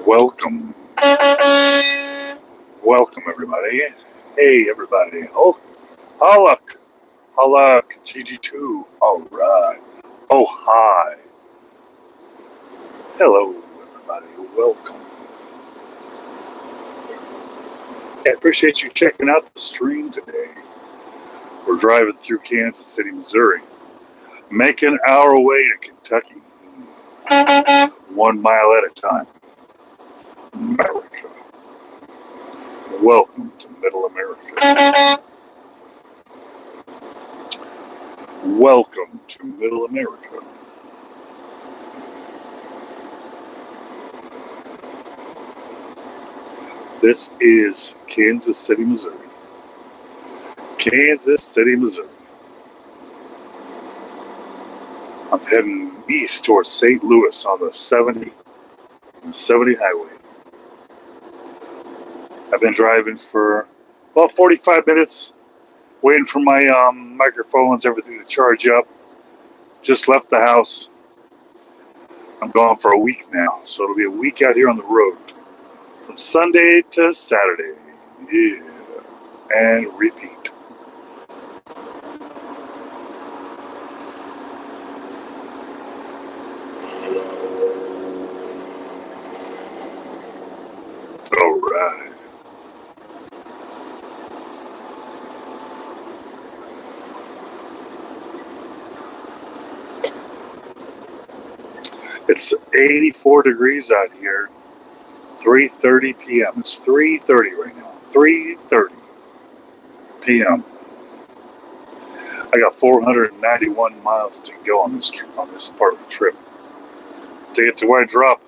Welcome. Welcome, everybody. Hey, everybody. Oh, Halak, GG2. All right. Oh, hi. Hello, everybody. Welcome. I appreciate you checking out the stream today. We're driving through Kansas City, Missouri, making our way to Kentucky, 1 mile at a time. America. Welcome to Middle America. Welcome to Middle America. This is Kansas City, Missouri. Kansas City, Missouri. I'm heading east towards St. Louis on the 70 highway. I've been driving for about 45 minutes, waiting for my microphones, everything to charge up. Just left the house. I'm gone for a week now, so it'll be a week out here on the road. From Sunday to Saturday. Yeah. And repeat. All right. It's 84 degrees out here. 3:30 p.m. It's 3:30 right now. 3:30 p.m. I got 491 miles to go on this part of the trip. To get to where I drop,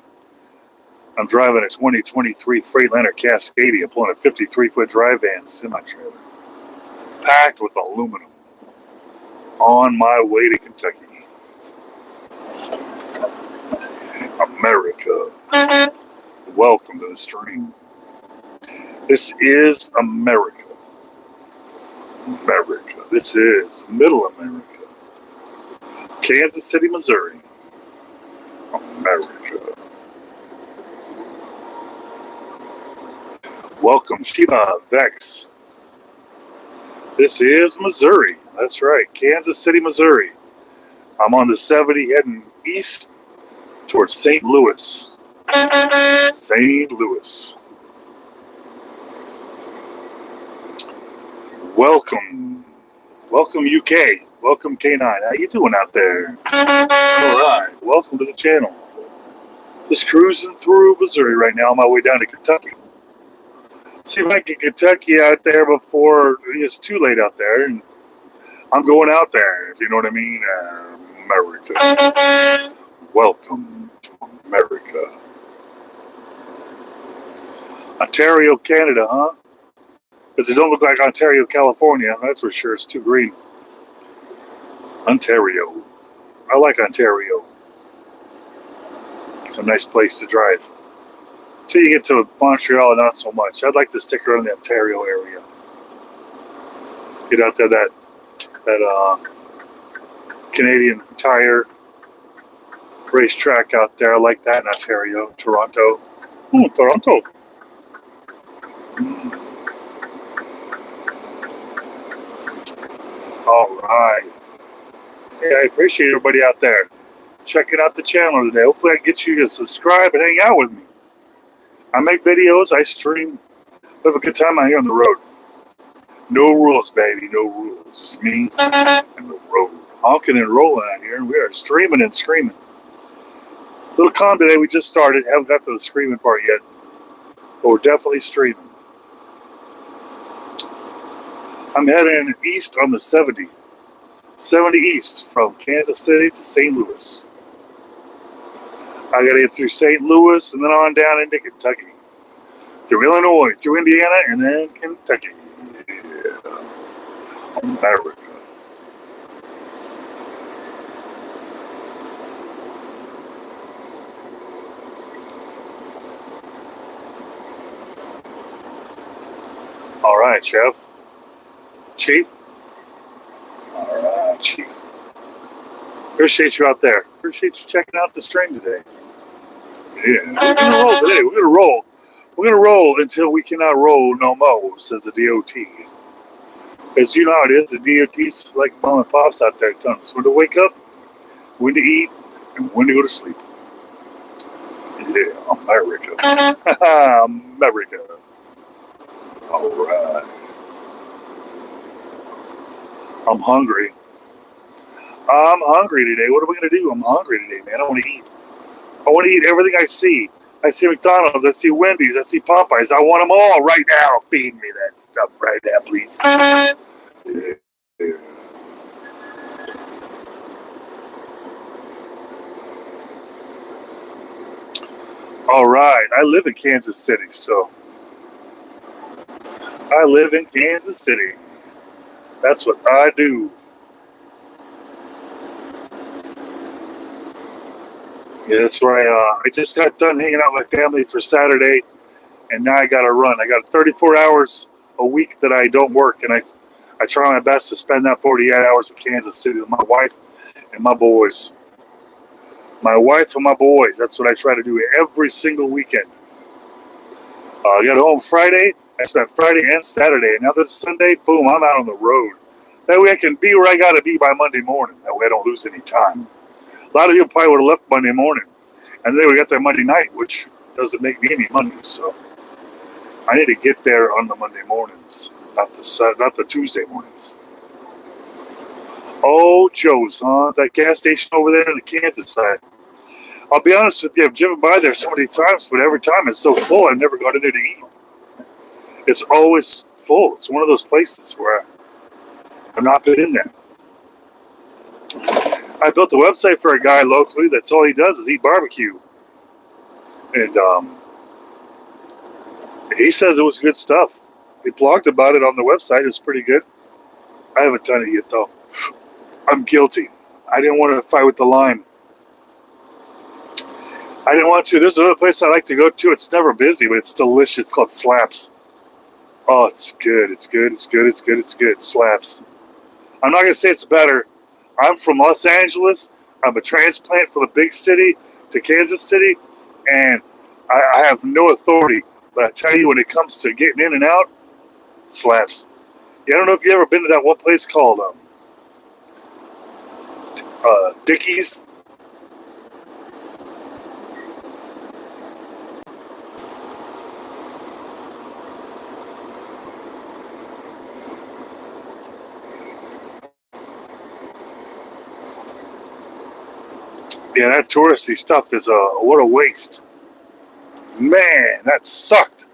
I'm driving a 2023 Freightliner Cascadia, pulling a 53-foot dry van semi-trailer, packed with aluminum, on my way to Kentucky. America. Welcome to the stream. This is America. America. This is Middle America. Kansas City, Missouri. America. Welcome, Shiva Vex. This is Missouri. That's right. Kansas City, Missouri. I'm on the 70 heading east towards St. Louis. St. Louis. Welcome. Welcome, UK. Welcome, K9. How you doing out there? All right. Welcome to the channel. Just cruising through Missouri right now on my way down to Kentucky. See if I can get Kentucky out there before it's too late out there. And I'm going out there, if you know what I mean. America. Welcome to America. Ontario, Canada, huh? Because it don't look like Ontario, California. That's for sure. It's too green. Ontario. I like Ontario. It's a nice place to drive. Till you get to Montreal, not so much. I'd like to stick around the Ontario area. Get out to that Canadian Tire racetrack out there. I like that in Ontario. Toronto. Toronto. All right. Hey, I appreciate everybody out there checking out the channel today. Hopefully I can get you to subscribe and hang out with me. I make videos, I stream, have a good time out here on the road. No rules, baby, no rules. Just me and the road. Honking and rolling out here, and we are streaming and screaming. Little calm today, we just started. Haven't got to the screaming part yet, but we're definitely streaming. I'm heading east on the 70. 70 east from Kansas City to St. Louis. I gotta get through St. Louis and then on down into Kentucky. Through Illinois, through Indiana, and then Kentucky. Yeah. America. All right, Chef. Chief. All right, Chief. Appreciate you out there. Appreciate you checking out the stream today. Yeah, we're gonna roll today. We're gonna roll. We're gonna roll until we cannot roll no more, says the DOT. Because you know how it is, the DOT's like mom and pops out there telling us when to wake up, when to eat, and when to go to sleep. Yeah, America. America. All right. I'm hungry. I'm hungry today. What are we going to do? I'm hungry today, man. I want to eat. I want to eat everything I see. I see McDonald's. I see Wendy's. I see Popeyes. I want them all right now. Feed me that stuff right now, please. Yeah. All right. I live in Kansas City, so I live in Kansas City. That's what I do. Yeah, that's right. I just got done hanging out with my family for Saturday, and now I got to run. I got 34 hours a week that I don't work, and I try my best to spend that 48 hours in Kansas City with my wife and my boys. My wife and my boys. That's what I try to do every single weekend. I got home Friday. I spent Friday and Saturday. And now that it's Sunday, boom, I'm out on the road. That way I can be where I got to be by Monday morning. That way I don't lose any time. A lot of people probably would have left Monday morning. And then we got there Monday night, which doesn't make me any money. So I need to get there on the Monday mornings, not the Tuesday mornings. Oh, Joe's, huh? That gas station over there on the Kansas side. I'll be honest with you, I've driven by there so many times, but every time it's so full, I've never gone in there to eat. It's always full. It's one of those places where I've not been in there. I built a website for a guy locally that's all he does is eat barbecue. And he says it was good stuff. He blogged about it on the website. It was pretty good. I haven't done it yet, though. I'm guilty. I didn't want to fight with the line. I didn't want to. There's another place I like to go to. It's never busy, but it's delicious. It's called Slaps. Oh, it's good. It's good. It's good. It's good. It's good. Slaps. I'm not going to say it's better. I'm from Los Angeles. I'm a transplant from the big city to Kansas City, and I have no authority. But I tell you, when it comes to getting in and out, Slaps. Yeah, I don't know if you've ever been to that one place called Dickie's. Yeah, that touristy stuff is what a waste. Man, that sucked.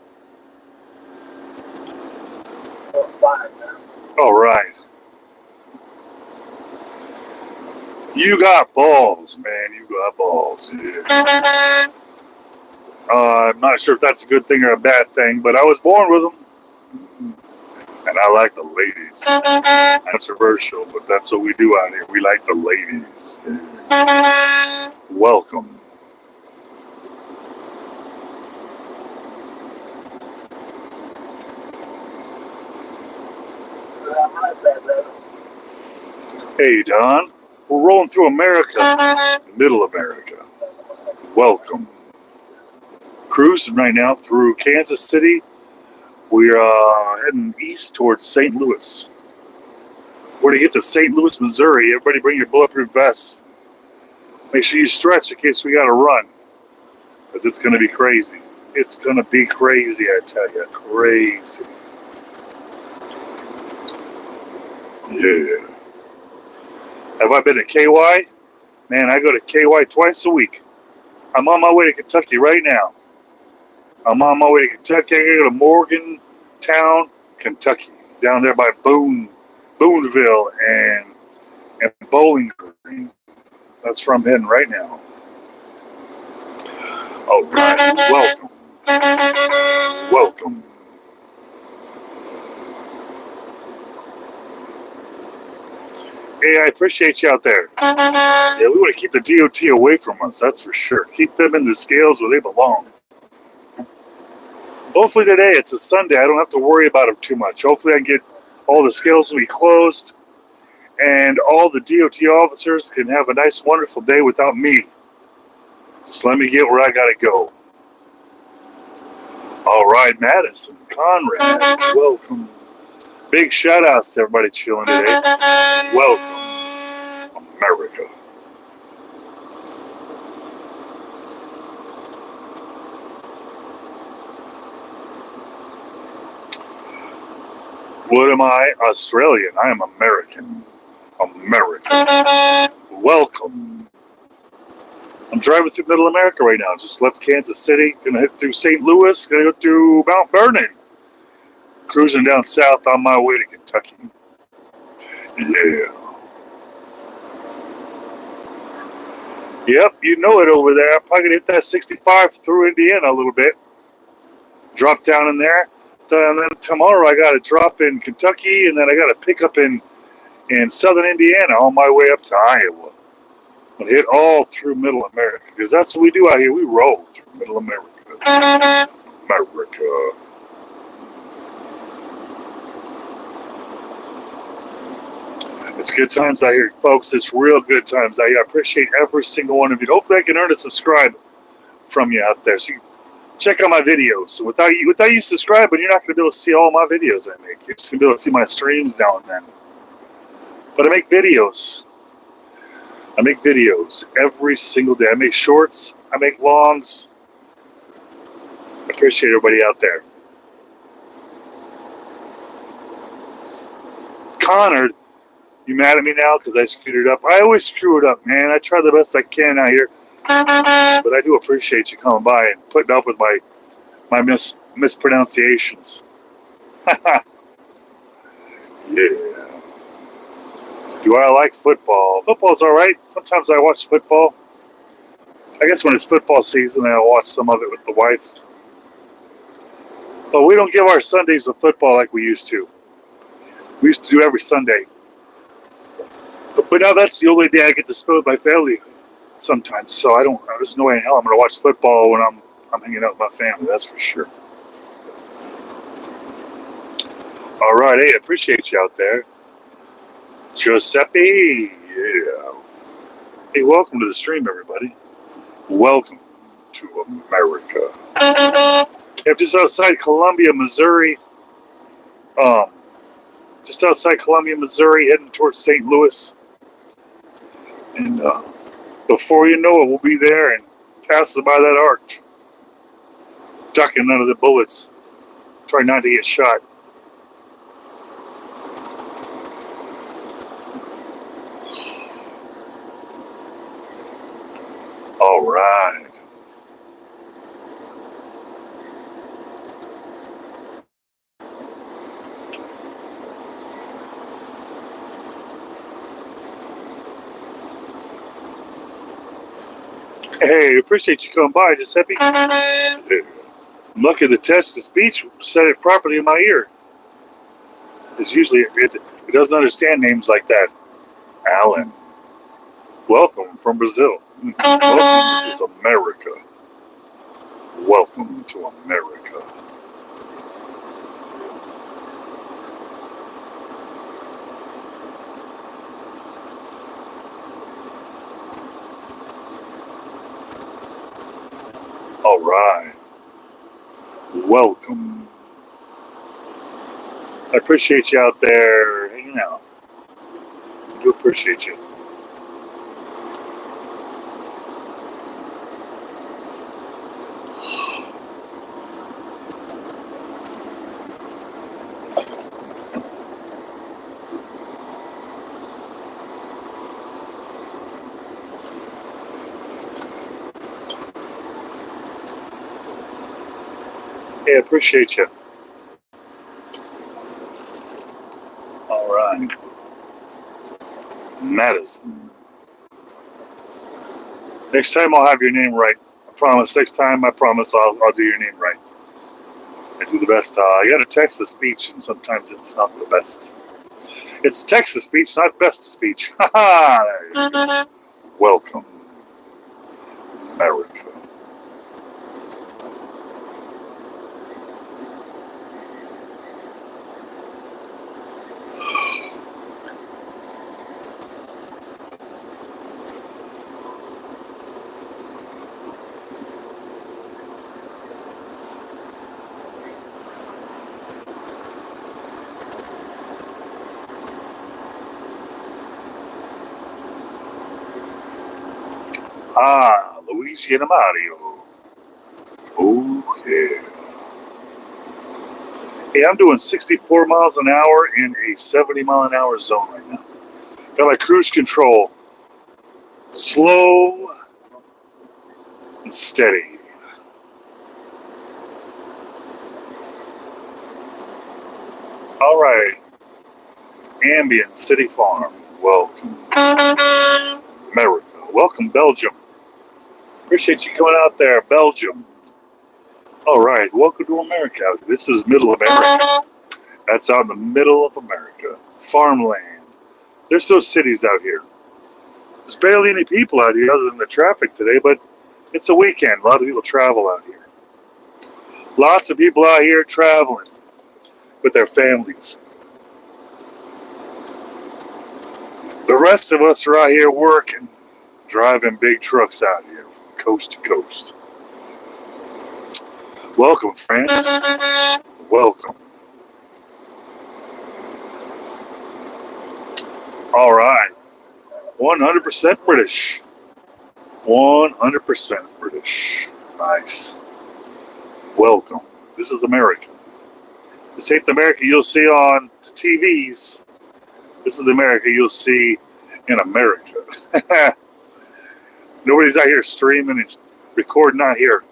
All right. You got balls, man. You got balls. Yeah. I'm not sure if that's a good thing or a bad thing, but I was born with them. And I like the ladies. Controversial, but that's what we do out here. We like the ladies. Yeah. Welcome. Hey, Don. We're rolling through America, middle America. Welcome. Cruising right now through Kansas City. We're heading east towards St. Louis. We're to get to St. Louis, Missouri. Everybody bring your bulletproof vests. Make sure you stretch in case we got to run. Because it's going to be crazy. It's going to be crazy, I tell you. Crazy. Yeah. Have I been to KY? Man, I go to KY twice a week. I'm on my way to Kentucky right now. I'm on my way to Kentucky. I go to Morgantown, Kentucky. Down there by Boonville and Bowling Green. That's where I'm heading right now. All right. Welcome. Welcome. Hey, I appreciate you out there. Yeah, we want to keep the DOT away from us, that's for sure. Keep them in the scales where they belong. Hopefully today, it's a Sunday, I don't have to worry about them too much. Hopefully I can get all the scales will be closed and all the DOT officers can have a nice, wonderful day without me. Just let me get where I gotta go. All right, Madison, Conrad, welcome. Big shout outs to everybody chilling today. Welcome, America. What am I? Australian. I am American. America. Welcome. I'm driving through Middle America right now. Just left Kansas City. Gonna hit through St. Louis. Gonna go through Mount Vernon. Cruising down south on my way to Kentucky. Yeah. Yep, you know it over there. I'm probably gonna hit that 65 through Indiana a little bit. Drop down in there. And then tomorrow I got to drop in Kentucky, and then I got to pick up in southern Indiana on my way up to Iowa. And hit all through Middle America, because that's what we do out here. We roll through Middle America. America. It's good times out here, folks. It's real good times out here. I appreciate every single one of you. Hopefully I can earn a subscribe from you out there. So you check out my videos. So without you subscribing, you're not going to be able to see all my videos I make. You're just going to be able to see my streams now and then. But I make videos. I make videos every single day. I make shorts. I make longs. I appreciate everybody out there. Connor, you mad at me now because I screwed it up? I always screw it up, man. I try the best I can out here. But I do appreciate you coming by and putting up with my mispronunciations. Yeah. Do I like football? Football's all right. Sometimes I watch football. I guess when it's football season, I'll watch some of it with the wife. But we don't give our Sundays of football like we used to. We used to do every Sunday. But now that's the only day I get to spend with my family sometimes. So there's no way in hell I'm going to watch football when I'm hanging out with my family. That's for sure. All right. Hey, I appreciate you out there. Giuseppe. Yeah. Hey, welcome to the stream, everybody. Welcome to America. I'm just outside Columbia, Missouri. Just outside Columbia, Missouri, heading towards St. Louis. And before you know it, we'll be there and passing by that arch. Ducking under the bullets. Trying not to get shot. All right. Hey, appreciate you coming by, Giuseppe. I'm lucky the text-to-speech said it properly in my ear. Because usually it doesn't understand names like that. Alan. Welcome from Brazil. Welcome to America. Welcome to America. All right. Welcome. I appreciate you out there hanging out. I do appreciate you. Hey, I appreciate you. All right. Madison. Next time I'll have your name right. I promise. Next time, I promise I'll do your name right. I do the best. I got a text-to-speech, and sometimes it's not the best. It's text-to-speech, not best-to-speech. Ha ha! Welcome, America. Ah, Luigi and Mario. Oh, yeah. Hey, I'm doing 64 miles an hour in a 70 mile an hour zone right now. Got my cruise control slow and steady. All right. Ambient City Farm. Welcome. America. Welcome, Belgium. Appreciate you coming out there, Belgium. All right. Welcome to America. This is middle America. That's out in the middle of America. Farmland. There's no cities out here. There's barely any people out here other than the traffic today, but it's a weekend. A lot of people travel out here. Lots of people out here traveling with their families. The rest of us are out here working, driving big trucks out here from coast to coast. Welcome, France. Welcome. All right. 100% British. 100% British. Nice. Welcome. This is America. This ain't the America you'll see on the TVs. This is the America you'll see in America. Nobody's out here streaming and recording out here.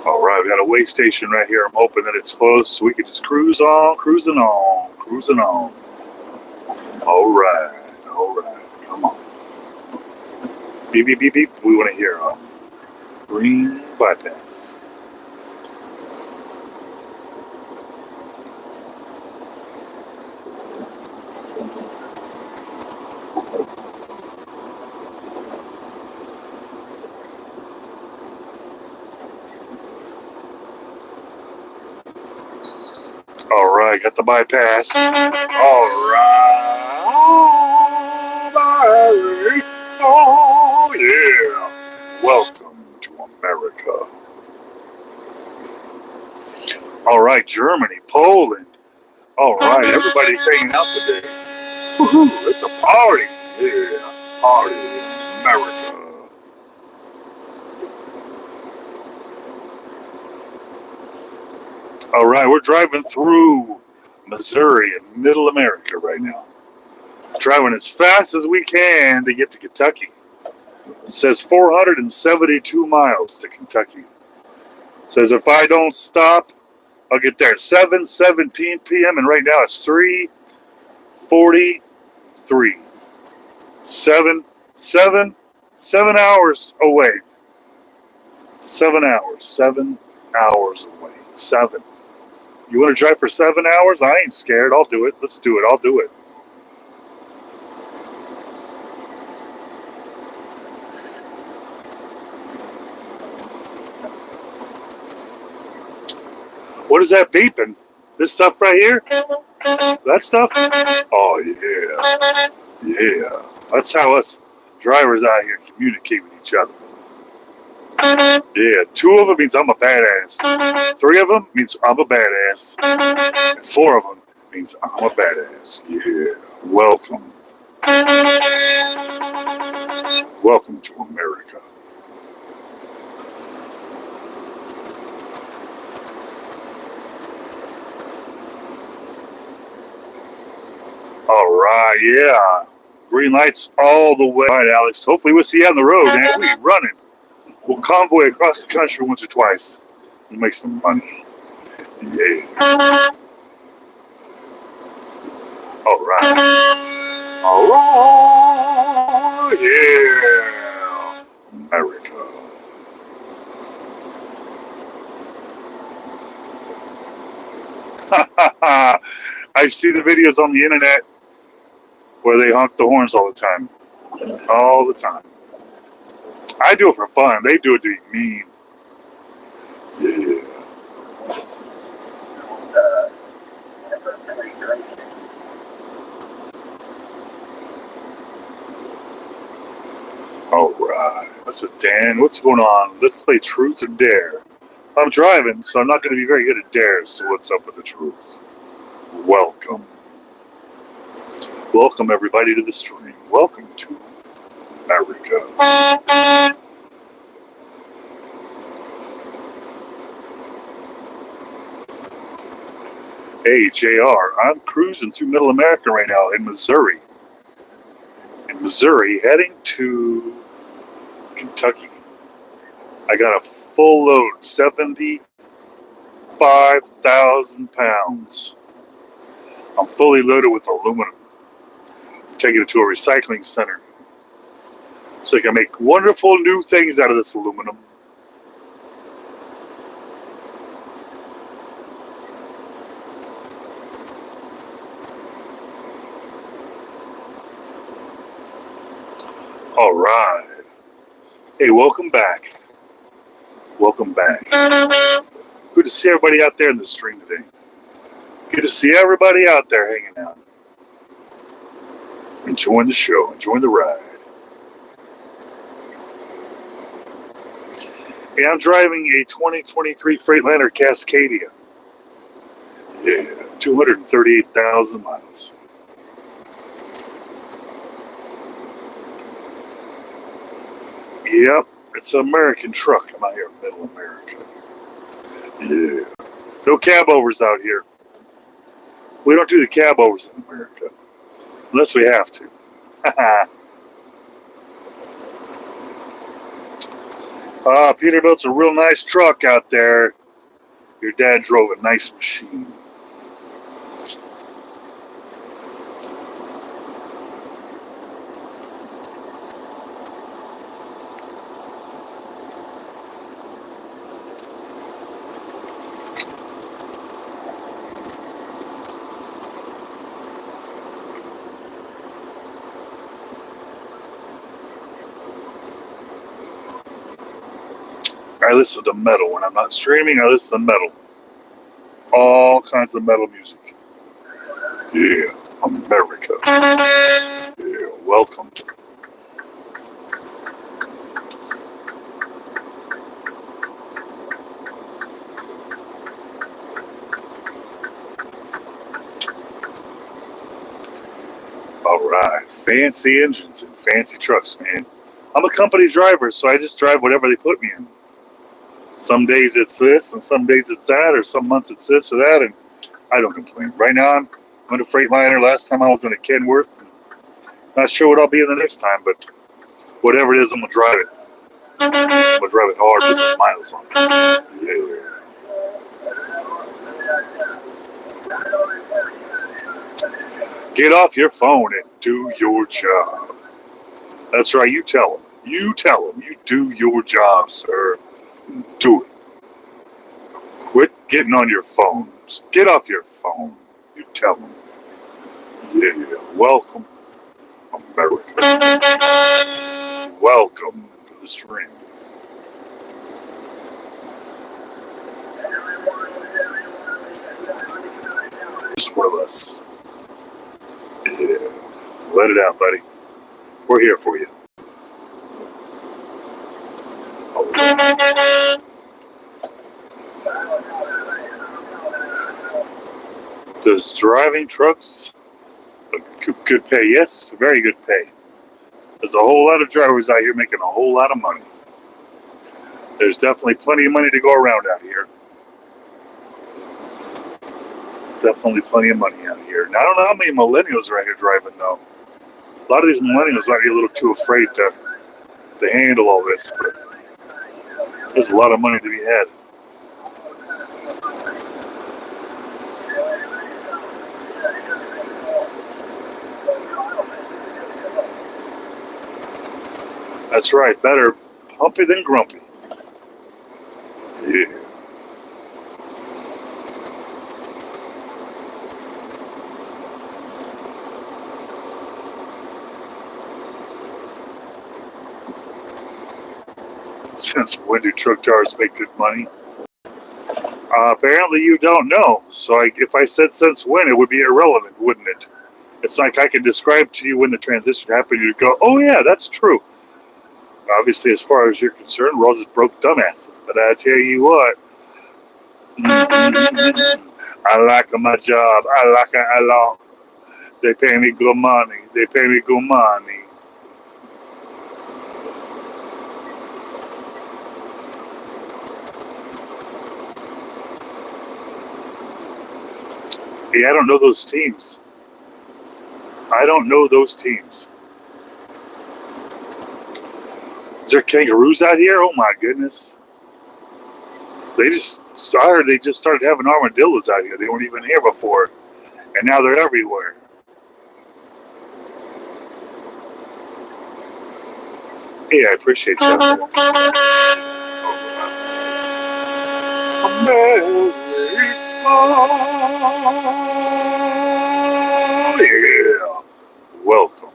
All right, we got a way station right here. I'm hoping that it's close so we can just cruise on, cruising on, cruising on. All right, come on. Beep, beep, beep, beep. We want to hear green bypass. All right, got the bypass. All right. Oh, yeah. Welcome to America. All right, Germany, Poland. All right, everybody's hanging out today. Woohoo, it's a party. Yeah, party in America. All right, we're driving through Missouri in middle America right now. Driving as fast as we can to get to Kentucky. It says 472 miles to Kentucky. It says if I don't stop, I'll get there at 7:17 p.m. and right now it's 3:43. 7 hours away. 7 hours. 7 hours away. 7. You want to drive for 7 hours? I ain't scared. I'll do it. Let's do it. I'll do it. What is that beeping? This stuff right here? That stuff? Oh, yeah. Yeah. That's how us drivers out here communicate with each other. Yeah, 2 of them means I'm a badass. 3 of them means I'm a badass. And 4 of them means I'm a badass. Yeah. Welcome. Welcome to America. All right, yeah. Green lights all the way. All right, Alex. Hopefully we'll see you on the road, man. We'll be running. We'll convoy across the country once or twice and make some money. Yeah. All right. All right. Yeah. America. I see the videos on the internet where they honk the horns all the time. All the time. I do it for fun. They do it to be mean. Yeah. All right. What's it, Dan? What's going on? Let's play Truth or Dare. I'm driving, so I'm not going to be very good at dares. So what's up with the truth? Welcome. Welcome, everybody, to the stream. Welcome to America. Hey, JR, I'm cruising through Middle America right now in Missouri. Heading to Kentucky. I got a full load, 75,000 pounds. I'm fully loaded with aluminum. I'm taking it to a recycling center so I can make wonderful new things out of this aluminum. All right. Hey, welcome back. Welcome back. Good to see everybody out there in the stream today. Good to see everybody out there hanging out. Enjoying the show, enjoying the ride. Hey, I'm driving a 2023 Freightliner Cascadia. Yeah, 238,000 miles. Yep, it's an American truck. I'm out here in Middle America. Yeah. No cab overs out here. We don't do the cab overs in America. Unless we have to. Peterbilt's a real nice truck out there. Your dad drove a nice machine. I listen to metal. When I'm not streaming, I listen to metal. All kinds of metal music. Yeah, America. Yeah, welcome. All right, fancy engines and fancy trucks, man. I'm a company driver, so I just drive whatever they put me in. Some days it's this, and some days it's that, or some months it's this or that, and I don't complain. Right now, I'm in a Freightliner. Last time I was in a Kenworth. Not sure what I'll be in the next time, but whatever it is, I'm going to drive it. I'm going to drive it hard with some miles on it. Yeah. Get off your phone and do your job. That's right, you tell them. You tell them. You do your job, sir. Do it. Quit getting on your phone. Just get off your phone. You tell them. Yeah, welcome, America. Welcome to the stream. Just one of us. Yeah, let it out, buddy. We're here for you. Does driving trucks good pay? Yes, very good pay. There's a whole lot of drivers out here making a whole lot of money. There's definitely plenty of money to go around out here. Definitely plenty of money out here. Now, I don't know how many millennials are out here driving, though. A lot of these millennials might be a little too afraid to handle all this, but there's a lot of money to be had. That's right, better pumpy than grumpy. Yeah. Since when do truck drivers make good money? Apparently you don't know. So if I said since when, it would be irrelevant, wouldn't it? It's like I can describe to you when the transition happened. You'd go, oh yeah, that's true. Obviously, as far as you're concerned, we're all just broke dumbasses. But I tell you what, I like my job. I like it a lot. They pay me good money. They pay me good money. Yeah, I don't know those teams. I don't know those teams. Is there kangaroos out here? Oh my goodness. I heard they just started having armadillos out here. They weren't even here before. And now they're everywhere. Hey, I appreciate that. Oh, yeah. Welcome.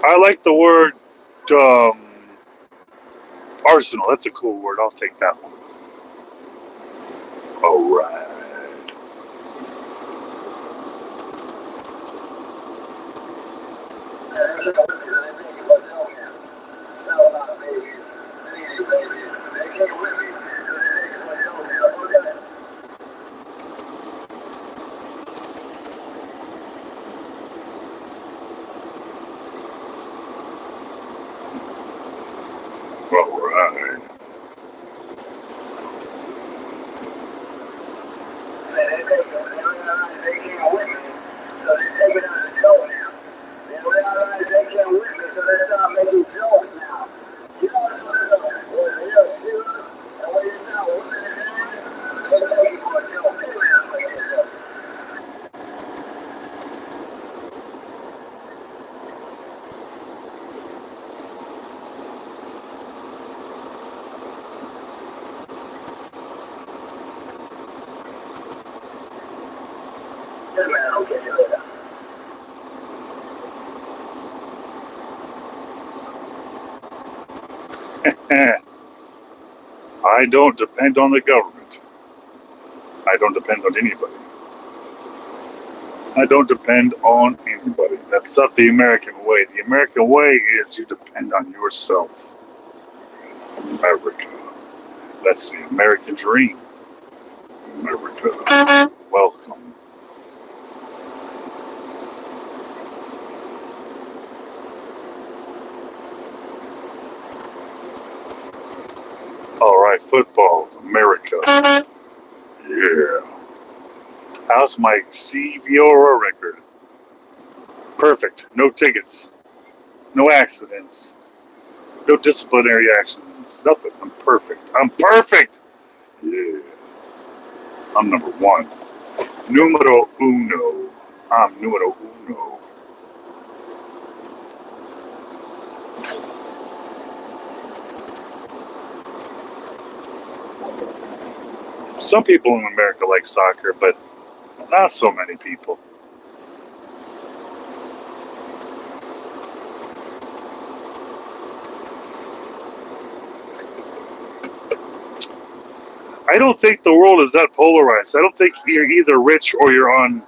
I like the word arsenal. That's a cool word. I'll take that one. All right. All right. I don't depend on the government. I don't depend on anybody. I don't depend on anybody. That's not the American way. The American way is you depend on yourself. America. That's the American dream. America. Welcome. All right, football, America. Yeah. How's my CVOR record? Perfect. No tickets. No accidents. No disciplinary actions. Nothing. I'm perfect. I'm perfect. Yeah. I'm number one. Numero uno. I'm numero uno. Some people in America like soccer, but not so many people. I don't think the world is that polarized. I don't think you're either rich or you're on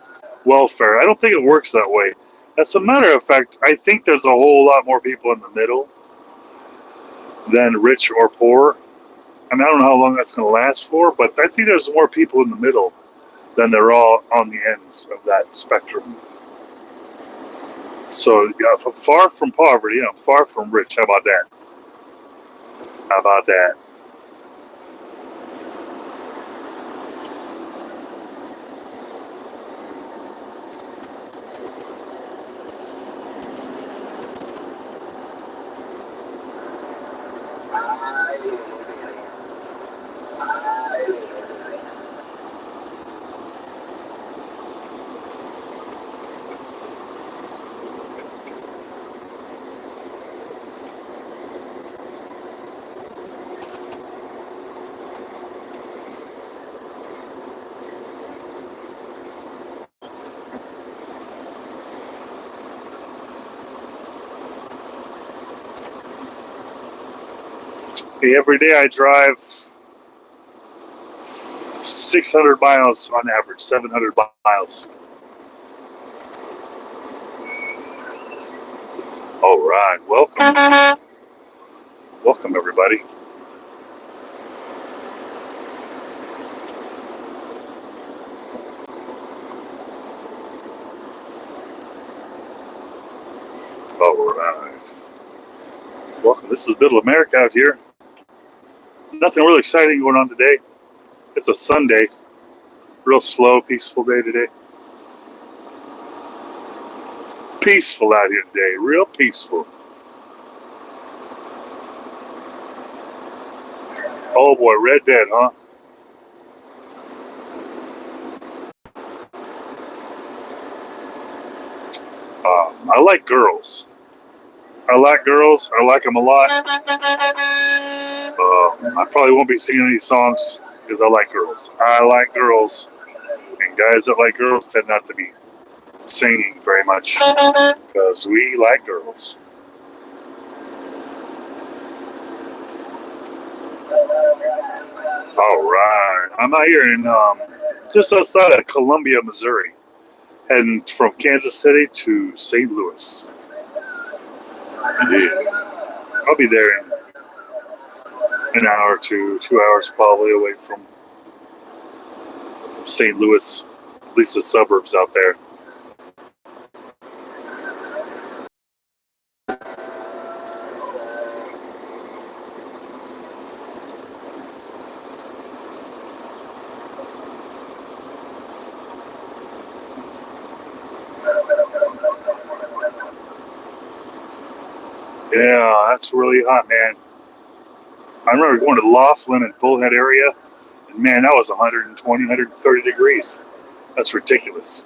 welfare. I don't think it works that way. As a matter of fact, I think there's a whole lot more people in the middle than rich or poor. And I don't know how long that's going to last for, but I think there's more people in the middle than they're all on the ends of that spectrum. So, yeah, I'm far from poverty. I'm far from rich. How about that? How about that? Every day I drive 600 miles on average, 700 miles. All right, welcome. Welcome, everybody. All right. Welcome. This is Middle America out here. Nothing really exciting going on today. It's a Sunday. Real slow, peaceful day today. Peaceful out here today. Real peaceful. Oh boy, Red Dead, huh? I like girls. I like girls. I like them a lot. I probably won't be singing any songs because I like girls. I like girls. And guys that like girls tend not to be singing very much because we like girls. All right. I'm out here in just outside of Columbia, Missouri, heading from Kansas City to St. Louis. Yeah. I'll be there in an hour or two, 2 hours probably away from St. Louis, at least the suburbs out there. Yeah, that's really hot, man. I remember going to Laughlin and Bullhead area, and man, that was 120, 130 degrees. That's ridiculous.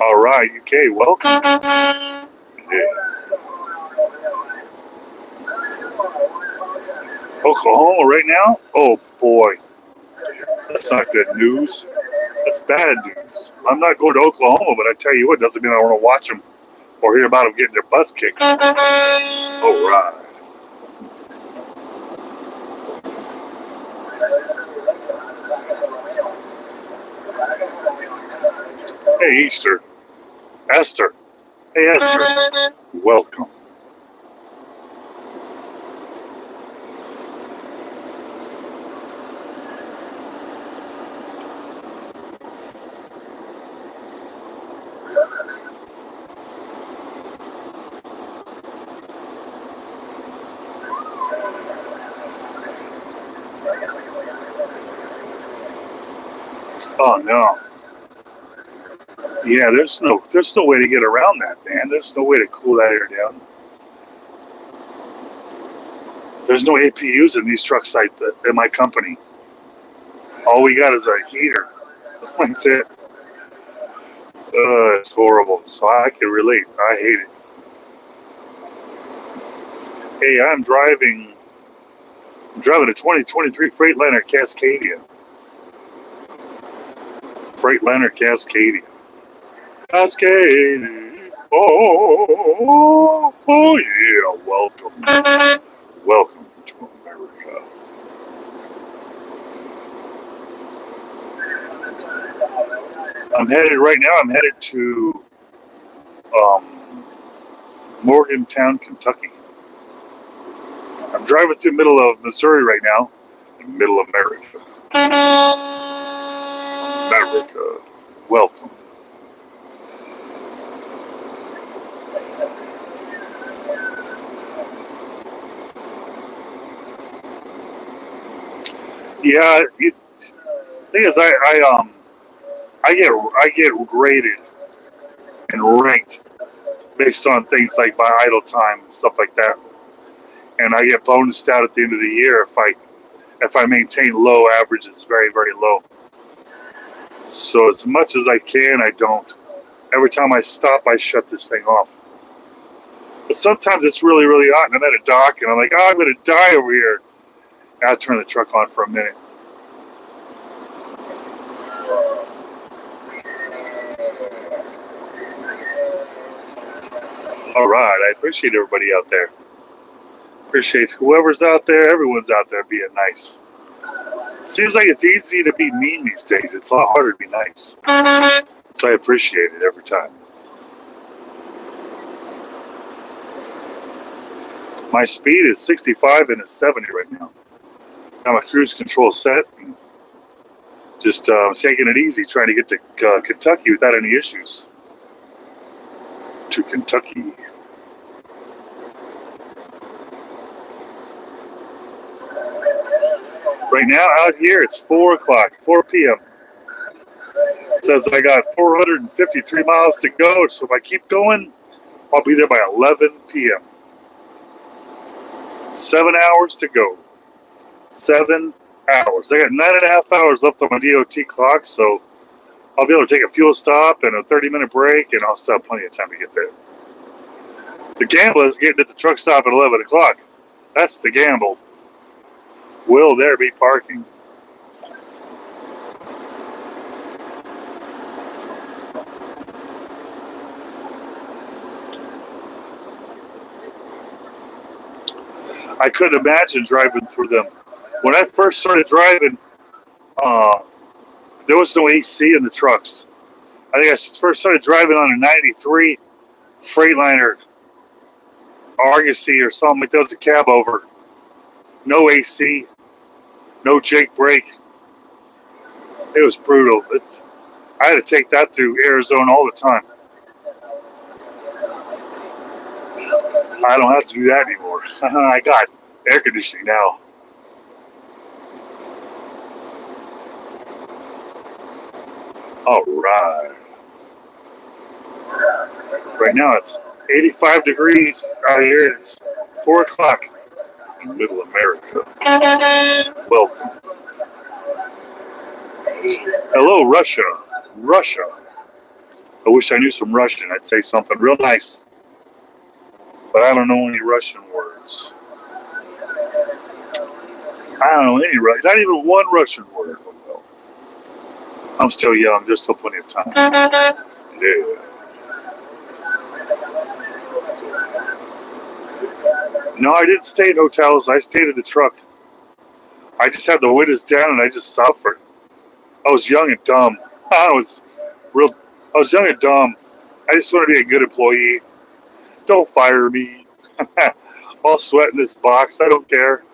All right, UK, welcome. Yeah. Oklahoma right now? Oh boy, that's not good news. That's bad news. I'm not going to Oklahoma, but I tell you what, doesn't mean I want to watch them or hear about them getting their butts kicked. All right. Hey, Esther. Hey, Esther. Welcome. Oh no. Yeah, there's no way to get around that, man. There's no way to cool that air down. There's no APUs in these trucks in my company. All we got is a heater. That's it. It's horrible. So I can relate. I hate it. Hey, I'm driving a 2023 Freightliner Cascadia. Freightliner Cascadia. Cascadia. Oh yeah. Welcome. Welcome to America. I'm headed to Morgantown, Kentucky. I'm driving through the middle of Missouri right now, in middle America. America, welcome. Yeah, the thing is, I get graded and ranked based on things like my idle time and stuff like that, and I get bonused out at the end of the year if I maintain low averages, very very low. So as much as I can, I don't. Every time I stop, I shut this thing off. But sometimes it's really really hot, and I'm at a dock, and I'm like, oh, I'm gonna die over here. And I turn the truck on for a minute. All right, I appreciate everybody out there. Appreciate whoever's out there. Everyone's out there being nice. Seems like it's easy to be mean these days. It's a lot harder to be nice. So I appreciate it every time. My speed is 65 and it's 70 right now. Got my cruise control set. And just taking it easy, trying to get to Kentucky without any issues. To Kentucky. Right now out here it's 4 o'clock, 4 p.m. It says I got 453 miles to go, so if I keep going, I'll be there by 11 p.m. 7 hours to go. 7 hours. I got 9.5 hours left on my DOT clock, so I'll be able to take a fuel stop and a 30-minute break, and I'll still have plenty of time to get there. The gamble is getting at the truck stop at 11 o'clock. That's the gamble. Will there be parking? I couldn't imagine driving through them. When I first started driving, there was no AC in the trucks. I think I first started driving on a 93 Freightliner Argosy or something like that. Was a cab over. No AC, no Jake brake. It was brutal. I had to take that through Arizona all the time. I don't have to do that anymore. I got air conditioning now. All right. Right now it's 85 degrees out here. It's 4 o'clock in middle America. Welcome. Hello, Russia. Russia. I wish I knew some Russian. I'd say something real nice. But I don't know any Russian words. I don't know any Russian. Not even one Russian word. I'm still young. There's still plenty of time. Yeah. No, I didn't stay in hotels. I stayed in the truck. I just had the windows down and I just suffered. I was young and dumb. I was young and dumb. I just want to be a good employee. Don't fire me. I'll sweat in this box. I don't care.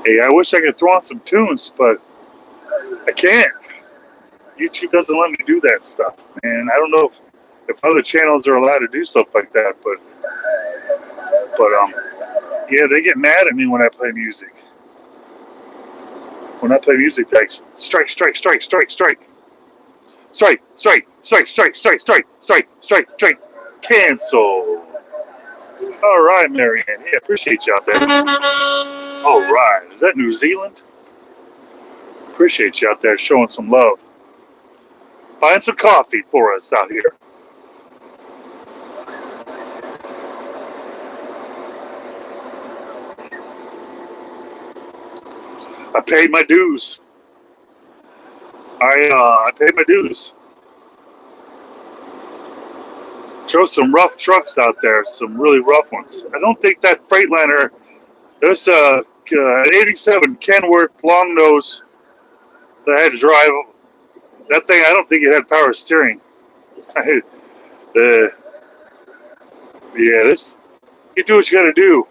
Hey, I wish I could throw on some tunes, but I can't. YouTube doesn't let me do that stuff, man. I don't know if other channels are allowed to do stuff like that, but yeah, they get mad at me when I play music. When I play music, they like, strike, strike, strike, strike, strike. Strike, strike, strike, strike, strike, strike, strike, strike, strike. Cancel. All right, Marianne. Hey, I appreciate you out there. All right. Is that New Zealand? Appreciate you out there showing some love. Buying some coffee for us out here. I paid my dues. I paid my dues. Drove some rough trucks out there, some really rough ones. I don't think that Freightliner, there's an 87 Kenworth long nose that I had to drive. That thing, I don't think it had power steering. Yeah, this, you do what you gotta do.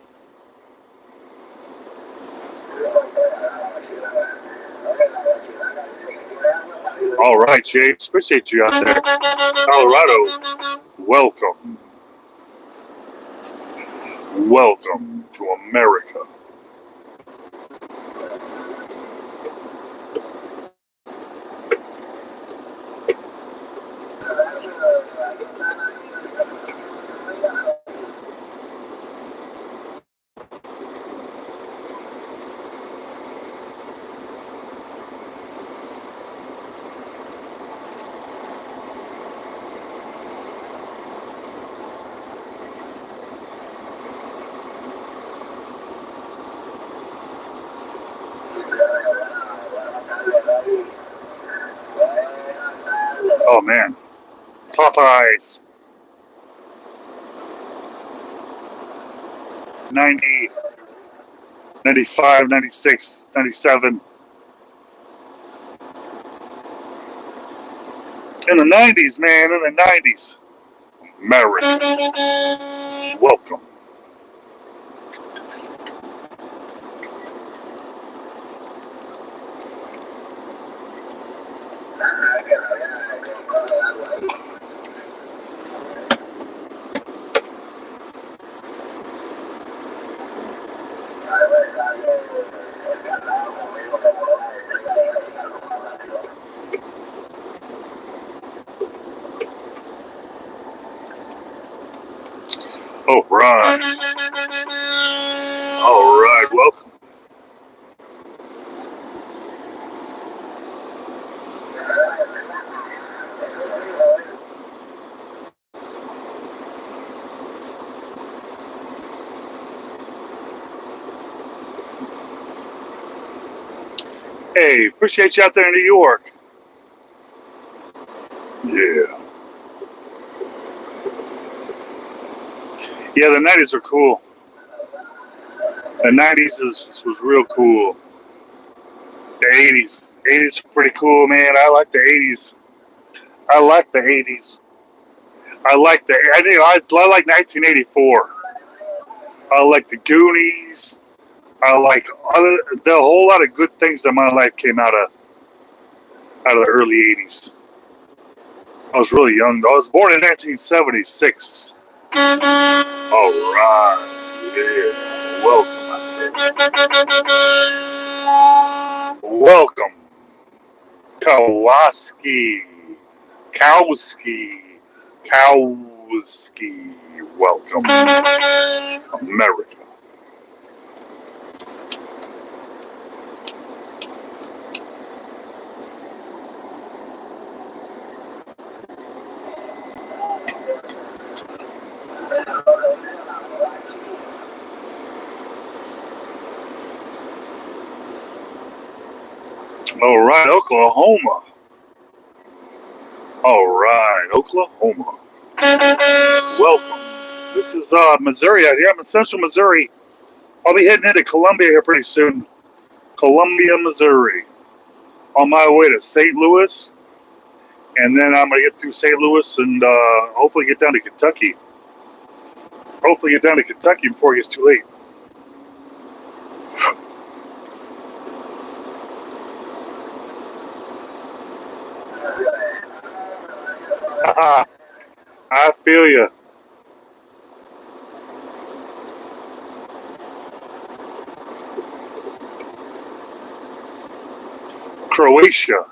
All right, James, appreciate you out there. Colorado, welcome. Welcome to America. Oh man, Popeyes. 90, 95, 96, 97. In the 90s, man, in the 90s. America. Welcome. All right. All right, welcome. Hey, appreciate you out there in New York. Yeah. Yeah, the 90s were cool. The 90s was real cool. The 80s. 80s were pretty cool, man. I like the 80s. I like the 80s. I like 1984. I like the Goonies. I like the whole lot of good things in my life came out of the early 80s. I was really young though. I was born in 1976. All right. Yeah. Welcome. Kowski. Welcome. America. All right, Oklahoma. All right, Oklahoma. Welcome. This is Missouri out here. I'm in central Missouri. I'll be heading into Columbia here pretty soon. Columbia, Missouri. On my way to St. Louis. And then I'm going to get through St. Louis and hopefully get down to Kentucky. Hopefully get down to Kentucky before it gets too late. I feel you. Croatia.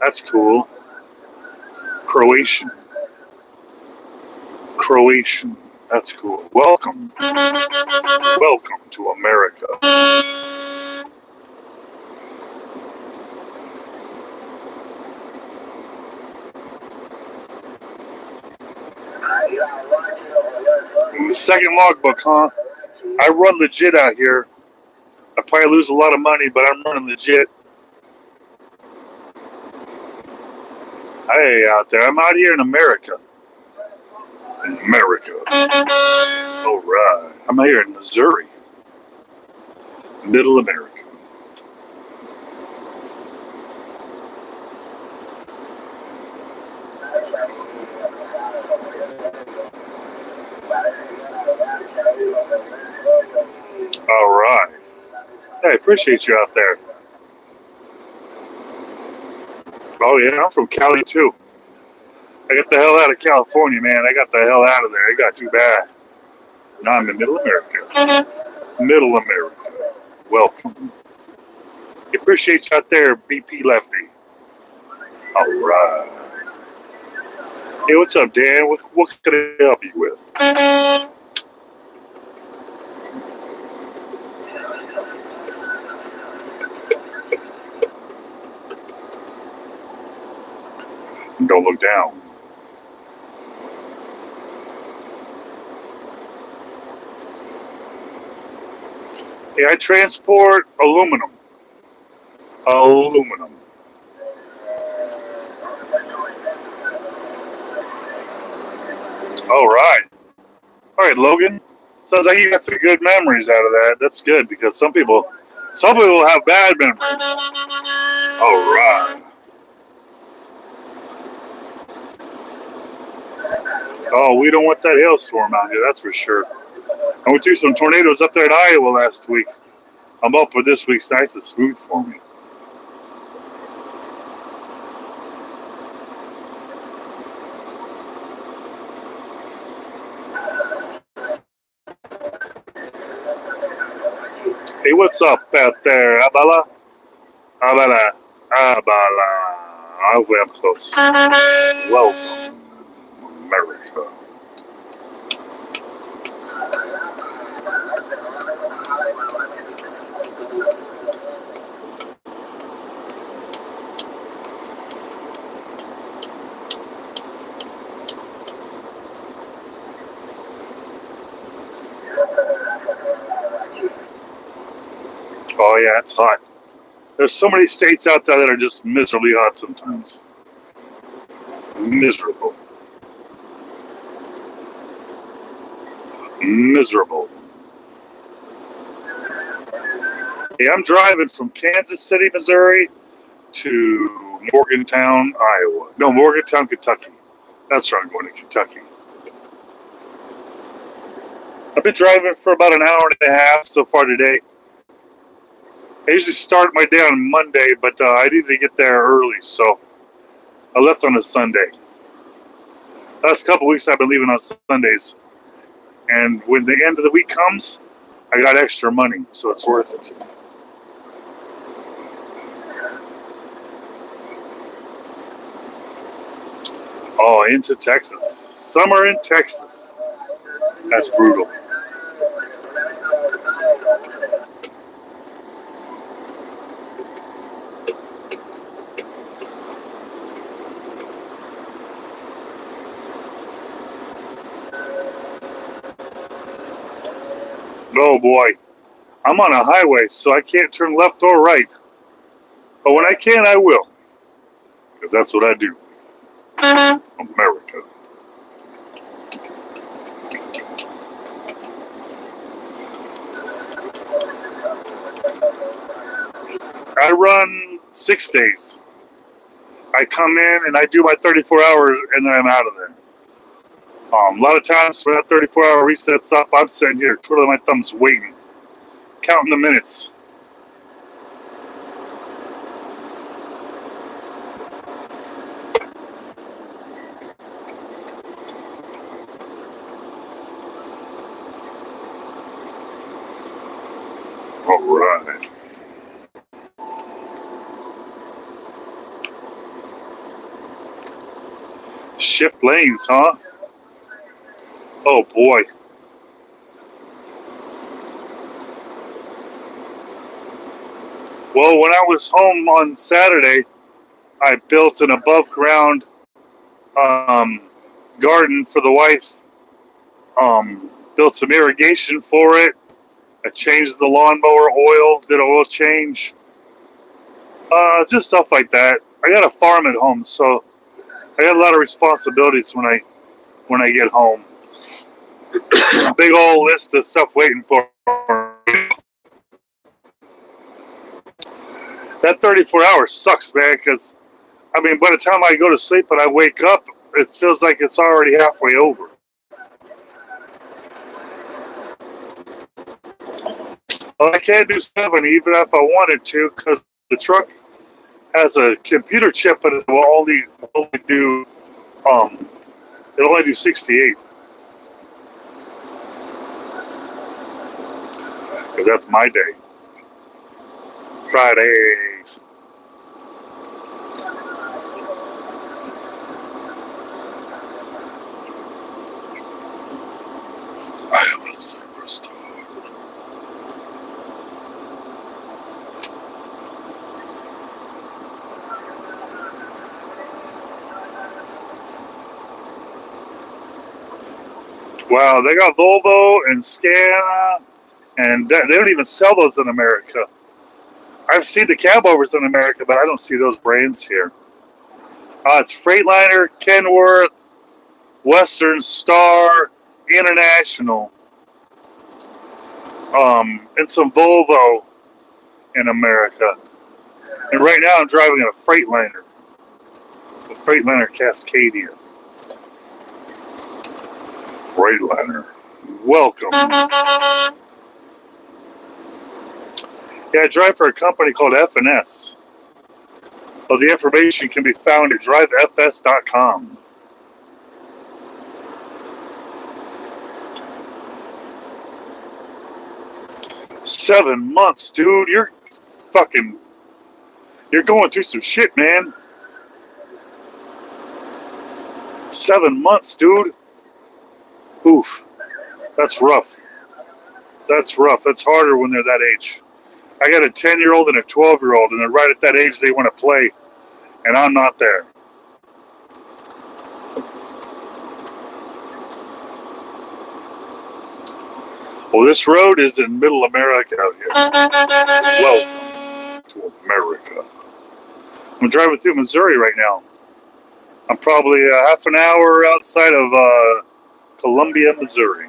That's cool. Croatian. That's cool. Welcome. Welcome to America. The second logbook, huh? I run legit out here. I probably lose a lot of money, but I'm running legit. Hey, out there. I'm out here in America. America. All right. I'm here in Missouri. Middle America. All right. Hey, appreciate you out there. Oh, yeah, I'm from Cali, too. I got the hell out of California, man. I got the hell out of there. It got too bad. Now I'm in Middle America. Middle America. Welcome. Appreciate you out there, BP Lefty. All right. Hey, what's up, Dan? What can I help you with? Don't look down. Yeah, I transport aluminum. Aluminum. All right. All right, Logan. Sounds like you got some good memories out of that. That's good because some people have bad memories. All right. Oh, we don't want that hailstorm out here, that's for sure. I went through some tornadoes up there in Iowa last week. I'm up with this week's nice and smooth for me. Hey, what's up out there, Abala? Abala. Abala. Hopefully I'm close. Welcome, America. Oh yeah, it's hot. There's so many states out there that are just miserably hot sometimes. Miserable. Miserable. Hey, I'm driving from Kansas City, Missouri to Morgantown, Iowa. No, Morgantown, Kentucky. That's where I'm going, to Kentucky. I've been driving for about an hour and a half so far today. I usually start my day on Monday, but I needed to get there early, so I left on a Sunday. Last couple weeks I've been leaving on Sundays, and when the end of the week comes, I got extra money, so it's worth it to me. Oh, into Texas. Summer in Texas. That's brutal. Oh boy, I'm on a highway, so I can't turn left or right. But when I can, I will. Because that's what I do. America. I run 6 days. I come in and I do my 34 hours and then I'm out of there. A lot of times when that 34-hour resets up, I'm sitting here twiddling my thumbs waiting, counting the minutes. All right. Shift lanes, huh? Oh boy. Well, when I was home on Saturday, I built an above ground garden for the wife. Built some irrigation for it. I changed the lawnmower oil, did an oil change. Just stuff like that. I got a farm at home, so I got a lot of responsibilities when I get home. A big old list of stuff waiting for me. That 34 hours sucks, man, because, I mean, by the time I go to sleep and I wake up, it feels like it's already halfway over. Well, I can't do 7 even if I wanted to, because the truck has a computer chip, but it will only do 68. Because that's my day. Fridays. I am a superstar. Wow, they got Volvo and Scania, and they don't even sell those in America. I've seen the cab overs in America, but I don't see those brands here. It's Freightliner, Kenworth, Western Star, International, and some Volvo in America. And right now I'm driving a Freightliner, the Freightliner Cascadia. Freightliner. Welcome. Yeah, I drive for a company called F&S. Well, the information can be found at drivefs.com. Seven months, dude. You're going through some shit, man. 7 months, dude. Oof. That's rough. That's rough. That's harder when they're that age. I got a 10-year-old and a 12-year-old, and they're right at that age they want to play, and I'm not there. Well, this road is in middle America out here. Welcome to America. I'm driving through Missouri right now. I'm probably half an hour outside of Columbia, Missouri.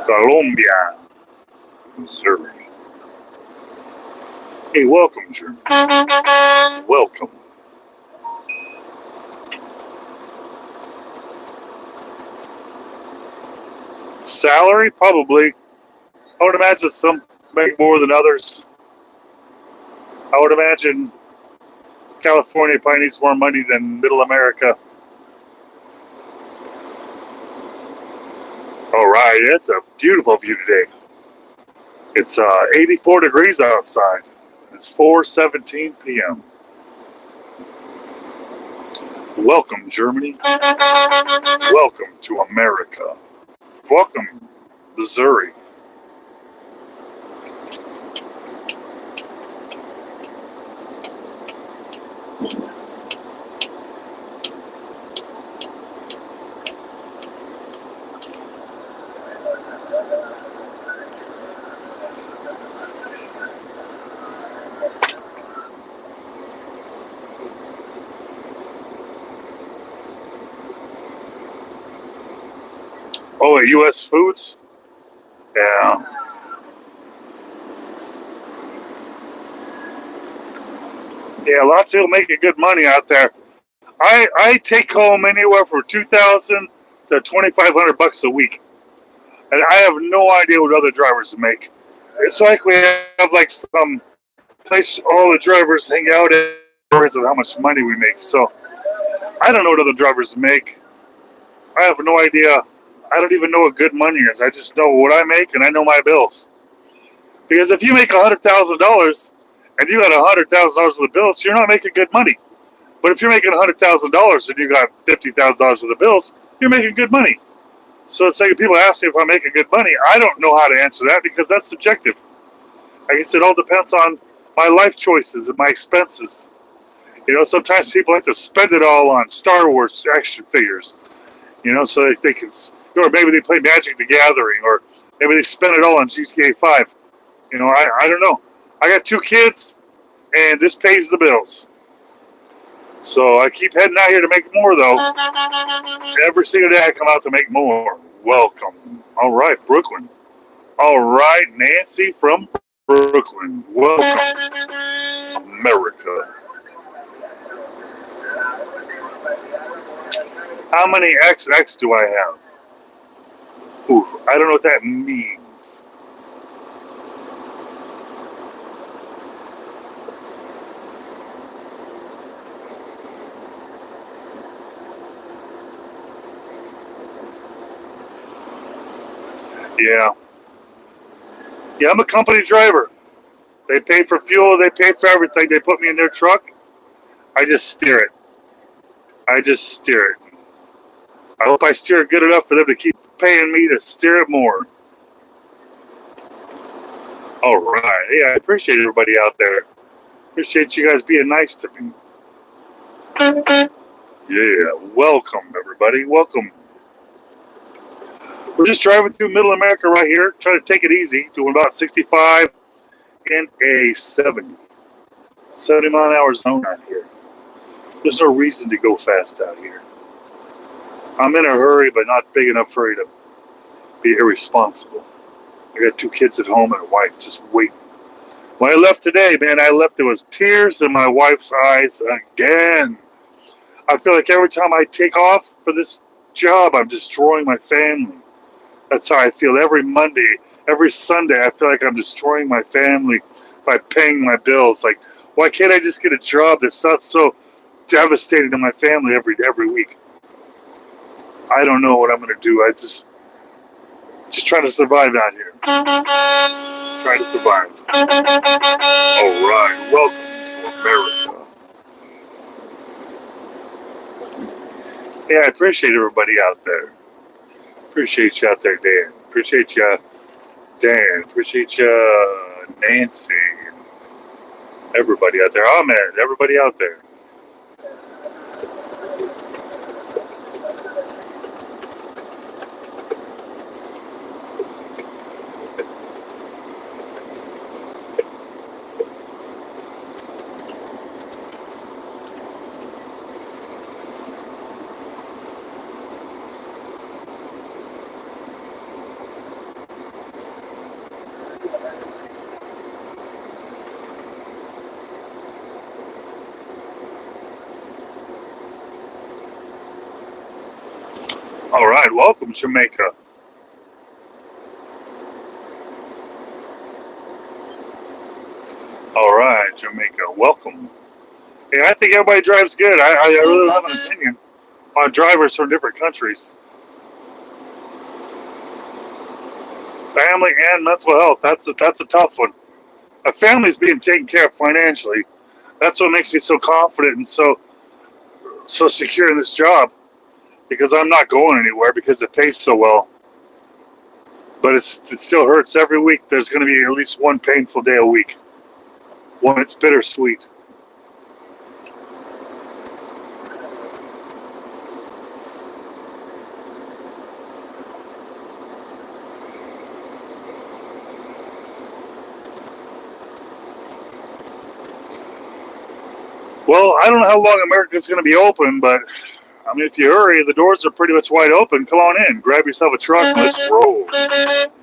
Columbia, Missouri. Hey, welcome, German. Welcome. Salary? Probably. I would imagine some make more than others. I would imagine California probably needs more money than Middle America. All right, it's a beautiful view today. It's 84 degrees outside. It's 4:17 p.m. Welcome, Germany. Welcome to America. Welcome, Missouri. Oh, U.S. Foods? Yeah. Yeah, lots of people making good money out there. I take home anywhere from $2,000 to $2,500 a week, and I have no idea what other drivers make. It's like we have like some place all the drivers hang out at of how much money we make. So I don't know what other drivers make. I have no idea. I don't even know what good money is. I just know what I make, and I know my bills. Because if you make $100,000 and you got $100,000 worth of bills, you're not making good money. But if you're making $100,000 and you got $50,000 worth of bills, you're making good money. So it's like people ask me if I'm making good money. I don't know how to answer that because that's subjective. I guess it all depends on my life choices and my expenses. You know, sometimes people have to spend it all on Star Wars action figures. You know, so they can, or maybe they play Magic the Gathering, or maybe they spend it all on GTA 5. You know, I don't know. I got 2 kids, and this pays the bills. So I keep heading out here to make more, though. Every single day I come out to make more. Welcome. All right, Brooklyn. All right, Nancy from Brooklyn. Welcome, America. How many XX do I have? Ooh, I don't know what that means. Yeah, I'm a company driver. They pay for fuel, they pay for everything. They put me in their truck. I just steer it. I hope I steer it good enough for them to keep paying me to steer it more. All right. Yeah, I appreciate everybody out there. Appreciate you guys being nice to me. Yeah, welcome, everybody. Welcome. We're just driving through Middle America right here, trying to take it easy, doing about 65 in a 70 mile an hour zone out here. There's no reason to go fast out here. I'm in a hurry, but not big enough hurry to be irresponsible. I got 2 kids at home and a wife just waiting. When I left today, man, there was tears in my wife's eyes again. I feel like every time I take off for this job, I'm destroying my family. That's how I feel every Monday, every Sunday. I feel like I'm destroying my family by paying my bills. Like, why can't I just get a job that's not so devastating to my family every week? I don't know what I'm gonna do. I just trying to survive out here. Trying to survive. All right, welcome to America. Yeah, I appreciate everybody out there. Appreciate you out there, Dan. Appreciate you, Dan. Appreciate you, Nancy. Everybody out there. Ahmed. Everybody out there. All right, welcome, Jamaica. All right, Jamaica, welcome. Yeah, I think everybody drives good. I really have an opinion on drivers from different countries. Family and mental health, that's a tough one. A family's being taken care of financially. That's what makes me so confident and so secure in this job, because I'm not going anywhere because it pays so well. But it still hurts every week. There's going to be at least one painful day a week. One, it's bittersweet. Well, I don't know how long America's going to be open, but I mean, if you hurry, the doors are pretty much wide open. Come on in, grab yourself a truck, and let's roll.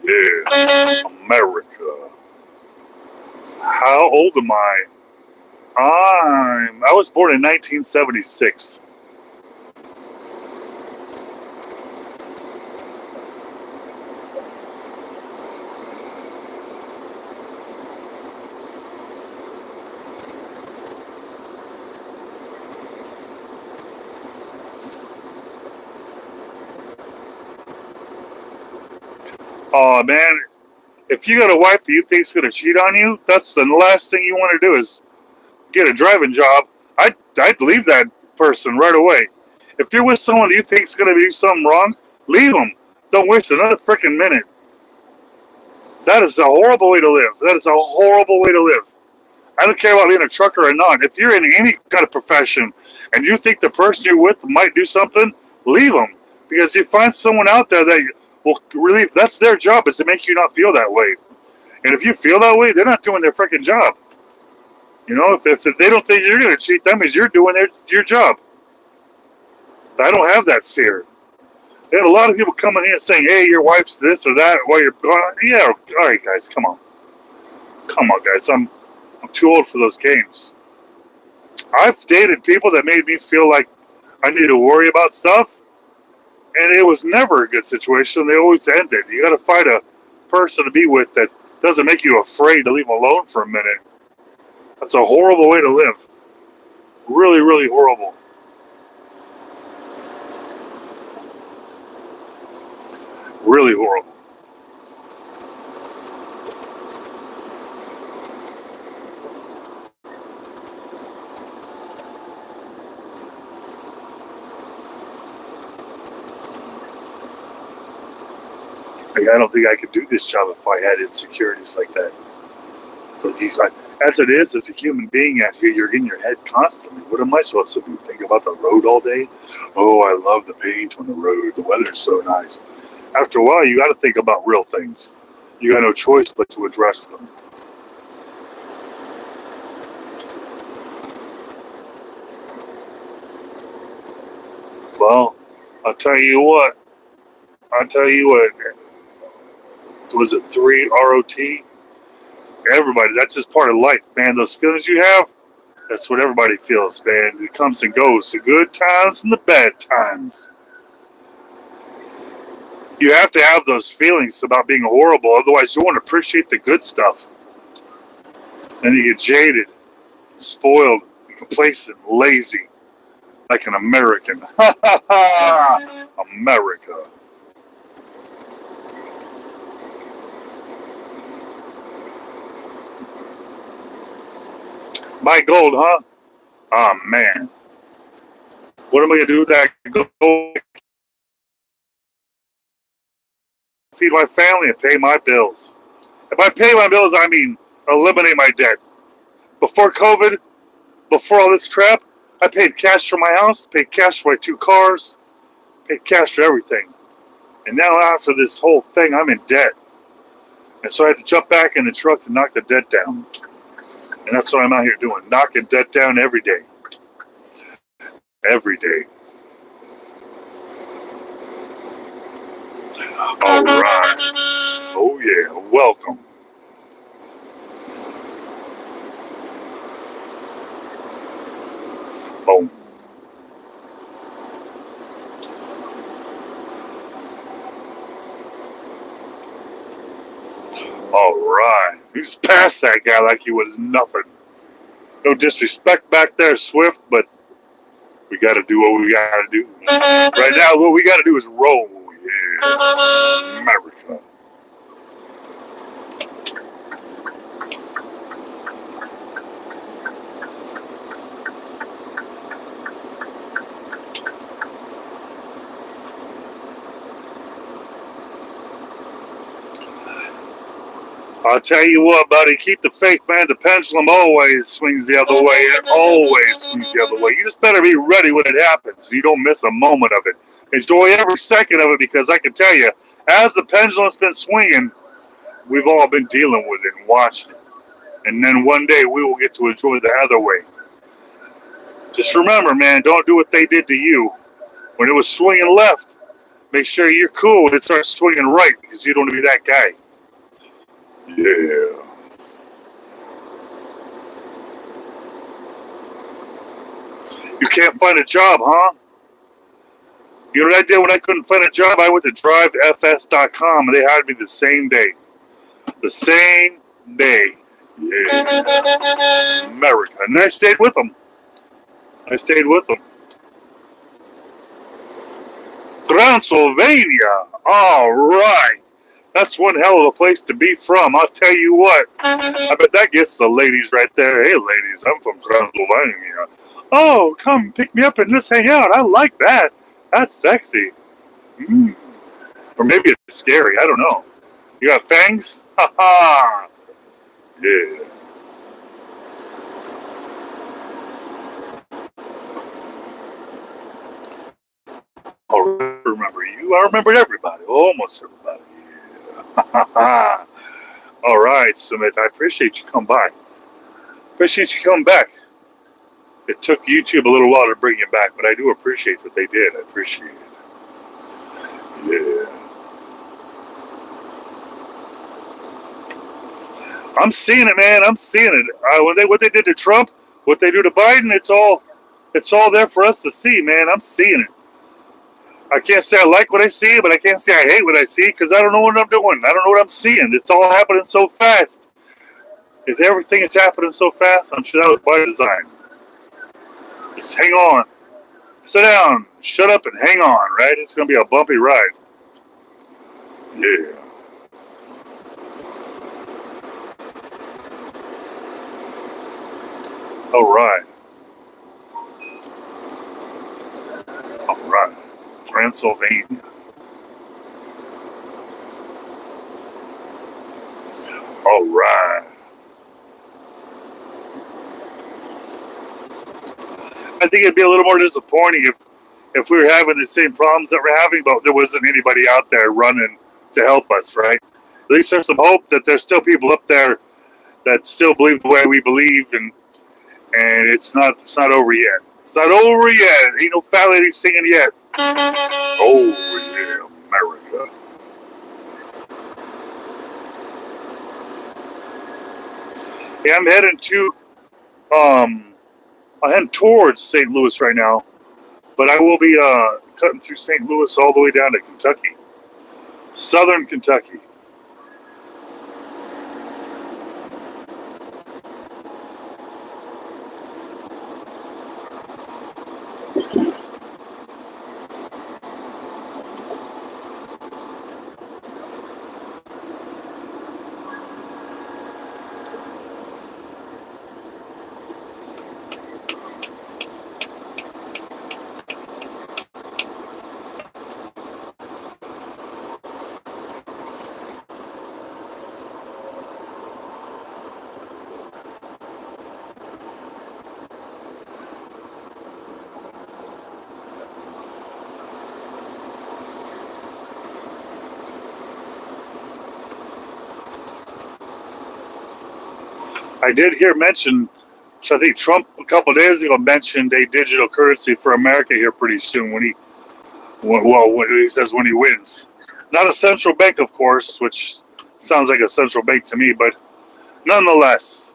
Yeah, America. How old am I? I was born in 1976. Oh man, if you got a wife that you think's gonna cheat on you, that's the last thing you want to do is get a driving job. I'd leave that person right away. If you're with someone that you think's gonna do something wrong, leave them. Don't waste another freaking minute. That is a horrible way to live. That is a horrible way to live. I don't care about being a trucker or not. If you're in any kind of profession and you think the person you're with might do something, leave them. Because you find someone out there that will really, that's their job, is to make you not feel that way. And if you feel that way, they're not doing their freaking job. You know, if they don't think you're going to cheat them, is you're doing your job. I don't have that fear. They had a lot of people coming here saying, hey, your wife's this or that while you're gone. Yeah, all right, guys, come on. Come on, guys. I'm too old for those games. I've dated people that made me feel like I need to worry about stuff, and it was never a good situation. They always ended. You got to find a person to be with that doesn't make you afraid to leave them alone for a minute. That's a horrible way to live. Really, really horrible. Really horrible. I don't think I could do this job if I had insecurities like that. But as it is, as a human being out here, you're in your head constantly. What am I supposed to do? Think about the road all day? Oh, I love the paint on the road. The weather's so nice. After a while, you got to think about real things. You got no choice but to address them. Well, I'll tell you what. Was it 3 ROT? Everybody, that's just part of life, man. Those feelings you have, that's what everybody feels, man. It comes and goes. The good times and the bad times. You have to have those feelings about being horrible, otherwise you won't appreciate the good stuff. And you get jaded, spoiled, complacent, lazy, like an American. America. My gold, huh? Oh man. What am I gonna do with that gold? Feed my family and pay my bills. If I pay my bills, I mean eliminate my debt. Before COVID, before all this crap, I paid cash for my house, paid cash for my 2 cars, paid cash for everything. And now after this whole thing, I'm in debt. And so I had to jump back in the truck to knock the debt down. And that's what I'm out here doing, knocking debt down every day. Every day. All right. Oh yeah, welcome. Boom. All right. You just passed that guy like he was nothing. No disrespect back there, Swift, but we got to do what we got to do. Right now, what we got to do is roll. Yeah. America. I'll tell you what, buddy, keep the faith, man. The pendulum always swings the other way. It always swings the other way. You just better be ready when it happens. You don't miss a moment of it. Enjoy every second of it, because I can tell you, as the pendulum's been swinging, we've all been dealing with it and watching it. And then one day we will get to enjoy the other way. Just remember, man, don't do what they did to you. When it was swinging left, make sure you're cool when it starts swinging right, because you don't want to be that guy. Yeah. You can't find a job, huh? You know what I did when I couldn't find a job? I went to drivefs.com and they hired me the same day. The same day. Yeah. America. And I stayed with them. Transylvania. All right. That's one hell of a place to be from. I'll tell you what. I bet that gets the ladies right there. Hey, ladies, I'm from Transylvania. Oh, come pick me up and let's hang out. I like that. That's sexy. Or maybe it's scary. I don't know. You got fangs? Ha ha. Yeah. I remember you. I remember everybody. Almost everybody. Yeah. All right, Sumit. I appreciate you coming by. Appreciate you coming back. It took YouTube a little while to bring you back, but I do appreciate that they did. I appreciate it. Yeah. I'm seeing it, man. I'm seeing it. What they did to Trump, what they do to Biden, it's all there for us to see, man. I'm seeing it. I can't say I like what I see, but I can't say I hate what I see, because I don't know what I'm doing. I don't know what I'm seeing. It's all happening so fast. If everything is happening so fast, I'm sure that was by design. Just hang on. Sit down. Shut up and hang on, right? It's going to be a bumpy ride. Yeah. All right. All right. Transylvania. All right. I think it'd be a little more disappointing if we were having the same problems that we're having, but there wasn't anybody out there running to help us, right? At least there's some hope that there's still people up there that still believe the way we believe, and it's not over yet. It's not over yet. Ain't no fat lady singing yet. Oh yeah, America. Yeah, I'm heading towards St. Louis right now, but I will be cutting through St. Louis all the way down to Kentucky. Southern Kentucky. I did hear mention, I think Trump a couple of days ago mentioned a digital currency for America here pretty soon when he says when he wins. Not a central bank, of course, which sounds like a central bank to me, but nonetheless,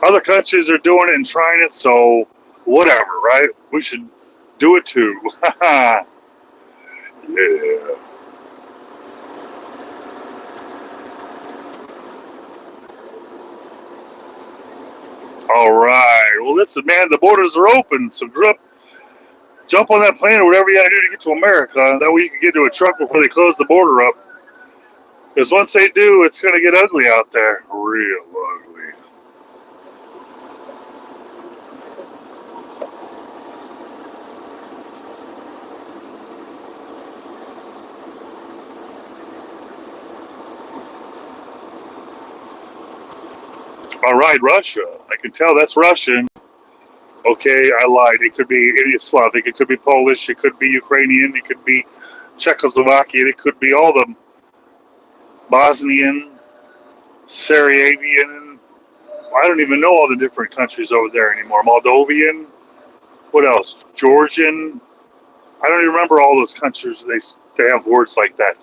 other countries are doing it and trying it, so whatever, right? We should do it too. Yeah. All right. Well, listen, man, the borders are open, so jump on that plane or whatever you got to do to get to America. That way you can get to a truck before they close the border up. Because once they do, it's going to get ugly out there. Real ugly. All right, Russia. I can tell that's Russian. Okay, I lied. It could be any Slavic. It could be Polish. It could be Ukrainian. It could be Czechoslovakian. It could be all the Bosnian, Sarajevian. I don't even know all the different countries over there anymore. Moldovan. What else? Georgian. I don't even remember all those countries. They have words like that.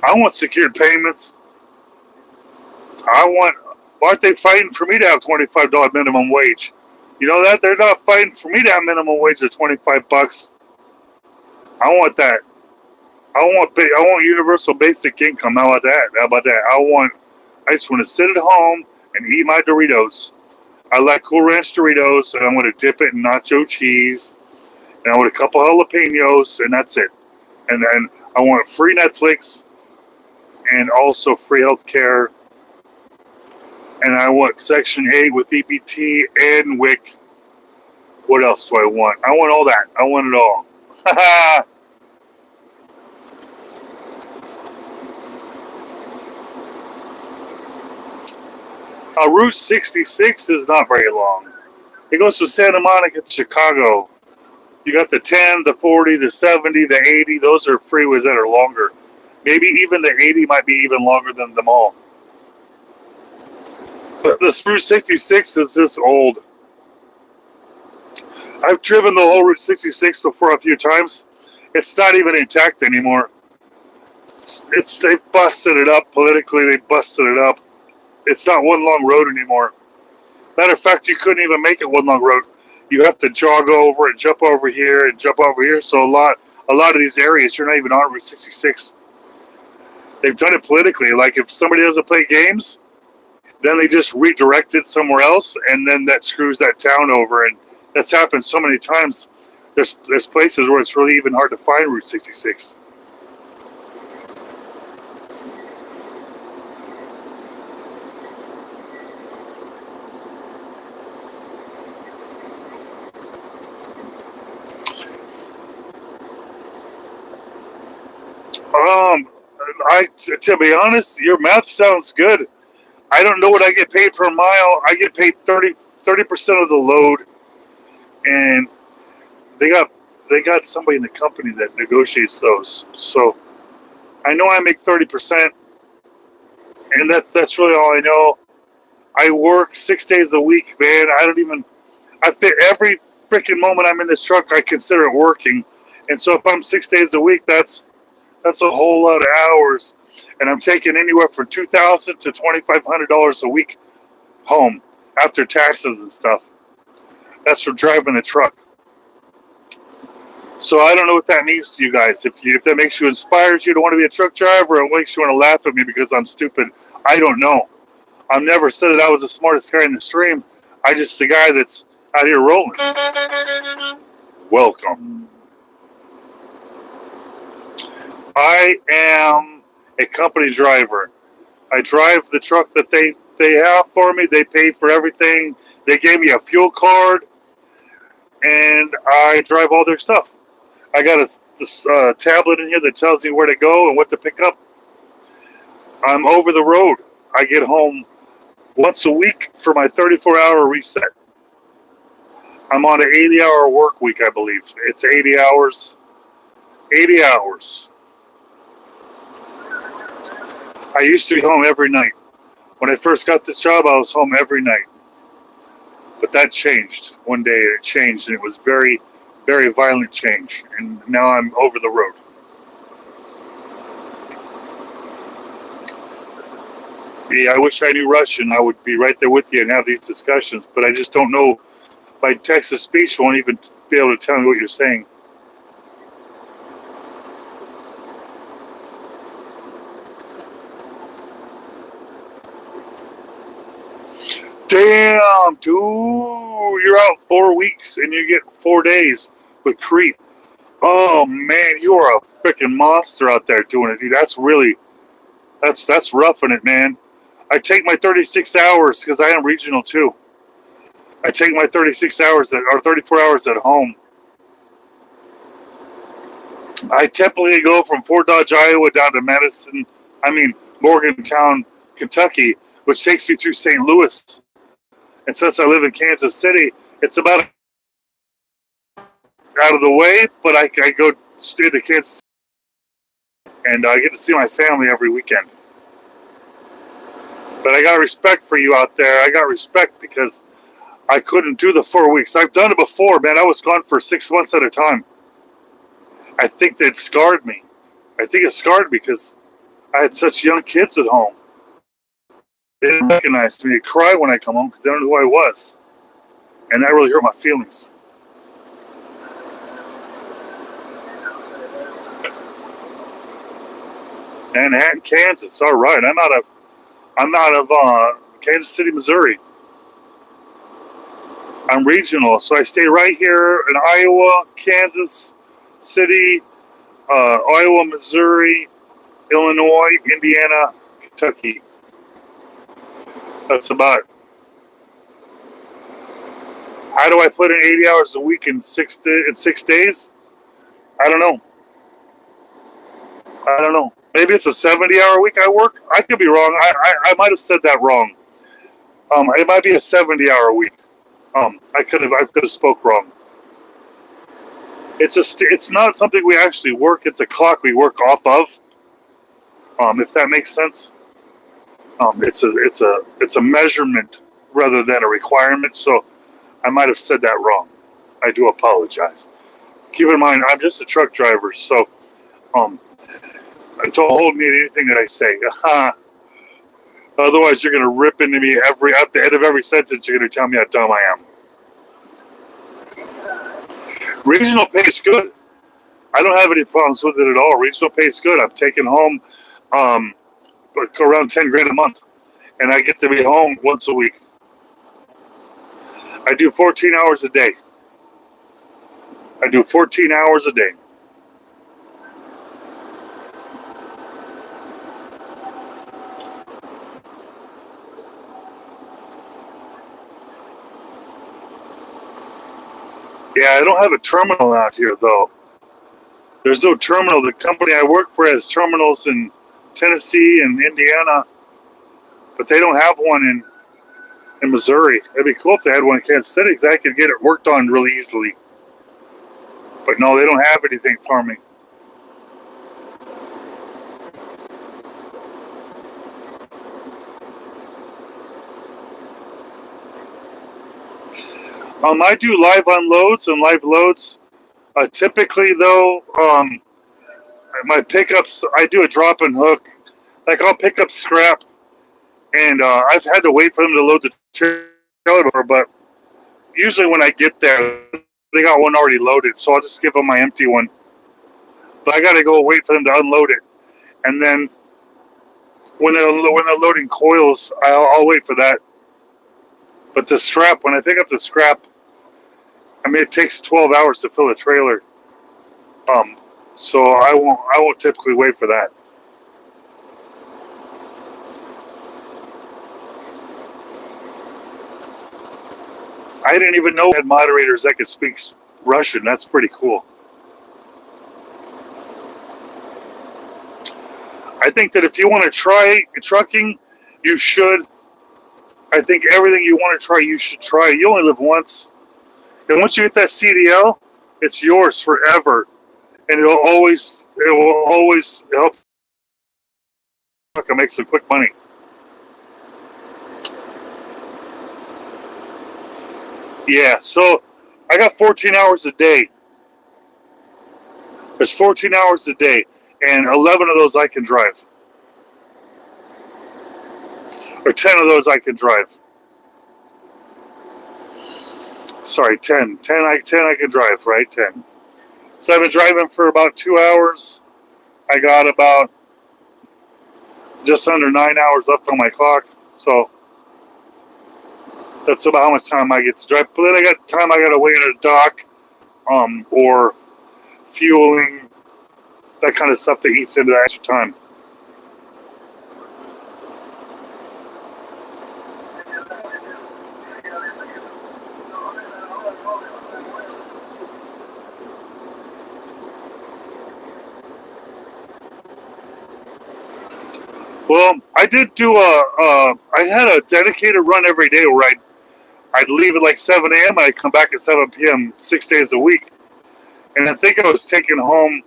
I want secured payments. Why aren't they fighting for me to have $25 minimum wage? You know that? They're not fighting for me to have minimum wage of $25. I want that. I want universal basic income. How about that? I just want to sit at home and eat my Doritos. I like Cool Ranch Doritos, and I'm going to dip it in nacho cheese, and I want a couple jalapenos, and that's it. And then I want free Netflix, and also free health care. And I want Section 8 with EBT and WIC. What else do I want? I want all that. I want it all. Route 66 is not very long. It goes from Santa Monica to Chicago. You got the 10, the 40, the 70, the 80. Those are freeways that are longer. Maybe even the 80 might be even longer than them all. But this Route 66 is just old. I've driven the whole Route 66 before a few times. It's not even intact anymore. They've busted it up politically. They busted it up. It's not one long road anymore. Matter of fact, you couldn't even make it one long road. You have to jog over and jump over here and jump over here. So a lot of these areas, you're not even on Route 66. They've done it politically. Like if somebody doesn't play games, then they just redirect it somewhere else, and then that screws that town over. And that's happened so many times. There's places where it's really even hard to find Route 66. To be honest, your math sounds good. I don't know what I get paid per mile. I get paid 30% of the load, and they got somebody in the company that negotiates those. So I know I make 30%, and that's really all I know. I work 6 days a week, man. I fit every freaking moment I'm in this truck. I consider it working, and so if I'm 6 days a week, that's That's a whole lot of hours. And I'm taking anywhere from $2,000 to $2,500 a week home after taxes and stuff. That's for driving the truck. So I don't know what that means to you guys. If that makes you inspires you to want to be a truck driver, or makes you want to laugh at me because I'm stupid, I don't know. I've never said that I was the smartest guy in the stream. I'm just the guy that's out here rolling. Welcome. I am a company driver. I drive the truck that they have for me. They paid for everything. They gave me a fuel card, and I drive all their stuff. I got this tablet in here that tells me where to go and what to pick up. I'm over the road. I get home once a week for my 34-hour reset. I'm on an 80-hour work week, I believe. It's 80 hours. 80 hours. I used to be home every night. When I first got this job, I was home every night. But that changed. One day it changed, and it was very, very violent change. And now I'm over the road. Yeah, I wish I knew Russian. I would be right there with you and have these discussions. But I just don't know. My text-to-speech won't even be able to tell me what you're saying. Damn, dude, you're out 4 weeks and you get 4 days with creep. Oh man, you are a freaking monster out there doing it, dude. That's roughing it, man. I take my 36 hours because I am regional too. I take my 36 hours or 34 hours at home. I typically go from Fort Dodge, Iowa down to Morgantown, Kentucky, which takes me through St. Louis. And since I live in Kansas City, it's about out of the way, but I go straight to Kansas City, and I get to see my family every weekend. But I got respect for you out there. I got respect because I couldn't do the 4 weeks. I've done it before, man. I was gone for 6 months at a time. I think that scarred me. I think it scarred me because I had such young kids at home. They didn't recognize me. They cry when I come home because they don't know who I was. And that really hurt my feelings. Manhattan, Kansas. All right. I'm out of Kansas City, Missouri. I'm regional, so I stay right here in Iowa, Kansas City, Iowa, Missouri, Illinois, Indiana, Kentucky. That's about it. How do I put in 80 hours a week in 6 days? I don't know. Maybe it's a 70-hour week I work. I could be wrong. I might have said that wrong. It might be a 70-hour week. I could have spoke wrong. It's not something we actually work. It's a clock we work off of. If that makes sense. It's a measurement rather than a requirement. So I might have said that wrong. I do apologize. Keep in mind, I'm just a truck driver, so don't hold me to anything that I say. Otherwise, you're going to rip into me at the end of every sentence. You're going to tell me how dumb I am. Regional pay is good. I don't have any problems with it at all. Regional pay is good. I'm taking home around 10 grand a month, and I get to be home once a week. I do 14 hours a day. Yeah, I don't have a terminal out here, though. There's no terminal. The company I work for has terminals in Tennessee and Indiana, but they don't have one in Missouri. It'd be cool if they had one in Kansas City because I could get it worked on really easily. But no, they don't have anything for me. I do live unloads and live loads. Typically, though, my pickups, I do a drop and hook. Like I'll pick up scrap, and I've had to wait for them to load the trailer before, but usually when I get there, they got one already loaded, so I'll just give them my empty one. But I got to go wait for them to unload it, and then when they're loading coils, I'll wait for that. But the scrap, when I pick up the scrap, I mean it takes 12 hours to fill a trailer. So I won't typically wait for that. I didn't even know we had moderators that could speak Russian. That's pretty cool. I think that if you want to try trucking, you should. I think everything you want to try, you should try. You only live once. And once you get that CDL, it's yours forever. And it will always help make some quick money. Yeah, so I got 14 hours a day. There's 14 hours a day, and 11 of those I can drive. Or 10 of those I can drive. Sorry, 10. 10 I can drive, right? 10. So I've been driving for about 2 hours. I got about just under 9 hours left on my clock. So that's about how much time I get to drive. But then I got time I got to wait at a dock, or fueling, that kind of stuff that eats into that extra time. Well, I did do I had a dedicated run every day where I'd leave at like 7 a.m. and I'd come back at 7 p.m. 6 days a week. And I think I was taking home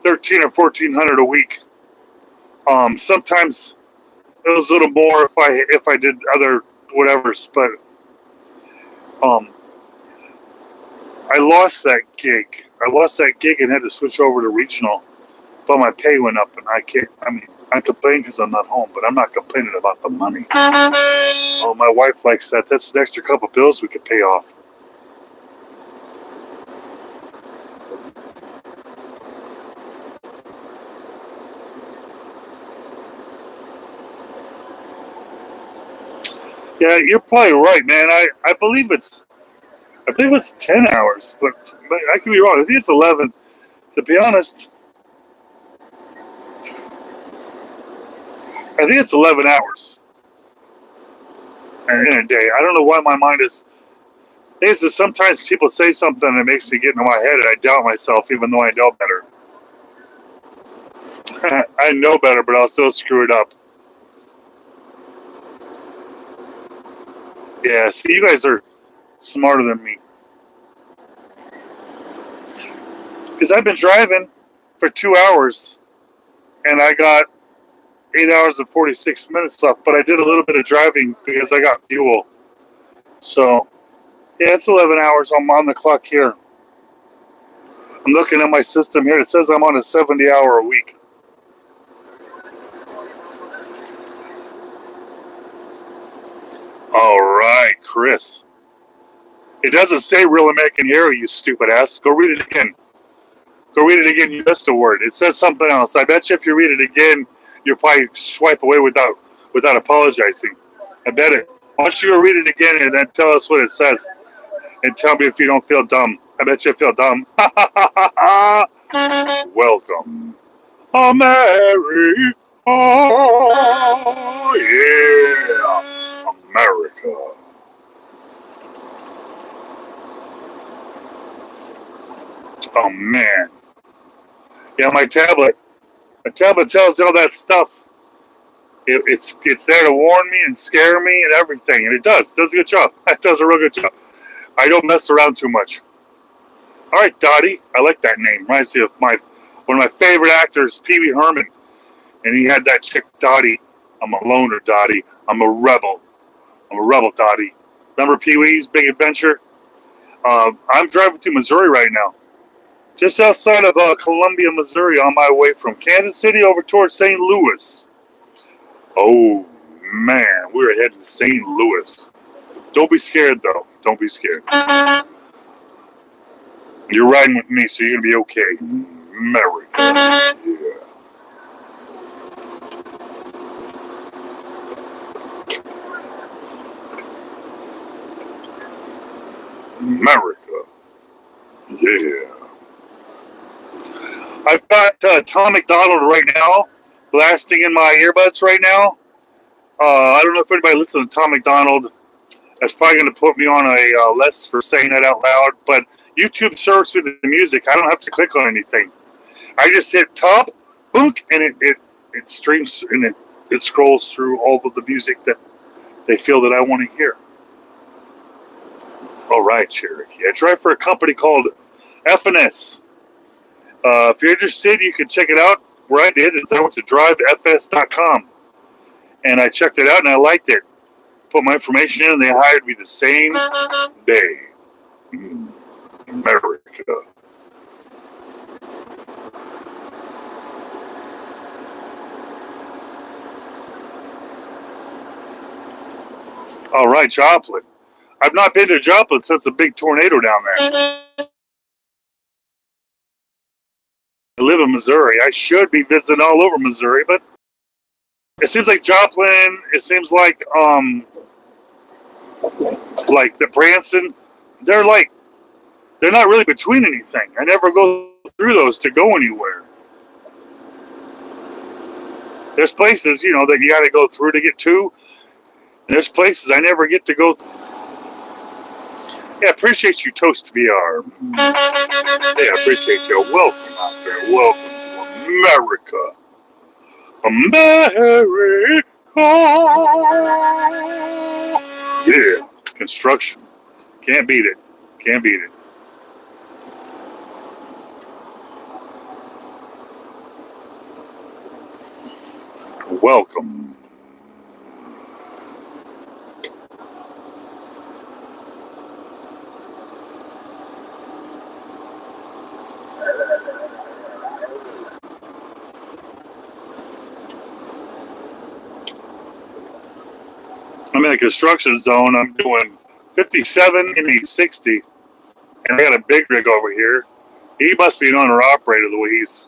$1,300 or $1,400 a week. Sometimes it was a little more if I did other whatevers, but I lost that gig. And had to switch over to regional. But my pay went up, and I'm complaining because I'm not home, but I'm not complaining about the money. Oh, my wife likes that. That's an extra couple bills we could pay off. Yeah, you're probably right, man. I believe it's 10 hours, but I could be wrong. I think it's 11. To be honest, I think it's 11 hours in a day. I don't know why my mind is. Is that sometimes people say something that makes me get into my head, and I doubt myself, even though I know better. I know better, but I'll still screw it up. Yeah, see, you guys are smarter than me. Because I've been driving for 2 hours, and I got 8 hours and 46 minutes left, but I did a little bit of driving because I got fuel. So, yeah, it's 11 hours. I'm on the clock here. I'm looking at my system here. It says I'm on a 70-hour a week. All right, Chris. It doesn't say Real American Hero, you stupid ass. Go read it again. You missed a word. It says something else. I bet you if you read it again, you'll probably swipe away without apologizing. I bet it. Why don't you go read it again and then tell us what it says? And tell me if you don't feel dumb. I bet you feel dumb. Welcome, America. Oh, yeah. America. Oh, man. Yeah, my tablet tells you all that stuff. It's there to warn me and scare me and everything, and it does a good job. It does a real good job. I don't mess around too much. All right, Dottie, I like that name. Reminds me of one of my favorite actors, Pee Wee Herman, and he had that chick Dottie. I'm a loner, Dottie. I'm a rebel, Dottie. Remember Pee Wee's Big Adventure? I'm driving through Missouri right now, Just outside of Columbia, Missouri, on my way from Kansas City over towards St. Louis. Oh, man, we're heading to St. Louis. Don't be scared, though. Don't be scared. You're riding with me, so you're going to be okay. America. Yeah. America. Yeah. I've got Tom McDonald right now, blasting in my earbuds right now. I don't know if anybody listens to Tom McDonald. That's probably going to put me on a list for saying that out loud. But YouTube serves me the music. I don't have to click on anything. I just hit top, boom, and it streams and it scrolls through all of the music that they feel that I want to hear. All right, Cherokee. I drive for a company called FNS. If you're interested, you can check it out. Where I did is I went to drivefs.com and I checked it out and I liked it. Put my information in and they hired me the same day. America. All right, Joplin. I've not been to Joplin since a big tornado down there. I live in Missouri. I should be visiting all over Missouri, but it seems like Joplin, it seems like the Branson, they're not really between anything. I never go through those to go anywhere. There's places, that you got to go through to get to. And there's places I never get to go through. Yeah, appreciate you, Toast VR. Yeah, appreciate you. Welcome out there. Welcome to America. America. Yeah, construction. Can't beat it. Can't beat it. Welcome. I'm in a construction zone. I'm doing 57 in a 60. And I got a big rig over here. He must be an owner-operator the way he's...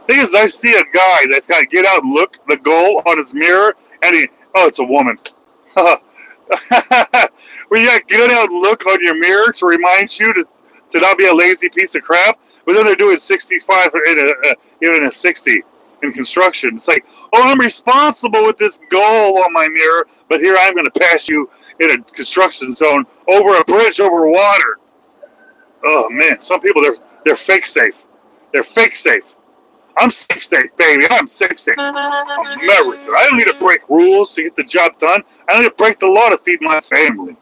Thing is, I see a guy that's got to get out and look the goal on his mirror, and it's a woman. Well, you got to get out and look on your mirror to remind you to not be a lazy piece of crap. But then they're doing 65 in a 60 in construction. It's like, I'm responsible with this goal on my mirror, but here I'm going to pass you in a construction zone over a bridge over water. Oh man, some people they're fake safe. They're fake safe. I'm safe, baby. I'm safe. America. I don't need to break rules to get the job done. I need to break the law to feed my family.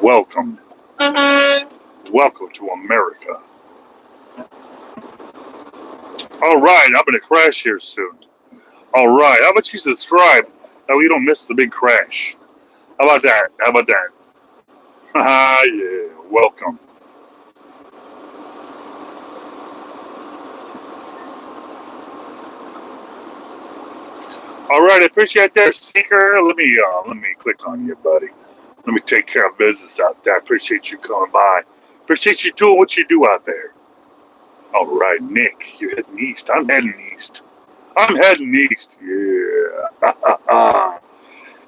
Welcome. Welcome to America. All right, I'm going to crash here soon. All right, how about you subscribe? That way you don't miss the big crash. How about that? Yeah, welcome. All right, I appreciate that, Seeker. Let me click on you, buddy. Let me take care of business out there. I appreciate you coming by. Appreciate you doing what you do out there. All right, Nick, you're heading east. I'm heading east. Yeah.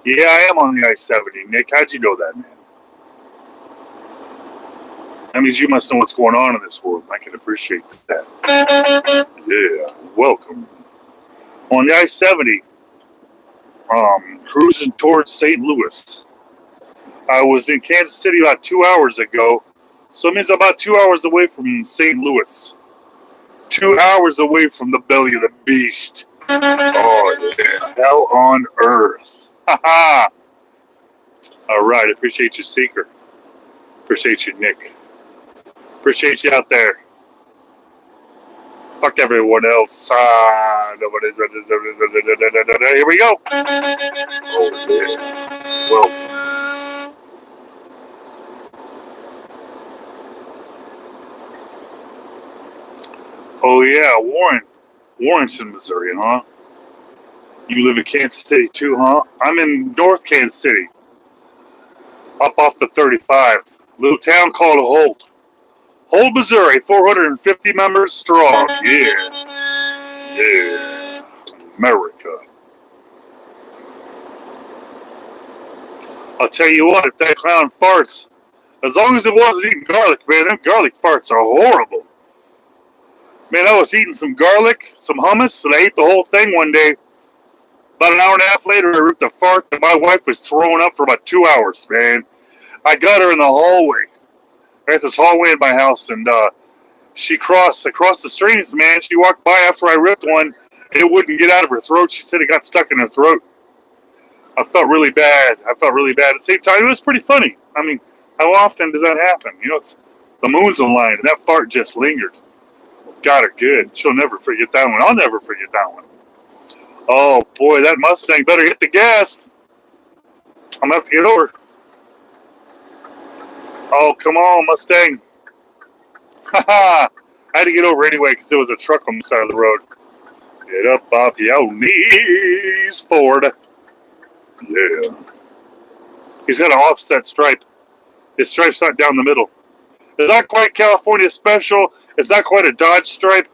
Yeah, I am on the I-70, Nick. How'd you know that, man? That means you must know what's going on in this world. I can appreciate that. Yeah, welcome. On the I-70, cruising towards St. Louis. I was in Kansas City about 2 hours ago, so it means I'm about 2 hours away from St. Louis. 2 hours away from the belly of the beast. Oh, yeah. Hell on earth. Ha-ha. All right. Appreciate you, Seeker. Appreciate you, Nick. Appreciate you out there. Fuck everyone else. Here we go. Oh, yeah. Well. Oh yeah, Warrenton, Missouri, huh? You live in Kansas City too, huh? I'm in North Kansas City, up off the 35. Little town called Holt. Holt, Missouri, 450 members strong. Yeah. Yeah. America. I'll tell you what, if that clown farts, as long as it wasn't eating garlic, man, them garlic farts are horrible. Man, I was eating some garlic, some hummus, and I ate the whole thing one day. About an hour and a half later, I ripped a fart that my wife was throwing up for about 2 hours, man. I got her in the hallway. I had this hallway in my house, and she crossed across the streams, man. She walked by after I ripped one. It wouldn't get out of her throat. She said it got stuck in her throat. I felt really bad. At the same time, it was pretty funny. I mean, how often does that happen? You know, the moon's aligned, and that fart just lingered. Got her good. She'll never forget that one. I'll never forget that one. Oh, boy, that Mustang better hit the gas. I'm going to have to get over. Oh, come on, Mustang. Haha. I had to get over anyway because there was a truck on the side of the road. Get up off your knees, Ford. Yeah. He's got an offset stripe. His stripe's not down the middle. It's not quite California special. It's not quite a Dodge stripe.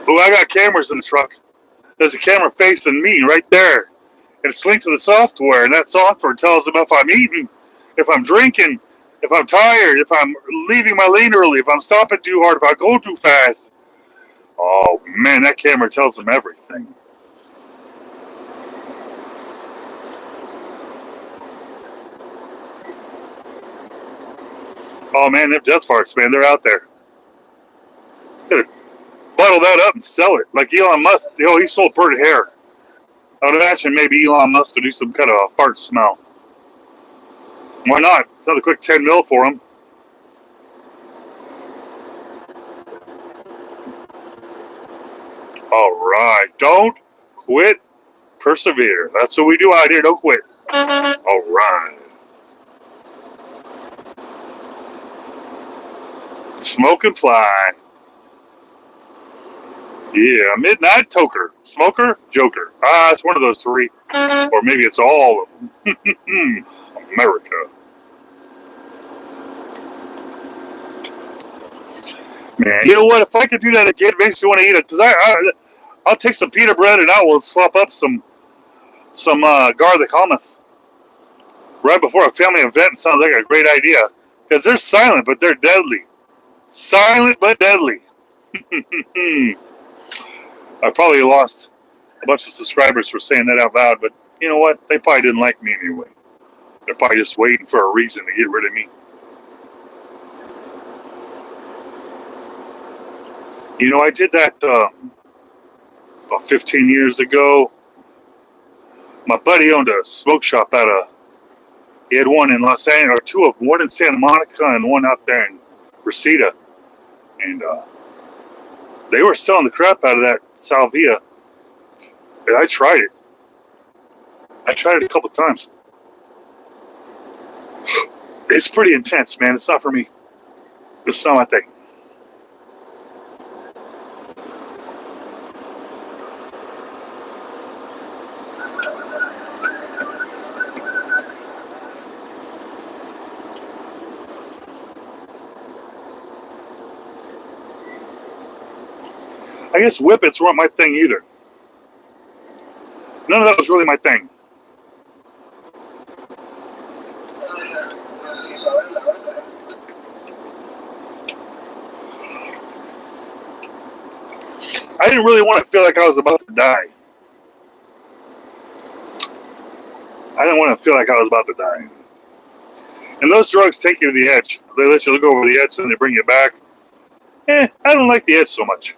Oh, I got cameras in the truck. There's a camera facing me right there. And it's linked to the software. And that software tells them if I'm eating, if I'm drinking, if I'm tired, if I'm leaving my lane early, if I'm stopping too hard, if I go too fast. Oh, man, that camera tells them everything. Oh, man, them death farts, man, they're out there. Gotta bottle that up and sell it. Like Elon Musk, you know, he sold bird hair. I would imagine maybe Elon Musk would do some kind of a fart smell. Why not? It's another quick 10 mil for him. All right. Don't quit. Persevere. That's what we do out here. Don't quit. All right. Smoke and fly. Yeah, midnight toker. Smoker, joker. It's one of those three. Or maybe it's all of them. America. Man, you know what? If I could do that again, it makes me want to eat it. Because I'll take some pita bread and I will swap up some garlic hummus. Right before a family event sounds like a great idea. Because they're silent, but they're deadly. Silent, but deadly. I probably lost a bunch of subscribers for saying that out loud, but you know what? They probably didn't like me anyway. They're probably just waiting for a reason to get rid of me. You know, I did that about 15 years ago. My buddy owned a smoke shop he had one in Los Angeles, or two of them, one in Santa Monica and one out there in Reseda. And they were selling the crap out of that salvia. And I tried it. I tried it a couple times. It's pretty intense, man. It's not for me. It's not my thing. I guess whippets weren't my thing either. None of that was really my thing. I didn't really want to feel like I was about to die. And those drugs take you to the edge. They let you look over the edge and they bring you back. I don't like the edge so much.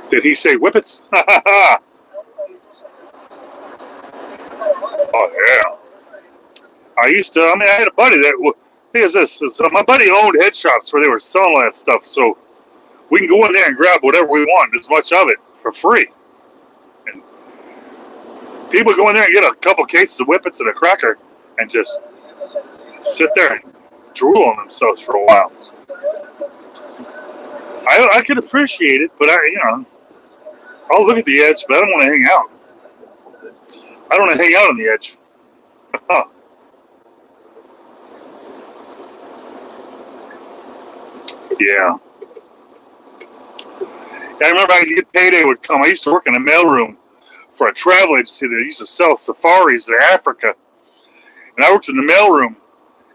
Did he say whippets? Ha ha ha! Oh yeah. I had a buddy that. Thing is this: my buddy owned head shops where they were selling all that stuff, so we can go in there and grab whatever we want, as much of it for free. And people go in there and get a couple cases of whippets and a cracker, and just sit there and drool on themselves for a while. I could appreciate it, but I'll look at the edge, but I don't want to hang out. I don't want to hang out on the edge. Yeah. I remember payday would come. I used to work in a mailroom for a travel agency that used to sell safaris to Africa. And I worked in the mailroom,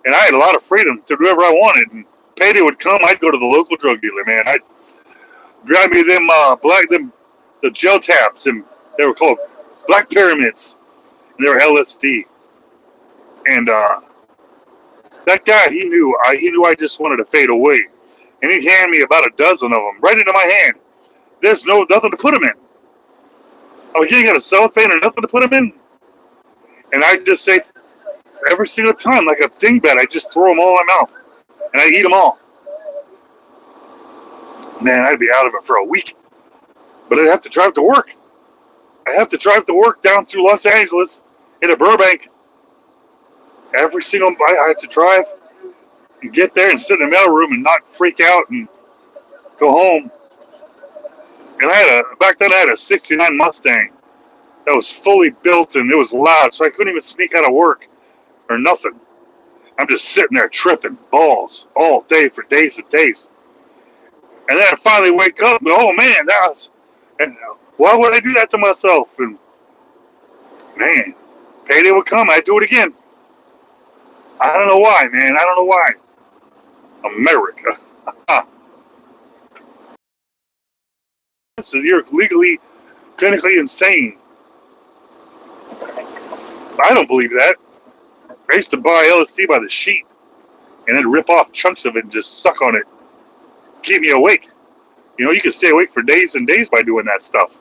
and I had a lot of freedom to do whatever I wanted. And payday would come, I'd go to the local drug dealer, man. I'd grab me the gel tabs, and they were called Black Pyramids, and they were LSD. And that guy, he knew I just wanted to fade away, and he'd hand me about a dozen of them right into my hand. There's nothing to put them in. Oh, you ain't got a cellophane or nothing to put them in? And I'd just say, every single time, like a dingbat, I'd just throw them all in my mouth, and I'd eat them all. Man, I'd be out of it for a week. But I'd have to drive to work. I have to drive to work down through Los Angeles into Burbank. I had to drive and get there and sit in the mailroom and not freak out and go home. And back then I had a 69 Mustang that was fully built and it was loud, so I couldn't even sneak out of work or nothing. I'm just sitting there tripping balls all day for days and days. And then I finally wake up and, oh man, and why would I do that to myself? And man, payday would come, I'd do it again. I don't know why, man. I don't know why. America. So you're legally, clinically insane. I don't believe that. I used to buy LSD by the sheet and then rip off chunks of it and just suck on it. Keep me awake. You can stay awake for days and days by doing that stuff.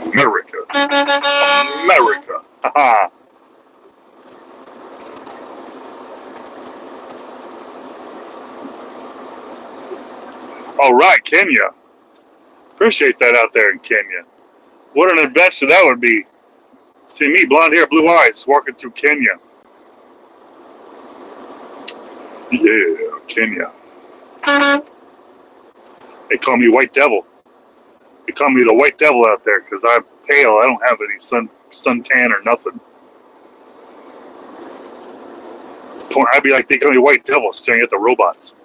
America. America. Haha. All right, Kenya. Appreciate that out there in Kenya. What an adventure that would be. See me, blonde hair, blue eyes, walking through Kenya. Yeah, Kenya. They call me White Devil. They call me the White Devil out there because I'm pale. I don't have any suntan or nothing. I'd be like, they call me White Devil staring at the robots.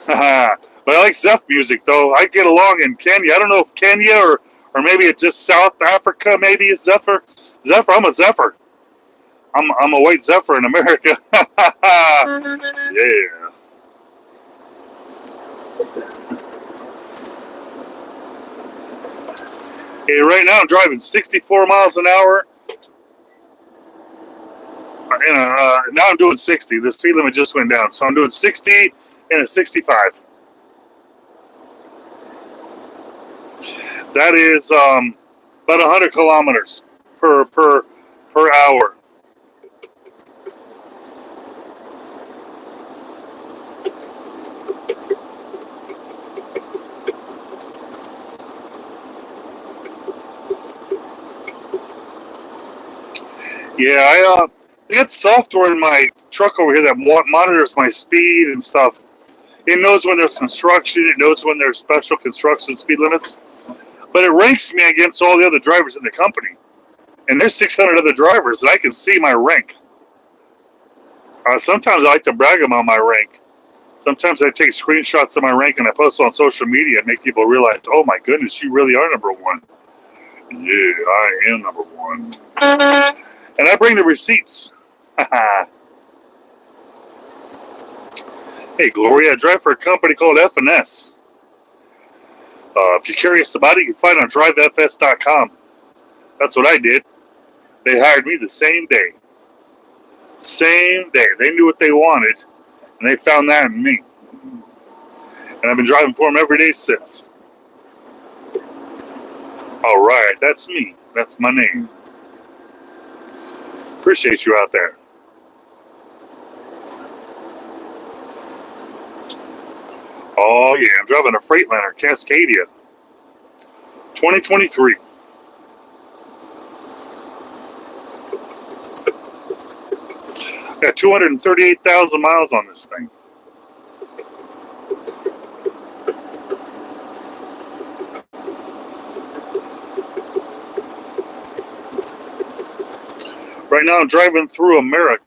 Haha. But I like Zeph music, though. I get along in Kenya. I don't know if Kenya or maybe it's just South Africa. Maybe it's Zephyr. I'm a Zephyr. I'm a white Zephyr in America. Yeah. Hey, right now I'm driving 64 miles an hour. Now I'm doing 60. The speed limit just went down, so I'm doing 60 and a 65. That is about 100 kilometers per hour. Yeah, I got software in my truck over here that monitors my speed and stuff. It knows when there's construction. It knows when there's special construction speed limits. But it ranks me against all the other drivers in the company. And there's 600 other drivers, and I can see my rank. Sometimes I like to brag about my rank. Sometimes I take screenshots of my rank and I post on social media and make people realize, oh my goodness, you really are number one. Yeah, I am number one. And I bring the receipts. Hey, Gloria, I drive for a company called F&S. If you're curious about it, you can find it on drivefs.com. That's what I did. They hired me the same day. Same day. They knew what they wanted, and they found that in me. And I've been driving for them every day since. All right, that's me. That's my name. Appreciate you out there. Oh, yeah, I'm driving a Freightliner, Cascadia. 2023. Got 238,000 miles on this thing. Right now I'm driving through America.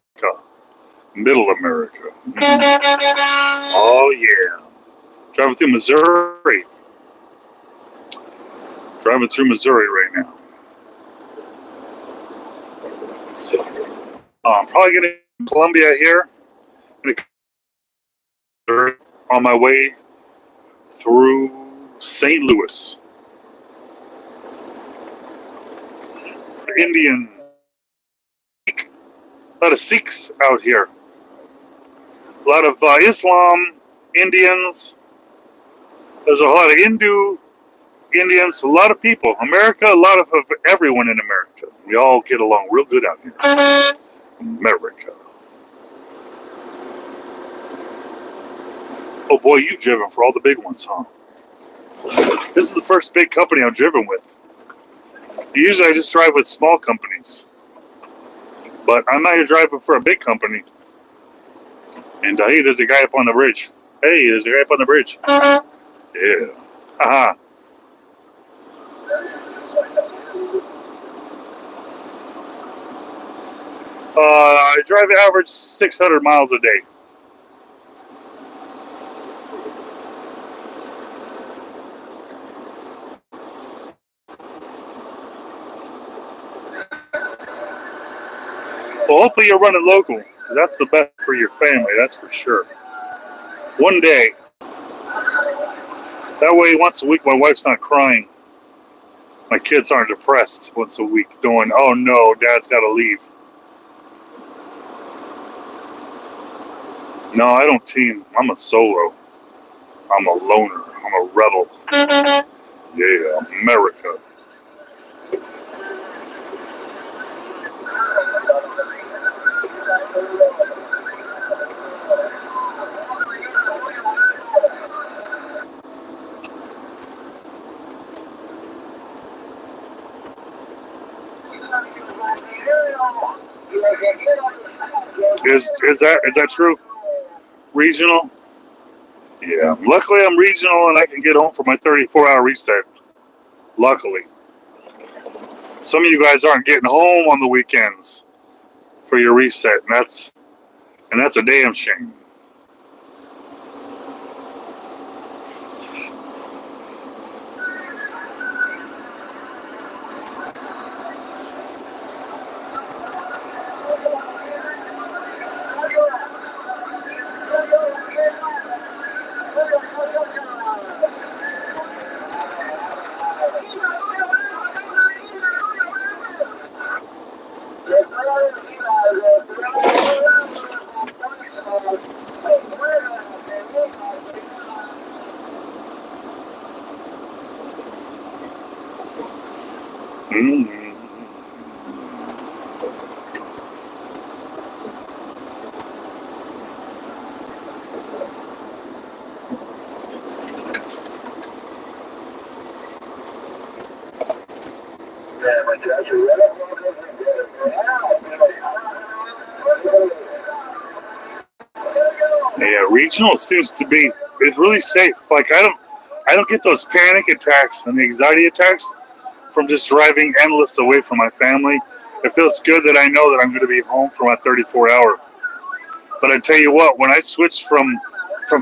Middle America. Oh yeah. Driving through Missouri. Driving through Missouri right now. Probably getting Columbia here. On my way through St. Louis. Indian. A lot of Sikhs out here. A lot of Islam, Indians. There's a lot of Hindu, Indians, a lot of people. America, a lot of everyone in America. We all get along real good out here. America. Oh boy, you've driven for all the big ones, huh? This is the first big company I've driven with. Usually I just drive with small companies. But I'm not here driving for a big company. And hey, there's a guy up on the bridge. Hey, there's a guy up on the bridge. Yeah. Haha. I drive average 600 miles a day. Well, hopefully you're running local. That's the best for your family, that's for sure. One day. That way, once a week, my wife's not crying. My kids aren't depressed once a week, going, oh no, Dad's got to leave. No, I don't team. I'm a solo. I'm a loner. I'm a rebel. Yeah, America. Is that true? Regional? Yeah. Luckily, I'm regional and I can get home for my 34-hour reset. Luckily. Some of you guys aren't getting home on the weekends for your reset, and that's a damn shame. Yeah, regional seems to be, it's really safe. Like I don't get those panic attacks and the anxiety attacks from just driving endless away from my family. It feels good that I know that I'm going to be home for my 34-hour. But I tell you what, when I switched from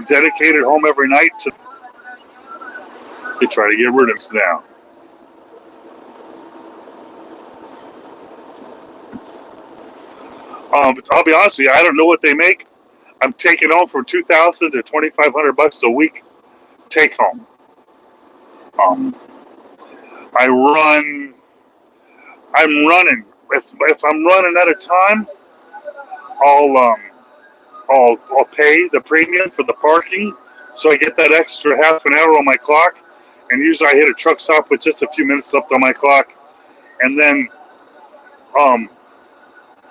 dedicated home every night to, they try to get rid of us now. I'll be honest with you, I don't know what they make. I'm taking home from $2,000 to $2,500 a week. Take home. I'm running. If I'm running out of time, I'll pay the premium for the parking, so I get that extra half an hour on my clock. And usually I hit a truck stop with just a few minutes left on my clock, and then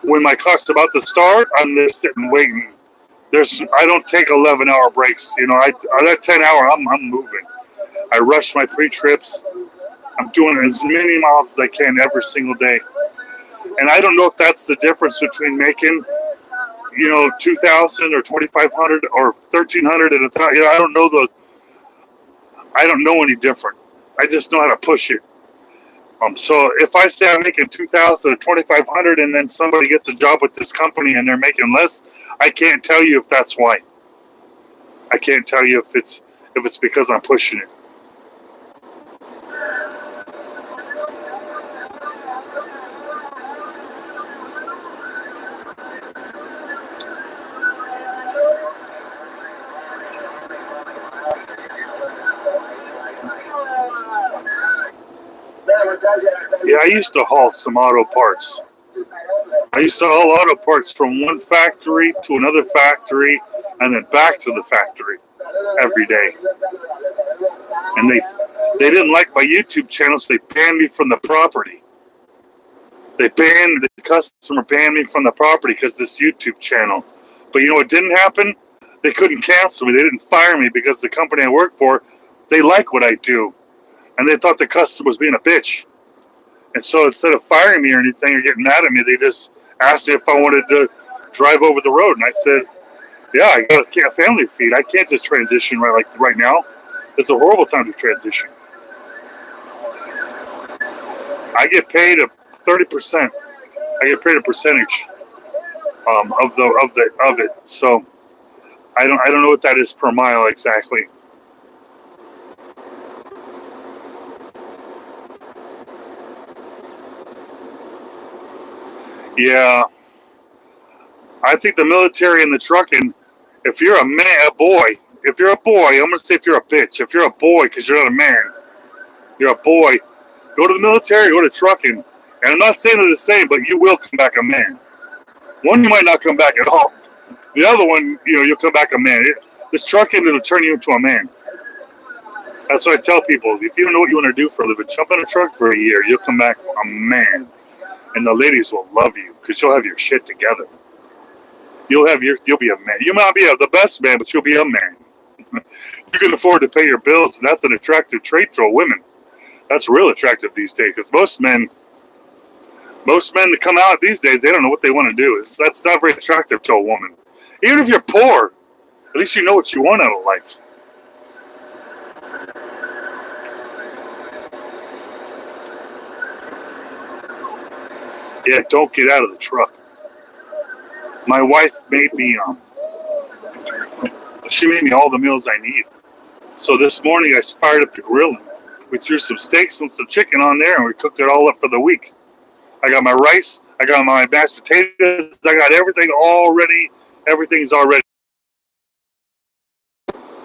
when my clock's about to start, I'm there sitting waiting. I don't take 11-hour breaks. You know, that 10-hour, I'm moving. I rush my pre-trips. I'm doing as many miles as I can every single day. And I don't know if that's the difference between making $2,000 or $2,500 or $1,300 and $1,000. I don't know any different. I just know how to push it. So if I say I'm making $2,000 or $2,500 and then somebody gets a job with this company and they're making less, I can't tell you if that's why. I can't tell you if it's because I'm pushing it. Yeah, I used to haul some auto parts. I used to haul auto parts from one factory to another factory and then back to the factory every day. And they didn't like my YouTube channel, so they banned me from the property. The customer banned me from the property because of this YouTube channel. But you know what didn't happen? They couldn't cancel me. They didn't fire me because the company I work for, they like what I do. And they thought the customer was being a bitch. And so instead of firing me or anything or getting mad at me, they just asked me if I wanted to drive over the road. And I said, yeah, I got a family to feed. I can't just transition right now. It's a horrible time to transition. I get paid 30%. I get paid a percentage of it. So I don't know what that is per mile exactly. Yeah, I think the military and the trucking, if you're I'm going to say if you're a bitch. If you're a boy, because you're not a man, you're a boy, go to the military, go to trucking. And I'm not saying they're the same, but you will come back a man. One, you might not come back at all. The other one, you'll come back a man. This trucking, it'll turn you into a man. That's what I tell people. If you don't know what you want to do for a living, jump in a truck for a year. You'll come back a man. And the ladies will love you because you'll have your shit together. You'll be a man. You might not be the best man, but you'll be a man. You can afford to pay your bills, and that's an attractive trait to a woman. That's real attractive these days because most men that come out these days, they don't know what they want to do. That's not very attractive to a woman. Even if you're poor, at least you know what you want out of life. Yeah, don't get out of the truck. My wife made me she made me all the meals I need. So this morning I fired up the grill and we threw some steaks and some chicken on there and we cooked it all up for the week. I got my rice, I got my mashed potatoes, I got everything all ready. Everything's already.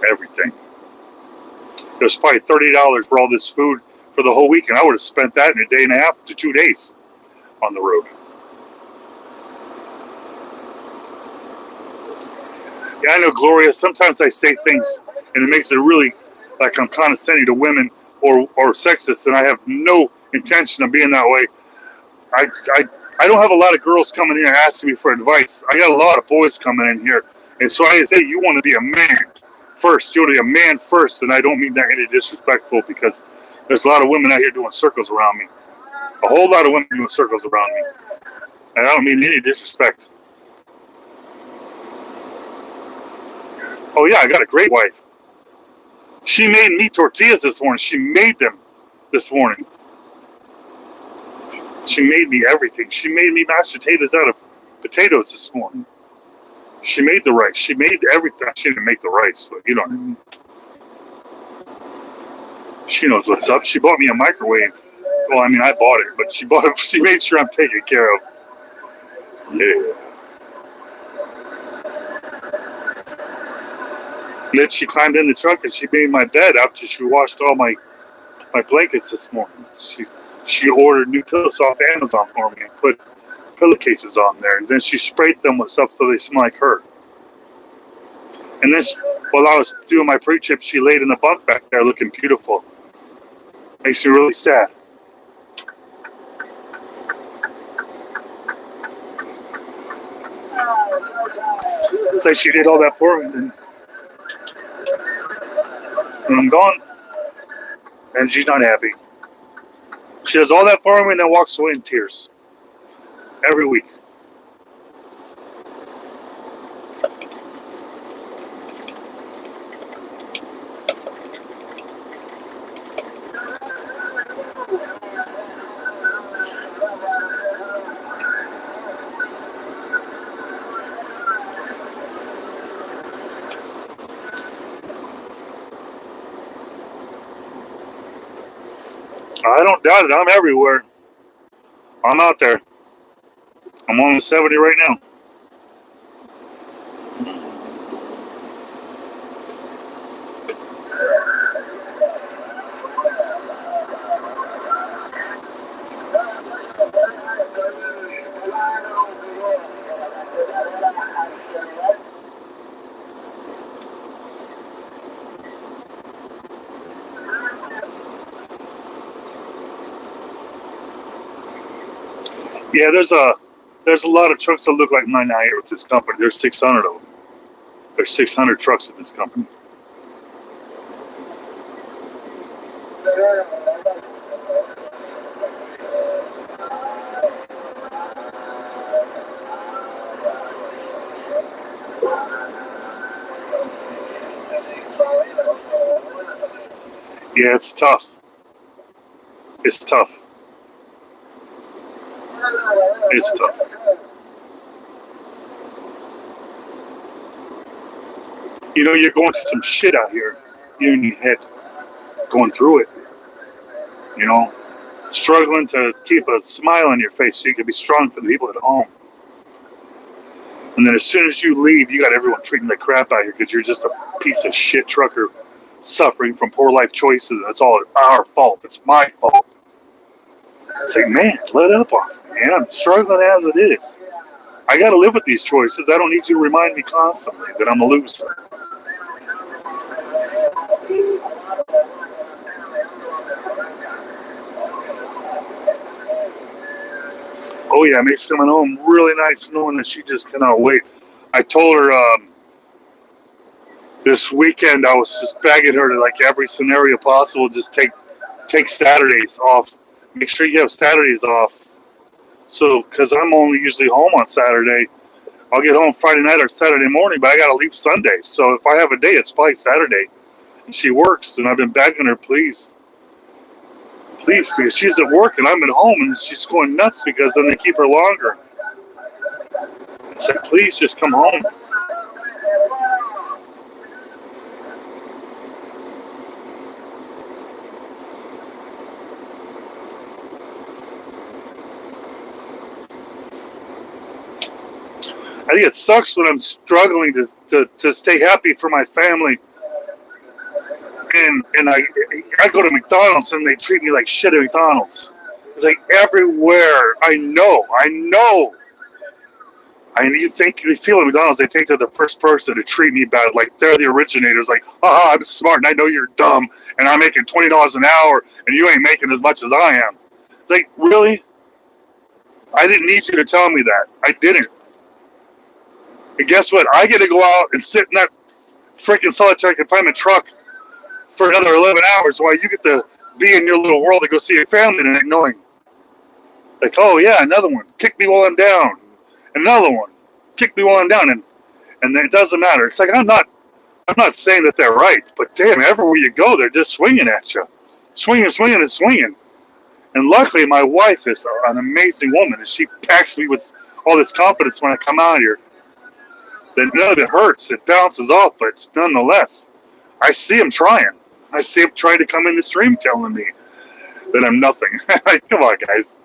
Everything. It was probably $30 for all this food for the whole week, and I would have spent that in a day and a half to 2 days on the road. Yeah, I know, Gloria, sometimes I say things and it makes it really like I'm condescending to women or sexist, and I have no intention of being that way. I don't have a lot of girls coming here asking me for advice. I got a lot of boys coming in here. And so I say, you want to be a man first. You want to be a man first. And I don't mean that any disrespectful because there's a lot of women out here doing circles around me. A whole lot of women doing circles around me. And I don't mean any disrespect. Oh, yeah, I got a great wife. She made me tortillas this morning. She made them this morning. She made me everything. She made me mashed potatoes out of potatoes this morning. She made the rice. She made everything. She didn't make the rice, but you know what I mean. She knows what's up. She bought me a microwave. Well, I mean, I bought it, but she bought it. She made sure I'm taken care of. Yeah. And then she climbed in the truck and she made my bed after she washed all my blankets this morning. She ordered new pillows off Amazon for me and put pillowcases on there. And then she sprayed them with stuff so they smell like her. And then while I was doing my pre-trip, she laid in the bunk back there looking beautiful. Makes me really sad. It's like she did all that for me, and then I'm gone. And she's not happy. She does all that for me and then walks away in tears. Every week. I don't doubt it. I'm everywhere. I'm out there. I'm on the 70 right now. Yeah, there's a lot of trucks that look like mine out here with this company. There's 600 of them. There's 600 trucks at this company. Yeah, it's tough. It's tough. It's tough. You know, you're going through some shit out here. You're in your head, going through it. You know, struggling to keep a smile on your face so you can be strong for the people at home. And then as soon as you leave, you got everyone treating like crap out here because you're just a piece of shit trucker suffering from poor life choices. And it's all our fault. It's my fault. It's like, man, let up off me, man. I'm struggling as it is. I got to live with these choices. I don't need you to remind me constantly that I'm a loser. Oh yeah, it makes coming home really nice knowing that she just cannot wait. I told her this weekend I was just begging her to, like, every scenario possible, just take Saturdays off. Make sure you have Saturdays off. So, because I'm only usually home on Saturday. I'll get home Friday night or Saturday morning, but I got to leave Sunday. So if I have a day, it's probably Saturday. And she works, and I've been begging her, please, because she's at work and I'm at home, and she's going nuts because then they keep her longer. I said, please just come home. I think it sucks when I'm struggling to stay happy for my family. And I go to McDonald's and they treat me like shit at McDonald's. It's like everywhere. I know. And you think these people at McDonald's, they think they're the first person to treat me bad. Like they're the originators. Like, I'm smart and I know you're dumb and I'm making $20 an hour and you ain't making as much as I am. It's like, really? I didn't need you to tell me that. I didn't. And guess what? I get to go out and sit in that freaking solitary confinement truck for another 11 hours while you get to be in your little world to go see your family tonight, knowing, like, oh yeah, another one. Kick me while I'm down. Another one. Kick me while I'm down. And it doesn't matter. It's like, I'm not saying that they're right, but damn, everywhere you go, they're just swinging at you. Swinging. And luckily, my wife is an amazing woman, and she packs me with all this confidence when I come out here. That none of it hurts. It bounces off, but it's nonetheless. I see him trying. I see him trying to come in the stream telling me that I'm nothing. Come on, guys.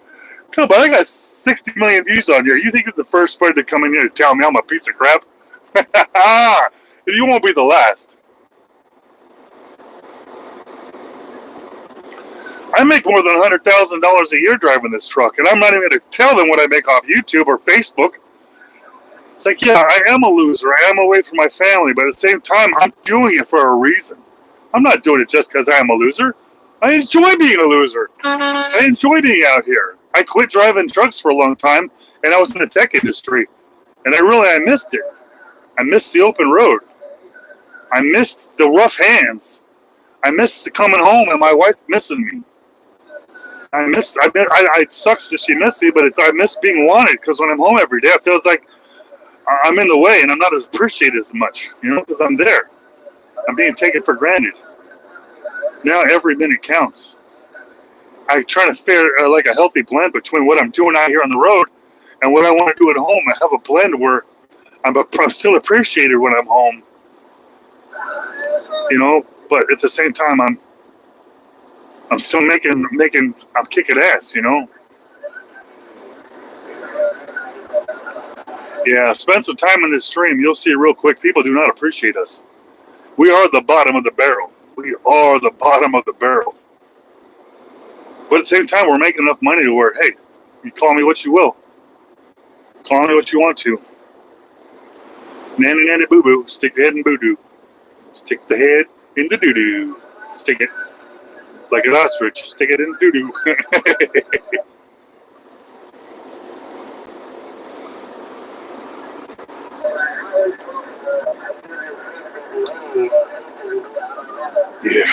Come on, I got 60 million views on here. You think you're the first person to come in here to tell me I'm a piece of crap? You won't be the last. I make more than $100,000 a year driving this truck, and I'm not even going to tell them what I make off YouTube or Facebook. It's like, yeah, I am a loser. I am away from my family, but at the same time, I'm doing it for a reason. I'm not doing it just because I am a loser. I enjoy being a loser. I enjoy being out here. I quit driving trucks for a long time, and I was in the tech industry, and I missed it. I missed the open road. I missed the rough hands. I missed the coming home and my wife missing me. It sucks that she missed me, but I miss being wanted because when I'm home every day, it feels like I'm in the way and I'm not as appreciated as much, because I'm there. I'm being taken for granted. Now every minute counts. I try to fare like a healthy blend between what I'm doing out here on the road and what I want to do at home. I have a blend where I'm still appreciated when I'm home, but at the same time, I'm I'm still I'm kicking ass, you know? Yeah, spend some time in this stream. You'll see real quick, people do not appreciate us. We are the bottom of the barrel. We are the bottom of the barrel. But at the same time, we're making enough money to where, hey, you call me what you will. Call me what you want to. Nanny, nanny, boo boo. Stick your head in boo doo. Stick the head in the doo doo. Stick it like an ostrich. Stick it in doo doo. Yeah.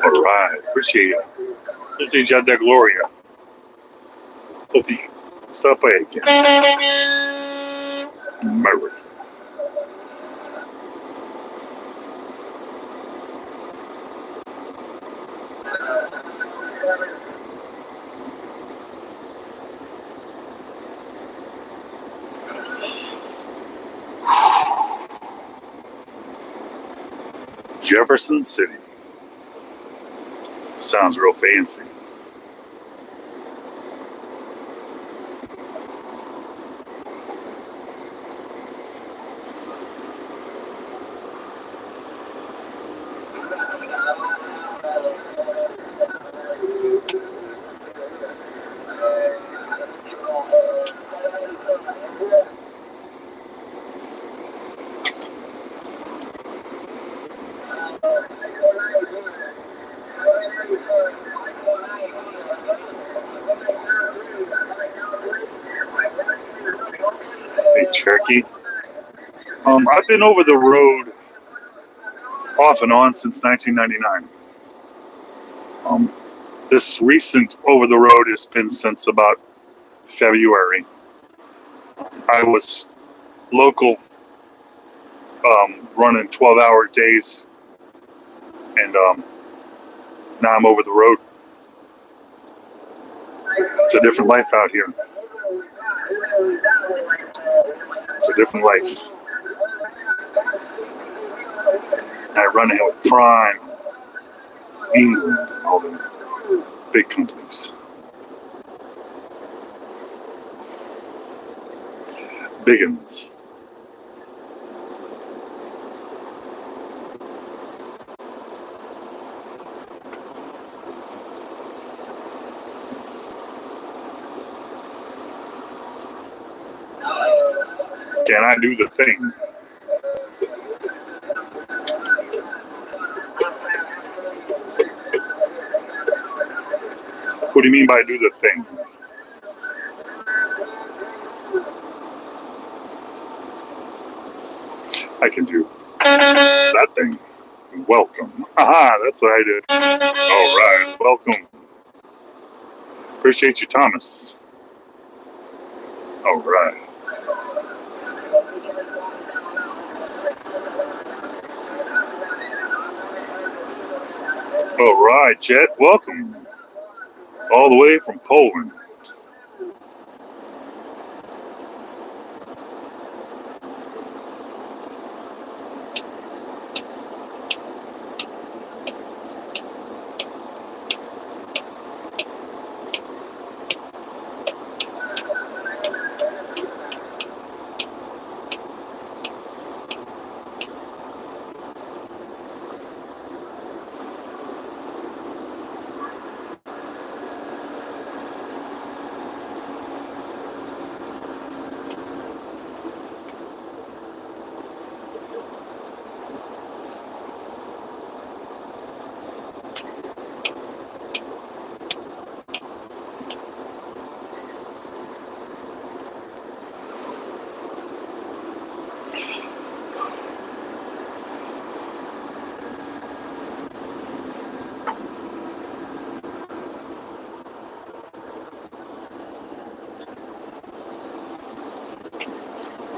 All right. Appreciate you. Appreciate you out there, Gloria. Hope you stop by again. Merrick. Jefferson City. Sounds real fancy. Hey, Cherokee. I've been over the road off and on since 1999. This recent over the road has been since about February. I was local, running 12-hour days, and now I'm over the road. It's a different life out here. It's a different life. I run ahead with Prime, England, and all the big companies. Biggins. Can I do the thing? What do you mean by do the thing? I can do that thing. Welcome. Aha, that's what I did. All right, welcome. Appreciate you, Thomas. All right. All right, Jet, welcome. All the way from Poland.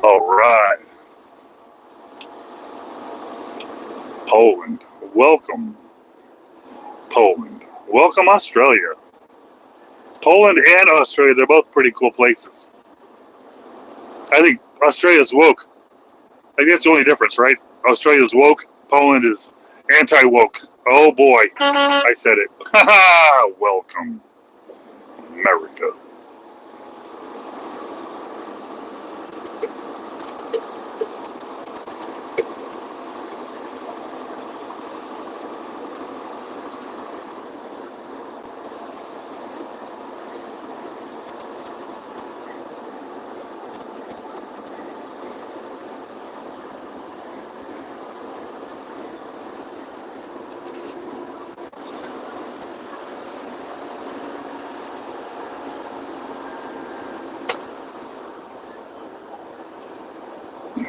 All right. Poland. Welcome, Poland. Welcome, Australia. Poland and Australia, they're both pretty cool places. I think Australia's woke. I think that's the only difference, right? Australia's woke. Poland is anti-woke. Oh boy. I said it. Welcome, America.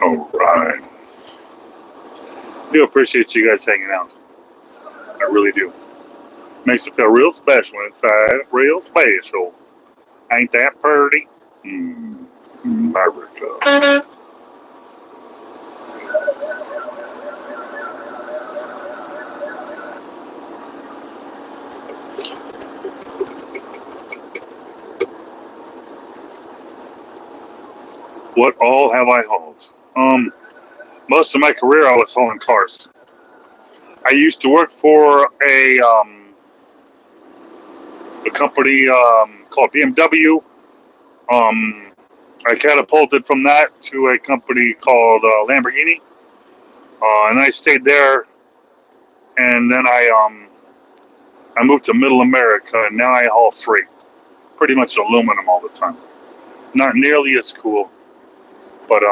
All right. I do appreciate you guys hanging out. I really do. Makes it feel real special inside. Real special. Ain't that pretty? America. What all have I hauled? Most of my career I was hauling cars. I used to work for a company called BMW. I catapulted from that to a company called Lamborghini, and I stayed there. And then I moved to Middle America, and now I haul freight, pretty much aluminum all the time. Not nearly as cool, but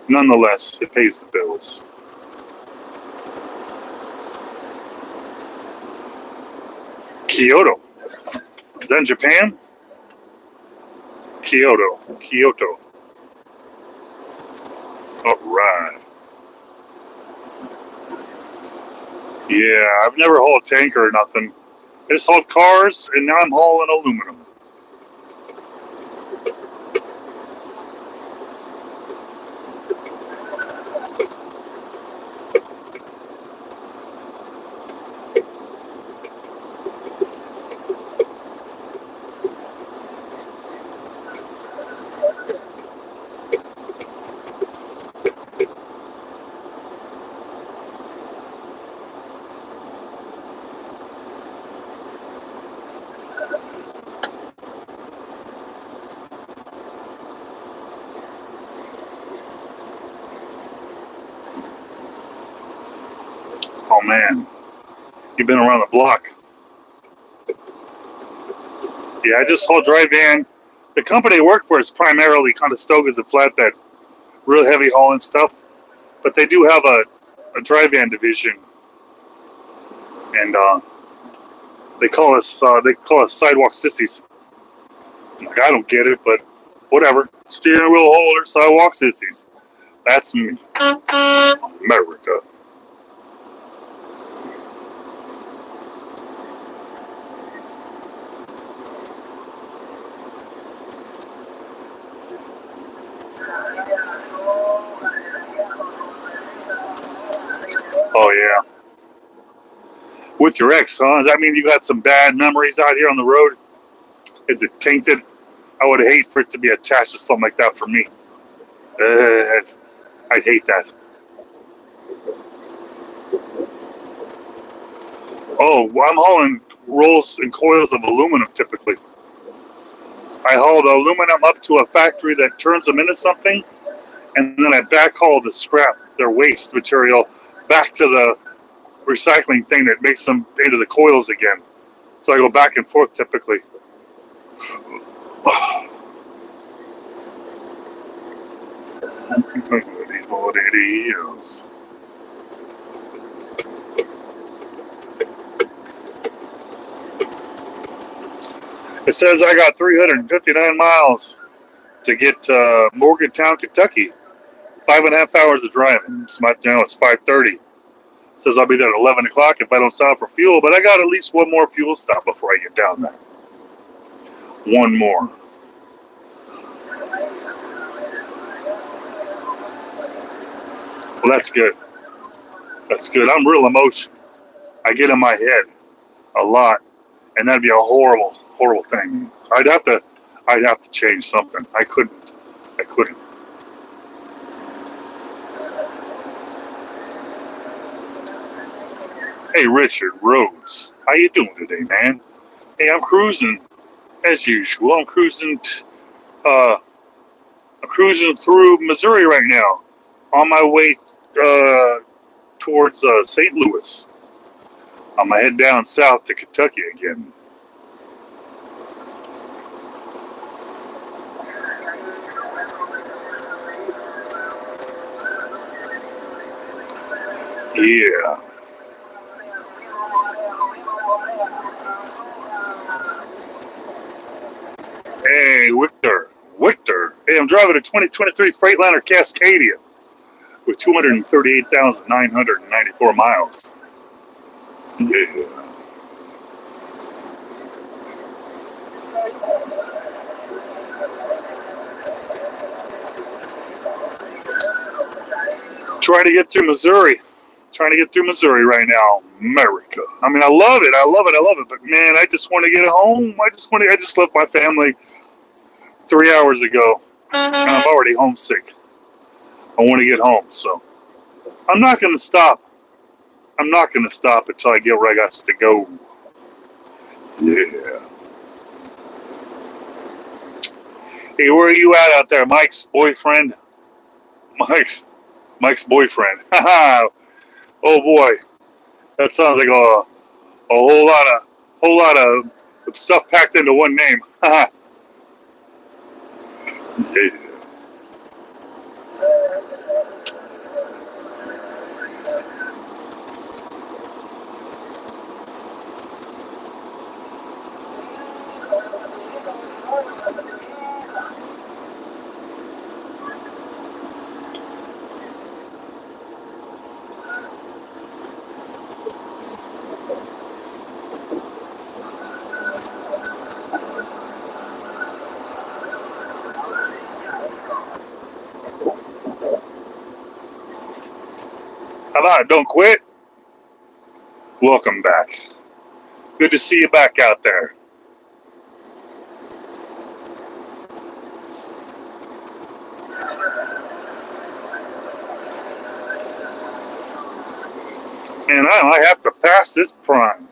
nonetheless, it pays the bills. Kyoto. Is that in Japan? Kyoto. All right. Yeah, I've never hauled a tanker or nothing. I just hauled cars, and now I'm hauling aluminum. Oh man, you've been around the block. Yeah, I just haul dry van. The company I work for is primarily Conestogas and flatbed, real heavy hauling stuff. But they do have a dry van division, and they call us sidewalk sissies. Like, I don't get it, but whatever. Steering wheel holder, sidewalk sissies. That's me, America. Oh yeah. With your ex, huh? Does that mean you got some bad memories out here on the road? Is it tainted? I would hate for it to be attached to something like that for me. I'd hate that. Oh, well, I'm hauling rolls and coils of aluminum typically. I haul the aluminum up to a factory that turns them into something, and then I backhaul the scrap, their waste material, back to the recycling thing that makes them into the coils again. So I go back and forth typically. It is what it is. It says I got 359 miles to get to Morgantown, Kentucky. 5.5 hours of driving. It's it's 5:30. It says I'll be there at 11 o'clock if I don't stop for fuel, but I got at least one more fuel stop before I get down there. One more. Well, that's good. That's good. I'm real emotional. I get in my head a lot, and that'd be a horrible, horrible thing. I'd have to change something. I couldn't. Hey, Richard Rhodes, how you doing today, man? Hey, I'm cruising as usual. I'm cruising through Missouri right now, on my way towards St. Louis. I'm gonna head down south to Kentucky again. Yeah. Hey, Victor. Hey, I'm driving a 2023 Freightliner Cascadia with 238,994 miles. Yeah. Trying to get through Missouri right now. America. I mean, I love it. But man, I just want to get home. I just left my family 3 hours ago. And I'm already homesick. I want to get home, so I'm not going to stop. Until I get where I got to go. Yeah. Hey, where are you at out there, Mike's boyfriend? Mike's boyfriend. Oh boy, that sounds like a whole lot of stuff packed into one name. Yeah. How about it? Don't quit. Welcome back. Good to see you back out there. And I have to pass this prime.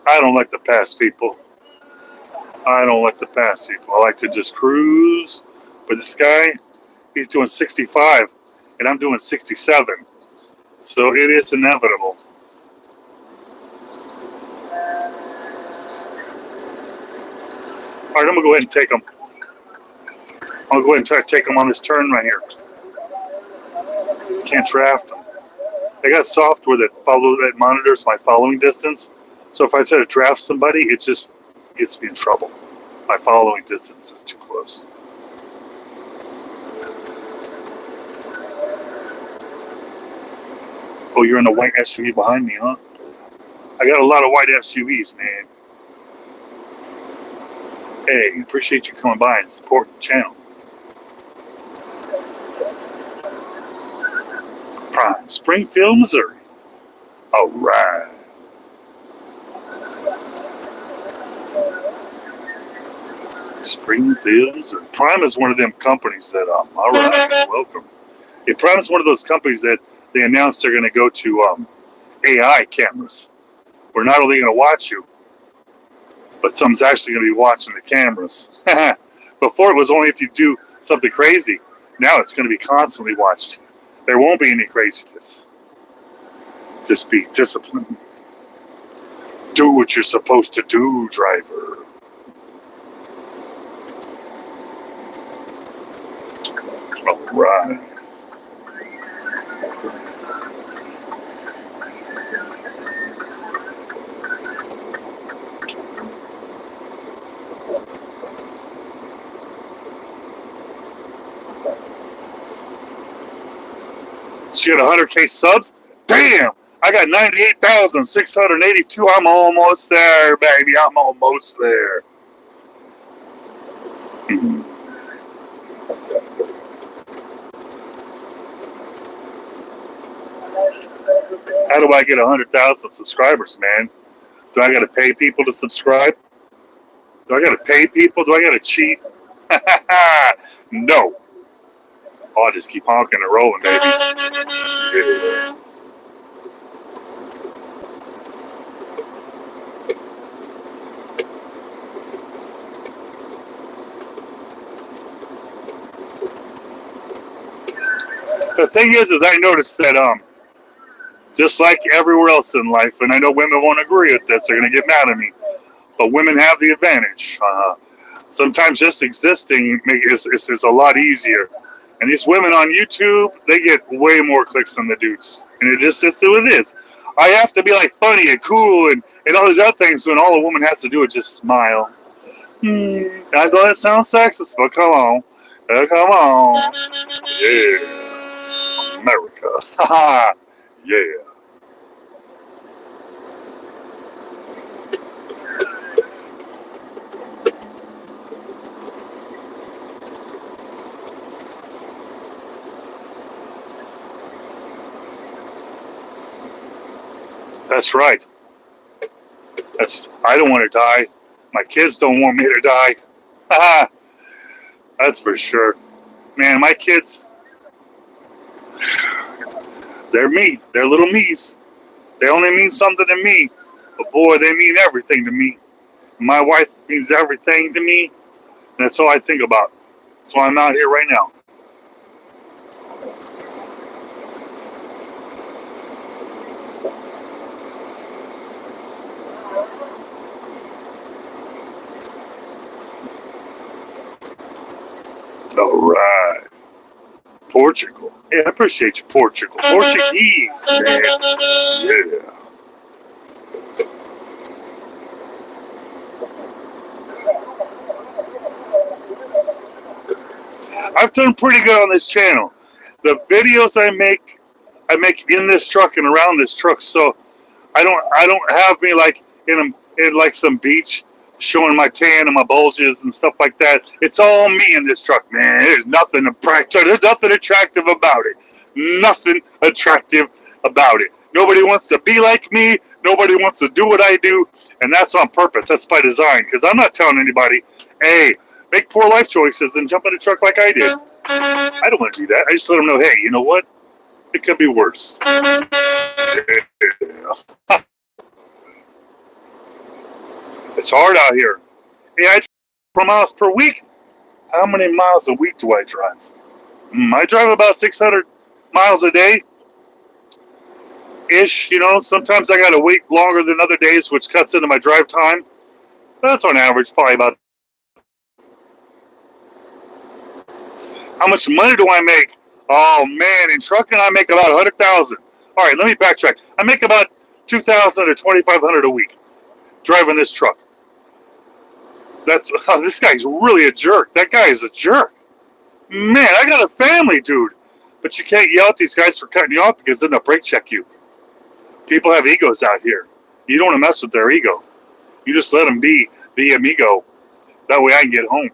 I don't like to pass people. I like to just cruise. But this guy, he's doing 65, and I'm doing 67. So it is inevitable. All right, I'm going to go ahead and take them. I'm going to go ahead and try to take them on this turn right here. Can't draft them. I got software that monitors my following distance. So if I try to draft somebody, it just gets me in trouble. My following distance is too close. Oh, you're in a white SUV behind me, huh? I got a lot of white SUVs, man. Hey, appreciate you coming by and supporting the channel. Prime, Springfield, Missouri. All right. Springfield, Missouri. Prime is one of them companies that, all right, welcome. Hey, Prime is one of those companies that they announced they're going to go to AI cameras. We're not only going to watch you, but someone's actually going to be watching the cameras. Before it was only if you do something crazy. Now it's going to be constantly watched. There won't be any craziness. Just be disciplined. Do what you're supposed to do, driver. All right. She got 100K subs? Damn! I got 98,682. I'm almost there, baby. I'm almost there. How do I get 100,000 subscribers, man? Do I got to pay people to subscribe? Do I got to pay people? Do I got to cheat? No. Oh, I'll just keep honking and rolling, baby. Yeah. The thing is I noticed that just like everywhere else in life, and I know women won't agree with this, they're going to get mad at me, but women have the advantage. Sometimes just existing is a lot easier. And these women on YouTube, they get way more clicks than the dudes. And it just is what it is. I have to be like funny and cool and all these other things when all a woman has to do is just smile. I know that sounds sexist, but come on. Come on. Yeah. America. Haha. Yeah. That's right. I don't want to die. My kids don't want me to die. Haha. That's for sure. Man, my kids, they're me. They're little me's. They only mean something to me. But boy, they mean everything to me. My wife means everything to me. And that's all I think about. That's why I'm out here right now. All right. Portugal. Yeah, I appreciate you, Portugal. Portuguese, man. Yeah. I've done pretty good on this channel. The videos I make in this truck and around this truck. So I don't have me like in like some beach showing my tan and my bulges and stuff like that. It's all me in this truck, man. There's nothing attractive about it. Nothing attractive about it. Nobody wants to be like me. Nobody wants to do what I do, and that's on purpose. That's by design, because I'm not telling anybody, hey, make poor life choices and jump in a truck like I did. I don't want to do that. I just let them know, hey, you know what? It could be worse. Yeah. It's hard out here. Yeah, I drive 4 miles per week. How many miles a week do I drive? I drive about 600 miles a day. Ish, you know. Sometimes I got to wait longer than other days, which cuts into my drive time. That's on average probably about. How much money do I make? Oh man, in trucking I make about 100,000. All right, let me backtrack. I make about 2,000 to 2,500 a week driving this truck. This guy's really a jerk. That guy is a jerk. Man, I got a family, dude. But you can't yell at these guys for cutting you off because then they'll brake check you. People have egos out here. You don't want to mess with their ego. You just let them be the amigo. That way I can get home.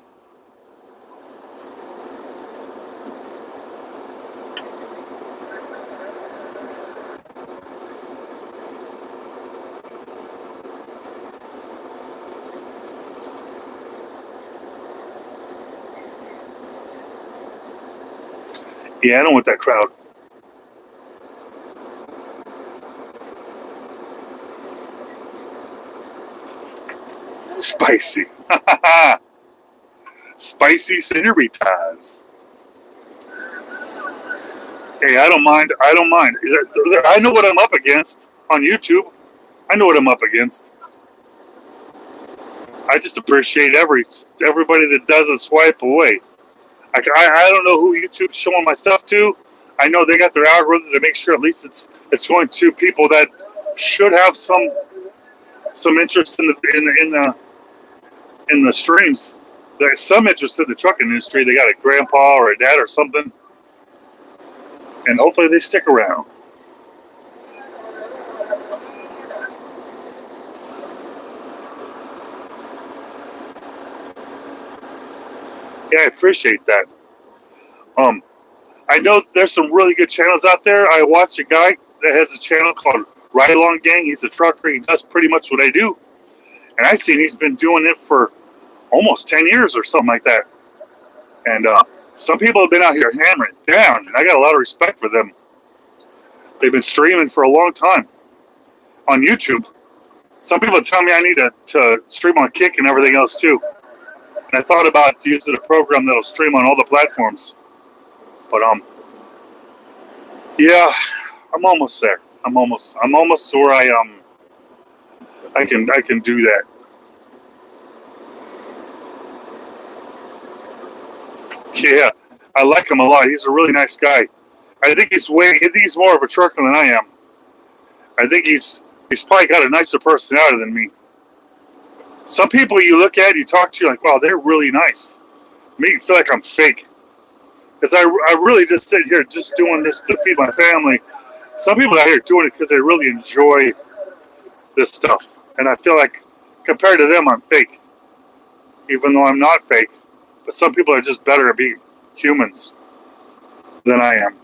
Yeah, I don't want that crowd. Spicy. Spicy senoritas. Hey, I don't mind. I don't mind. I know what I'm up against on YouTube. I know what I'm up against. I just appreciate everybody that doesn't swipe away. I don't know who YouTube's showing my stuff to. I know they got their algorithm to make sure at least it's going to people that should have some interest in the streams. There's some interest in the trucking industry. They got a grandpa or a dad or something, and hopefully they stick around. Yeah, I appreciate that. I know there's some really good channels out there. I watch a guy that has a channel called ride-along gang. He's a trucker. He does pretty much what I do. And I've seen he's been doing it for almost 10 years or something like that. And some people have been out here hammering it down, and I got a lot of respect for them. They've been streaming for a long time on YouTube. Some people tell me I need to stream on Kick and everything else too. And I thought about using a program that'll stream on all the platforms. But yeah, I'm almost there. I'm almost to where I can do that. Yeah, I like him a lot. He's a really nice guy. I think he's more of a trucker than I am. I think he's probably got a nicer personality than me. Some people you look at, you talk to, you're like, wow, they're really nice. Me, you feel like I'm fake. Because I really just sit here just doing this to feed my family. Some people out here doing it because they really enjoy this stuff. And I feel like, compared to them, I'm fake. Even though I'm not fake. But some people are just better at being humans than I am.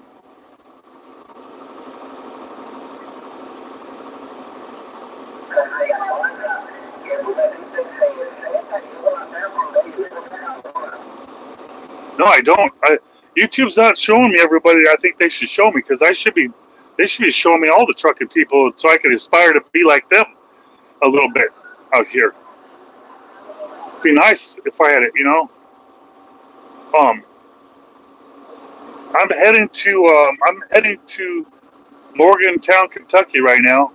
No, I don't. YouTube's not showing me everybody I think they should show me, because they should be showing me all the trucking people so I can aspire to be like them a little bit out here. It'd be nice if I had it, you know. I'm heading to Morgantown, Kentucky right now.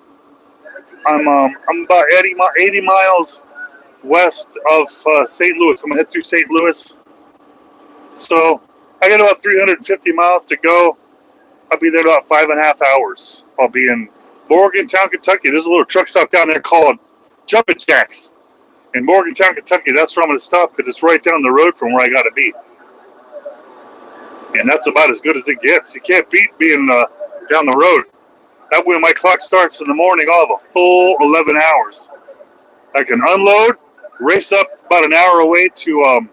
I'm about 80 miles west of St. Louis. I'm gonna head through St. Louis. So I got about 350 miles to go. I'll be there about 5.5 hours. I'll be in Morgantown, Kentucky. There's a little truck stop down there called Jumpin' Jacks in Morgantown, Kentucky. That's where I'm going to stop, because it's right down the road from where I got to be. And that's about as good as it gets. You can't beat being down the road. That way, when my clock starts in the morning, I'll have a full 11 hours. I can unload, race up about an hour away to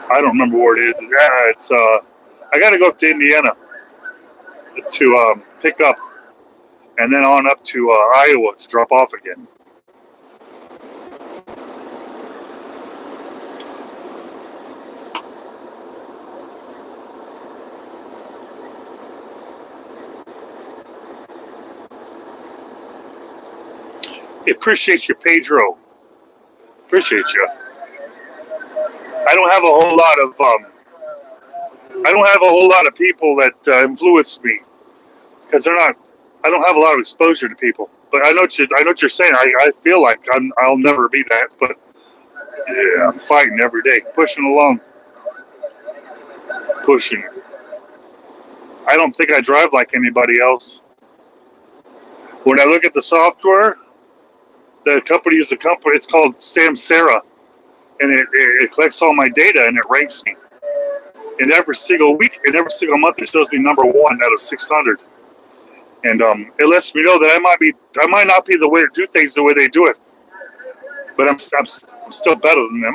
I don't remember where it is. It's I got to go up to Indiana to pick up, and then on up to Iowa to drop off again. Appreciate you, Pedro. Appreciate you. I don't have a whole lot of people that influence me, because they're not. I don't have a lot of exposure to people. But I know what you're saying. I feel like I'll never be that. But yeah, I'm fighting every day, pushing along, pushing. I don't think I drive like anybody else. When I look at the software, the company is a company. It's called Samsara. And it collects all my data and it ranks me. And every single week and every single month it shows me number 1 out of 600. And it lets me know that I might not be the way to do things the way they do it, but I'm still better than them.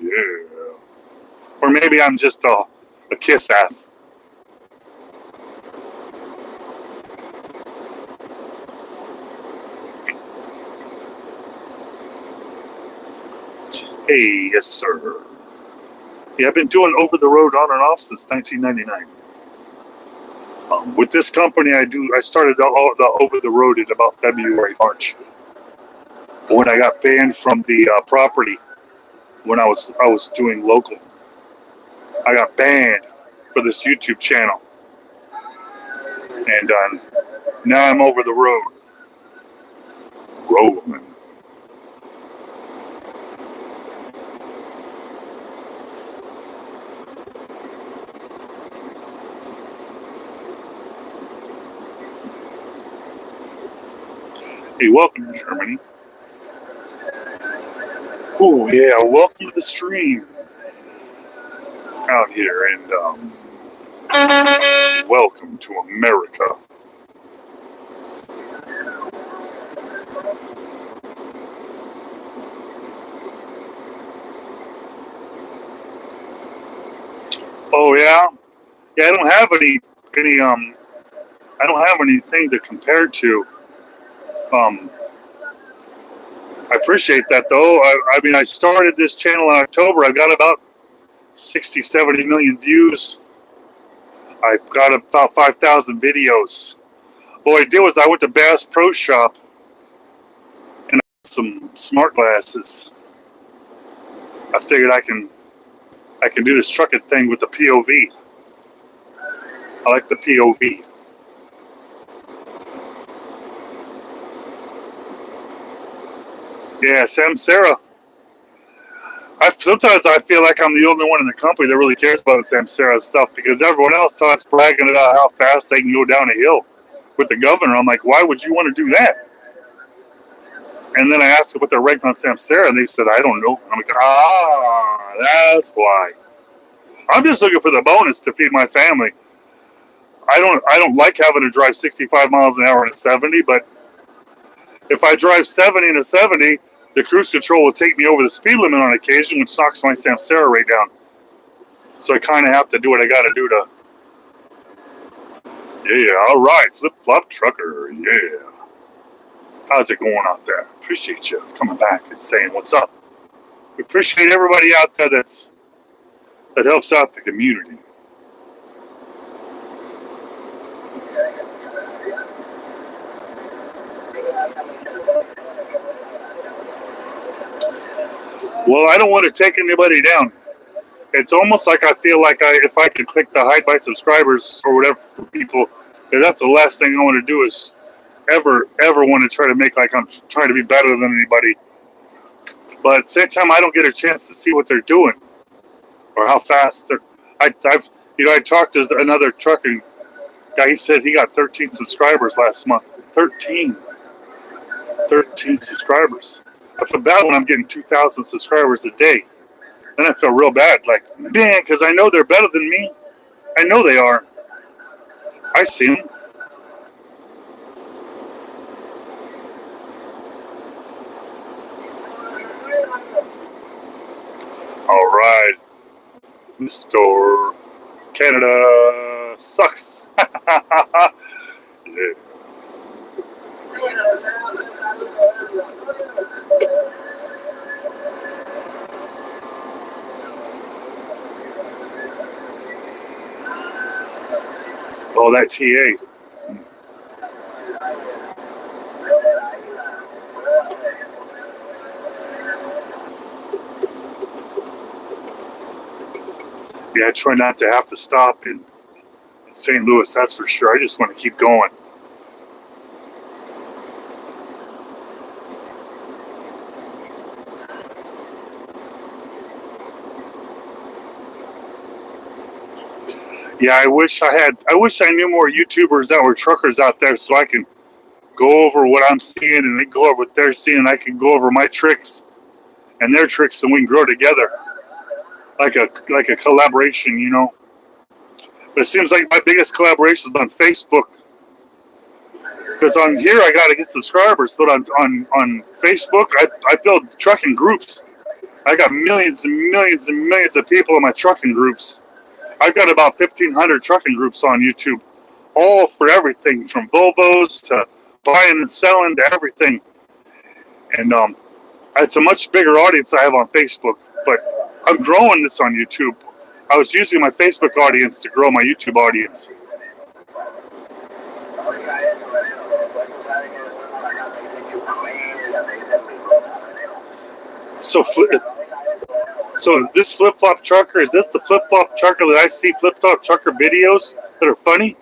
Yeah. Or maybe I'm just a kiss ass. Hey, yes, sir. Yeah, I've been doing over the road on and off since 1999. With this company, I started the over the road in about February, March. When I got banned from the property, when I was doing local, I got banned for this YouTube channel, and now I'm over the road, rolling. Hey, welcome to Germany. Oh yeah, welcome to the stream out here, and welcome to America. Oh yeah, I don't have any any I don't have anything to compare to. I appreciate that though. I mean, I started this channel in October. I got about 60, 70 million views. I got about 5,000 videos. What I did was I went to Bass Pro Shop and I got some smart glasses. I figured I can do this trucking thing with the POV. I like the POV. Yeah, Samsara. Sometimes I feel like I'm the only one in the company that really cares about the Samsara stuff because everyone else starts bragging about how fast they can go down a hill with the governor. I'm like, why would you want to do that? And then I asked them what they're ranked on Samsara, and they said, I don't know. I'm like, that's why. I'm just looking for the bonus to feed my family. I don't like having to drive 65 miles an hour in a 70, but if I drive 70 in a 70, the cruise control will take me over the speed limit on occasion, which knocks my Samsara rate down. So I kind of have to do what I got to do to. Yeah, all right, flip-flop trucker, yeah. How's it going out there? Appreciate you coming back and saying what's up. We appreciate everybody out there that helps out the community. Well, I don't want to take anybody down. It's almost like I feel like if I could click the hide by subscribers or whatever for people, that's the last thing I want to do is ever want to try to make like I'm trying to be better than anybody. But at the same time, I don't get a chance to see what they're doing or how fast they're. I talked to another trucking guy. He said he got 13 subscribers last month. 13 subscribers. I feel bad when I'm getting 2,000 subscribers a day. Then I feel real bad, like, man, because I know they're better than me. I know they are. I see them. All right. Mr. Canada sucks. Yeah. Oh, that TA. Yeah, I try not to have to stop in St. Louis, that's for sure. I just want to keep going. Yeah, I wish I knew more YouTubers that were truckers out there so I can go over what I'm seeing and they go over what they're seeing and I can go over my tricks and their tricks and we can grow together. Like a collaboration, you know. But it seems like my biggest collaboration is on Facebook. Because on here I gotta get subscribers, but on Facebook I build trucking groups. I got millions and millions and millions of people in my trucking groups. I've got about 1,500 trucking groups on YouTube, all for everything from Volvos to buying and selling to everything. And it's a much bigger audience I have on Facebook, but I'm growing this on YouTube. I was using my Facebook audience to grow my YouTube audience. So this flip-flop trucker, is this the flip-flop trucker that I see flip-flop trucker videos that are funny?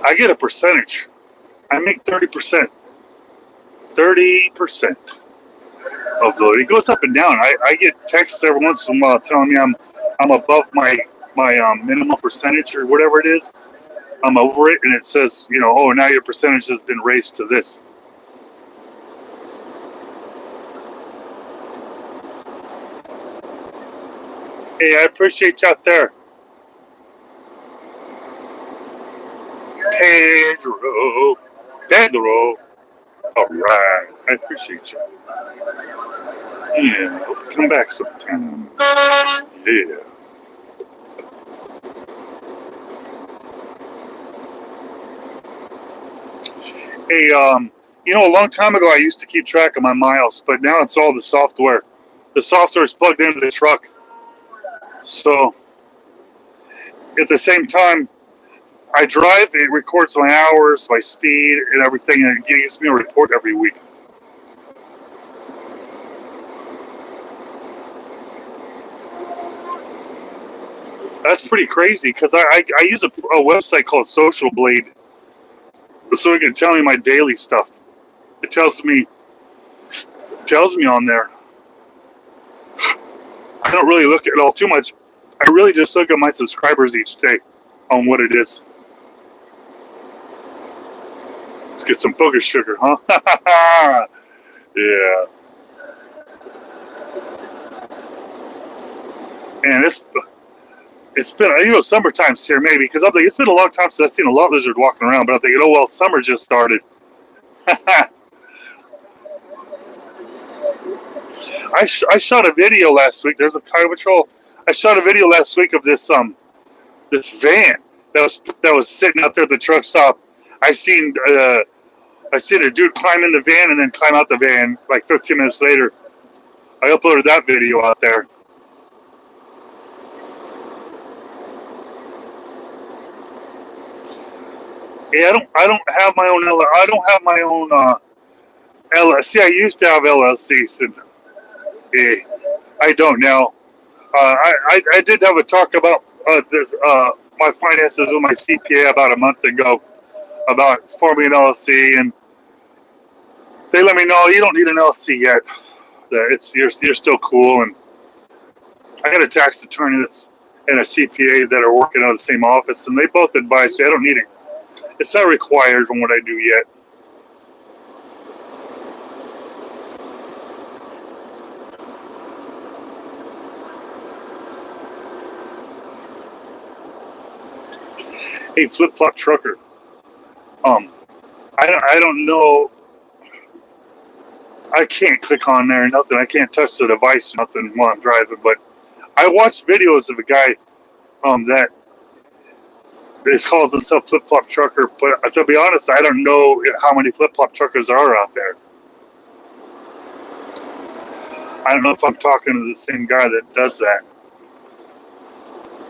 I get a percentage. I make 30%. 30% of the load. It goes up and down. I get texts every once in a while telling me I'm above my minimum percentage or whatever it is. I'm over it, and it says, you know, oh, now your percentage has been raised to this. Hey, I appreciate you out there. Pedro. Pedro. All right. I appreciate you. Yeah. Hope you come back sometime. Yeah. Hey, you know, a long time ago I used to keep track of my miles, but now it's all the software. The software is plugged into the truck. So at the same time, I drive, it records my hours, my speed, and everything, and it gives me a report every week. That's pretty crazy because I use a website called Social Blade so it can tell me my daily stuff. It tells me on there. I don't really look at it all too much. I really just look at my subscribers each day on what it is. Let's get some booger sugar, huh? Yeah. And it's been, you know, summertime's here maybe, because I'm like, it's been a long time since I've seen a lot lizard walking around, but I'm thinking, oh well, summer just started. I shot a video last week. There's a car patrol. I shot a video last week of this this van that was sitting out there at the truck stop. I seen a dude climb in the van and then climb out the van like 15 minutes later. I uploaded that video out there. Yeah, I don't have my own LLC. I used to have LLCs, and I don't now. I did have a talk about this my finances with my CPA about a month ago about forming an LLC, and they let me know you don't need an LLC yet. You're still cool, and I got a tax attorney and a CPA that are working out of the same office, and they both advised me I don't need it. It's not required from what I do yet. Hey, Flip Flop Trucker. I don't know. I can't click on there or nothing. I can't touch the device or nothing while I'm driving. But I watched videos of a guy that calls himself Flip Flop Trucker. But to be honest, I don't know how many Flip Flop Truckers there are out there. I don't know if I'm talking to the same guy that does that.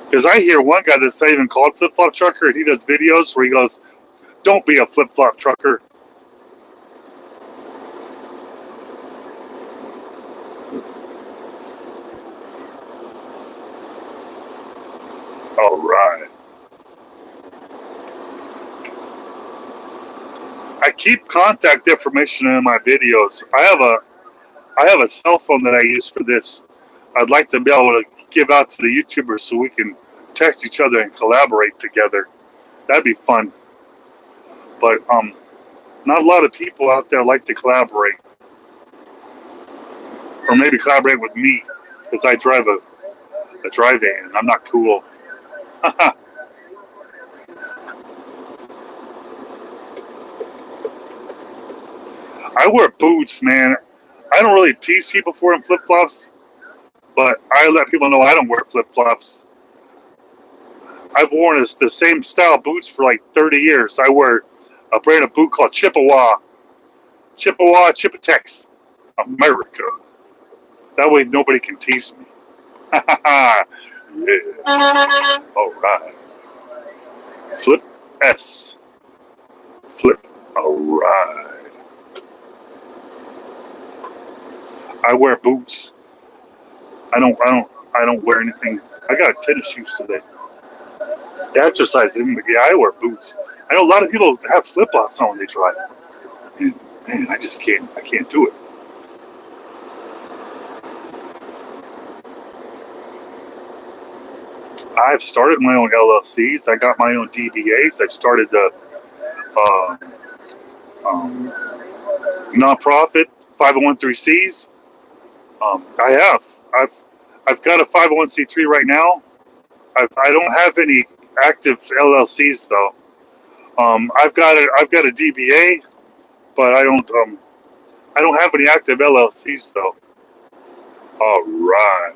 Because I hear one guy that's not even called Flip Flop Trucker, and he does videos where he goes, "Don't be a Flip Flop Trucker." All right. I keep contact information in my videos. I have a cell phone that I use for this. I'd like to be able to give out to the YouTubers so we can text each other and collaborate together. That'd be fun. But not a lot of people out there like to collaborate. Or maybe collaborate with me, because I drive a dry van and I'm not cool. I wear boots, man. I don't really tease people for them flip-flops, but I let people know I don't wear flip-flops. I've worn the same style boots for like 30 years. I wear a brand of boot called Chipatex, America. That way nobody can tease me. Yeah. All right. Flip S. Flip a ride. I wear boots. I don't wear anything. I got tennis shoes today. The exercise, yeah, I wear boots. I know a lot of people have flip-flops on when they drive. And man, I just can't. I can't do it. I've started my own LLCs. I got my own DBAs. I've started the nonprofit 501(c)(3)s. I've got a 501(c)(3) right now. I don't have any active LLCs though. I've got a DBA, but I don't have any active LLCs though. All right.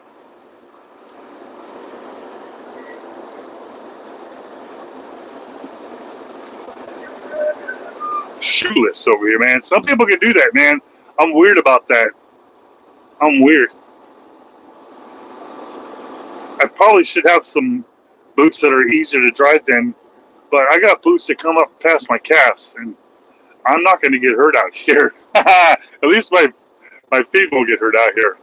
Shoeless over here, man. Some people can do that, man. I'm weird about that. I'm weird. I probably should have some boots that are easier to drive than, but I got boots that come up past my calves, and I'm not going to get hurt out here. At least my feet won't get hurt out here.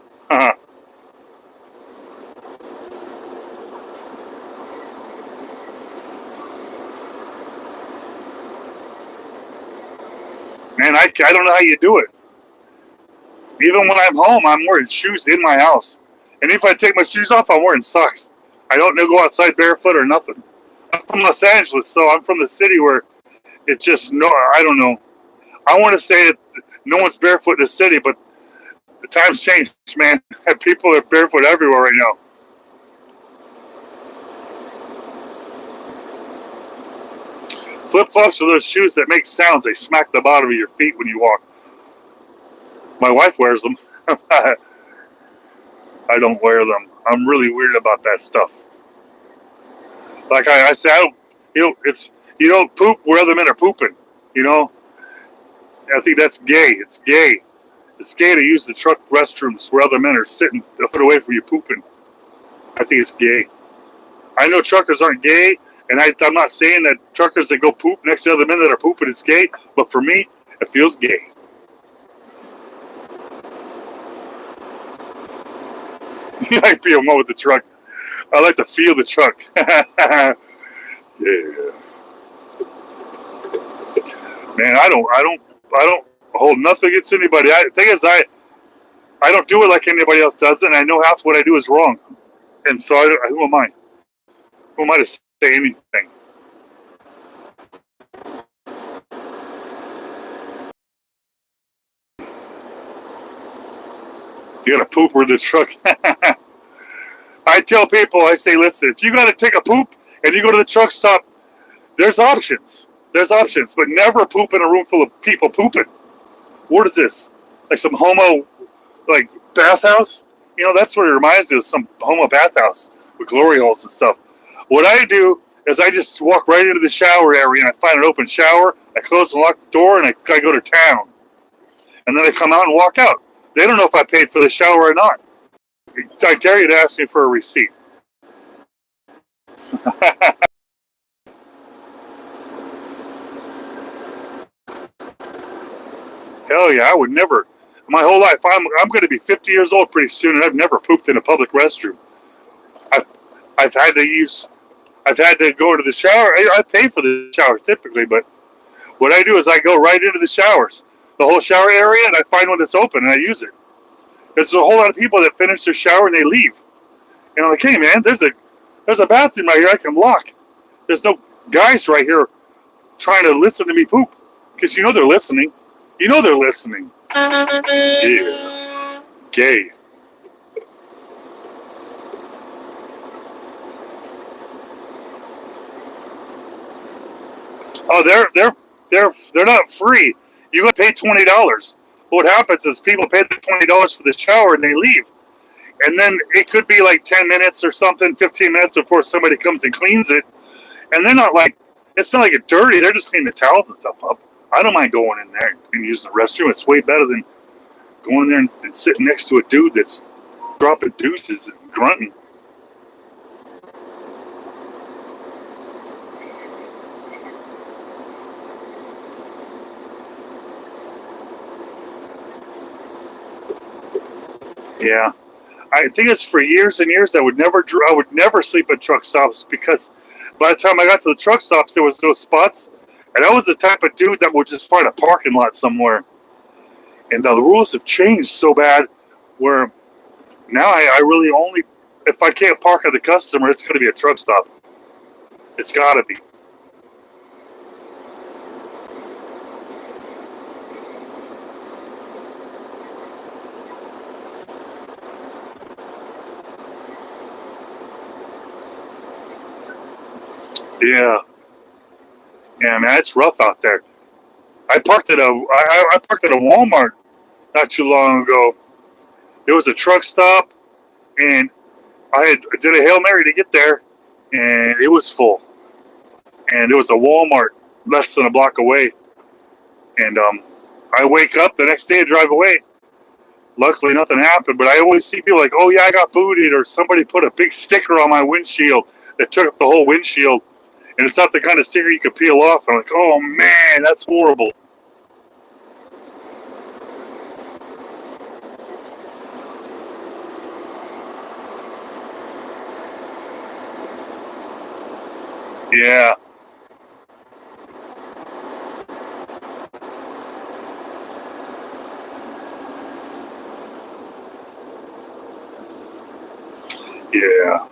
Man, I don't know how you do it. Even when I'm home, I'm wearing shoes in my house. And if I take my shoes off, I'm wearing socks. I don't go outside barefoot or nothing. I'm from Los Angeles, so I'm from the city where it just, no, I don't know. I want to say that no one's barefoot in the city, but the times changed, man. People are barefoot everywhere right now. Flip-flops are those shoes that make sounds. They smack the bottom of your feet when you walk. My wife wears them. I don't wear them. I'm really weird about that stuff. Like I say, you don't poop where other men are pooping. You know, I think that's gay. It's gay. It's gay to use the truck restrooms where other men are sitting a foot away from you pooping. I think it's gay. I know truckers aren't gay, and I'm not saying that truckers that go poop next to other men that are pooping is gay, but for me, it feels gay. You might be a mo with the truck. I like to feel the truck. Yeah. Man, I don't hold nothing against anybody. The thing is, I don't do it like anybody else does it, and I know half what I do is wrong. And so who am I? Who am I to say anything? You got to poop with the truck. I tell people, I say, listen, if you got to take a poop and you go to the truck stop, there's options. There's options, but never poop in a room full of people pooping. What is this? Like some homo, like, bathhouse? You know, that's what it reminds me of, some homo bathhouse with glory holes and stuff. What I do is I just walk right into the shower area and I find an open shower. I close and lock the door and I go to town. And then I come out and walk out. They don't know if I paid for the shower or not. I dare you to ask me for a receipt. Hell yeah, I would never. My whole life, I'm going to be 50 years old pretty soon, and I've never pooped in a public restroom. I've had to go into the shower. I pay for the shower typically, but what I do is I go right into the showers, the whole shower area, and I find one that's open and I use it. There's a whole lot of people that finish their shower and they leave. And I'm like, hey man, there's a bathroom right here I can lock. There's no guys right here trying to listen to me poop. Because you know they're listening. You know they're listening. Yeah. Gay. Oh, they're not free. You got to pay $20. What happens is people pay the $20 for the shower and they leave. And then it could be like 10 minutes or something, 15 minutes before somebody comes and cleans it. And they're not like, it's not like it's dirty. They're just cleaning the towels and stuff up. I don't mind going in there and using the restroom. It's way better than going there and sitting next to a dude that's dropping deuces and grunting. Yeah. I think it's for years and years I would never sleep at truck stops because by the time I got to the truck stops there was no spots, and I was the type of dude that would just find a parking lot somewhere. And the rules have changed so bad where now I really only, if I can't park at the customer, it's going to be a truck stop. It's got to be. Yeah. Yeah, man, it's rough out there. I parked at a Walmart not too long ago. It was a truck stop, and I did a Hail Mary to get there, and it was full. And it was a Walmart less than a block away. And I wake up the next day and drive away. Luckily, nothing happened, but I always see people like, oh, yeah, I got booted, or somebody put a big sticker on my windshield that took up the whole windshield, and it's not the kind of sticker you could peel off. I'm like, oh, man, that's horrible. Yeah. Yeah.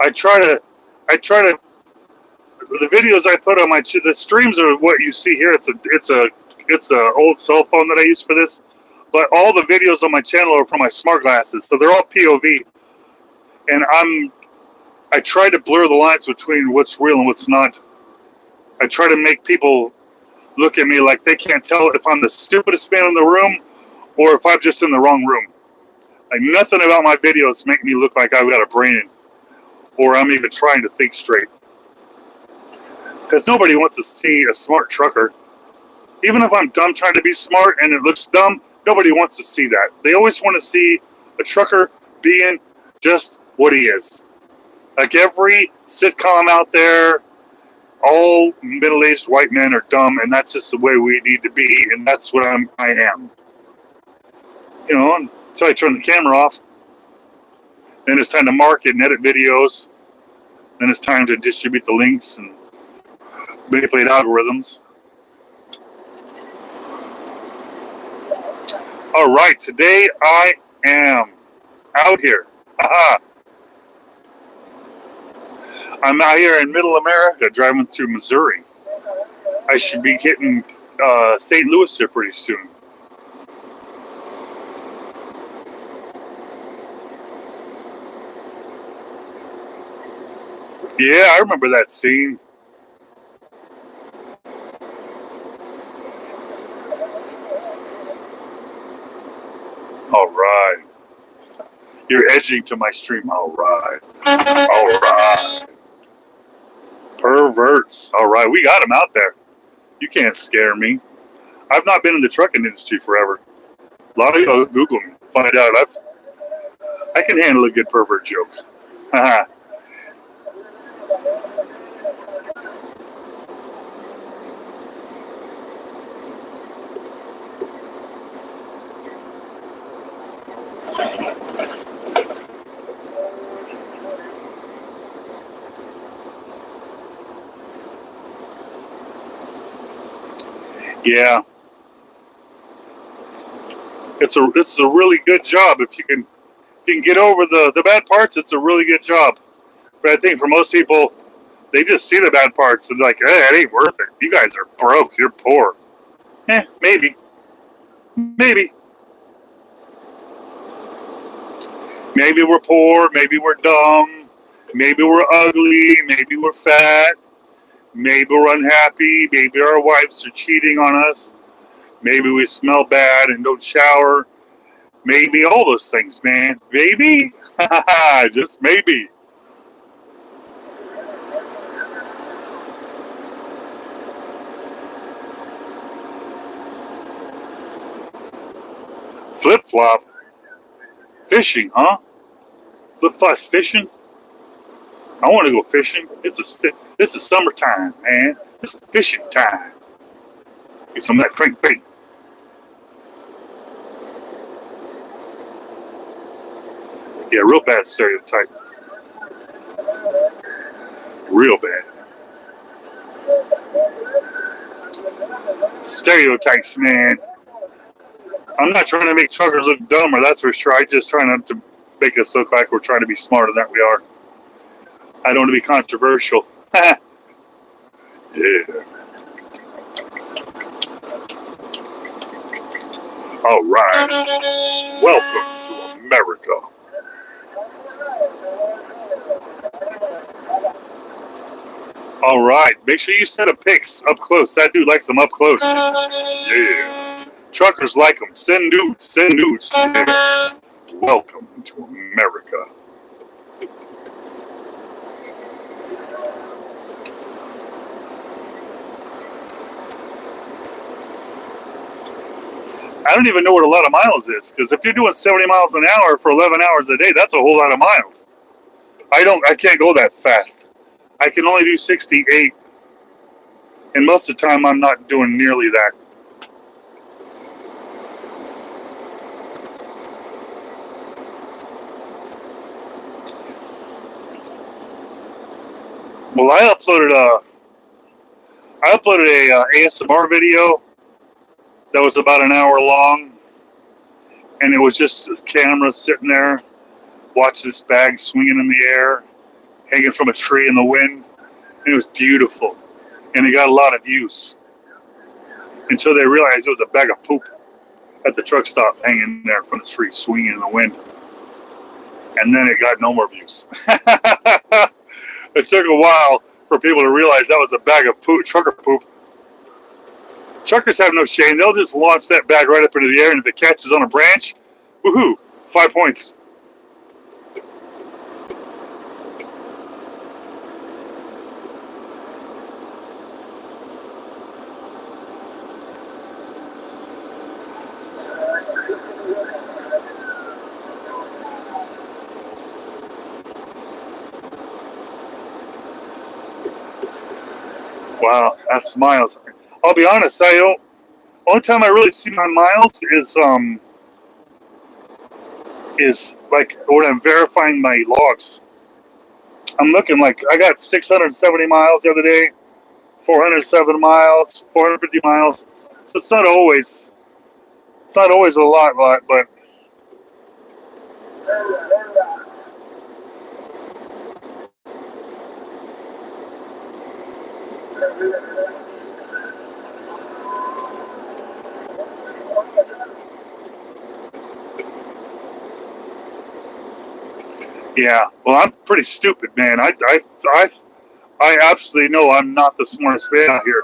I try to, the videos I put on the streams are what you see here. It's a old cell phone that I use for this, but all the videos on my channel are from my smart glasses, so they're all POV, and I try to blur the lines between what's real and what's not. I try to make people look at me like they can't tell if I'm the stupidest man in the room or if I'm just in the wrong room. Like, nothing about my videos make me look like I've got a brain or I'm even trying to think straight. Because nobody wants to see a smart trucker. Even if I'm dumb trying to be smart and it looks dumb, nobody wants to see that. They always want to see a trucker being just what he is. Like every sitcom out there, all middle-aged white men are dumb, and that's just the way we need to be, and that's what I am. You know, until I turn the camera off. Then it's time to market and edit videos. Then it's time to distribute the links and manipulate algorithms. All right, today I am out here. Haha. I'm out here in middle America driving through Missouri. I should be hitting St. Louis here pretty soon. Yeah, I remember that scene. All right. You're edging to my stream. All right. All right. Perverts. All right. We got them out there. You can't scare me. I've not been in the trucking industry forever. A lot of y'all Google me. Find out I can handle a good pervert joke. Haha. Yeah. It's a really good job. If you can get over the bad parts, it's a really good job. But I think for most people, they just see the bad parts and they're like, hey, it ain't worth it. You guys are broke. You're poor. Maybe. Maybe. Maybe we're poor. Maybe we're dumb. Maybe we're ugly. Maybe we're fat. Maybe we're unhappy. Maybe our wives are cheating on us. Maybe we smell bad and don't shower. Maybe all those things, man. Maybe. Just maybe. Flip-flop? Fishing, huh? Flip-flops fishing? I want to go fishing. This is summertime, man. This is fishing time. Get some of that crankbait. Yeah, real bad stereotype. Real bad. Stereotypes, man. I'm not trying to make truckers look dumber, that's for sure. I'm just trying to make us look like we're trying to be smarter than we are. I don't want to be controversial. Yeah. All right. Welcome to America. All right, make sure you set up pics up close. That dude likes them up close. Yeah. Truckers like them. Send nudes. Send nudes. Yeah. Welcome to America. I don't even know what a lot of miles is, because if you're doing 70 miles an hour for 11 hours a day, that's a whole lot of miles. I can't go that fast. I can only do 68, and most of the time I'm not doing nearly that. Well, I uploaded a ASMR video that was about an hour long, and it was just a camera sitting there, watching this bag swinging in the air, hanging from a tree in the wind, and it was beautiful, and it got a lot of views until they realized it was a bag of poop at the truck stop hanging there from the tree, swinging in the wind, and then it got no more views. It took a while for people to realize that was a bag of poop, trucker poop. Truckers have no shame. They'll just launch that bag right up into the air, and if it catches on a branch, woohoo, 5 points. Wow, that's miles. I'll be honest, only time I really see my miles is like when I'm verifying my logs. I'm looking like I got 670 miles the other day, 407 miles, 450 miles. So it's not always a lot, but yeah. Well, I'm pretty stupid, man. I absolutely know I'm not the smartest man out here.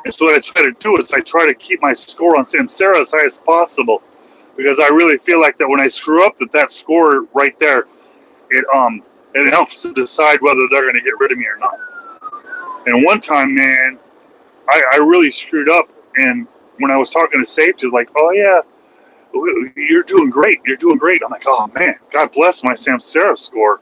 And so what I try to do is I try to keep my score on Samsara as high as possible, because I really feel like that when I screw up, that score right there, it helps to decide whether they're going to get rid of me or not. And one time, man, I really screwed up, and when I was talking to safety, like, oh yeah, you're doing great. You're doing great. I'm like, oh man, God bless my Samsara score.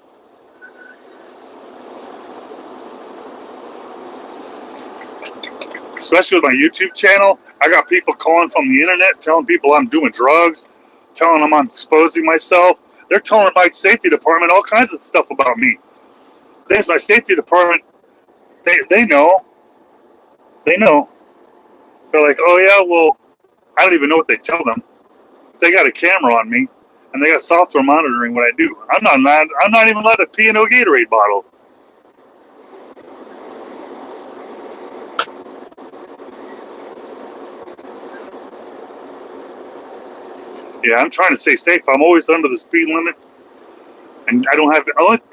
Especially with my YouTube channel, I got people calling from the internet, telling people I'm doing drugs, telling them I'm exposing myself. They're telling my safety department all kinds of stuff about me. There's my safety department. They know. They know. They're like, oh yeah, well, I don't even know what they tell them. They got a camera on me, and they got software monitoring what I do. I'm not even allowed to pee in a Gatorade bottle. Yeah, I'm trying to stay safe. I'm always under the speed limit, and I don't have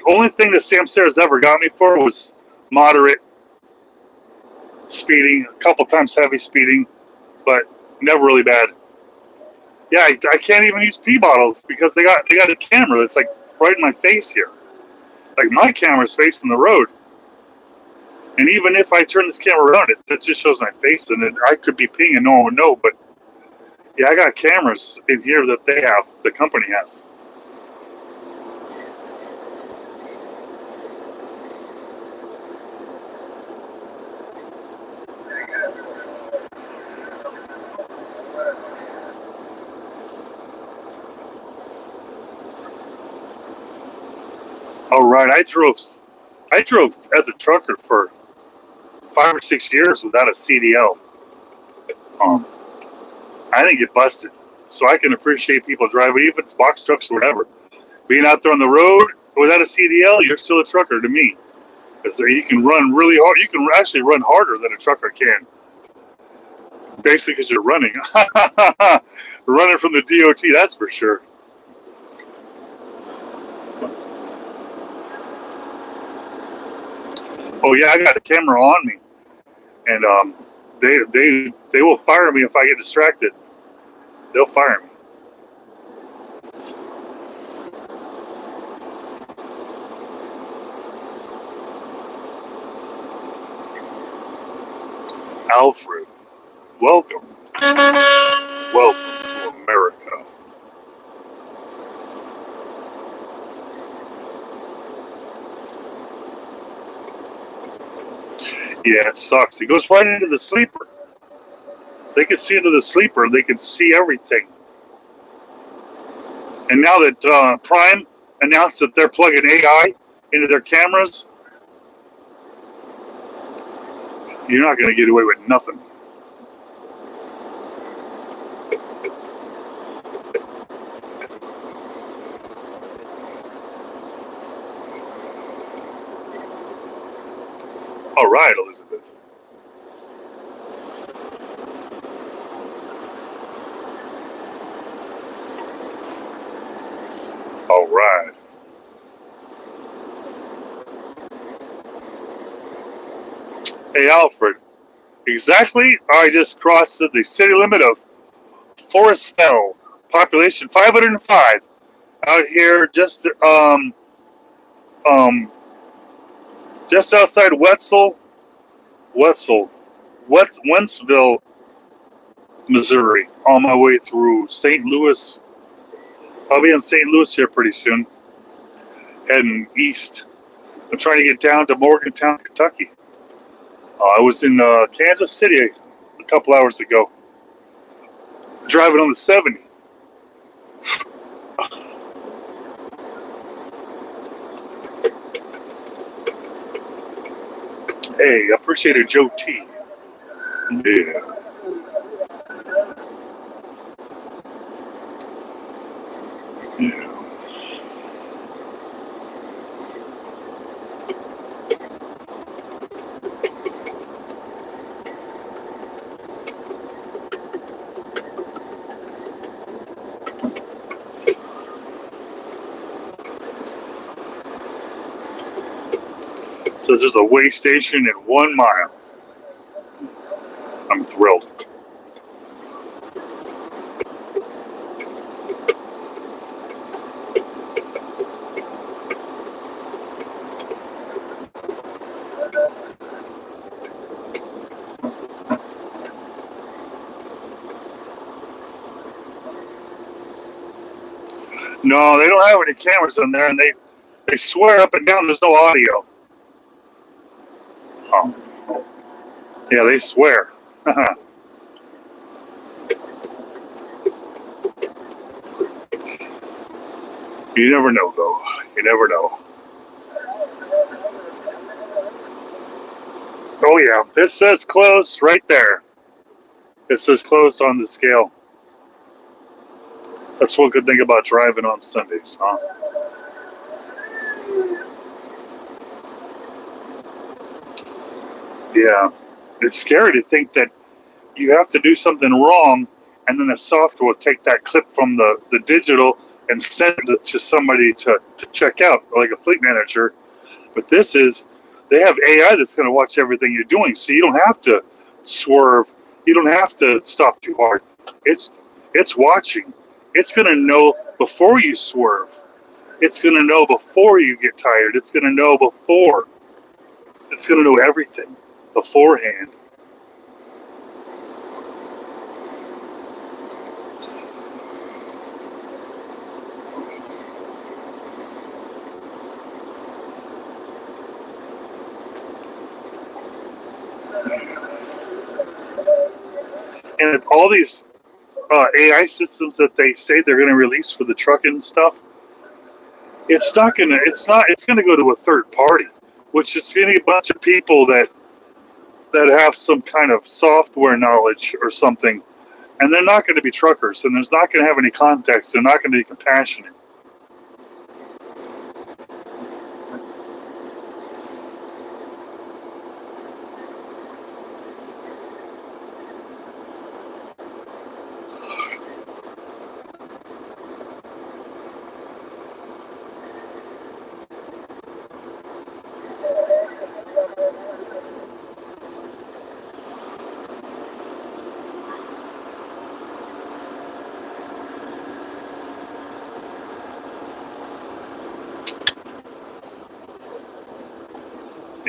only thing that Samsara's ever got me for was moderate speeding, a couple times heavy speeding, but never really bad. Yeah, I can't even use pee bottles because they got a camera that's like right in my face here. Like my camera's facing the road, and even if I turn this camera around, that just shows my face, and I could be peeing and no one would know. But yeah, I got cameras in here that the company has. All right, I drove as a trucker for 5 or 6 years without a CDL. I didn't get busted, so I can appreciate people driving, even if it's box trucks or whatever. Being out there on the road without a CDL, you're still a trucker to me. Because you can run really hard. You can actually run harder than a trucker can. Basically because you're running. Running from the DOT, that's for sure. Oh yeah, I got the camera on me, and they will fire me if I get distracted. They'll fire me. Alfred, welcome. Welcome to America. Yeah, it sucks. He goes right into the sleeper. They can see into the sleeper. They can see everything. And now that Prime announced that they're plugging AI into their cameras, you're not going to get away with nothing. All right, Elizabeth. All right. Hey, Alfred. Exactly. I just crossed the city limit of Forestell. Population 505. Out here, just outside Wentzville, Missouri. On my way through St. Louis. I'll be in St. Louis here pretty soon. Heading east. I'm trying to get down to Morgantown, Kentucky. I was in Kansas City a couple hours ago, driving on the 70. Hey, I appreciate it, Joe T. Yeah. Yeah. So there's a way station in 1 mile. I'm thrilled. No, they don't have any cameras in there, and they swear up and down there's no audio. Oh. Yeah, they swear. You never know, though. You never know. Oh, yeah. This says closed right there. It says closed on the scale. That's one good thing about driving on Sundays, huh? Yeah. It's scary to think that you have to do something wrong, and then the software will take that clip from the digital and send it to somebody to check out, like a fleet manager. But they have AI that's going to watch everything you're doing, so you don't have to swerve. You don't have to stop too hard. It's watching. It's going to know before you swerve. It's going to know before you get tired. It's going to know before. It's going to know everything beforehand. And all these AI systems that they say they're going to release for the trucking stuff, it's going to go to a third party, which is going to be a bunch of people that have some kind of software knowledge or something, and they're not going to be truckers, and there's not going to have any context. They're not going to be compassionate.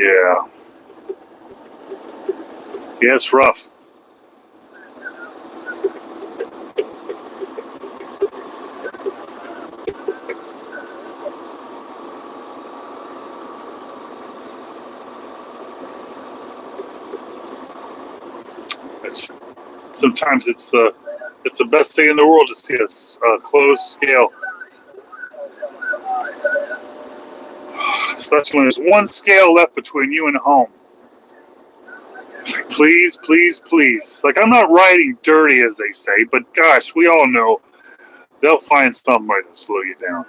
Yeah. Yeah, it's rough. Sometimes it's the best thing in the world to see a closed scale, especially when there's one scale left between you and home. It's like, please, please, please. Like, I'm not riding dirty, as they say, but gosh, we all know they'll find some way to slow you down.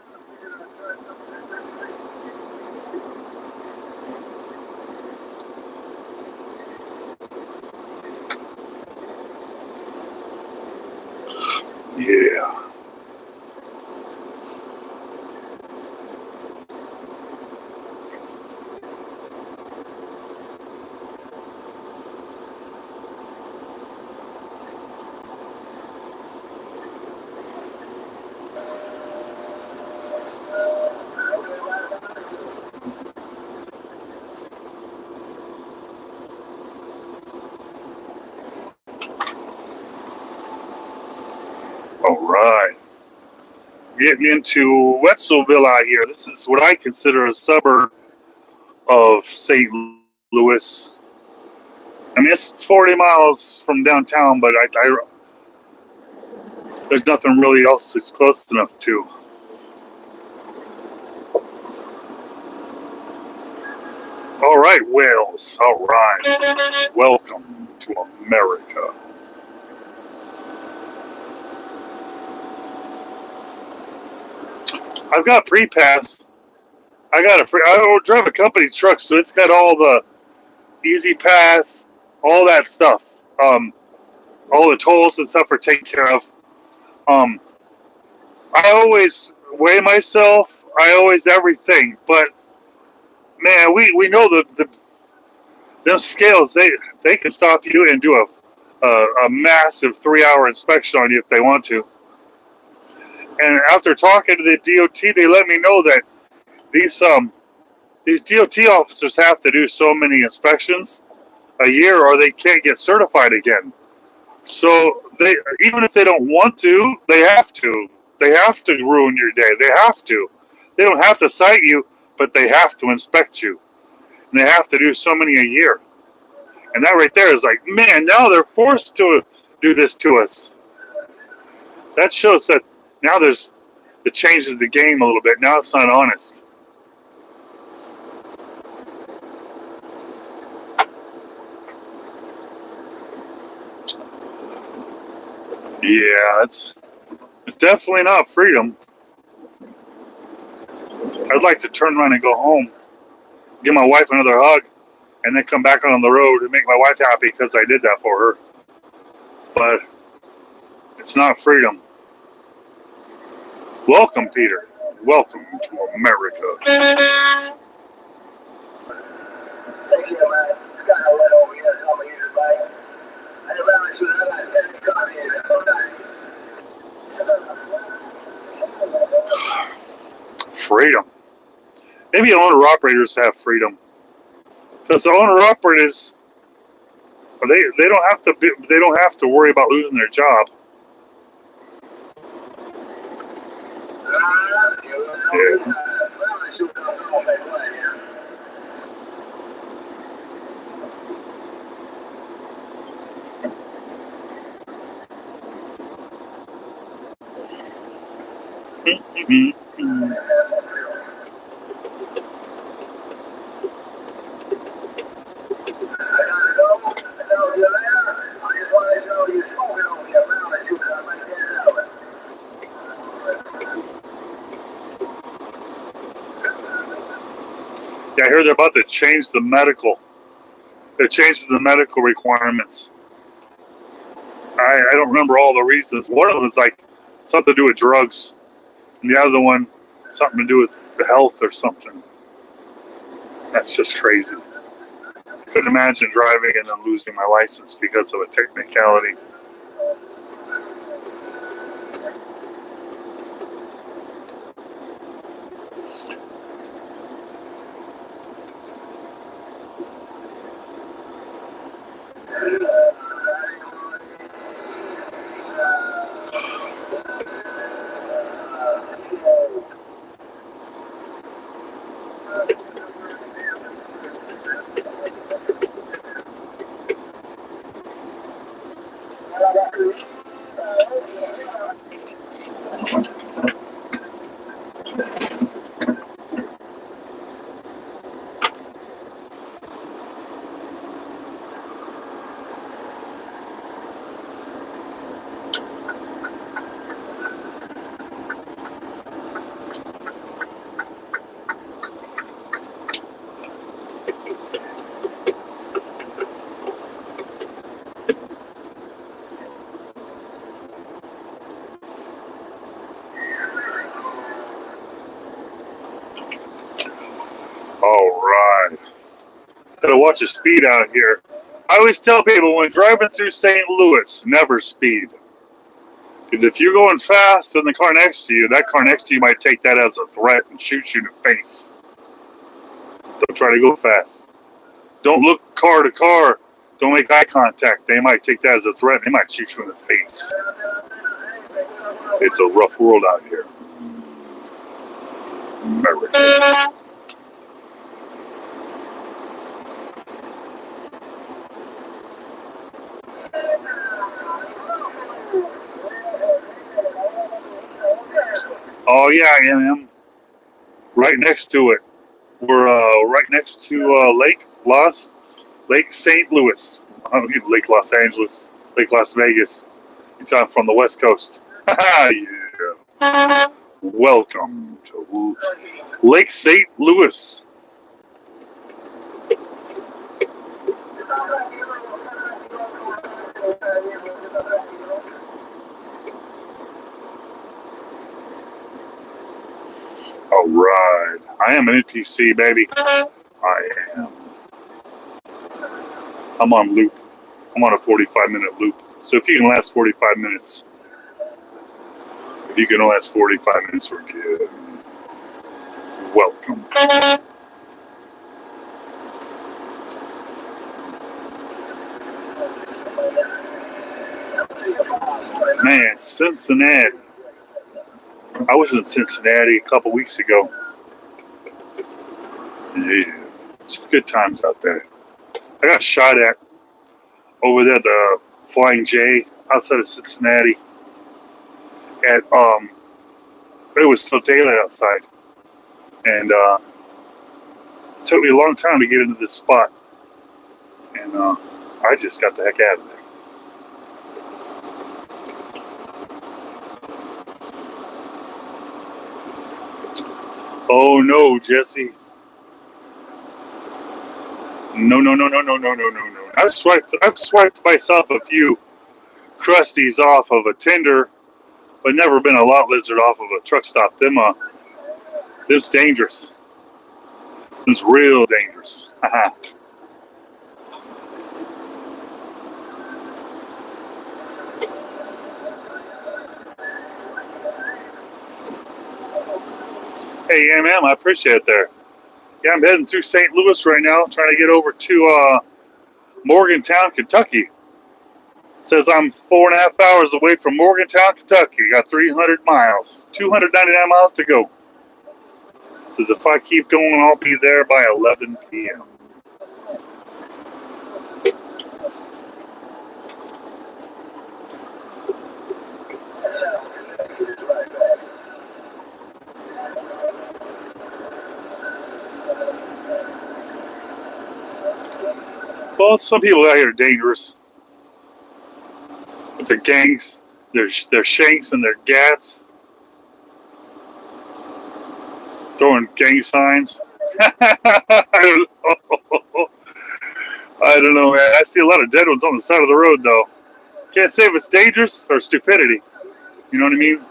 Yeah. All right. Getting into Wetzelville out here. This is what I consider a suburb of St. Louis. I mean, it's 40 miles from downtown, but there's nothing really else that's close enough to. All right, Wales. All right. Welcome to America. I've got pre-pass. I drive a company truck, so it's got all the easy pass, all that stuff. All the tolls and stuff are taken care of. I always weigh myself. I always everything. But man, we know them scales. They can stop you and do a massive 3-hour inspection on you if they want to. And after talking to the DOT, they let me know that these DOT officers have to do so many inspections a year, or they can't get certified again. So they, even if they don't want to, they have to. They have to ruin your day. They have to. They don't have to cite you, but they have to inspect you. And they have to do so many a year. And that right there is like, man, now they're forced to do this to us. That shows that now it changes the game a little bit. Now it's not honest. Yeah, it's definitely not freedom. I'd like to turn around and go home, give my wife another hug, and then come back on the road and make my wife happy because I did that for her. But it's not freedom. Welcome, Peter. Welcome to America. Freedom. Maybe owner operators have freedom, because the owner operators they don't have to worry about losing their job. Yeah. Yeah, I heard they're about to change the medical. They're changing the medical requirements. I don't remember all the reasons. One of them is like something to do with drugs, and the other one something to do with the health or something. That's just crazy. I couldn't imagine driving and then losing my license because of a technicality. Gotta watch the speed out here. I always tell people when driving through St. Louis, never speed. Because if you're going fast and the car next to you, that car next to you might take that as a threat and shoot you in the face. Don't try to go fast. Don't look car to car. Don't make eye contact. They might take that as a threat. They might shoot you in the face. It's a rough world out here. America. Oh yeah, I am. Right next to it. We're right next to Lake St. Louis. I don't mean Lake Los Angeles, Lake Las Vegas. You're talking from the West Coast. Yeah. Welcome to Lake St. Louis. All right. I am an NPC, baby. I am. I'm on loop. I'm on a 45-minute loop. So if you can last 45 minutes, if you can last 45 minutes, we're good. Welcome. Man, Cincinnati. I was in Cincinnati a couple weeks ago. Yeah, it's good times out there. I got shot at over there at the Flying J outside of Cincinnati. It was still daylight outside, and it took me a long time to get into this spot, and I just got the heck out of there. Oh no, Jesse. No. I've swiped myself a few crusties off of a Tinder, but never been a lot lizard off of a truck stop. Them's dangerous. Them's real dangerous. Haha. Hey, MM, I appreciate it there. Yeah, I'm heading through St. Louis right now, trying to get over to Morgantown, Kentucky. It says I'm 4.5 hours away from Morgantown, Kentucky. Got 300 miles, 299 miles to go. It says if I keep going, I'll be there by 11 p.m. Well, some people out here are dangerous. With their gangs, their shanks and their gats. Throwing gang signs. I don't know, man. I see a lot of dead ones on the side of the road, though. Can't say if it's dangerous or stupidity. You know what I mean?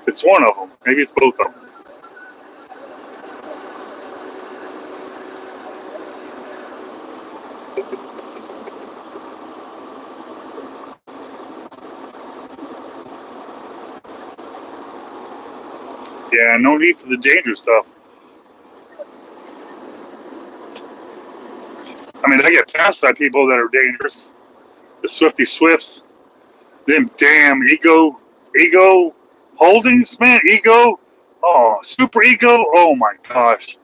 It's one of them. Maybe it's both of them. Yeah, no need for the dangerous stuff. I mean, I get passed by people that are dangerous. The Swifty Swifts. Them damn ego holdings, man. Ego. Oh, super ego. Oh my gosh.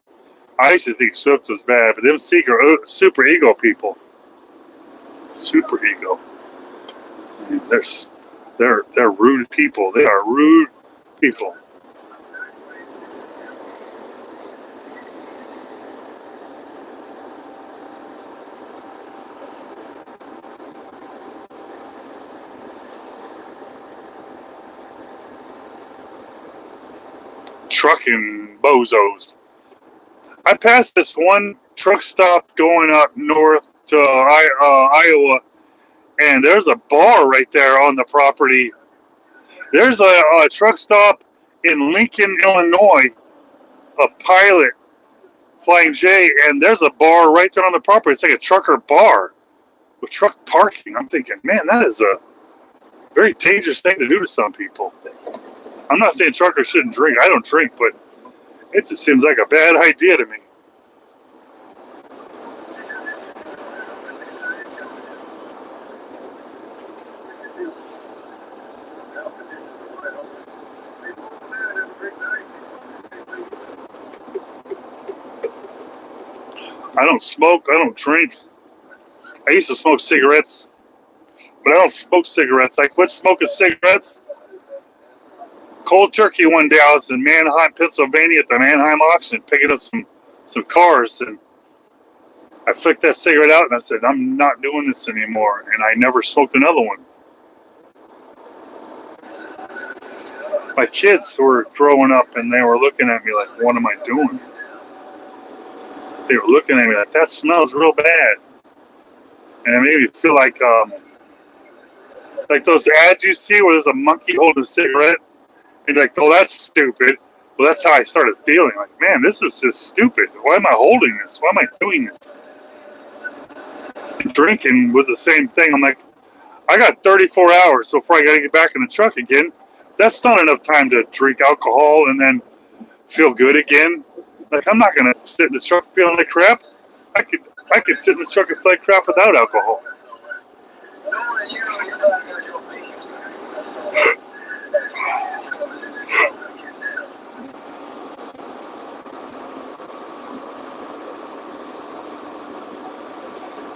I used to think Swift was bad, but them super ego people. Super ego. Man, they're rude people. They are rude people. Trucking bozos. I passed this one truck stop going up north to Iowa, and there's a bar right there on the property. There's a truck stop in Lincoln, Illinois, a Pilot Flying J, and there's a bar right there on the property. It's like a trucker bar with truck parking. I'm thinking, man, that is a very dangerous thing to do to some people. I'm not saying truckers shouldn't drink. I don't drink, but it just seems like a bad idea to me. I don't smoke. I don't drink. I used to smoke cigarettes, but I don't smoke cigarettes. I quit smoking cigarettes cold turkey one day. I was in Manheim, Pennsylvania at the Manheim auction picking up some cars, and I flicked that cigarette out and I said, I'm not doing this anymore, and I never smoked another one. My kids were growing up and they were looking at me like, what am I doing? They were looking at me like, that smells real bad. And it made me feel like those ads you see where there's a monkey holding a cigarette. And like, oh, that's stupid. Well, that's how I started feeling. Like, man, this is just stupid. Why am I holding this? Why am I doing this? And drinking was the same thing. I'm like, I got 34 hours before I got to get back in the truck again. That's not enough time to drink alcohol and then feel good again. Like, I'm not going to sit in the truck feeling like crap. I could sit in the truck and feel like crap without alcohol.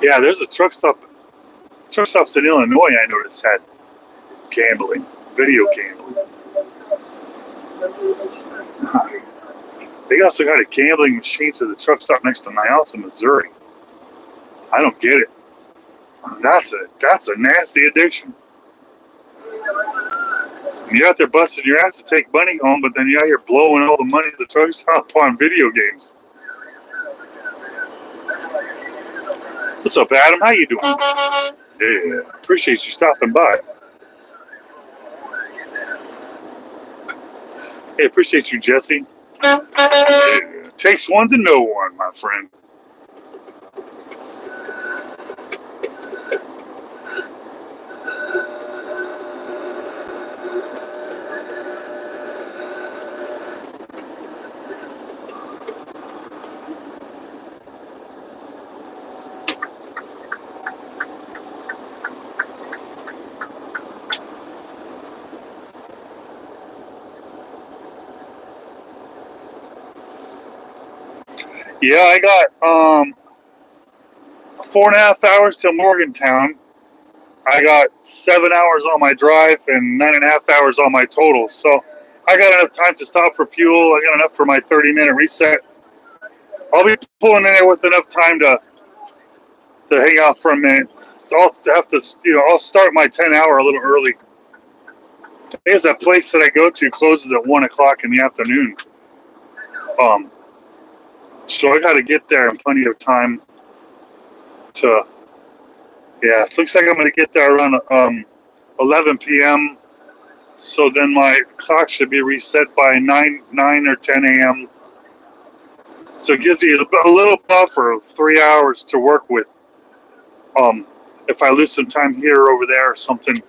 Yeah, there's a truck stop. Truck stops in Illinois, I noticed, had gambling, video gambling. They also got a gambling machines at the truck stop next to my house in Missouri. I don't get it. That's a nasty addiction. You're out there busting your ass to take money home, but then you're out here blowing all the money at the truck stop on video games. What's up, Adam? How you doing? Yeah, appreciate you stopping by. Hey, appreciate you, Jesse. Yeah, takes one to know one, my friend. Yeah, I got 4.5 hours till Morgantown. I got 7 hours on my drive and 9.5 hours on my total. So I got enough time to stop for fuel. I got enough for my 30-minute reset. I'll be pulling in there with enough time to hang out for a minute. I'll have to, I'll start my 10-hour a little early. There's that place that I go to closes at 1 o'clock in the afternoon. So I got to get there in plenty of time to, yeah, it looks like I'm going to get there around 11 p.m. So then my clock should be reset by 9 or 10 a.m. So it gives me a little buffer of 3 hours to work with. If I lose some time here or over there or something.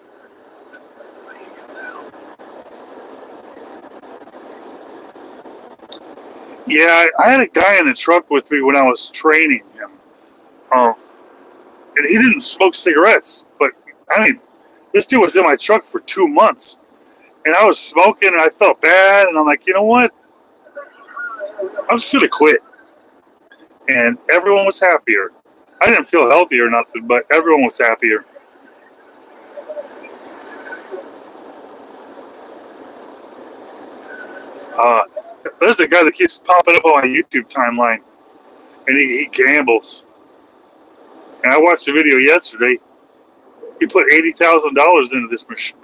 Yeah, I had a guy in the truck with me when I was training him. And he didn't smoke cigarettes. But, I mean, this dude was in my truck for 2 months. And I was smoking and I felt bad. And I'm like, you know what? I'm just going to quit. And everyone was happier. I didn't feel healthy or nothing, but everyone was happier. There's a guy that keeps popping up on my YouTube timeline, and he gambles. And I watched the video yesterday. He put $80,000 into this machine.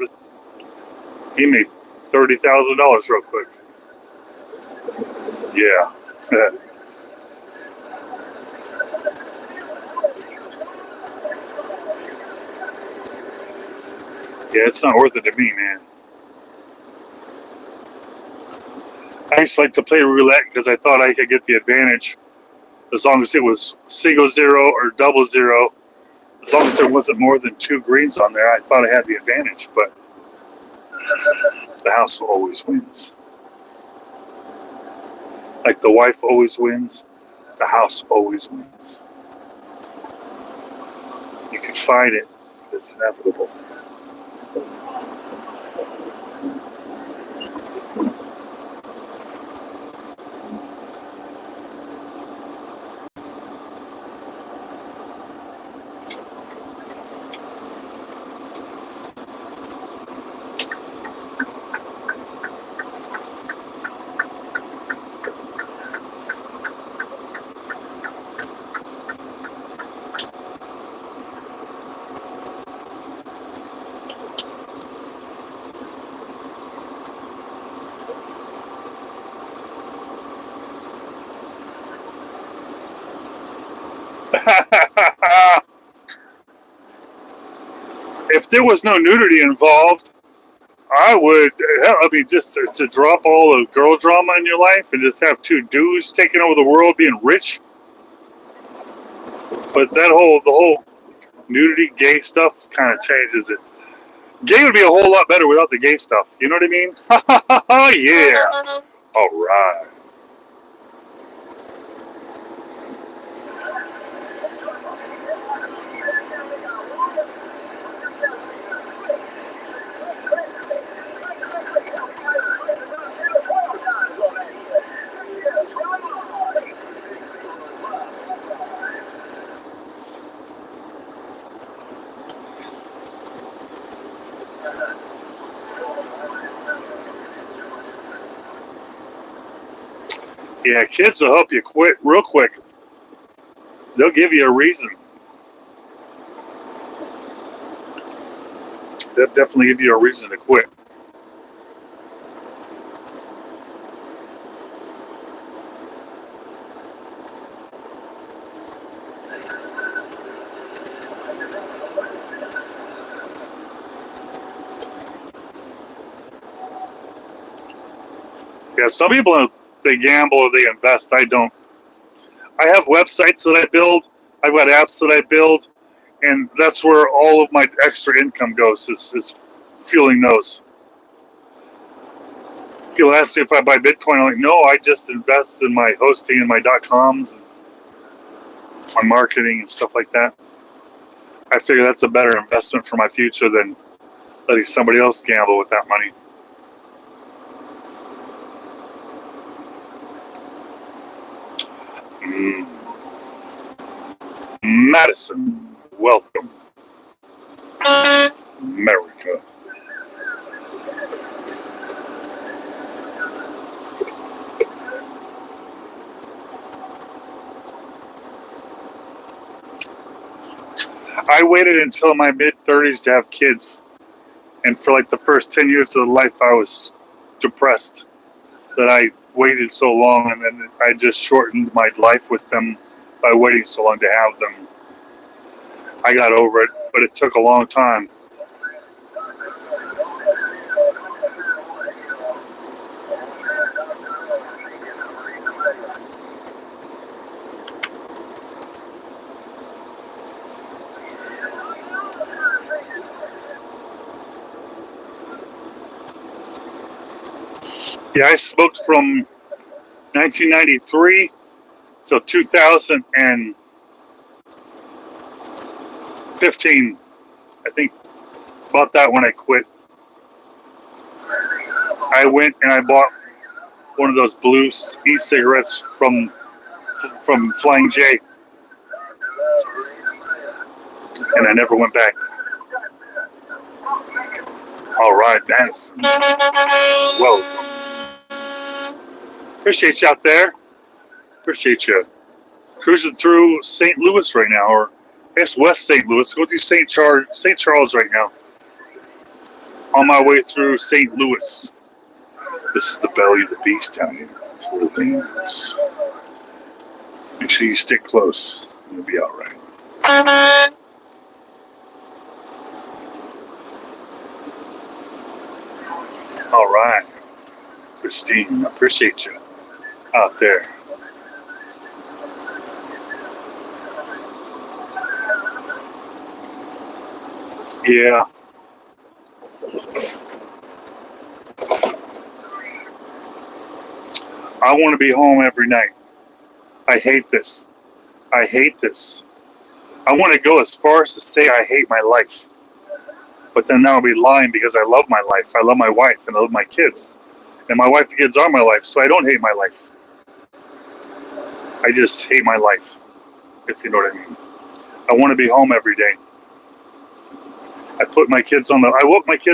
He made $30,000 real quick. Yeah. Yeah, it's not worth it to me, man. I used to like to play roulette because I thought I could get the advantage as long as it was single zero or double zero, as long as there wasn't more than 2 greens on there, I thought I had the advantage, but the house always wins. Like the wife always wins, the house always wins. You can fight it, but it's inevitable. If there was no nudity involved, I would, I mean, just to drop all the girl drama in your life and just have 2 dudes taking over the world being rich. But the whole nudity, gay stuff kind of changes it. Gay would be a whole lot better without the gay stuff. You know what I mean? Yeah. All right. Yeah, kids will help you quit real quick. They'll give you a reason. They'll definitely give you a reason to quit. Yeah, some people, they gamble or they invest. I don't. I have websites that I build. I've got apps that I build, and that's where all of my extra income goes, is fueling those. People ask me if I buy Bitcoin. I'm like, no, I just invest in my hosting and my .coms, and my marketing and stuff like that. I figure that's a better investment for my future than letting somebody else gamble with that money. Madison, welcome. America. I waited until my mid-30s to have kids. And for like the first 10 years of life, I was depressed that I waited so long, and then I just shortened my life with them by waiting so long to have them. I got over it, but it took a long time. Yeah, I smoked from 1993 till 2015. I think about that when I quit. I went and I bought one of those blue e-cigarettes from Flying J, and I never went back. All right, Madison. Welcome. Appreciate you out there. Appreciate you cruising through St. Louis right now, or I guess West St. Louis. Go through St. Charles right now. On my way through St. Louis. This is the belly of the beast down here. It's real dangerous. Make sure you stick close. You'll be all right. All right. Christine, I appreciate you out there. Yeah. I want to be home every night. I hate this. I hate this. I want to go as far as to say I hate my life. But then that would be lying because I love my life. I love my wife and I love my kids. And my wife and kids are my life, so I don't hate my life. I just hate my life, if you know what I mean. I want to be home every day. I woke my kids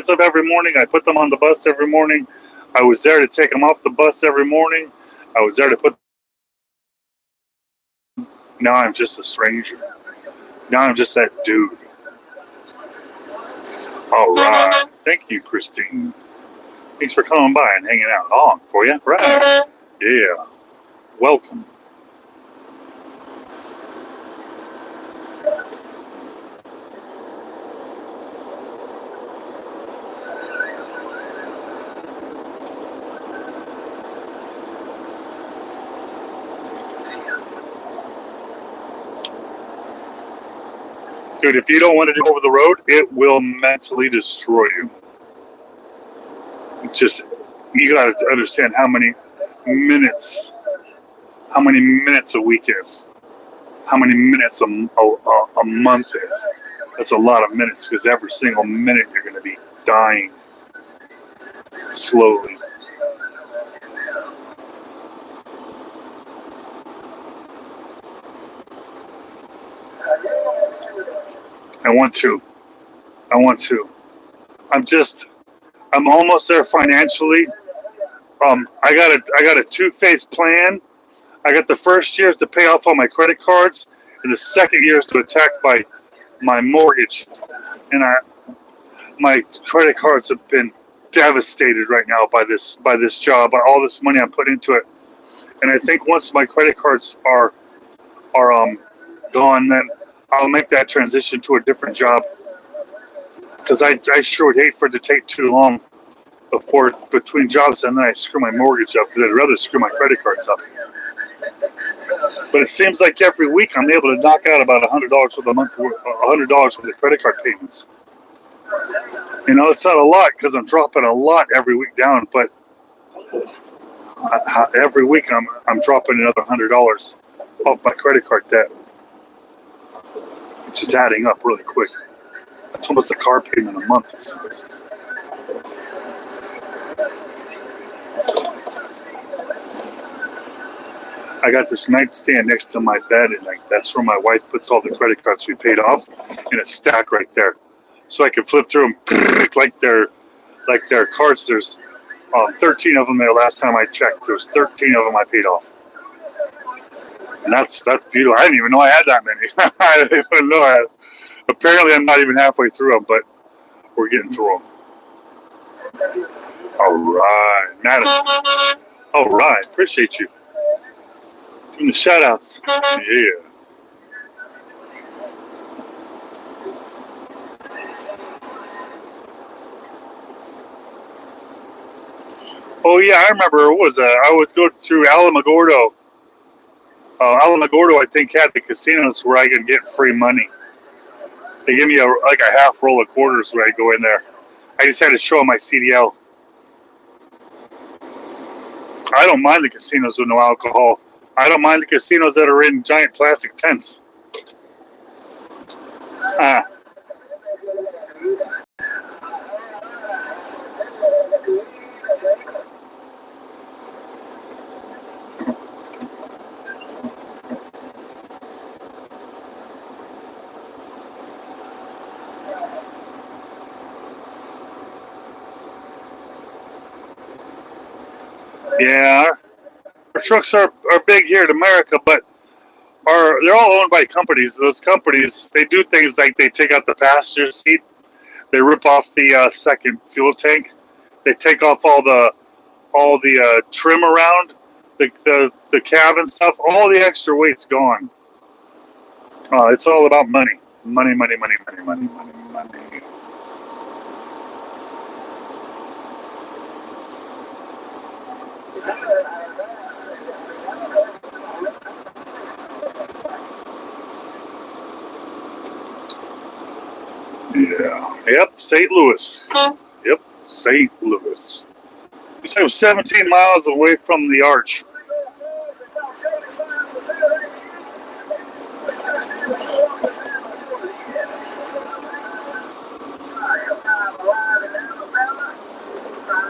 up every morning. I put them on the bus every morning. I was there to take them off the bus every morning. I was there to put. Now I'm just a stranger. Now I'm just that dude. All right. Thank you, Christine. Thanks for coming by and hanging out. On for you. Right. Yeah. Welcome. Dude, if you don't want to do over the road, it will mentally destroy you. You got to understand how many minutes a week is, how many minutes a month is. That's a lot of minutes because every single minute you're going to be dying slowly. I want to. I'm almost there financially. I got a two-phase plan. I got the first year to pay off all my credit cards, and the second year is to attack my mortgage. And my credit cards have been devastated right now by this job, by all this money I'm putting into it. And I think once my credit cards are gone, then I'll make that transition to a different job. Because I sure would hate for it to take too long between jobs, and then I screw my mortgage up, because I'd rather screw my credit cards up. But it seems like every week I'm able to knock out about $100 worth a month, $100 worth of credit card payments. You know, it's not a lot because I'm dropping a lot every week down, but every week I'm dropping another $100 off my credit card debt, which is adding up really quick. That's almost a car payment a month, it seems. I got this nightstand next to my bed, and that's where my wife puts all the credit cards we paid off in a stack right there, so I can flip through them like they're cards. There's 13 of them there. Last time I checked, there's 13 of them I paid off, and that's beautiful. I didn't even know I had that many. I didn't even know I had. Apparently, I'm not even halfway through them, but we're getting through them. All right, Madison. All right, appreciate you. Doing the shout outs. Yeah. Oh yeah, I remember. What was that? I would go through Alamogordo. Alamogordo, I think, had the casinos where I could get free money. They give me a half roll of quarters when I go in there. I just had to show them my CDL. I don't mind the casinos with no alcohol. I don't mind the casinos that are in giant plastic tents. Yeah, our trucks are big here in America, but they're all owned by companies. Those companies, they do things like they take out the passenger seat, they rip off the second fuel tank, they take off all the trim around the cab and stuff. All the extra weight's gone. It's all about money. Money. Yeah. Yep, St. Louis. Yep, St. Louis. You said it was 17 miles away from the arch.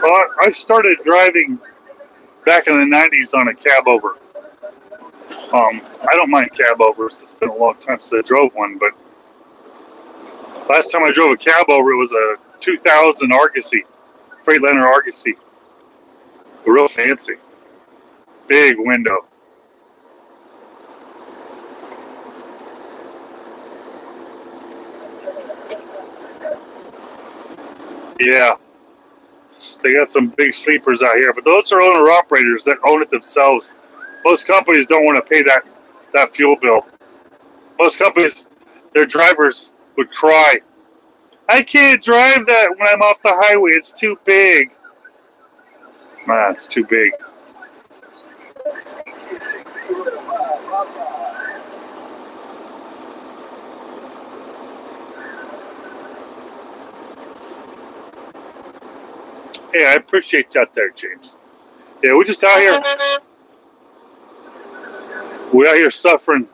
Well, I started driving back in the 90s on a cab over. I don't mind cab overs. It's been a long time since I drove one, but last time I drove a cab over, it was a 2000 Argosy, Freightliner Argosy. Real fancy. Big window. Yeah. They got some big sleepers out here, but those are owner-operators that own it themselves. Most companies don't want to pay that fuel bill. Most companies, their drivers would cry, I can't drive that when I'm off the highway. It's too big. Nah, it's too big. Hey, I appreciate that there, James. Yeah, we're just out here. We're out here suffering.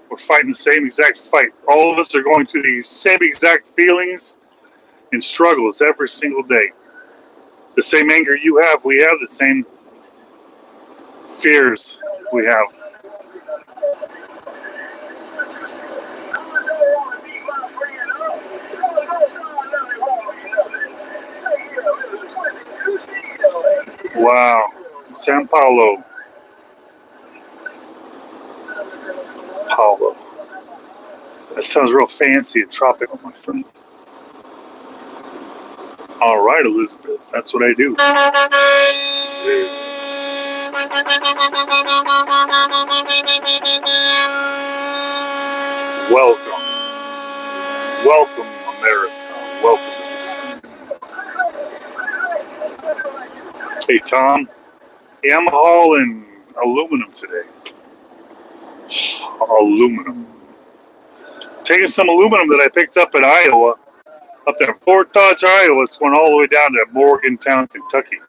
We're fighting the same exact fight. All of us are going through these same exact feelings and struggles every single day. The same anger you have, we have. The same fears we have. Wow. San Paulo. Paulo. That sounds real fancy and tropical, my friend. All right, Elizabeth. That's what I do. Welcome. Welcome, America. Welcome to the stream. Hey, Tom. Yeah, I'm hauling aluminum today. Aluminum. Taking some aluminum that I picked up in Iowa, up there in Fort Dodge, Iowa. It's going all the way down to Morgantown, Kentucky.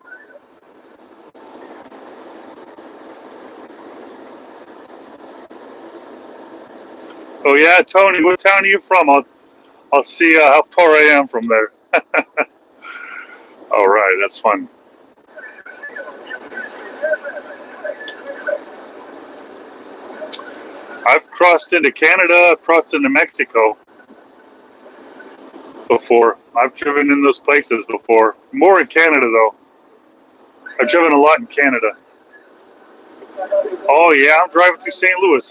Oh yeah, Tony, what town are you from? I'll see how far I am from there. All right, that's fun. I've crossed into Canada, I've crossed into Mexico before. I've driven in those places before. More in Canada, though. I've driven a lot in Canada. Oh yeah, I'm driving through St. Louis.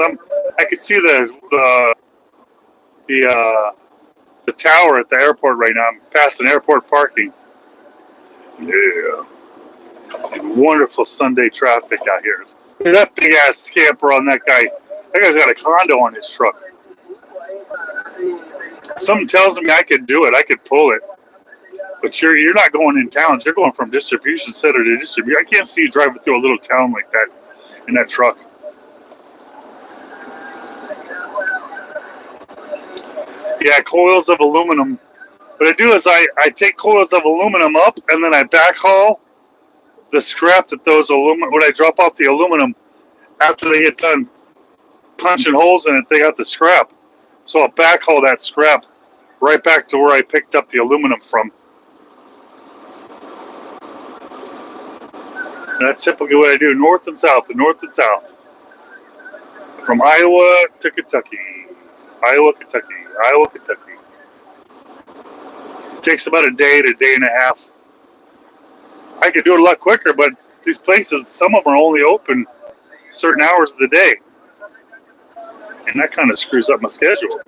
I can see the tower at the airport right now. I'm passing airport parking. Yeah. Wonderful Sunday traffic out here. Look at that big ass scamper on that guy. That guy's got a condo on his truck. Something tells me I could do it. I could pull it. But you're not going in towns. You're going from distribution center to distribution. I can't see you driving through a little town like that in that truck. Yeah, coils of aluminum. What I do is I take coils of aluminum up and then I backhaul the scrap that those aluminum, when I drop off the aluminum, after they get done punching holes in it, they got the scrap. So I'll backhaul that scrap right back to where I picked up the aluminum from. And that's typically what I do, north and south, from Iowa to Kentucky. Iowa, Kentucky. It takes about a day to a day and a half. I could do it a lot quicker, but these places, some of them are only open certain hours of the day. And that kind of screws up my schedule.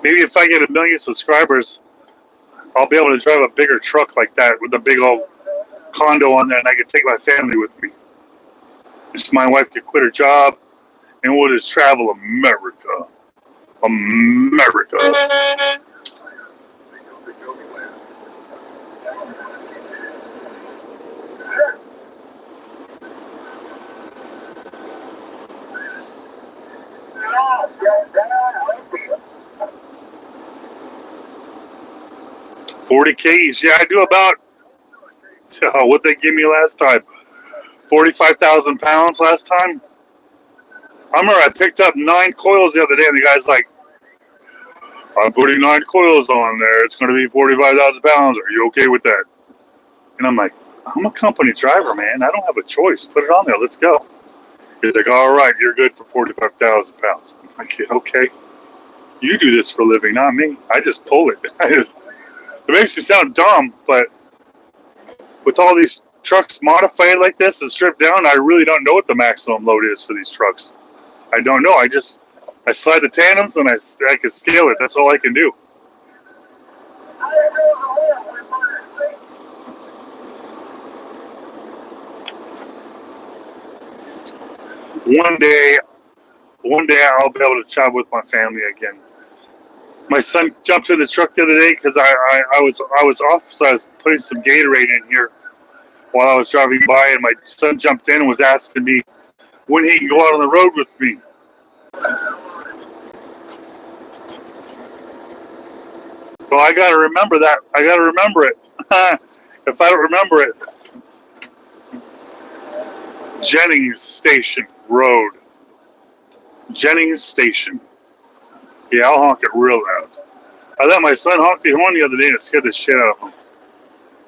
Maybe if I get 1 million subscribers, I'll be able to drive a bigger truck like that with a big old condo on there, and I can take my family with me. Just my wife could quit her job, and we'll just travel America. 40 Ks. Yeah, I do about what they gave me last time. 45,000 pounds last time. I remember I picked up 9 coils the other day, and the guy's like, I'm putting 9 coils on there. It's going to be 45,000 pounds. Are you okay with that? And I'm like, I'm a company driver, man. I don't have a choice. Put it on there. Let's go. He's like, all right, you're good for 45,000 pounds. I'm like, okay. You do this for a living, not me. I just pull it. It makes me sound dumb, but with all these trucks modified like this and stripped down, I really don't know what the maximum load is for these trucks. I don't know. I slide the tandems and I can scale it. That's all I can do. One day I'll be able to travel with my family again. My son jumped in the truck the other day because I was off, so I was putting some Gatorade in here while I was driving by, and my son jumped in and was asking me when he can go out on the road with me. Well, I gotta remember that. I gotta remember it. If I don't remember it, Jennings Station Road. Jennings Station. Yeah, I'll honk it real loud. I let my son honk the horn the other day and it scared the shit out of him.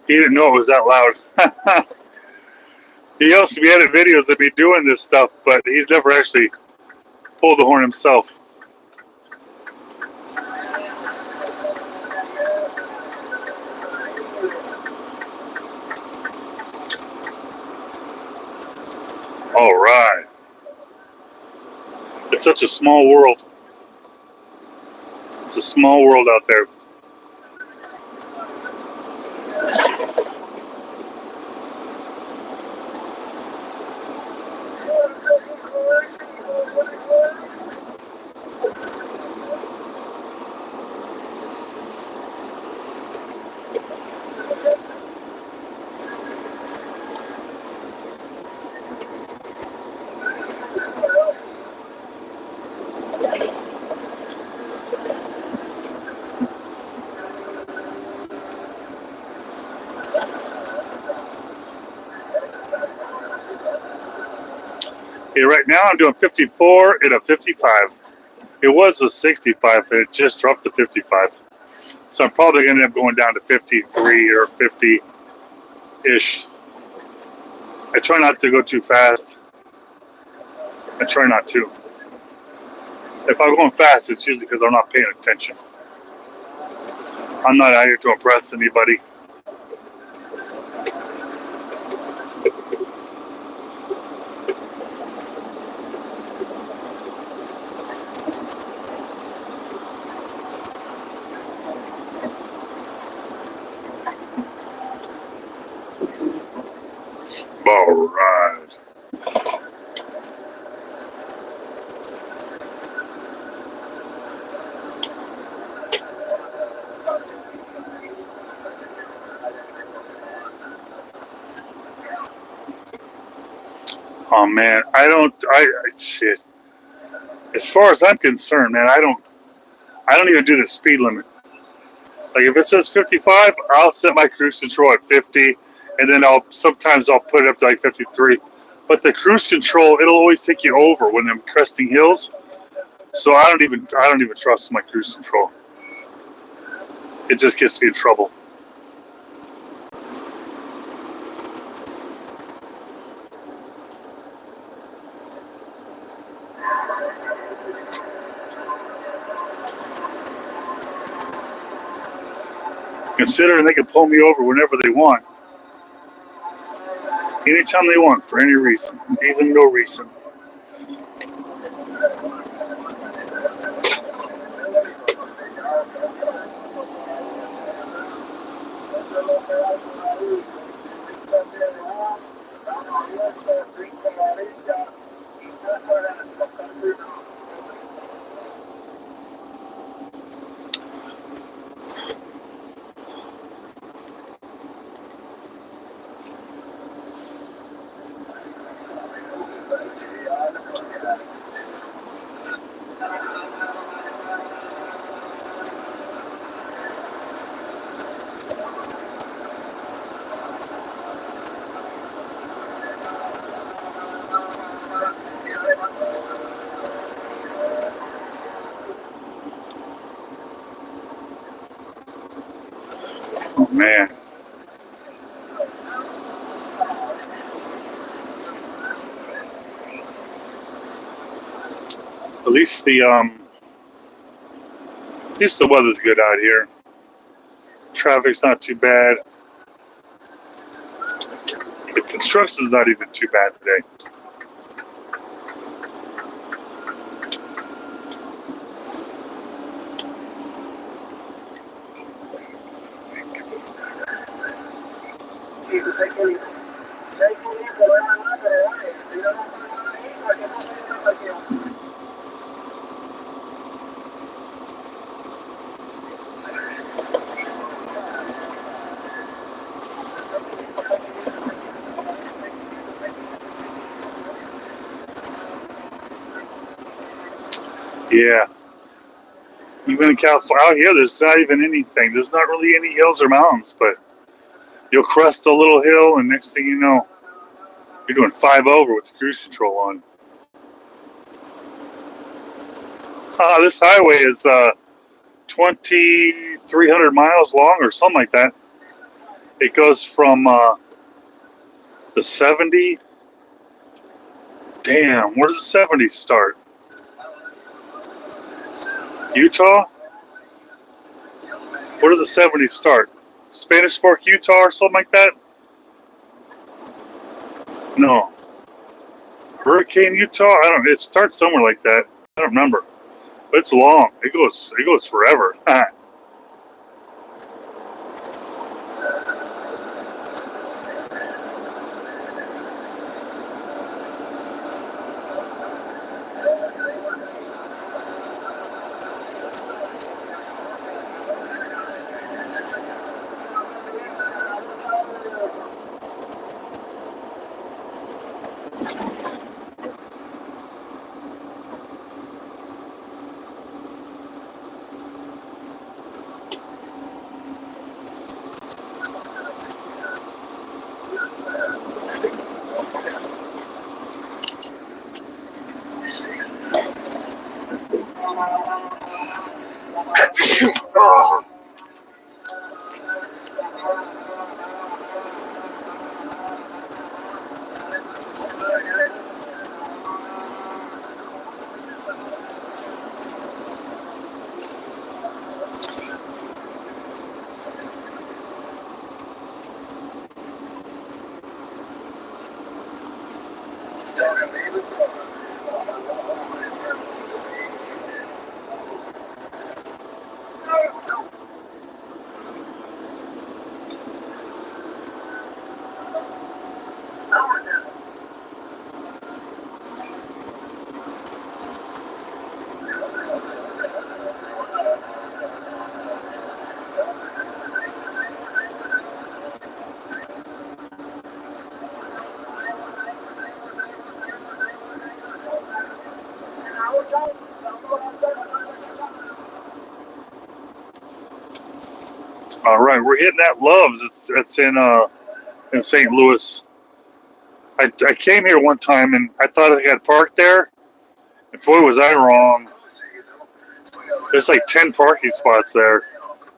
He didn't know it was that loud. He used to be edit videos of me doing this stuff, but he's never actually pulled the horn himself. All right. It's such a small world. It's a small world out there. Okay, right now I'm doing 54 and a 55. It was a 65, but it just dropped to 55. So I'm probably going to end up going down to 53 or 50-ish. I try not to go too fast. I try not to. If I'm going fast, it's usually because I'm not paying attention. I'm not out here to impress anybody. All right. Oh man, shit. As far as I'm concerned, man, I don't even do the speed limit. Like if it says 55, I'll set my cruise control at 50, and then sometimes I'll put it up to like 53. But the cruise control, it'll always take you over when I'm cresting hills. So I don't even trust my cruise control. It just gets me in trouble. Considering they can pull me over whenever they want. Anytime they want, for any reason. Even no reason. Oh man. At least the weather's good out here. Traffic's not too bad. The construction's not even too bad today. Yeah. Even in California, out here, there's not even anything. There's not really any hills or mountains, but you'll crest a little hill, and next thing you know, you're doing 5 over with the cruise control on. This highway is 2,300 miles long or something like that. It goes from the 70. Damn, where does the 70 start? Utah? Where does the 70 start? Spanish Fork, Utah or something like that? No. Hurricane, Utah? I don't know. It starts somewhere like that. I don't remember. But it's long. It goes forever. All right, we're hitting that Love's. It's in St. Louis. I came here one time and I thought I had parked there, and boy was I wrong. There's like 10 parking spots there,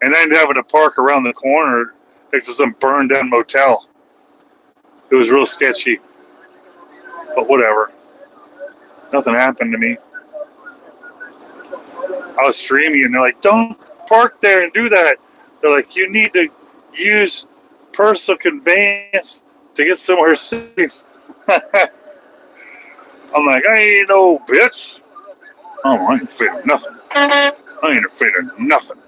and I ended up having to park around the corner next to some burned down motel. It was real sketchy, but whatever. Nothing happened to me. I was streaming and they're like, "Don't park there and do that." They're like, "You need to use personal conveyance to get somewhere safe." I'm like, "I ain't no bitch. Oh, I ain't afraid of nothing. I ain't afraid of nothing."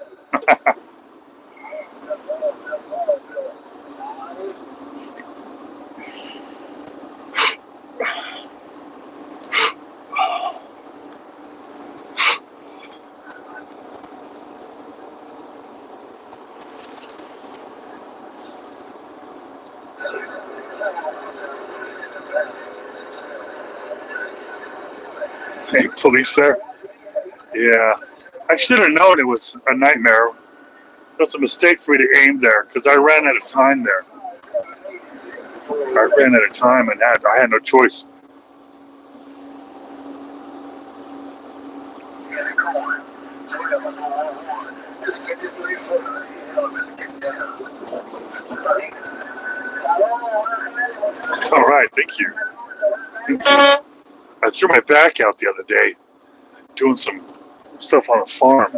Hey, police there? Yeah. I should have known it was a nightmare. It was a mistake for me to aim there because I ran out of time there. I ran out of time and I had no choice. All right, thank you. I threw my back out the other day doing some stuff on a farm.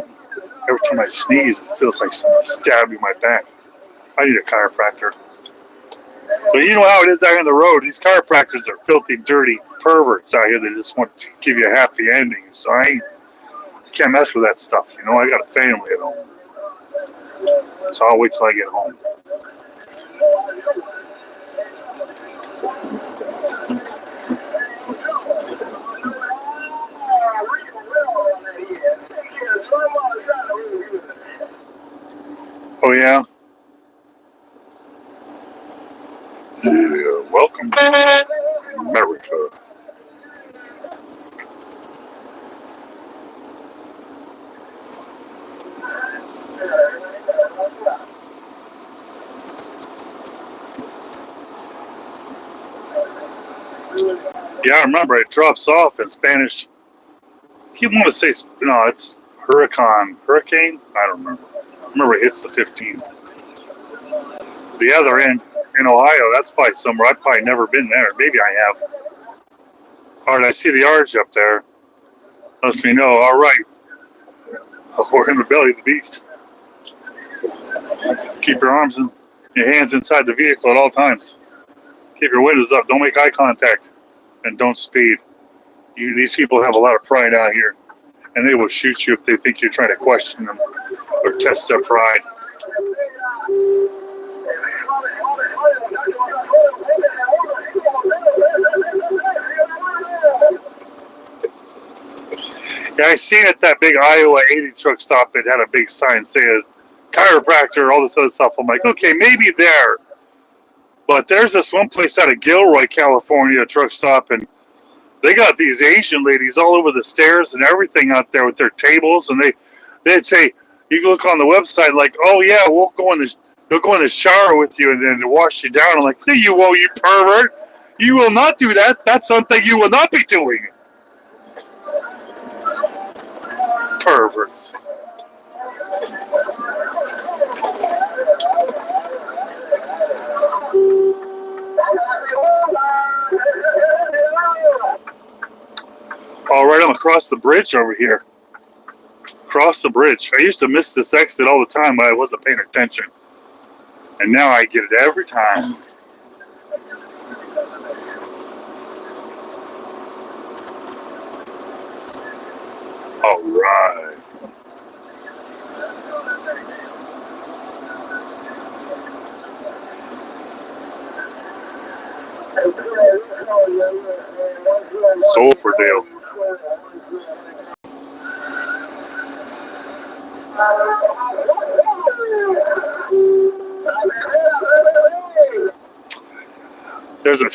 Every time I sneeze, it feels like someone stabbed me in my back. I need a chiropractor. But you know how it is out on the road. These chiropractors are filthy, dirty perverts out here that just want to give you a happy ending. So I can't mess with that stuff. You know, I got a family at home. So I'll wait till I get home. Oh, yeah? Welcome to America. Yeah, I remember it drops off in Spanish. I keep wanting to say, no, it's hurricane. I don't remember. I remember it hits the 15. The other end in Ohio, that's probably somewhere I've probably never been there. Maybe I have. All right, I see the arch up there. Lets me know, all right, we're in the belly of the beast. Keep your arms and your hands inside the vehicle at all times. Keep your windows up. Don't make eye contact. And don't speed. These people have a lot of pride out here. And they will shoot you if they think you're trying to question them or test their pride. Yeah, I seen at that big Iowa 80 truck stop, it had a big sign saying chiropractor, all this other stuff. I'm like, okay, maybe there. But there's this one place out of Gilroy, California, truck stop, and they got these Asian ladies all over the stairs and everything out there with their tables, and they'd say, you can look on the website like, oh yeah, we'll go in the shower with you and then wash you down. I'm like, hey, you won't, you pervert. You will not do that. That's something you will not be doing. Perverts. All right, I'm across the bridge over here. Across the bridge. I used to miss this exit all the time, but I wasn't paying attention. And now I get it every time. All right. Sulphurdale. There's a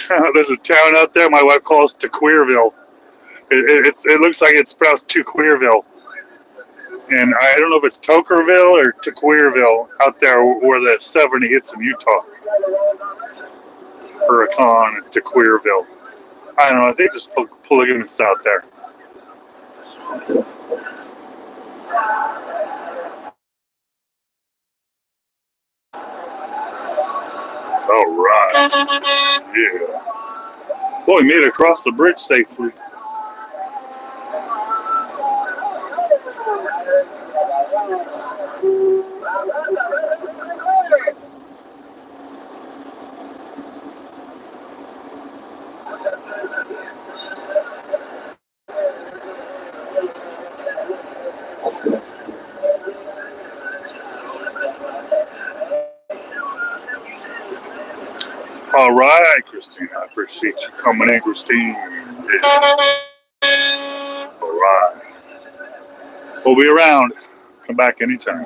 town out there my wife calls Tequeerville. It looks like it's pronounced Tequeerville. And I don't know if it's Tokerville or Tequeerville out there where the 70 hits in Utah. Hurricane and Tequeerville. I don't know. I think there's polygamists out there. All right. Yeah. Well, we made it across the bridge safely. All right, Christine. I appreciate you coming in, Christine. Yeah. All right. We'll be around. Come back anytime.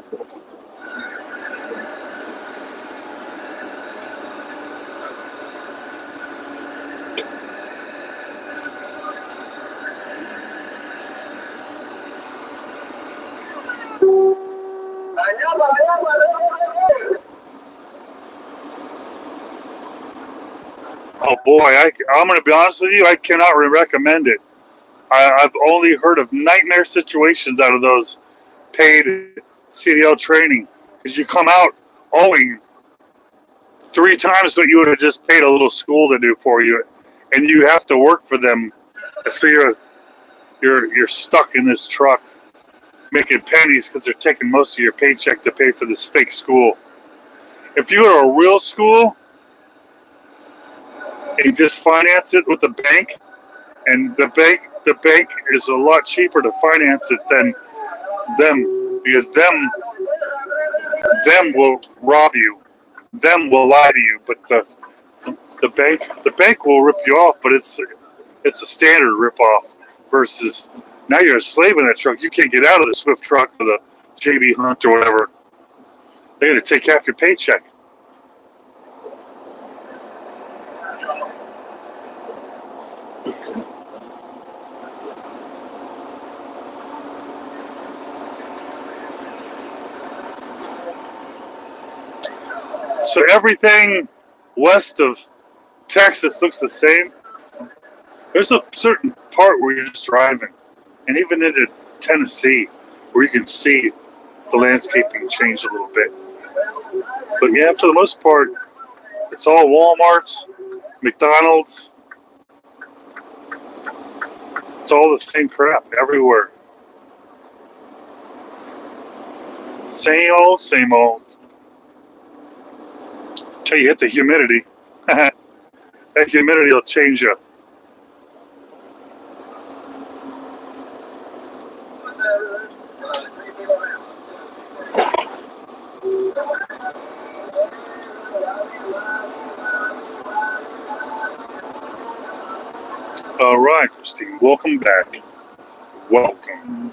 Oh boy, I'm going to be honest with you, I cannot recommend it. I've only heard of nightmare situations out of those paid CDL training because you come out owing 3 times what you would have just paid a little school to do for you, and you have to work for them. So you're stuck in this truck making pennies because they're taking most of your paycheck to pay for this fake school. If you go to a real school and you just finance it with the bank, and the bank is a lot cheaper to finance it than them, because them will rob you, them will lie to you, but the bank will rip you off, but it's a standard rip off versus now you're a slave in that truck. You can't get out of the Swift truck or the JB Hunt or whatever. They're going to take half your paycheck. So everything west of Texas looks the same. There's a certain part where you're just driving, and even into Tennessee, where you can see the landscaping change a little bit. But yeah, for the most part, it's all Walmarts, McDonald's. It's all the same crap everywhere. Same old, same old. Until you hit the humidity. That humidity will change you. All right, Christine, welcome back. Welcome.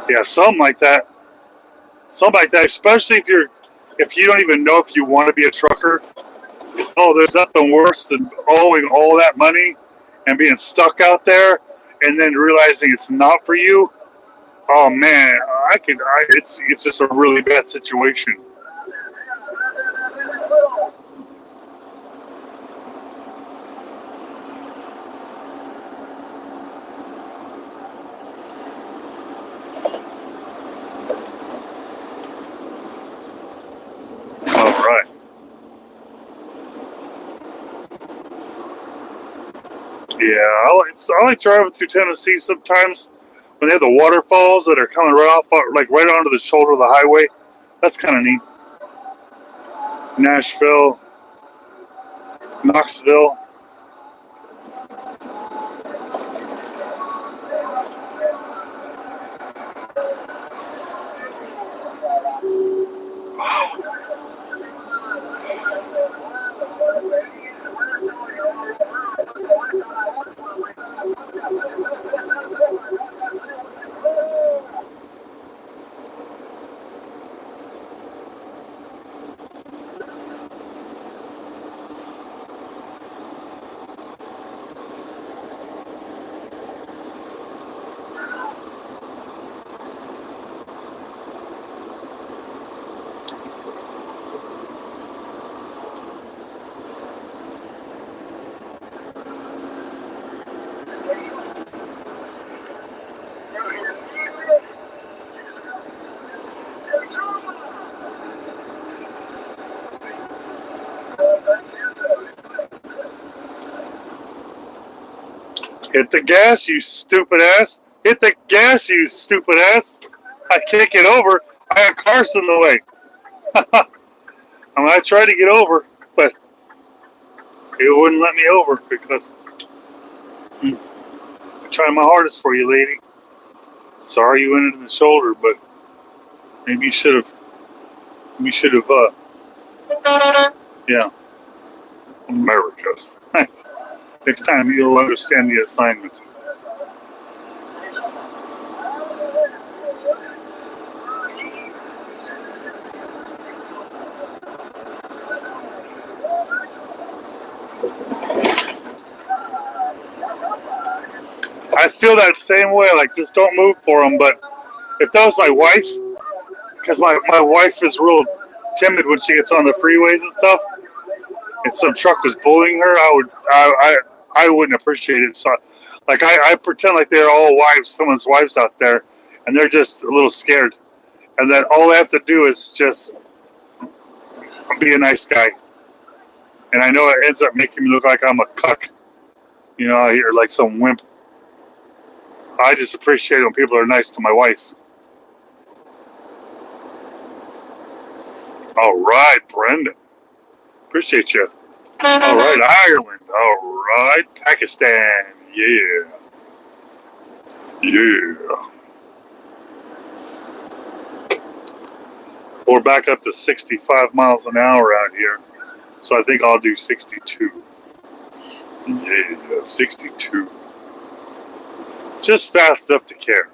Yeah, something like that. Something like that, especially if you don't even know if you want to be a trucker. Oh, there's nothing worse than owing all that money and being stuck out there and then realizing it's not for you. Oh man, it's just a really bad situation. All right. Yeah, I like driving through Tennessee sometimes when they have the waterfalls that are coming right off, like right onto the shoulder of the highway. That's kind of neat. Nashville, Knoxville. Hit the gas, you stupid ass. Hit the gas, you stupid ass. I can't get over. I have cars in the way. I tried to get over, but it wouldn't let me over because I'm trying my hardest for you, lady. Sorry you went in the shoulder, but maybe you should have. Yeah. America. Next time you'll understand the assignment. feel that same way. Like, just don't move for them. But if that was my wife, because my wife is real timid when she gets on the freeways and stuff, and some truck was bullying her, I wouldn't appreciate it. So, like, I pretend like they're all wives, someone's wives out there, and they're just a little scared. And then all I have to do is just be a nice guy. And I know it ends up making me look like I'm a cuck, you know, or like some wimp. I just appreciate it when people are nice to my wife. All right, Brendan. Appreciate you. All right, Ireland. All right, Pakistan. Yeah. Yeah. We're back up to 65 miles an hour out here. So I think I'll do 62. Yeah, 62. Just fast enough to care.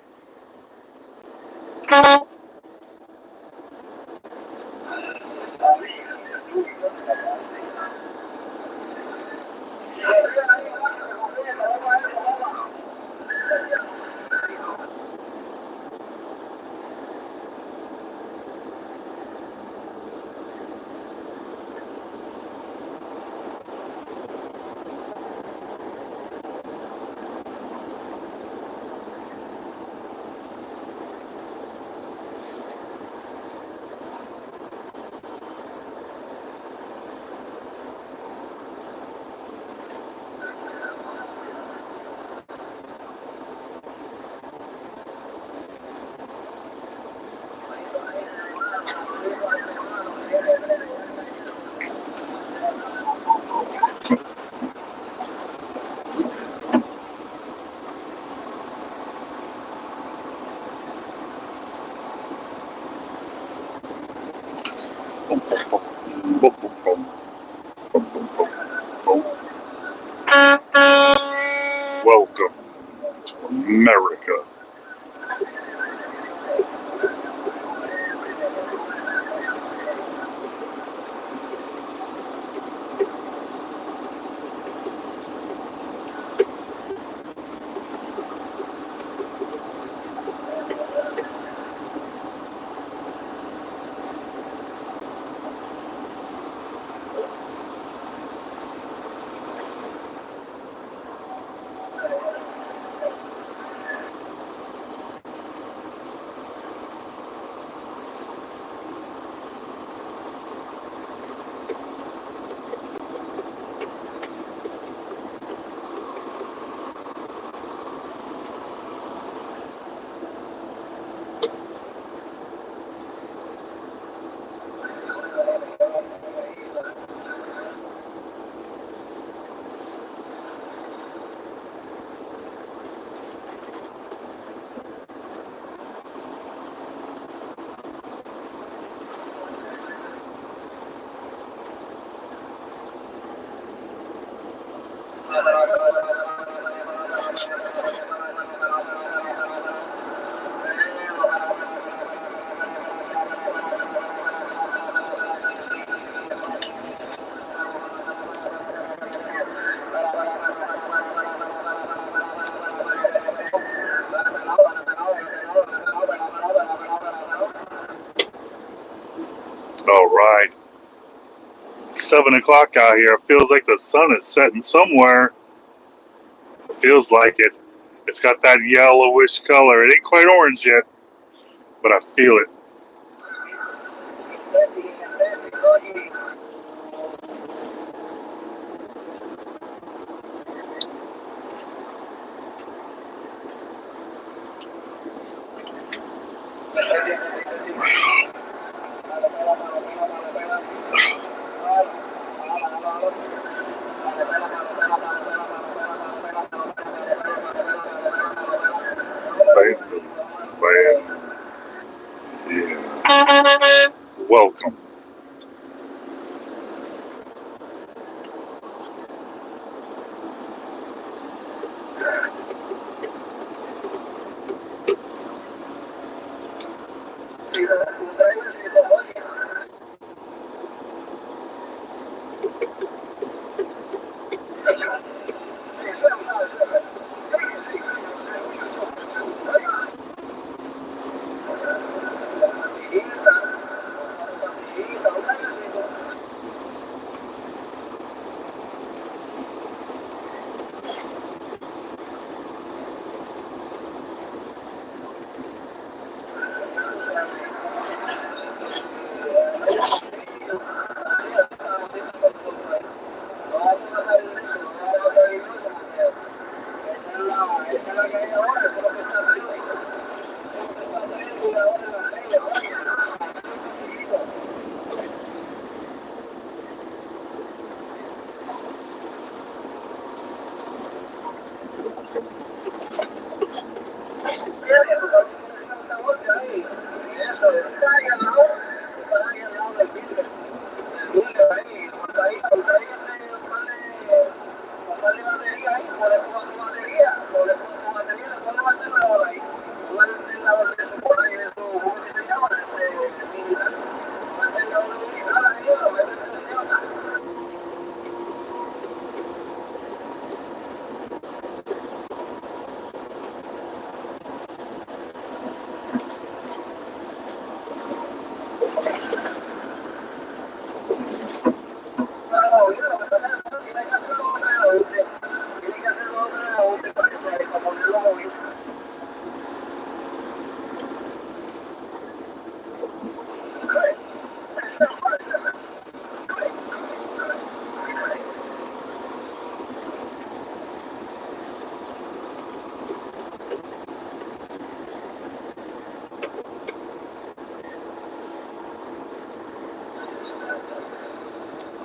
Welcome to America. All right. 7 o'clock out here. It feels like the sun is setting somewhere. It feels like it. It's got that yellowish color. It ain't quite orange yet, but I feel it. Yeah. Welcome.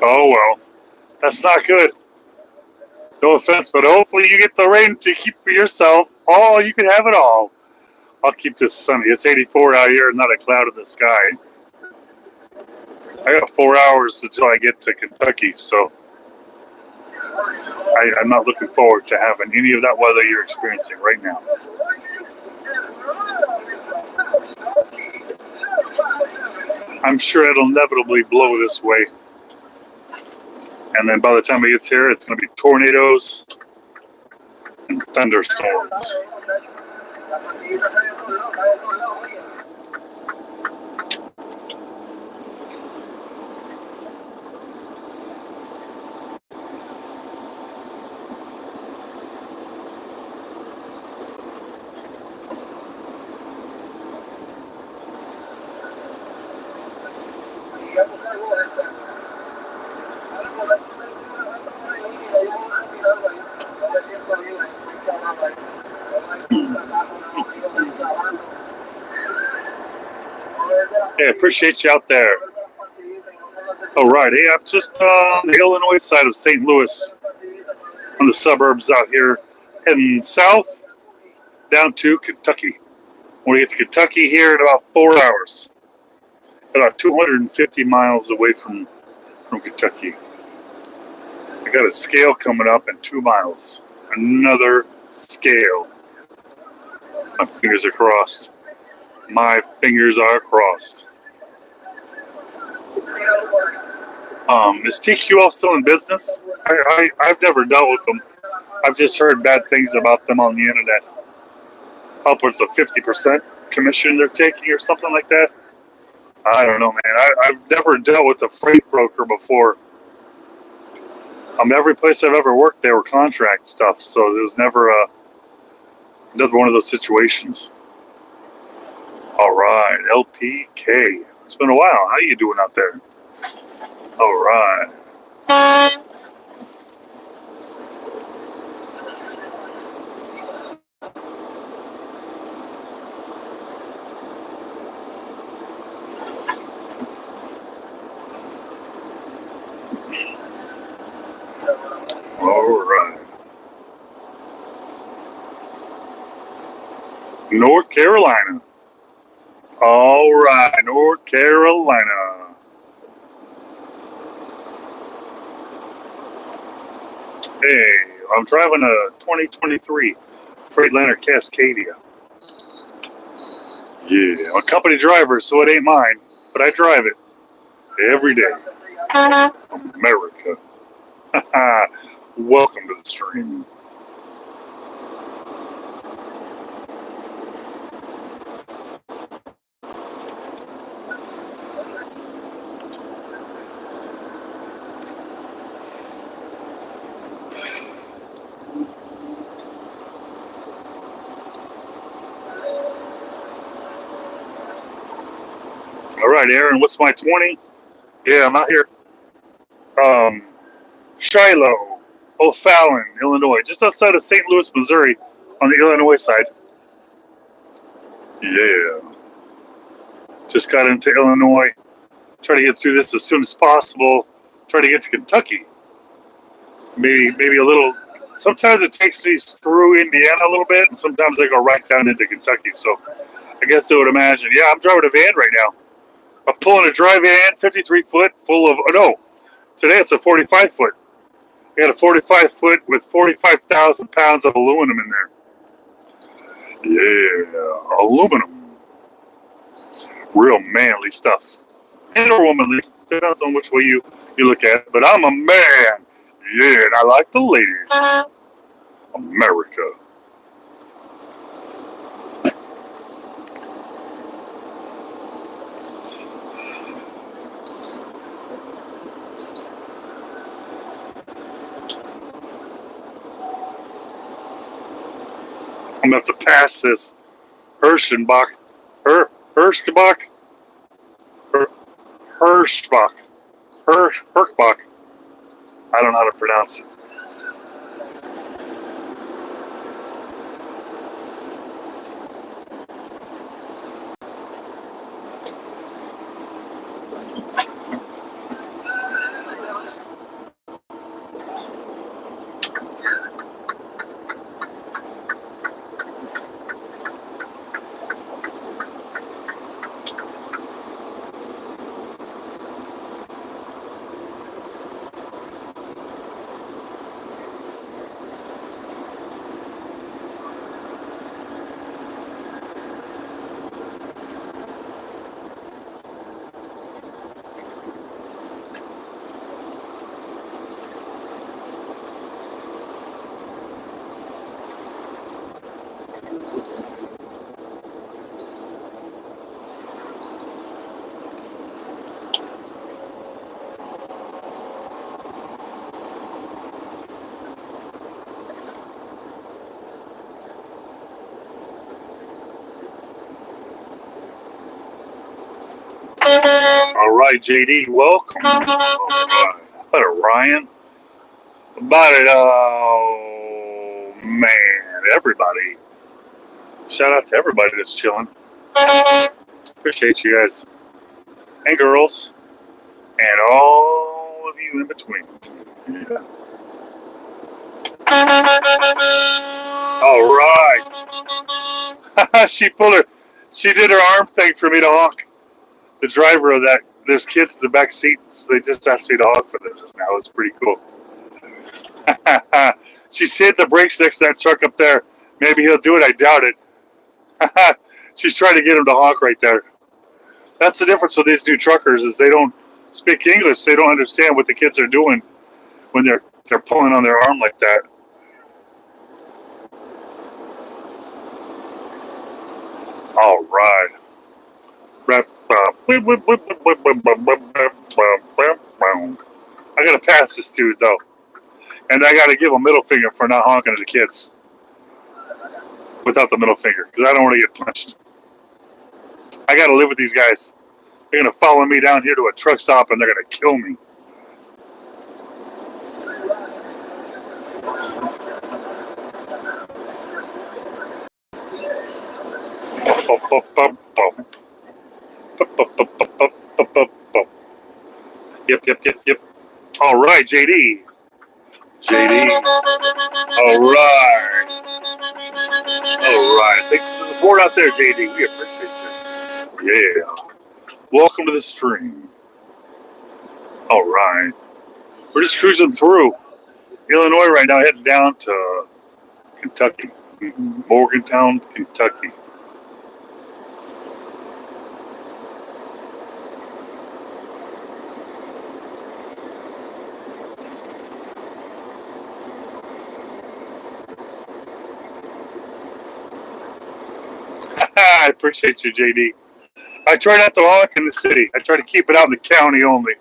Oh well, that's not good. No offense, but hopefully you get the rain to keep for yourself. Oh, you can have it all. I'll keep this sunny. It's 84 out here and not a cloud in the sky. I got 4 hours until I get to Kentucky, so I'm not looking forward to having any of that weather you're experiencing right now. I'm sure it'll inevitably blow this way. And then by the time it gets here, it's going to be tornadoes and thunderstorms. Hey, appreciate you out there. All right, hey, I'm just on the Illinois side of St. Louis, on the suburbs out here, heading south down to Kentucky. When we get to Kentucky here in about 4 hours, about 250 miles away from Kentucky. I got a scale coming up in 2 miles. Another scale. My fingers are crossed. My fingers are crossed. Is TQL still in business? I've never dealt with them. I've just heard bad things about them on the internet. Upwards of 50% commission they're taking or something like that. I don't know, man. I've never dealt with a freight broker before. Every place I've ever worked, they were contract stuff, so there was never another one of those situations. All right, LPK. It's been a while. How you doing out there? All right. All right. North Carolina. All right, North Carolina. Hey, I'm driving a 2023 Freightliner Cascadia. Yeah, I'm a company driver, so it ain't mine, but I drive it every day. America. Welcome to the stream. All right, Aaron, what's my 20? Yeah, I'm out here. Shiloh, O'Fallon, Illinois, just outside of St. Louis, Missouri, on the Illinois side. Yeah. Just got into Illinois. Try to get through this as soon as possible. Try to get to Kentucky. Maybe a little. Sometimes it takes me through Indiana a little bit, and sometimes I go right down into Kentucky. So I guess I would imagine. Yeah, I'm driving a van right now. I'm pulling a dry van, 53 foot, full of. Oh no, today it's a 45 foot. I got a 45 foot with 45,000 pounds of aluminum in there. Yeah, aluminum. Real manly stuff. And or womanly. Depends on which way you look at it. But I'm a man. Yeah, and I like the ladies. America. I'm going to have to pass this Hirschbach. Hirschbach. I don't know how to pronounce it. right, JD, welcome. All right. About it, Ryan. About it, oh man, everybody. Shout out to everybody that's chilling. Appreciate you guys and girls and all of you in between. Yeah. All right. She did her arm thing for me to honk. The driver of that, there's kids in the back seats. They just asked me to honk for them just now. It's pretty cool. She's hit the brakes next to that truck up there. Maybe he'll do it. I doubt it. She's trying to get him to honk right there. That's the difference with these new truckers is they don't speak English. They don't understand what the kids are doing when they're pulling on their arm like that. All right. I gotta pass this dude though, and I gotta give a middle finger for not honking at the kids without the middle finger because I don't want to get punched. I gotta live with these guys. They're gonna follow me down here to a truck stop and they're gonna kill me. Yep. All right, JD. All right. Thanks for the support out there, JD. We appreciate you. Yeah. Welcome to the stream. All right. We're just cruising through Illinois right now, heading down to Kentucky. Morgantown, Kentucky. I appreciate you, JD. I try not to honk in the city. I try to keep it out in the county only.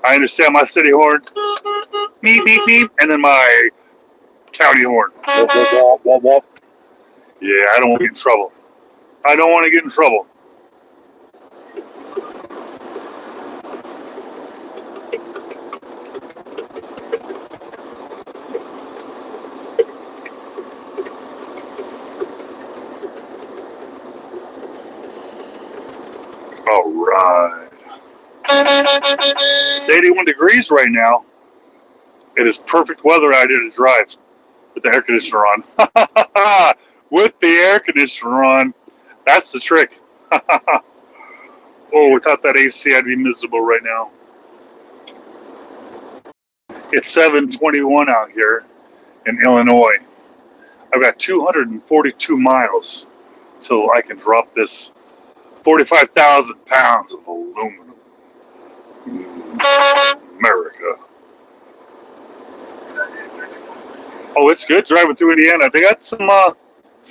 I understand my city horn, beep, beep, beep, and then my county horn. Wop, wop, wop, wop. Yeah, I don't want to get in trouble. All right. It's 81 degrees right now. It is perfect weather out here to drive with the air conditioner on. With the air conditioner on. That's the trick. Oh, without that AC, I'd be miserable right now. It's 7:21 out here in Illinois. I've got 242 miles till I can drop this 45,000 pounds of aluminum. America. Oh, it's good driving through Indiana. They got some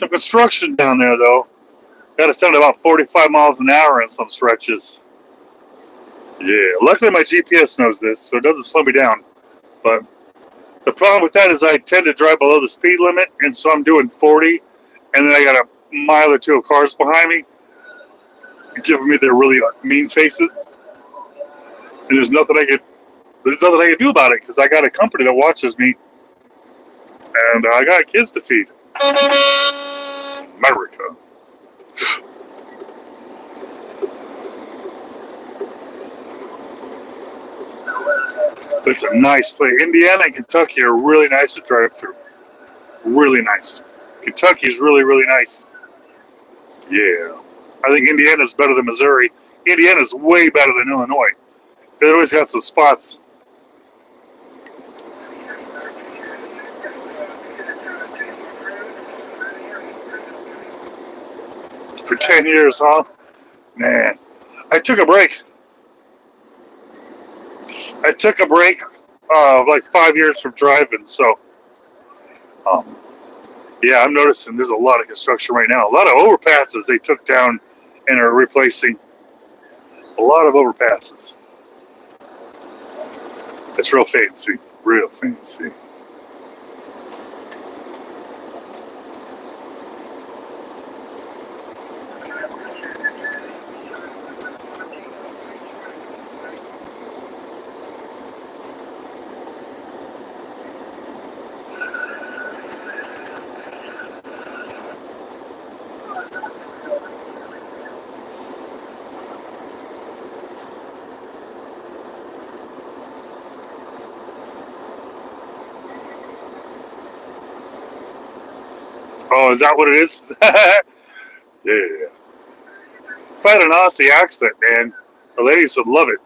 construction down there, though. Got to sound about 45 miles an hour in some stretches. Yeah, luckily my GPS knows this, so it doesn't slow me down. But the problem with that is I tend to drive below the speed limit, and so I'm doing 40, and then I got a mile or two of cars behind me, giving me their really mean faces. And there's nothing I can do about it because I got a company that watches me, and I got kids to feed. America. But it's a nice place. Indiana and Kentucky are really nice to drive through. Really nice. Kentucky is really, really nice. Yeah. I think Indiana's better than Missouri. Indiana's way better than Illinois. They always got some spots. For 10 years, huh? Man. I took a break. Like 5 years from driving, so yeah, I'm noticing there's a lot of construction right now. A lot of overpasses they took down and are replacing. A lot of overpasses. It's real fancy. Real fancy. Oh, is that what it is? Yeah. If I had an Aussie accent, man, the ladies would love it.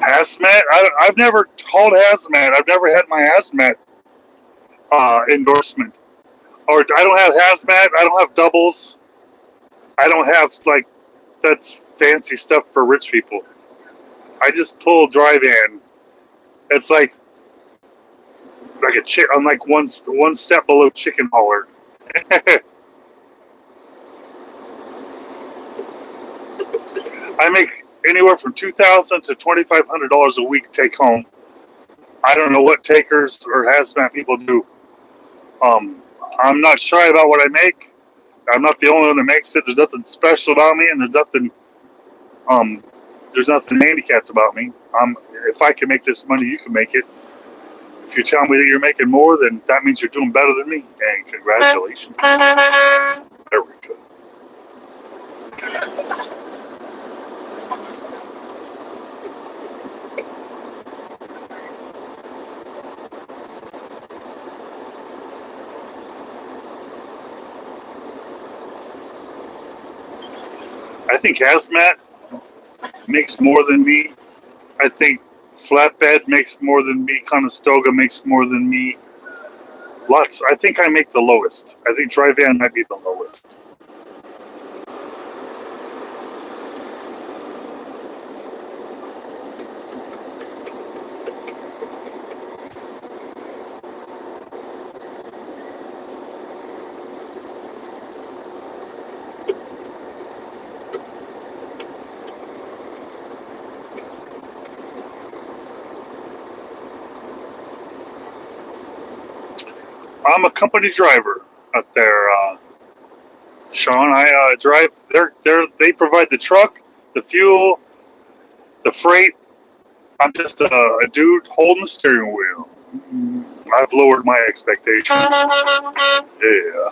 Hazmat? I've never hauled hazmat. I've never had my hazmat endorsement. Or I don't have hazmat. I don't have doubles. I don't have, like, that's fancy stuff for rich people. I just pull dry van. It's like a chick. I'm like one step below chicken hauler. I make anywhere from $2,000 to $2,500 a week take home. I don't know what takers or hazmat people do. I'm not shy about what I make. I'm not the only one that makes it. There's nothing special about me, and there's nothing handicapped about me. If I can make this money, you can make it. If you tell me that you're making more, then that means you're doing better than me. And congratulations. There we go. I think hazmat makes more than me. I think flatbed makes more than me. Conestoga makes more than me. Lots. I think I make the lowest. I think dry van might be the lowest. I'm a company driver out there, Sean. I drive. They provide the truck, the fuel, the freight. I'm just a dude holding the steering wheel. I've lowered my expectations. Yeah.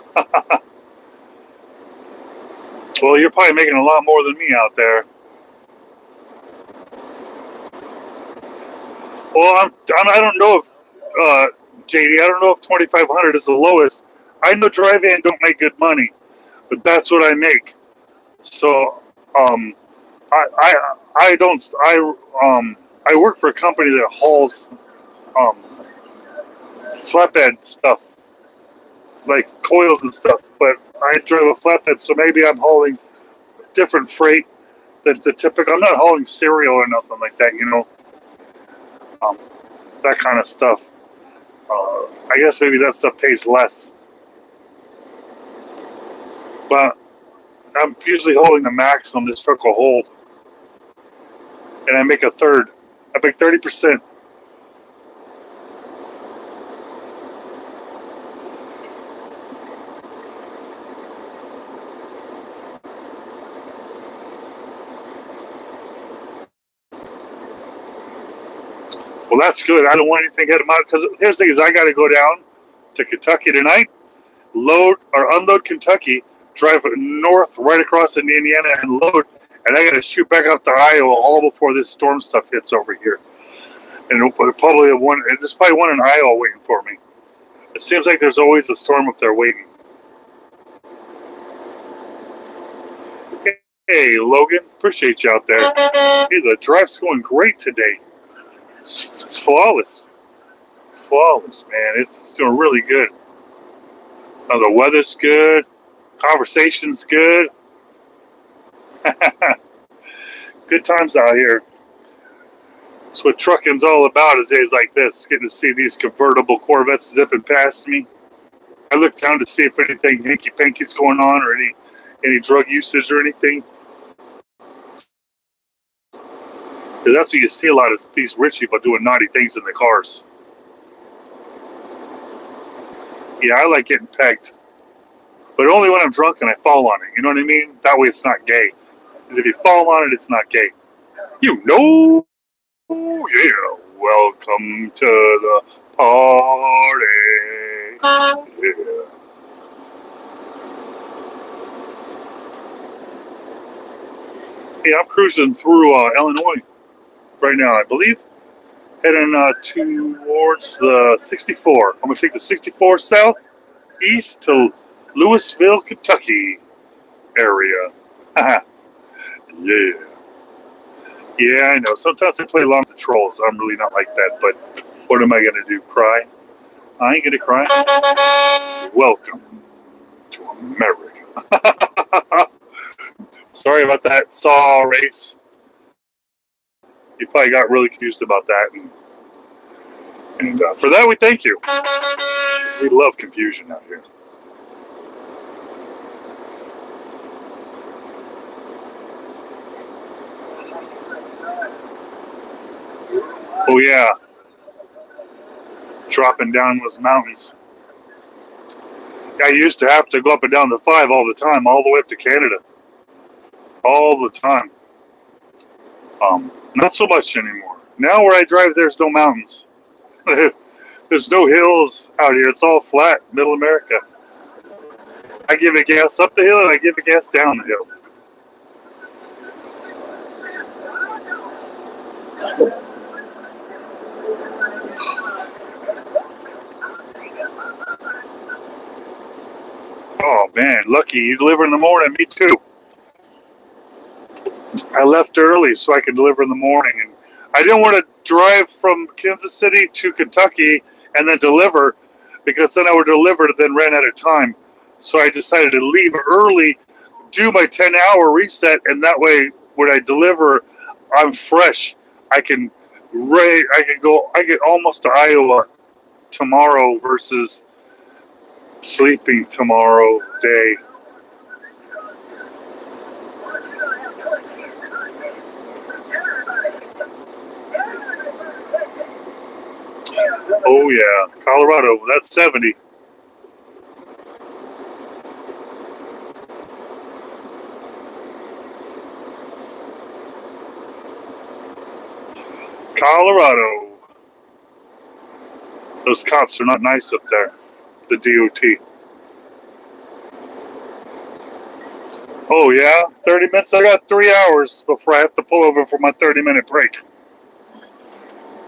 Well, you're probably making a lot more than me out there. Well, I don't know if JD. I don't know if 2,500 is the lowest. I know dry van don't make good money, but that's what I make. So, I work for a company that hauls flatbed stuff, like coils and stuff. But I drive a flatbed, so maybe I'm hauling different freight than the typical. I'm not hauling cereal or nothing like that, that kind of stuff. I guess maybe that stuff pays less. But I'm usually holding the maximum this truck will hold. And I make a third. I make 30%. Well, that's good. I don't want anything heading out because here's the thing: is I got to go down to Kentucky tonight, load or unload Kentucky, drive north right across into Indiana and load, and I got to shoot back up to Iowa all before this storm stuff hits over here. And there's probably one in Iowa waiting for me. It seems like there's always a storm up there waiting. Hey, Logan, appreciate you out there. Hey, the drive's going great today. It's flawless. Flawless, man. It's doing really good. The weather's good. Conversation's good. Good times out here. That's what trucking's all about is days like this. Getting to see these convertible Corvettes zipping past me. I look down to see if anything hanky-panky's going on or any drug usage or anything. Because that's what you see a lot is these rich people doing naughty things in the cars. Yeah, I like getting pegged. But only when I'm drunk and I fall on it. You know what I mean? That way it's not gay. Because if you fall on it, it's not gay. You know? Yeah. Welcome to the party. Yeah. Hey, I'm cruising through Illinois right now, I believe, heading towards the 64. I'm going to take the 64 south east to Louisville, Kentucky area. Yeah. Yeah, I know. Sometimes I play along with the trolls. I'm really not like that, but what am I going to do? Cry? I ain't going to cry. Welcome to America. Sorry about that saw race. You probably got really confused about that. And for that, we thank you. We love confusion out here. Oh, yeah. Dropping down those mountains. I used to have to go up and down the 5 all the time, all the way up to Canada. All the time. Not so much anymore. Now where I drive, there's no mountains. There's no hills out here. It's all flat, middle America. I give it gas up the hill and I give it gas down the hill. Oh man, lucky you deliver in the morning. Me too. I left early so I could deliver in the morning, and I didn't want to drive from Kansas City to Kentucky and then deliver, because then I would deliver and then ran out of time. So I decided to leave early, do my 10-hour reset, and that way when I deliver, I'm fresh. I can get almost to Iowa tomorrow versus sleeping tomorrow day. Oh yeah, Colorado, that's 70. Colorado. Those cops are not nice up there, the DOT. Oh yeah, 30 minutes? I got 3 hours before I have to pull over for my 30-minute break.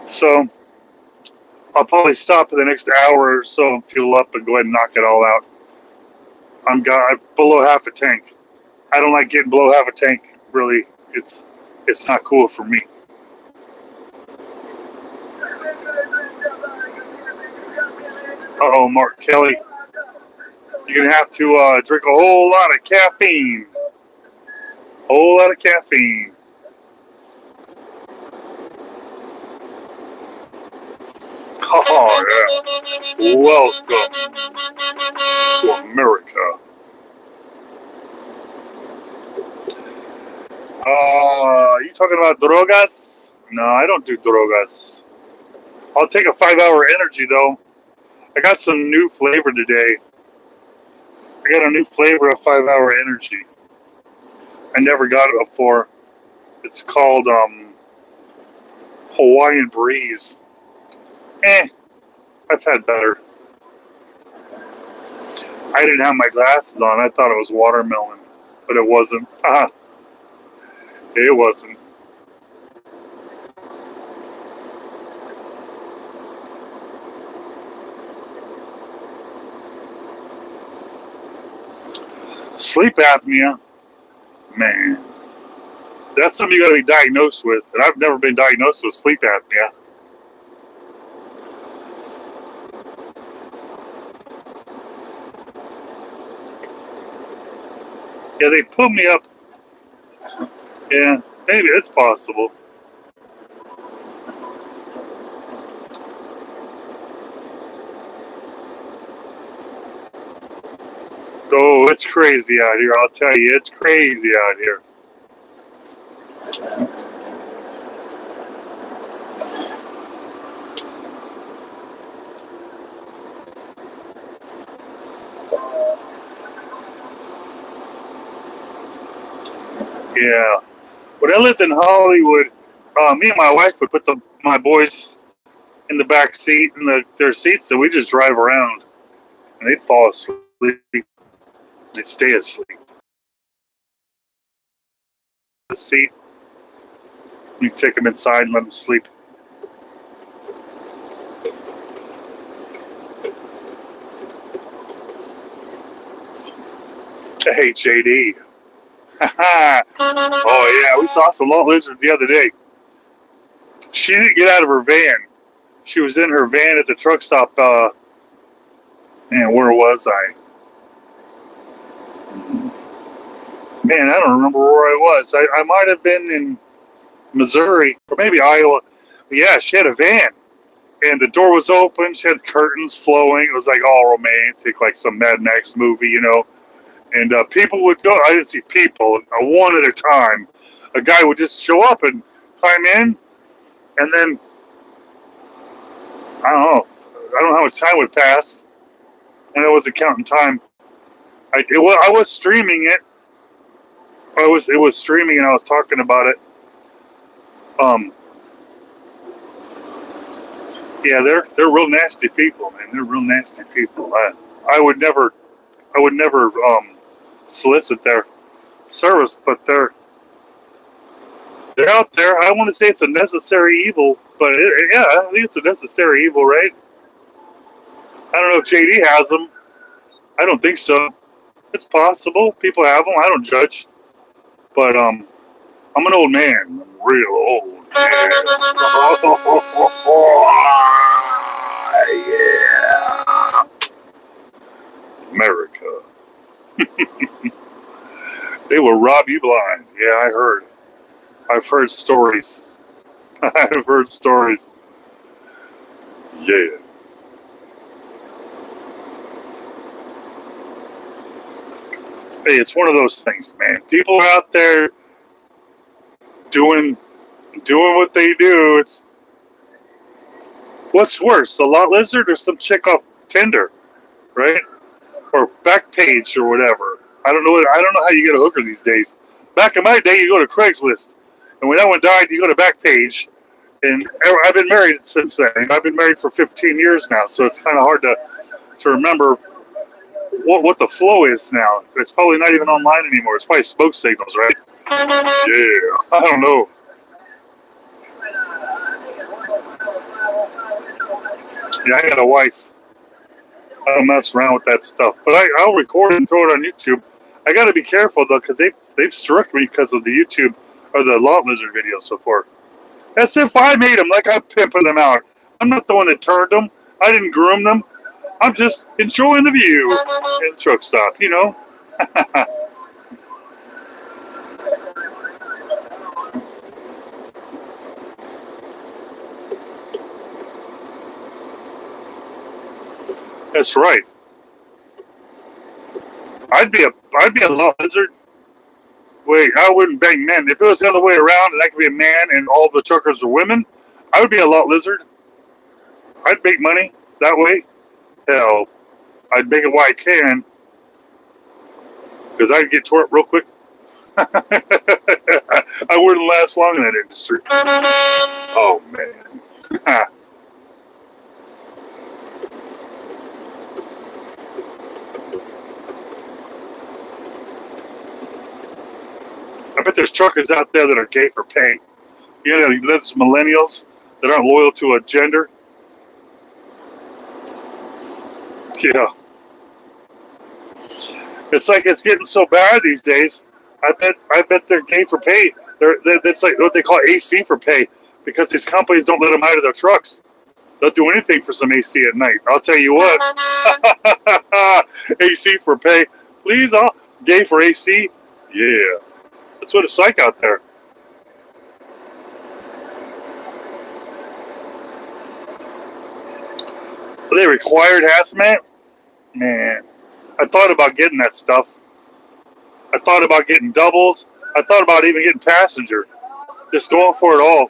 So I'll probably stop in the next hour or so and fuel up and go ahead and knock it all out. I'm below half a tank. I don't like getting below half a tank, really. It's not cool for me. Uh-oh, Mark Kelly. You're going to have to drink a whole lot of caffeine. Whole lot of caffeine. Oh, yeah. Welcome to America. You talking about drogas? No, I don't do drogas. I'll take a 5-hour energy, though. I got some new flavor today. I got a new flavor of 5-hour energy. I never got it before. It's called Hawaiian Breeze. I've had better. I didn't have my glasses on. I thought it was watermelon, but it wasn't. It wasn't. Sleep apnea, man, that's something you got to be diagnosed with, and I've never been diagnosed with sleep apnea. Yeah, they put me up. Yeah, maybe it's possible. Oh, it's crazy out here. I'll tell you, it's crazy out here. Yeah. When I lived in Hollywood, me and my wife would put my boys in the back seat in their seats, so we just drive around. and they'd fall asleep. They'd stay asleep. The seat. You take them inside and let them sleep. Hey, JD. Oh, yeah, we saw some long lizards the other day. She didn't get out of her van. She was in her van at the truck stop. Man, where was I? Man, I don't remember where I was. I might have been in Missouri or maybe Iowa. But yeah, she had a van. And the door was open. She had curtains flowing. It was like all romantic, like some Mad Max movie, you know. And people would go. I didn't see people. One at a time. A guy would just show up and climb in. And then, I don't know. I don't know how much time would pass. And I wasn't counting time. I was streaming it. It was streaming and I was talking about it. Yeah, they're real nasty people, man. They're real nasty people. I would never solicit their service, but they're out there. I want to say it's a necessary evil, but yeah, I think it's a necessary evil, right? I don't know if JD has them. I don't think so. It's possible. People have them. I don't judge. But I'm an old man. I'm real old man. Yeah. America. They will rob you blind. Yeah, I heard. I've heard stories. I've heard stories. Yeah. Hey, it's one of those things, man. People are out there doing what they do. It's what's worse, the lot lizard or some chick off Tinder, right? Or Backpage or whatever. I don't know how you get a hooker these days. Back in my day, you go to Craigslist, and when that one died, you go to Backpage. And I've been married since then. I've been married for 15 years now, so it's kind of hard to remember what the flow is now. It's probably not even online anymore. It's probably smoke signals, right? Yeah, I don't know. Yeah, I got a wife. I don't mess around with that stuff, but I'll record it and throw it on YouTube. I got to be careful though, because they've struck me because of the YouTube or the lot lizard videos before. That's if I made them, like I'm pimping them out. I'm not the one that turned them. I didn't groom them. I'm just enjoying the view in the truck stop, you know? That's right. I'd be a lot lizard. Wait, I wouldn't bang men. If it was the other way around and I could be a man and all the truckers are women, I would be a lot lizard. I'd make money that way. Hell, I'd make it while I can. Because I'd get tore up real quick. I wouldn't last long in that industry. Oh, man. I bet there's truckers out there that are gay for pay. You know, those millennials that aren't loyal to a gender. Yeah. It's like it's getting so bad these days. I bet they're gay for pay. That's like what they call AC for pay, because these companies don't let them out of their trucks. They'll do anything for some AC at night. I'll tell you what. AC for pay. Please, gay for AC? Yeah. That's what it's like out there. Are they required hazmat? Man, I thought about getting that stuff. I thought about getting doubles. I thought about even getting passenger. Just going for it all.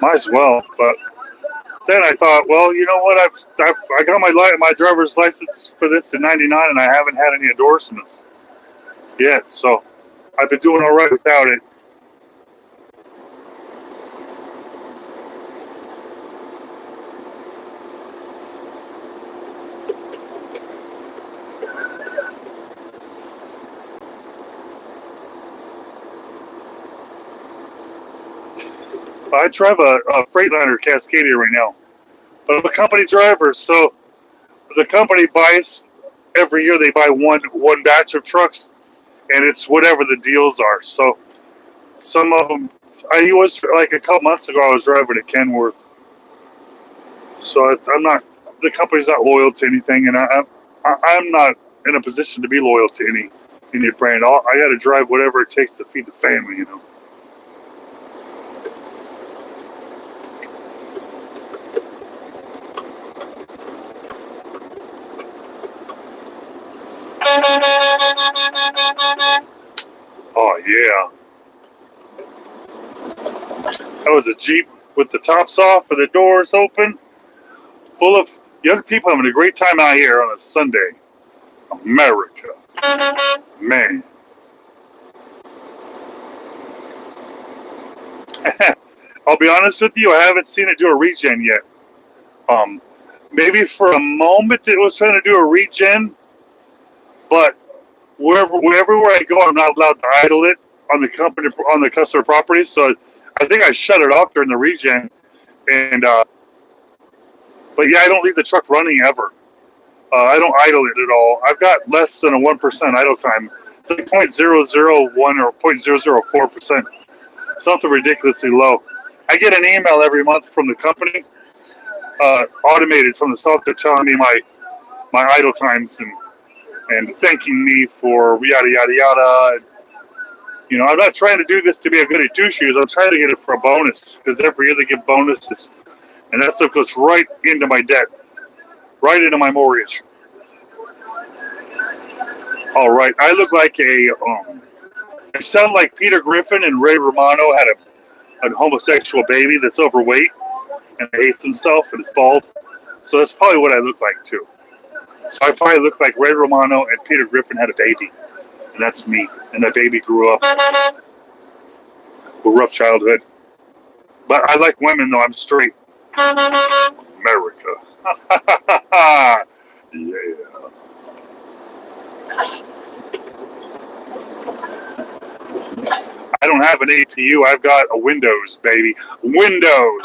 Might as well. But then I thought, well, you know what? I got my driver's license for this in '99, and I haven't had any endorsements yet. So I've been doing all right without it. I drive a Freightliner Cascadia right now, but I'm a company driver, so the company buys every year. They buy one batch of trucks, and it's whatever the deals are. So some of them, I was like a couple months ago, I was driving a Kenworth. So I'm not. The company's not loyal to anything, and I'm not in a position to be loyal to any brand. I got to drive whatever it takes to feed the family, you know. Oh yeah, that was a Jeep with the tops off and the doors open, full of young people having a great time out here on a Sunday. America, man. I'll be honest with you, I haven't seen it do a regen yet. Maybe for a moment it was trying to do a regen, but wherever I go, I'm not allowed to idle it on the customer property. So I think I shut it off during the regen, and but yeah, I don't leave the truck running ever. I don't idle it at all. I've got less than a 1% idle time. It's like 0.001 or 0.004%, something ridiculously low. I get an email every month from the company, automated from the software, telling me my idle times and thanking me for yada yada yada. You know, I'm not trying to do this to be a goody two shoes. I'm trying to get it for a bonus, because every year they give bonuses, and that stuff goes right into my debt, right into my mortgage. All right, I look like I sound like Peter Griffin and Ray Romano had a homosexual baby that's overweight and hates himself and is bald. So that's probably what I look like too. So I probably look like Ray Romano and Peter Griffin had a baby, and that's me. And that baby grew up with a rough childhood. But I like women, though. I'm straight. America. Yeah. I don't have an APU. I've got a Windows, baby. Windows.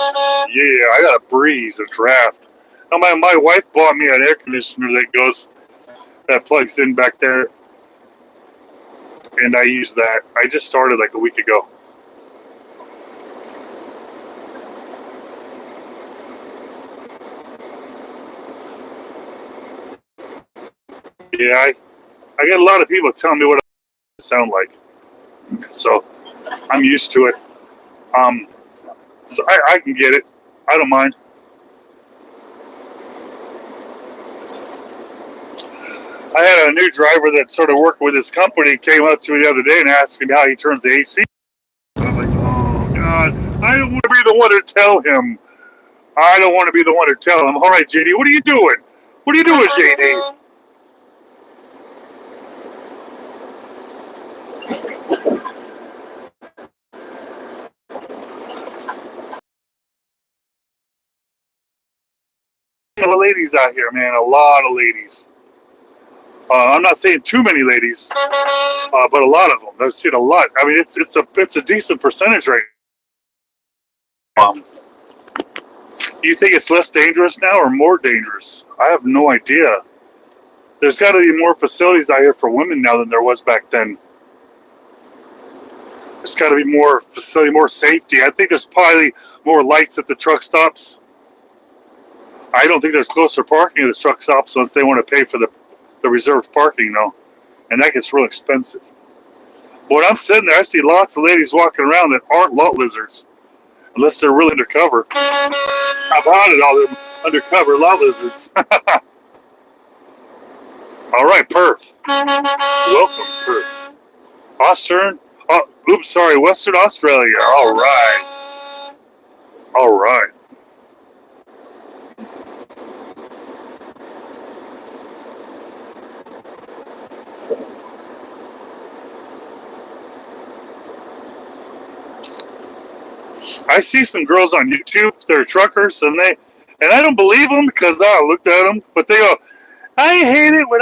Yeah, I got a breeze, a draft. Now, my wife bought me an air conditioner that plugs in back there, and I use that. I just started like a week ago. Yeah, I get a lot of people telling me what I sound like, so I'm used to it. So I can get it. I don't mind. I had a new driver that sort of worked with his company, came up to me the other day and asked me how he turns the AC. And I'm like, oh God, I don't want to be the one to tell him. I don't want to be the one to tell him. All right, JD, what are you doing? What are you doing, JD? A lot of ladies out here, man. A lot of ladies. I'm not saying too many ladies, but a lot of them. I've seen a lot. I mean, it's a decent percentage right now. You think it's less dangerous now or more dangerous? I have no idea. There's got to be more facilities out here for women now than there was back then. There's got to be more facility, more safety. I think there's probably more lights at the truck stops. I don't think there's closer parking at the truck stops unless they want to pay for the reserved parking, though. And that gets real expensive. But when I'm sitting there, I see lots of ladies walking around that aren't lot lizards, unless they're really undercover. How about it, all them undercover lot lizards? All right, Perth. Welcome, Perth. Western Australia. All right. All right. I see some girls on YouTube, they're truckers, and I don't believe them because I looked at them, but they go, I hate it when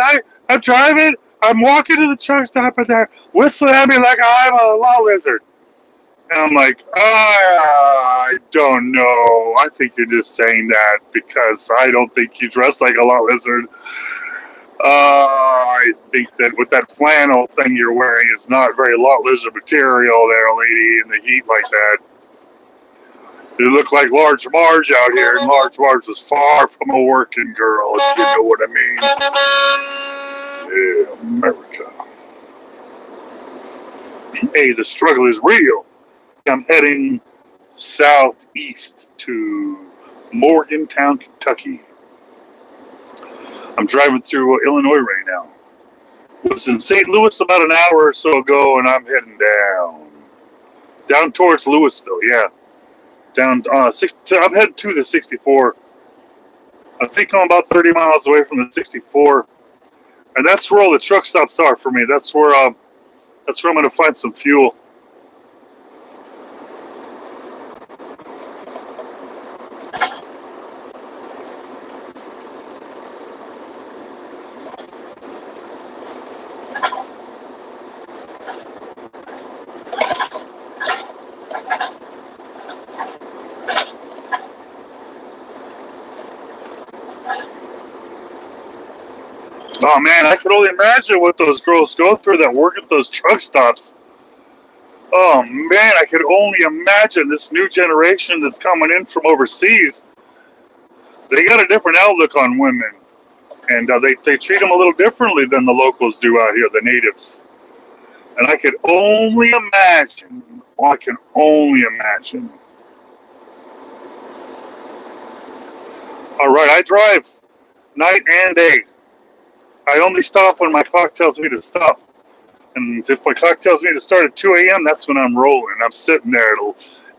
I'm driving, I'm walking to the truck stop and they're whistling at me like I'm a law lizard. And I'm like, I don't know. I think you're just saying that because I don't think you dress like a lot lizard. I think that with that flannel thing you're wearing, it's not very lot lizard material there, lady, in the heat like that. You look like Large Marge out here, and Large Marge was far from a working girl, if you know what I mean. Yeah, America. Hey, the struggle is real. I'm heading southeast to Morgantown, Kentucky. I'm driving through Illinois right now. Was in St. Louis about an hour or so ago, and I'm heading down towards Louisville. Yeah, down I'm heading to the 64. I think I'm about 30 miles away from the 64, and that's where all the truck stops are for me. That's where I'm going to find some fuel. Oh man, I can only imagine what those girls go through that work at those truck stops. Oh man, I could only imagine this new generation that's coming in from overseas. They got a different outlook on women, and they treat them a little differently than the locals do out here, the natives. And I could only imagine. I can only imagine. All right, I drive night and day. I only stop when my clock tells me to stop. And if my clock tells me to start at 2 a.m., that's when I'm rolling. I'm sitting there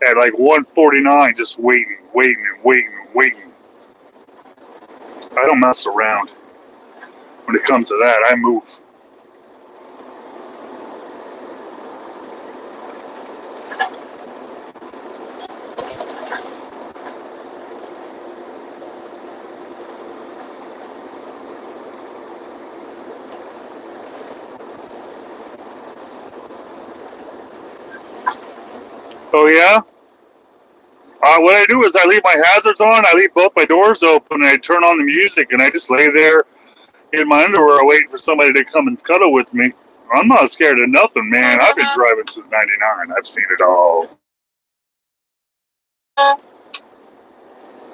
at like 1:49, just waiting. I don't mess around. When it comes to that, I move. Oh yeah? What I do is I leave my hazards on, I leave both my doors open, and I turn on the music, and I just lay there in my underwear waiting for somebody to come and cuddle with me. I'm not scared of nothing, man. I've been driving since '99. I've seen it all. Alright,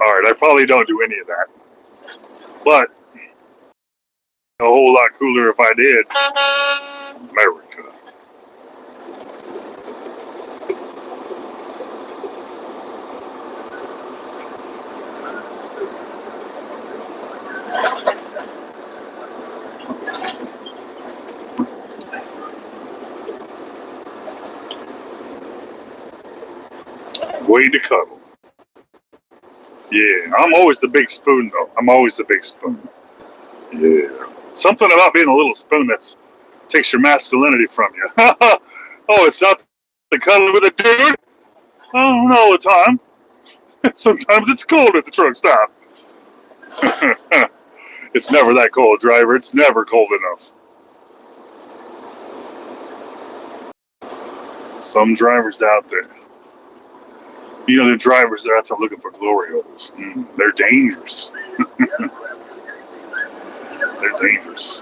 I probably don't do any of that. But a whole lot cooler if I did. America. Way to cuddle. Yeah, I'm always the big spoon, though. I'm always the big spoon. Yeah. Something about being a little spoon that takes your masculinity from you. Oh, it's not the cuddling with a dude? Oh, not all the time. Sometimes it's cold at the truck stop. It's never that cold, driver. It's never cold enough. Some drivers out there. You know, the drivers that are out there looking for glory holes. They're dangerous. They're dangerous.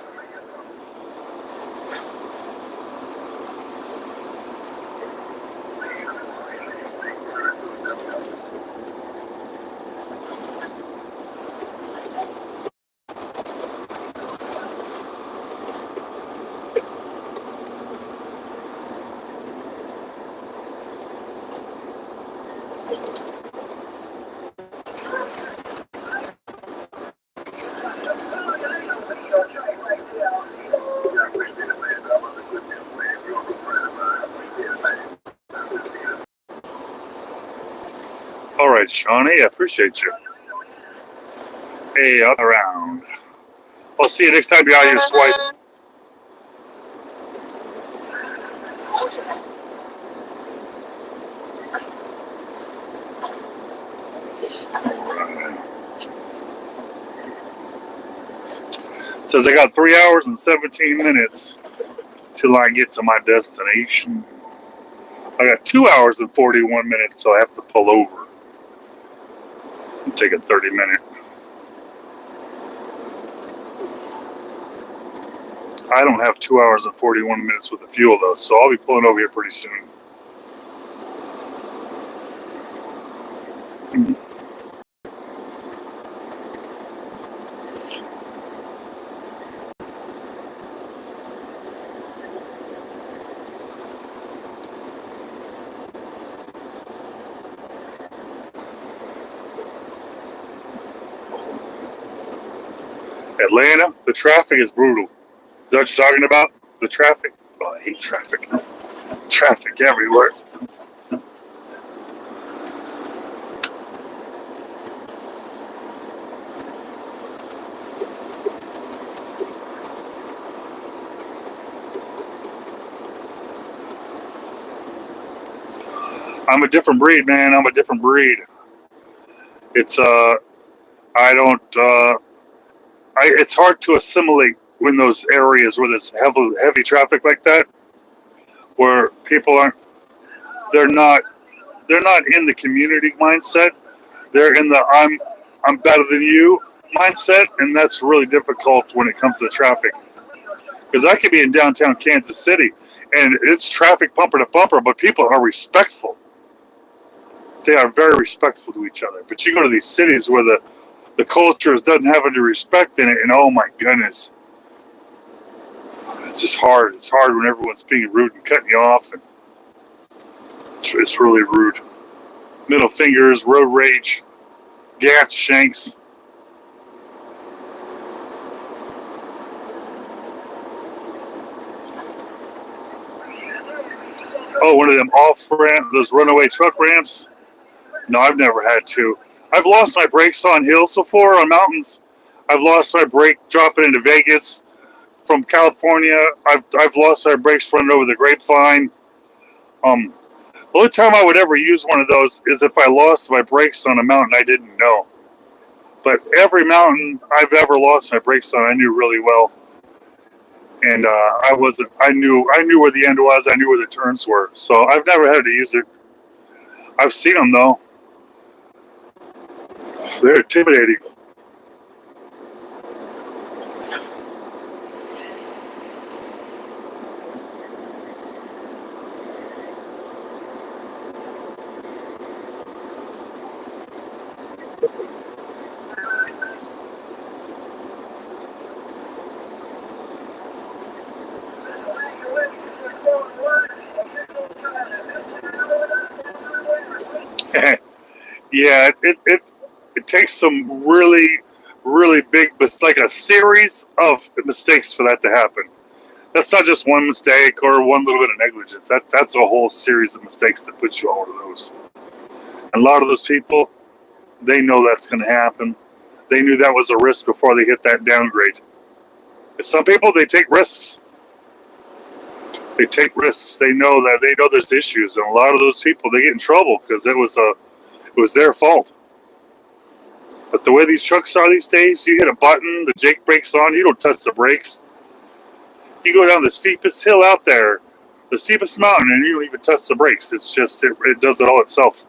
All right, Shawnee, I appreciate you. Hey, up around. I'll see you next time you're out here swiping. It says I got 3 hours and 17 minutes till I get to my destination. I got 2 hours and 41 minutes, so I have to pull over and take a 30-minute. I don't have 2 hours and 41 minutes with the fuel though, so I'll be pulling over here pretty soon. Atlanta, the traffic is brutal. Is that what you're talking about? The traffic? Oh, I hate traffic. Traffic everywhere. I'm a different breed, man. I'm a different breed. It's it's hard to assimilate in those areas where there's heavy traffic like that, where people they're not in the community mindset. They're in the I'm better than you mindset, and that's really difficult when it comes to traffic. Because I could be in downtown Kansas City, and it's traffic bumper to bumper, but people are respectful. They are very respectful to each other. But you go to these cities where the culture doesn't have any respect in it, and oh my goodness, it's just hard. It's hard when everyone's being rude and cutting you off, and it's really rude. Middle fingers, road rage, gats, shanks. Oh, one of them off-ramp, those runaway truck ramps? No, I've never had to. I've lost my brakes on hills before, on mountains. I've lost my brake dropping into Vegas from California. I've lost my brakes running over the Grapevine. The only time I would ever use one of those is if I lost my brakes on a mountain I didn't know. But every mountain I've ever lost my brakes on, I knew really well. And I knew where the end was. I knew where the turns were. So I've never had to use it. I've seen them though. They're intimidating. Yeah, it takes some really, really big, like a series of mistakes for that to happen. That's not just one mistake or one little bit of negligence. That's a whole series of mistakes that puts you all over those. And a lot of those people, they know that's going to happen. They knew that was a risk before they hit that downgrade. Some people, they take risks. They take risks. They know there's issues, and a lot of those people, they get in trouble because it was their fault. But the way these trucks are these days, you hit a button, the Jake brakes on, you don't touch the brakes. You go down the steepest hill out there, the steepest mountain, and you don't even touch the brakes. It's just, it does it all itself.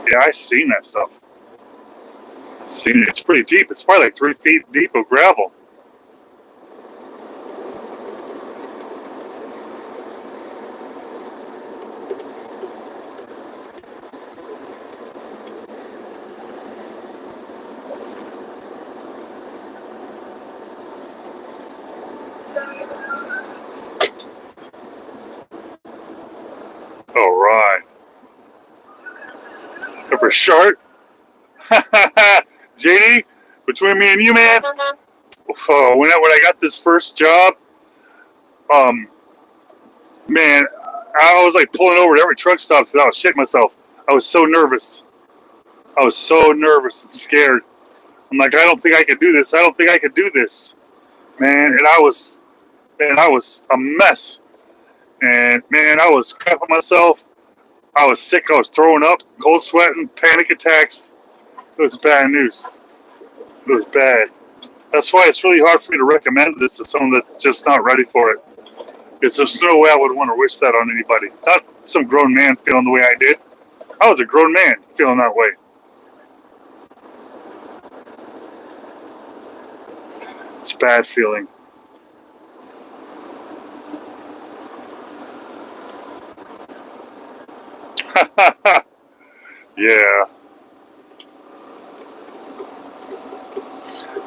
Yeah, I've seen that stuff. I've seen it. It's pretty deep. It's probably like 3 feet deep of gravel. All right. For short, JD, between me and you, man. When I got this first job, man, I was like pulling over at every truck stop because I was shitting myself. I was so nervous. I was so nervous and scared. I'm like, I don't think I could do this. I don't think I could do this, man. And I was a mess. And man, I was crapping myself. I was sick. I was throwing up, cold sweating, panic attacks. It was bad news. It was bad. That's why it's really hard for me to recommend this to someone that's just not ready for it. Because there's no way I would want to wish that on anybody. Not some grown man feeling the way I did. I was a grown man feeling that way. It's a bad feeling. Yeah.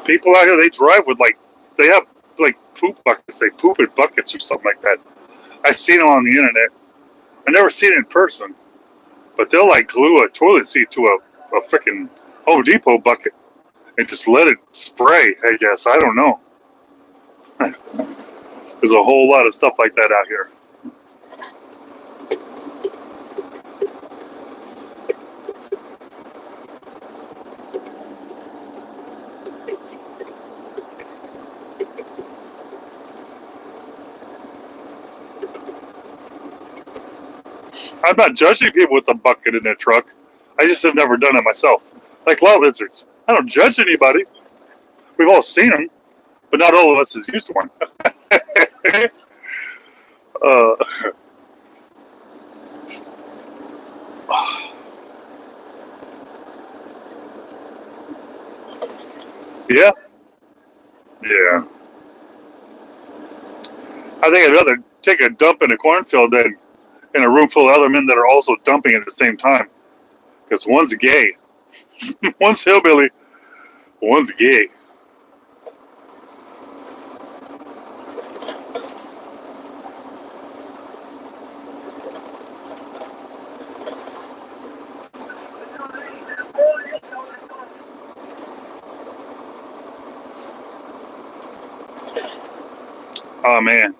People out here, they drive with they have poop buckets. They poop in buckets or something like that. I've seen them on the internet. I've never seen it in person. But they'll glue a toilet seat to a freaking Home Depot bucket and just let it spray, I guess. I don't know. There's a whole lot of stuff like that out here. I'm not judging people with a bucket in their truck. I just have never done it myself. Like law lizards. I don't judge anybody. We've all seen them, but not all of us has used one. Yeah. Yeah. I think I'd rather take a dump in a cornfield than in a room full of other men that are also dumping at the same time. Because one's gay. One's hillbilly. One's gay. Oh man,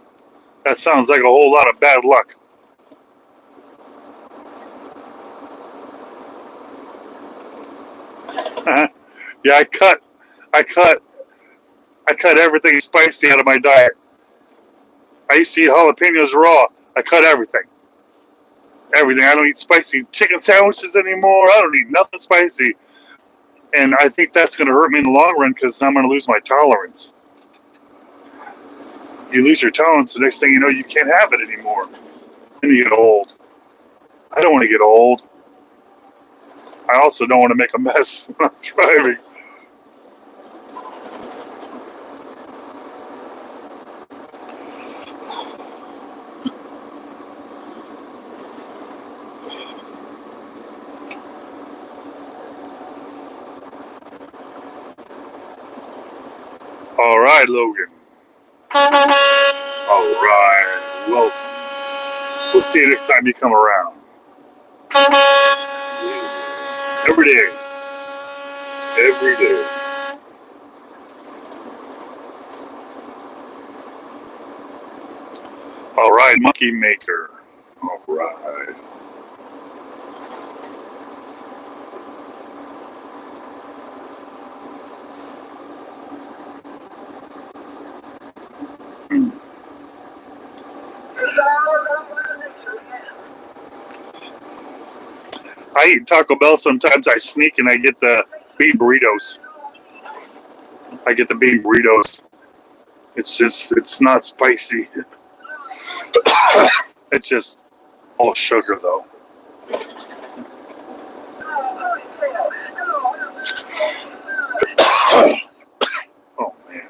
that sounds like a whole lot of bad luck. Yeah, I cut everything spicy out of my diet. I used to eat jalapenos raw. I cut everything. Everything. I don't eat spicy chicken sandwiches anymore. I don't eat nothing spicy. And I think that's going to hurt me in the long run because I'm going to lose my tolerance. You lose your tolerance, the next thing you know, you can't have it anymore. And you get old. I don't want to get old. I also don't want to make a mess when I'm driving. All right, Logan. All right. Well, we'll see you next time you come around. Every day. Every day. All right, Monkey Maker. All right. I eat Taco Bell sometimes. I sneak and I get the bean burritos. It's not spicy. It's just all sugar though. Oh man.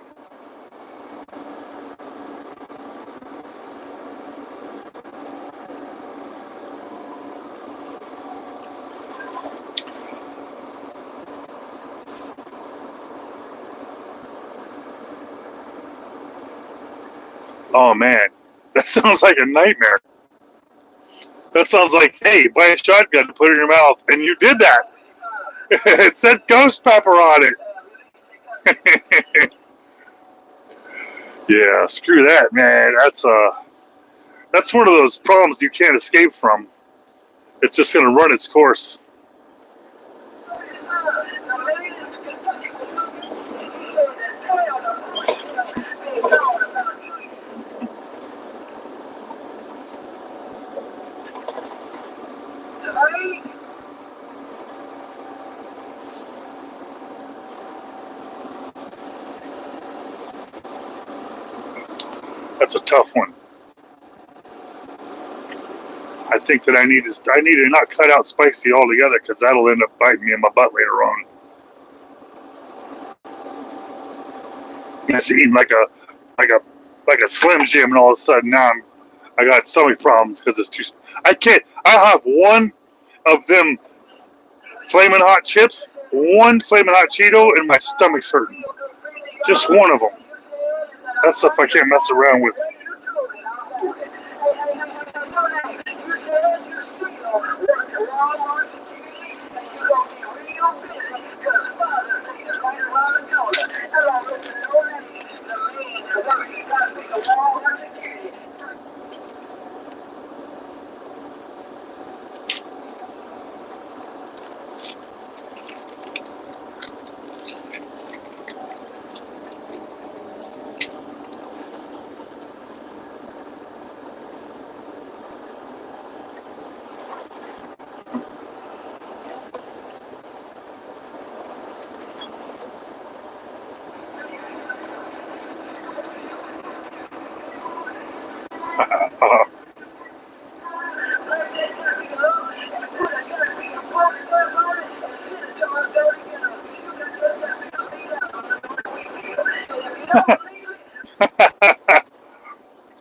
Oh man, that sounds like a nightmare. That sounds like, hey, buy a shotgun to put it in your mouth, and you did that. It said ghost pepper on it. Yeah, screw that, man. That's one of those problems you can't escape from. It's just gonna run its course. That's a tough one. I think that I need to not cut out spicy altogether, because that'll end up biting me in my butt later on. Imagine eating like a Slim Jim, and all of a sudden now I got stomach problems because it's too. I have one of them flaming hot chips, one flaming hot Cheeto, and my stomach's hurting. Just one of them. That's stuff I can't mess around with.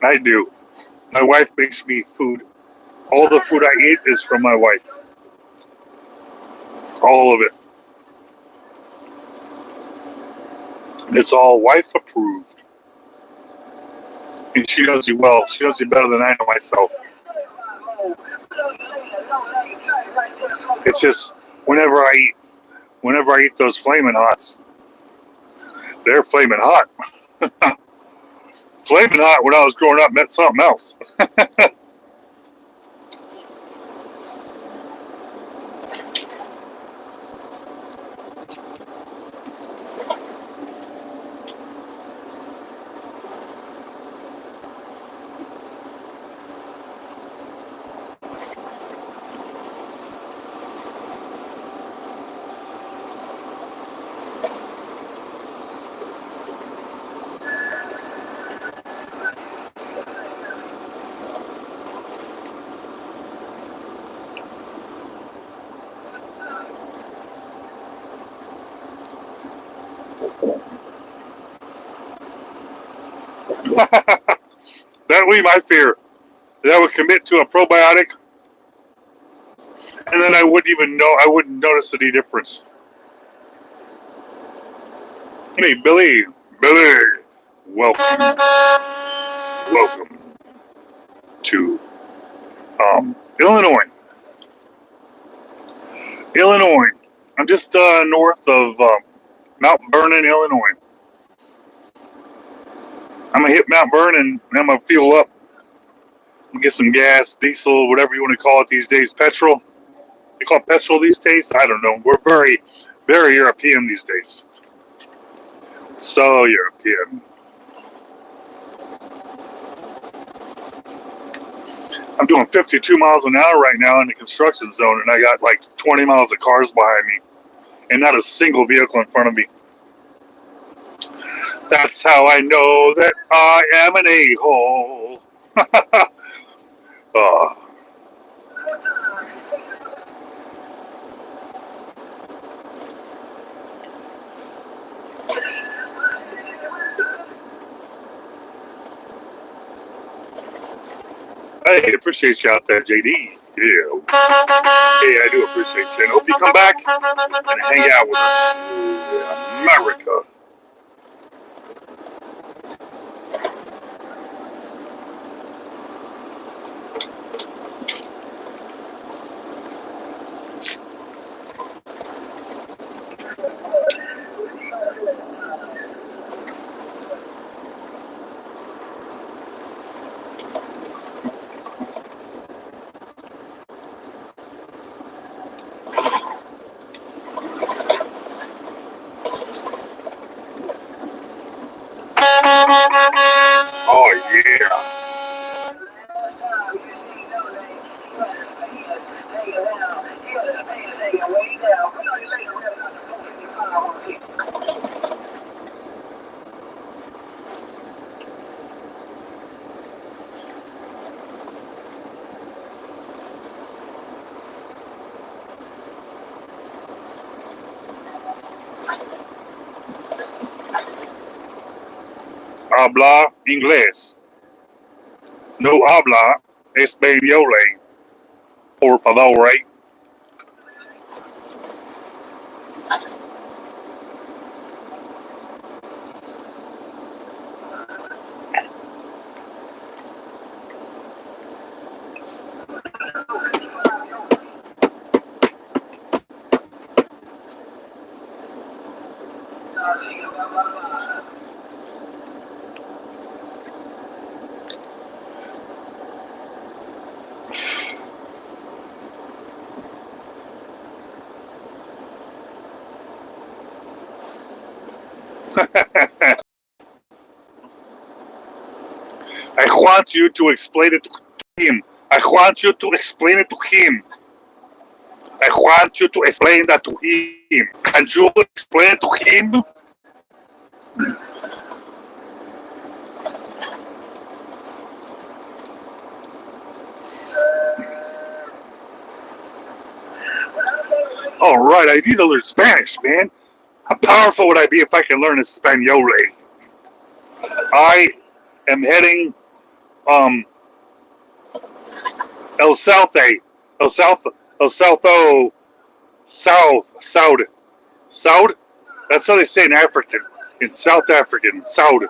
I do. My wife makes me food. All the food I eat is from my wife. All of it. It's all wife approved. And she does it well. She does it better than I know myself. It's just whenever I eat those flaming hots, they're flaming hot. Flaming hot when I was growing up meant something else. That would be my fear. That I would commit to a probiotic, and then I wouldn't notice any difference. Hey, Billy, welcome to Illinois. I'm just north of Mount Vernon, Illinois. I'm gonna hit Mount Vernon, and I'm gonna fuel up. I'm gonna get some gas, diesel, whatever you want to call it these days. Petrol. They call it petrol these days? I don't know. We're very, very European these days. So European. I'm doing 52 miles an hour right now in the construction zone, and I got like 20 miles of cars behind me, and not a single vehicle in front of me. That's how I know that I am an a-hole. Hey, appreciate you out there, JD. Yeah. Hey, I do appreciate you. And hope you come back and hang out with us. America. habla inglés. No habla español, por favor, right? I want you to explain it to him. I want you to explain it to him. I want you to explain that to him. Can you explain it to him? All right, I need to learn Spanish, man. How powerful would I be if I can learn Espanol? I am heading El Salto, El Salto, El Salto, South. That's how they say in African, in South African, Saud,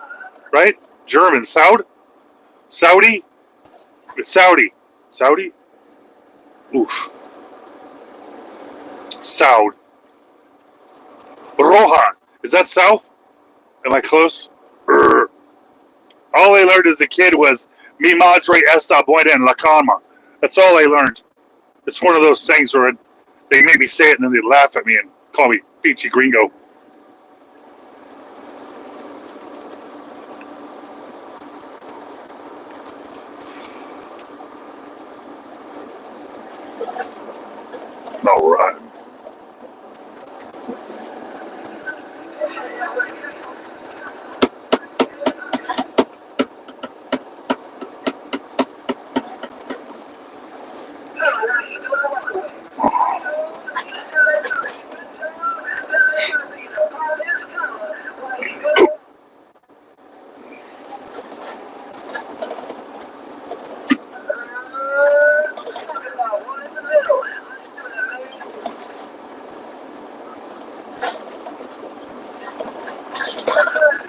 right? German, Saudi, Saudi. Oof, Saud. Roja, is that south? Am I close? All I learned as a kid was mi madre está buena en la cama. That's all I learned. It's one of those things where they made me say it and then they laugh at me and call me peachy gringo. All right.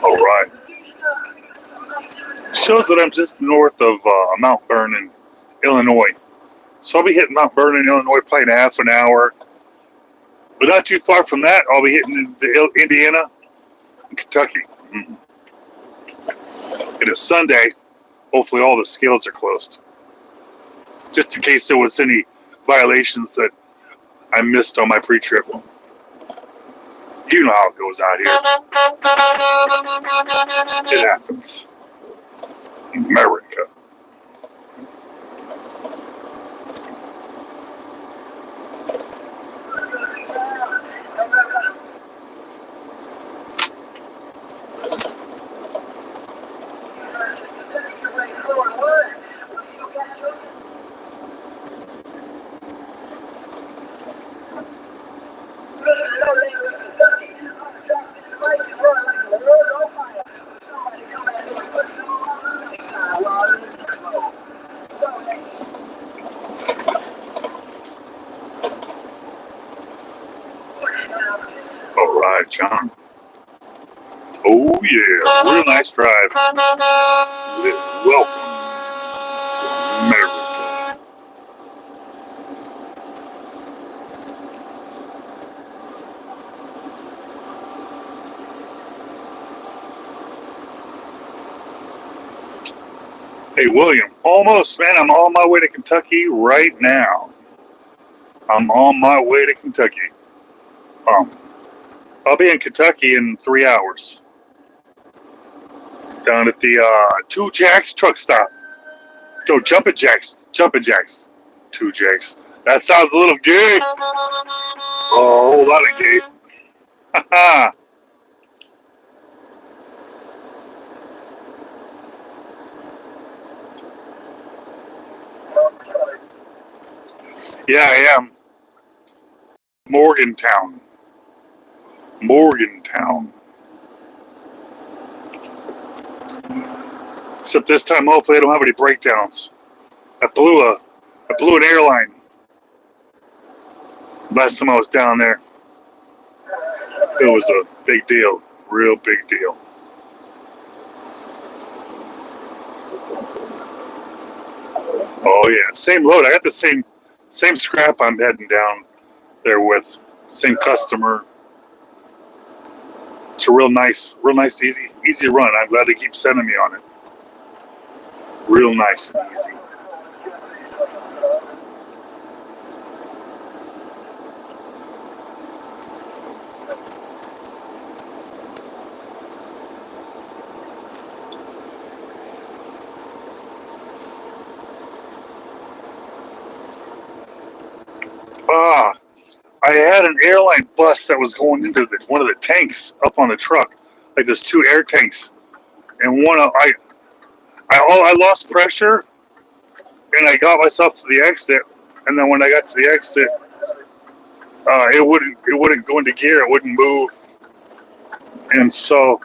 All right. Shows that I'm just north of Mount Vernon, Illinois. So I'll be hitting Mount Vernon, Illinois, probably in half an hour. But not too far from that, I'll be hitting Indiana and Kentucky. It is Sunday. Hopefully all the scales are closed. Just in case there was any violations that I missed on my pre-trip. You know how it goes out here. It happens. America. All right, John. Oh yeah, real nice drive. Welcome to America. Hey William, almost, man. I'm on my way to Kentucky right now. I'm on my way to Kentucky. I'll be in Kentucky in 3 hours. Down at the Two Jacks truck stop. Go Jumpin' Jacks. 2 Jacks. That sounds a little gay. Oh, a whole lot of gay. Haha. Yeah, I am. Morgantown. Except this time, hopefully, I don't have any breakdowns. I blew an airline last time I was down there. It was a big deal, real big deal. Oh yeah, same load. I got the same scrap I'm heading down there with. Same customer. It's a real nice, easy run. I'm glad they keep sending me on it. Real nice and easy. I had an airline bus that was going into one of the tanks up on the truck. Like there's 2 air tanks, and I lost pressure, and I got myself to the exit, and then when I got to the exit, it wouldn't go into gear, it wouldn't move, and so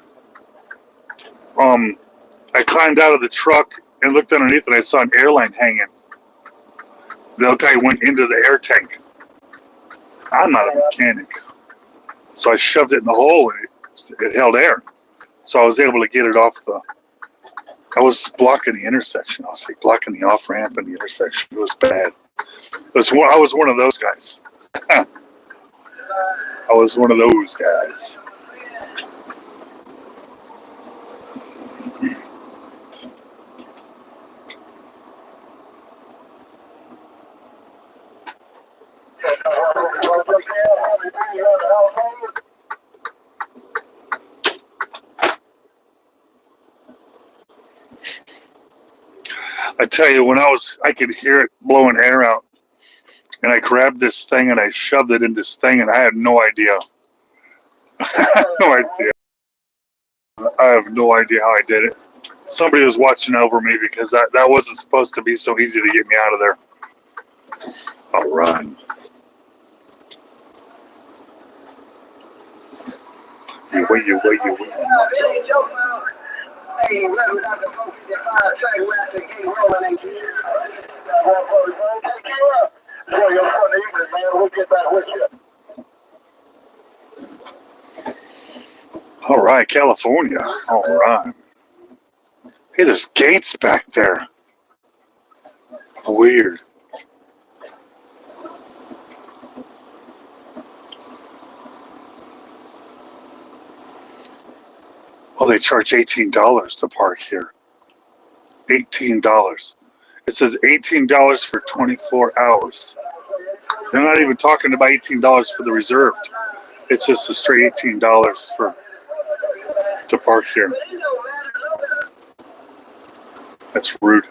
I climbed out of the truck and looked underneath, and I saw an airline hanging. The guy went into the air tank. I'm not a mechanic, so I shoved it in the hole, and it held air, so I was able to get it off the. I was blocking the intersection. I was like blocking the off ramp and the intersection. It was bad. I was one of those guys. I was one of those guys. I tell you, I could hear it blowing air out, and I grabbed this thing and I shoved it in this thing, and I had no idea. No idea. I have no idea how I did it. Somebody was watching over me because that wasn't supposed to be so easy to get me out of there. I'll run. You. Hey, welcome to the 455 track where the gate rolling and keep take you up. Enjoy your Sunday evening, man. We'll get back with you. All right, California. All right. Hey, there's gates back there. Weird. Well, they charge $18 to park here. $18. It says $18 for 24 hours. They're not even talking about $18 for the reserved. It's just a straight $18 to park here. That's rude.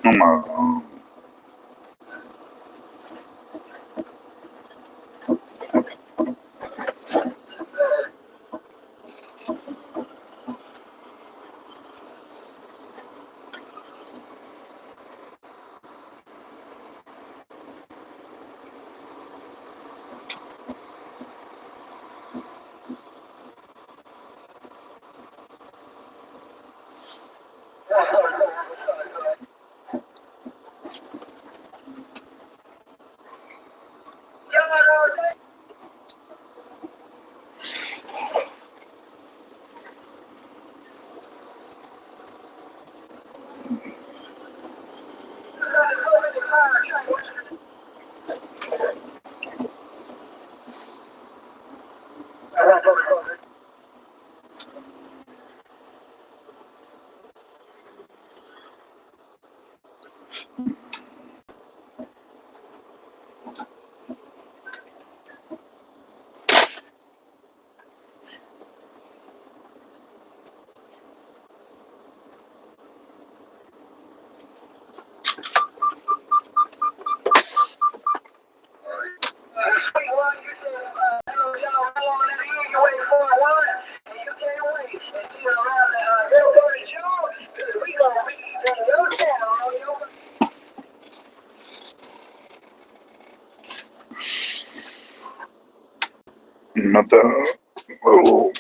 Oh my God. Not the. Oh.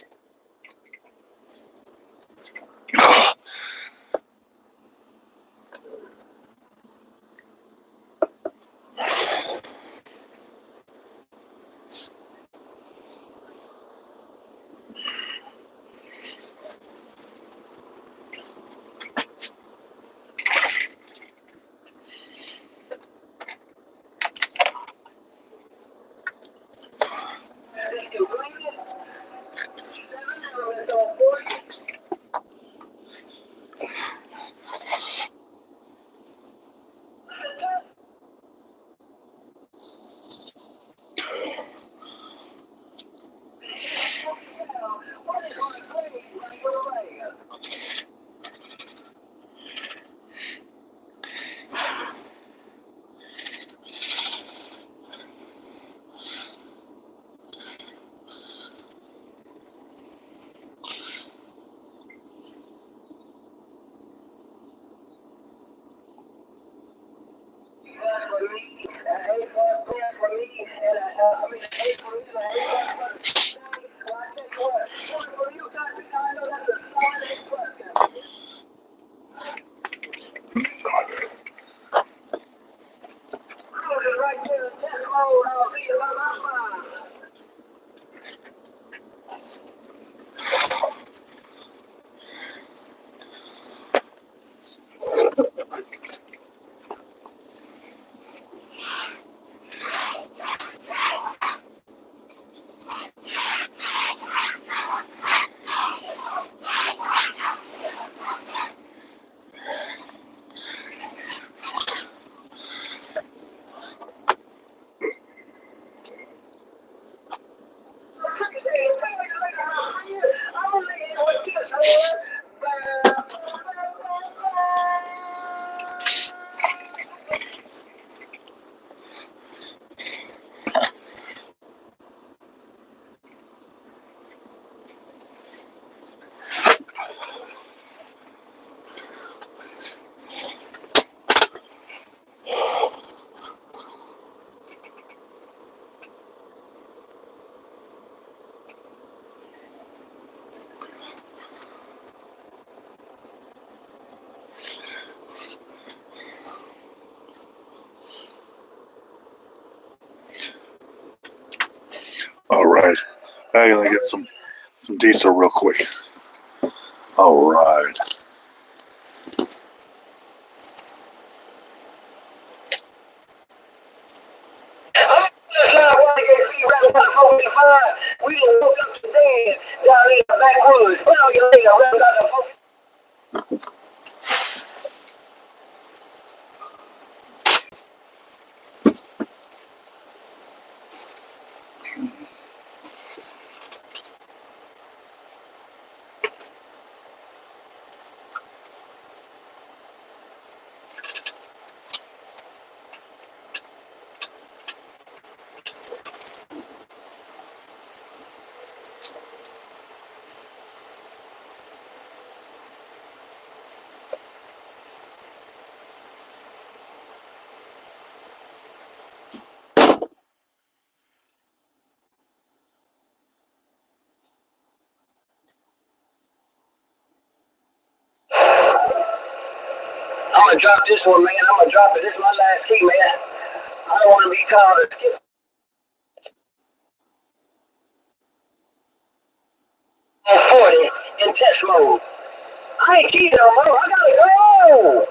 All right, I gotta get some diesel real quick. All right. We done woke up today down in the backwoods. Put on your leg around the I'm gonna drop this one, man. I'm gonna drop it. This is my last key, man. I don't want to be called a skip 40 in test mode. I ain't keyed no more. I gotta go.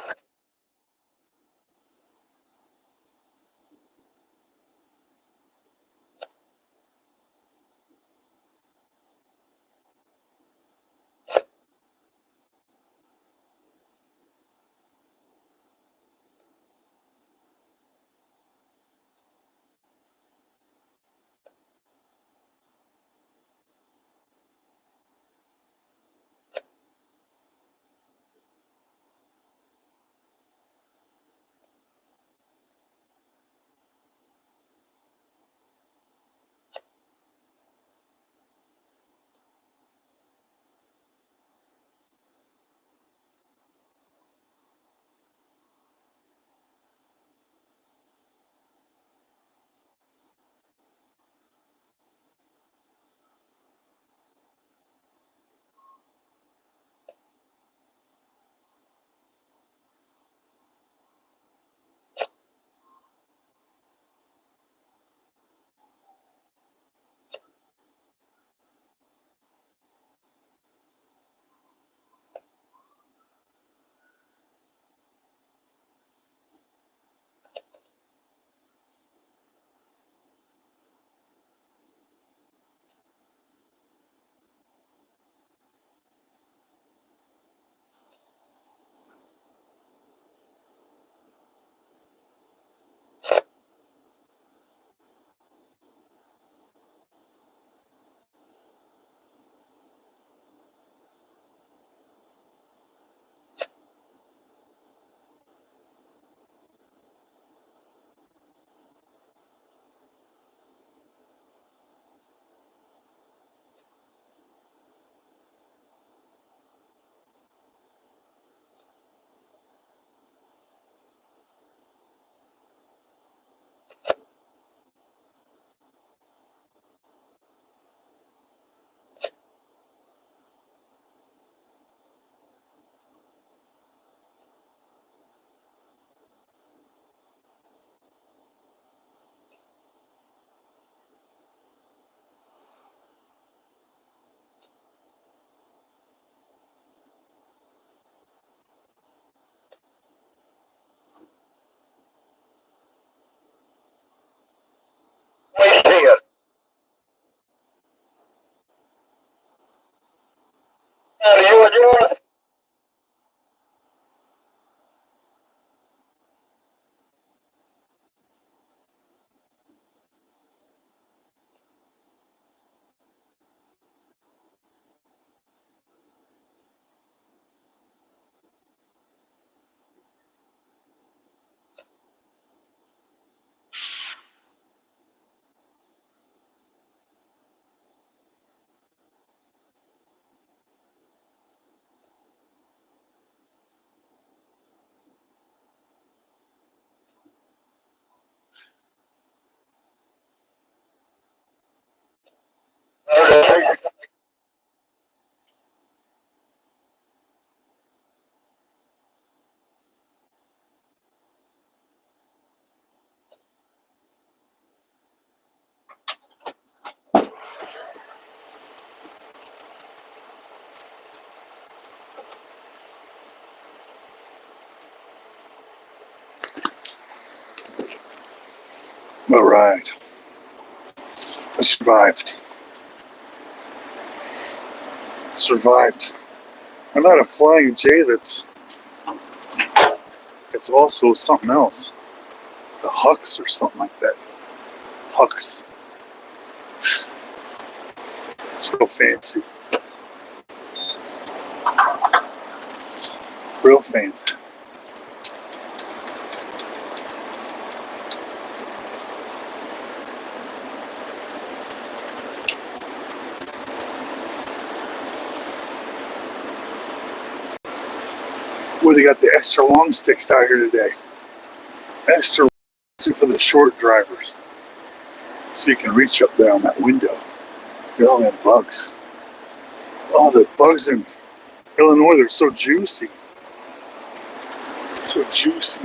what you want? Okay. All right. I survived. Survived. I'm not a flying J that's... It's also something else. The Hux or something like that. Hux. It's real fancy. Real fancy. Well, they got the extra long sticks out here today. Extra long for the short drivers. So you can reach up there on that window. Look at all them bugs. Oh, the bugs in Illinois, they're so juicy. So juicy.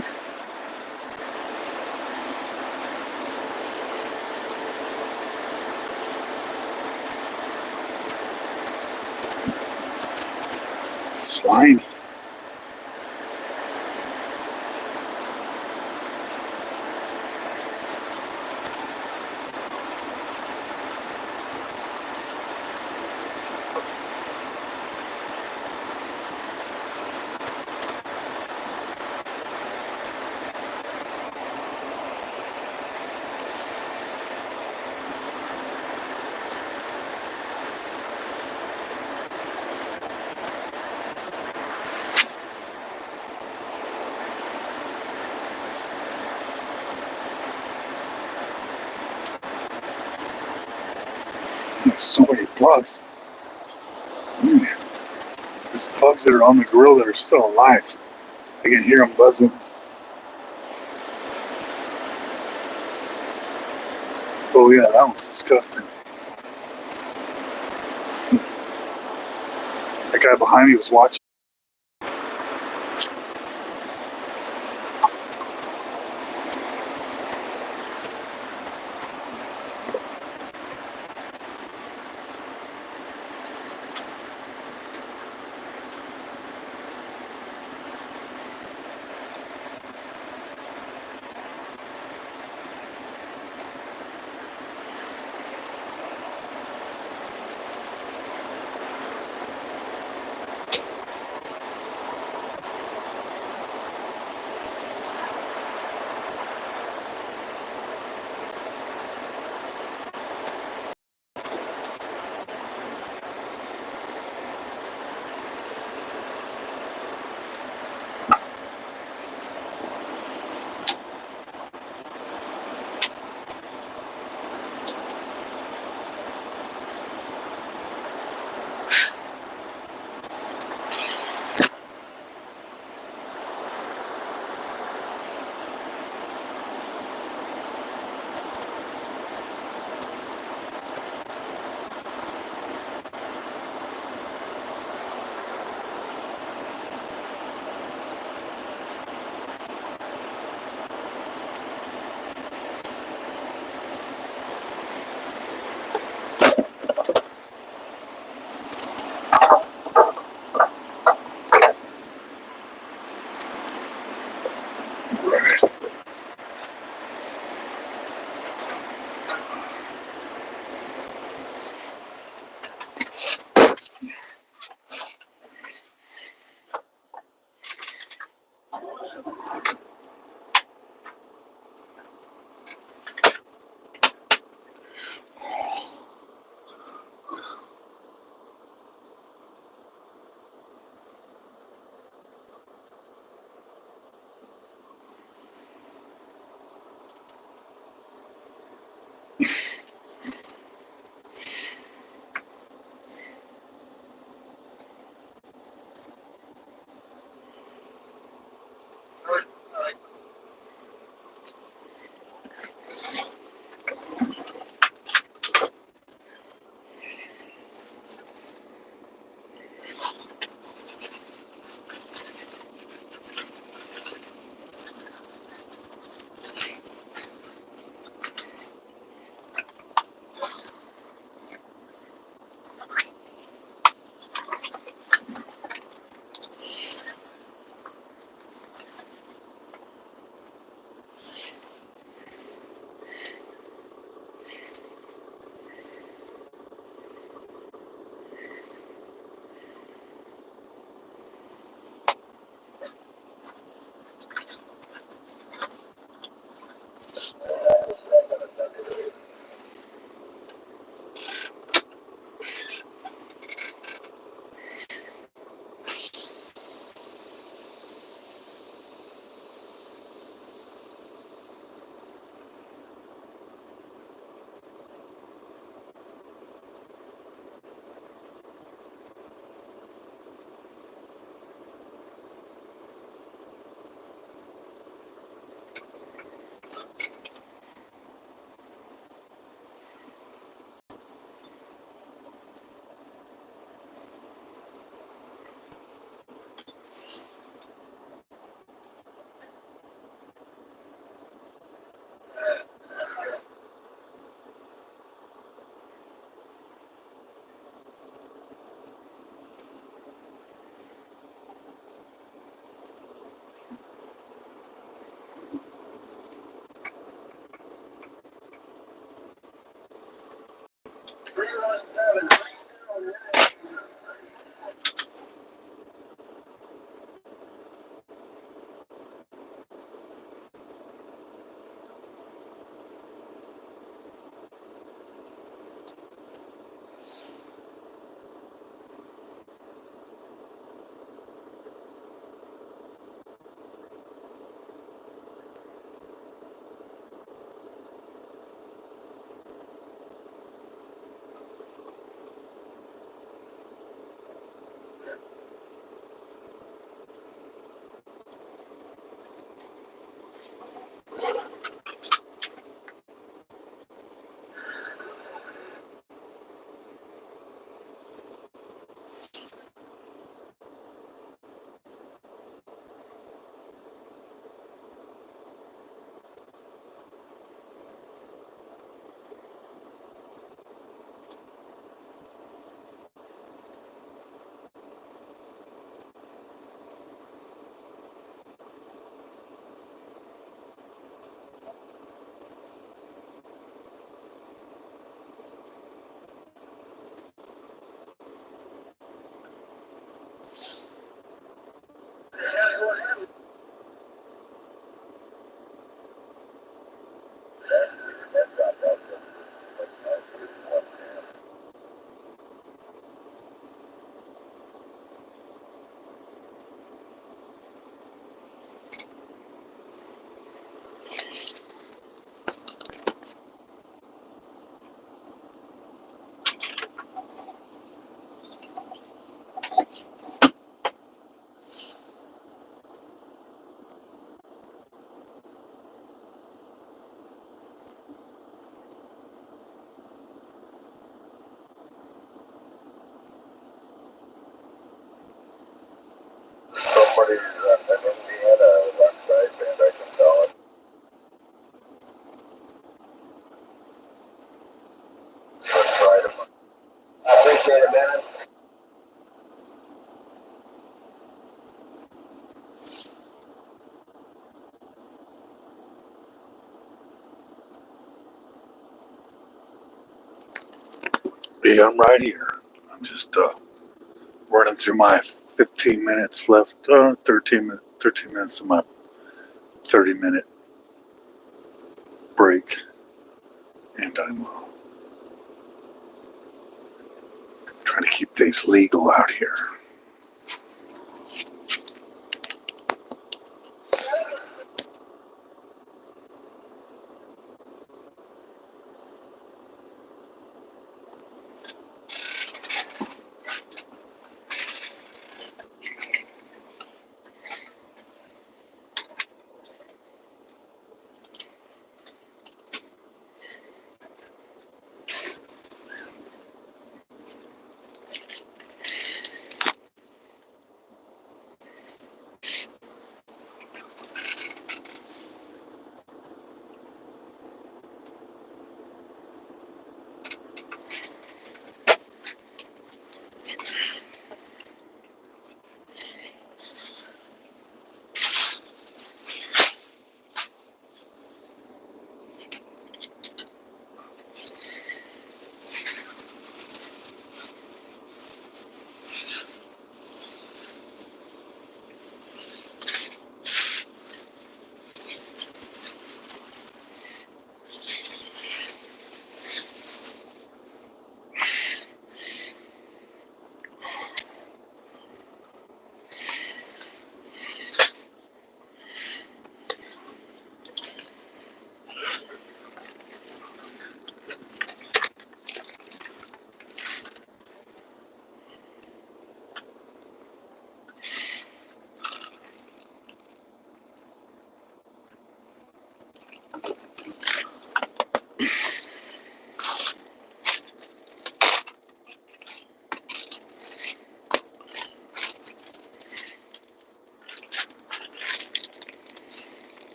Slimy. There's so many bugs. There's bugs that are on the grill that are still alive. I can hear them buzzing. Oh yeah, that was disgusting. That guy behind me was watching. Somebody's an Indiana roadside band, I can tell it. Let's try them. I appreciate it, man. Yeah, I'm right here. I'm just running through my 15 minutes left, 13 minutes of my 30-minute break. And I'm trying to keep things legal out here.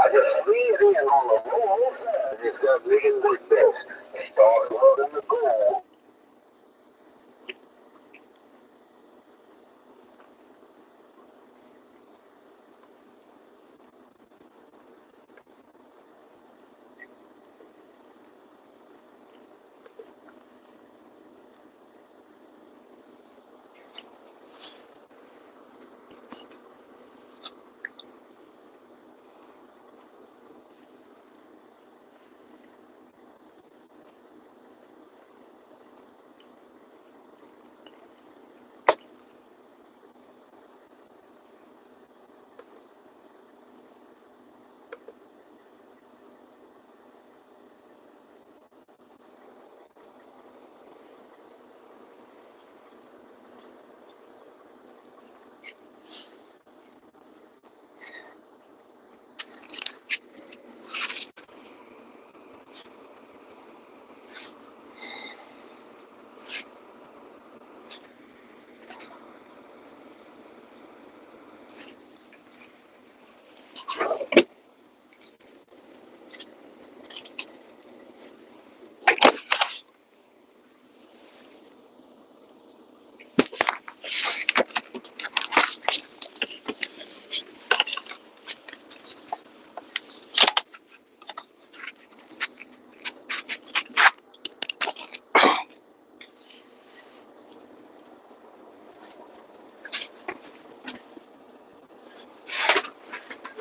I just squeezed in on the road and just got digging with this. Started loading the gold.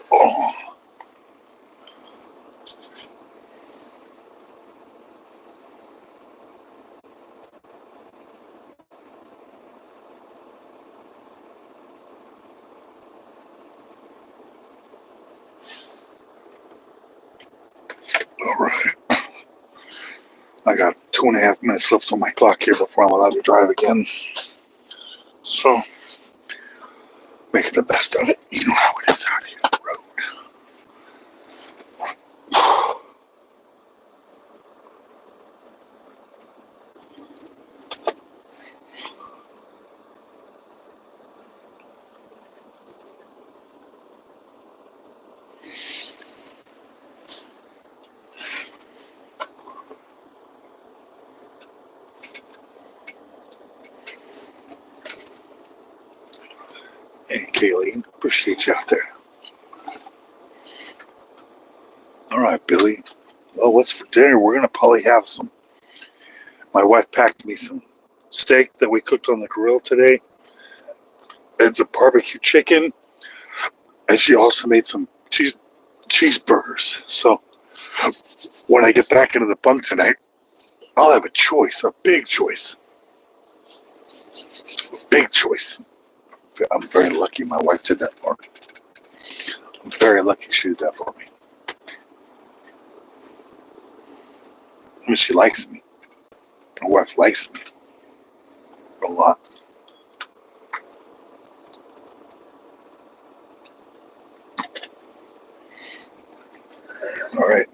Oh, all right. I got 2.5 minutes left on my clock here before I'm allowed to drive again. So, make the best of it. You know how it is out here on the road. Hey, Kayleen, appreciate you out there. All right, Billy. Well, what's for dinner? We're gonna probably have some. My wife packed me some steak that we cooked on the grill today, and some barbecue chicken, and she also made some cheeseburgers. So when I get back into the bunk tonight, I'll have a choice, a big choice, big choice. I'm very lucky my wife did that for me. I'm very lucky she did that for me. I mean, she likes me. My wife likes me a lot. All right,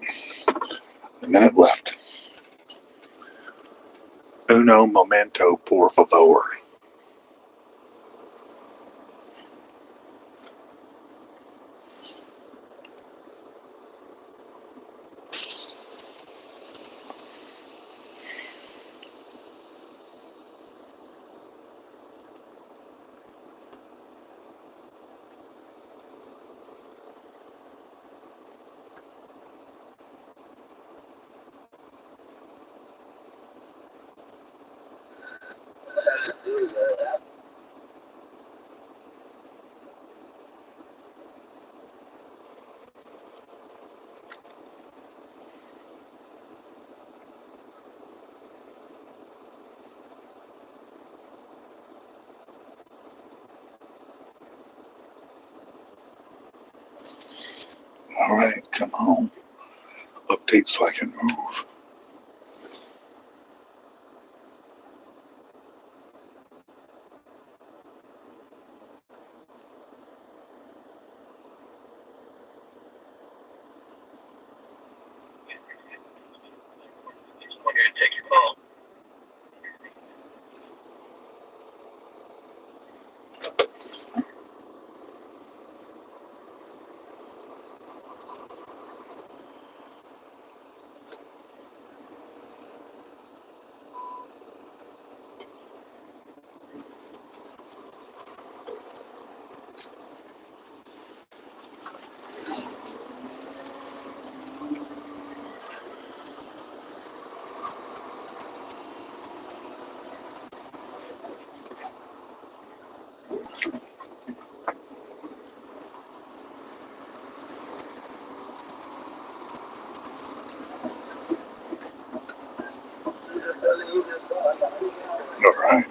a minute left. Uno momento, por favor. All right, come on. Update so I can move. All right.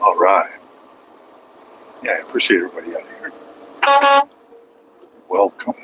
All right. Yeah, I appreciate everybody out here. Welcome.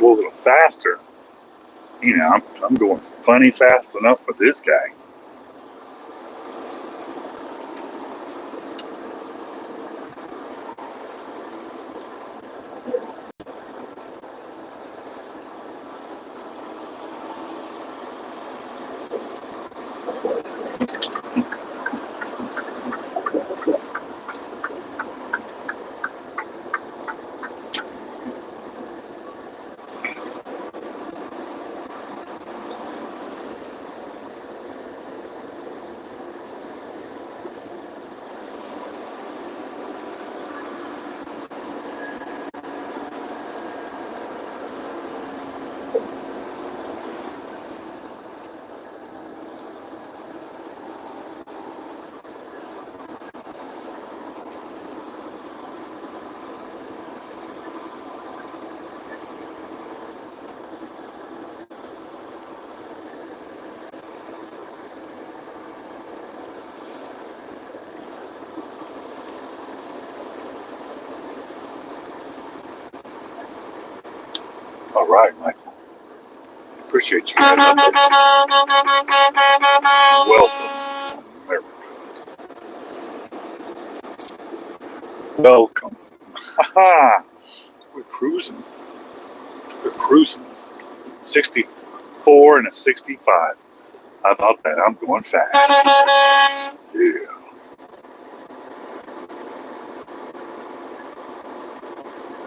Go a little faster. You know, I'm going plenty fast enough for this guy. All right, Michael. Appreciate you guys up there. Welcome, America. Welcome. Haha. We're cruising. We're cruising. 64 and a 65. How about that? I'm going fast. Yeah.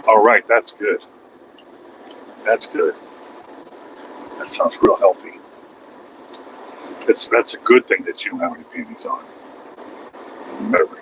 All right, that's good. That's good. That sounds real healthy. That's a good thing that you don't have any panties on. America.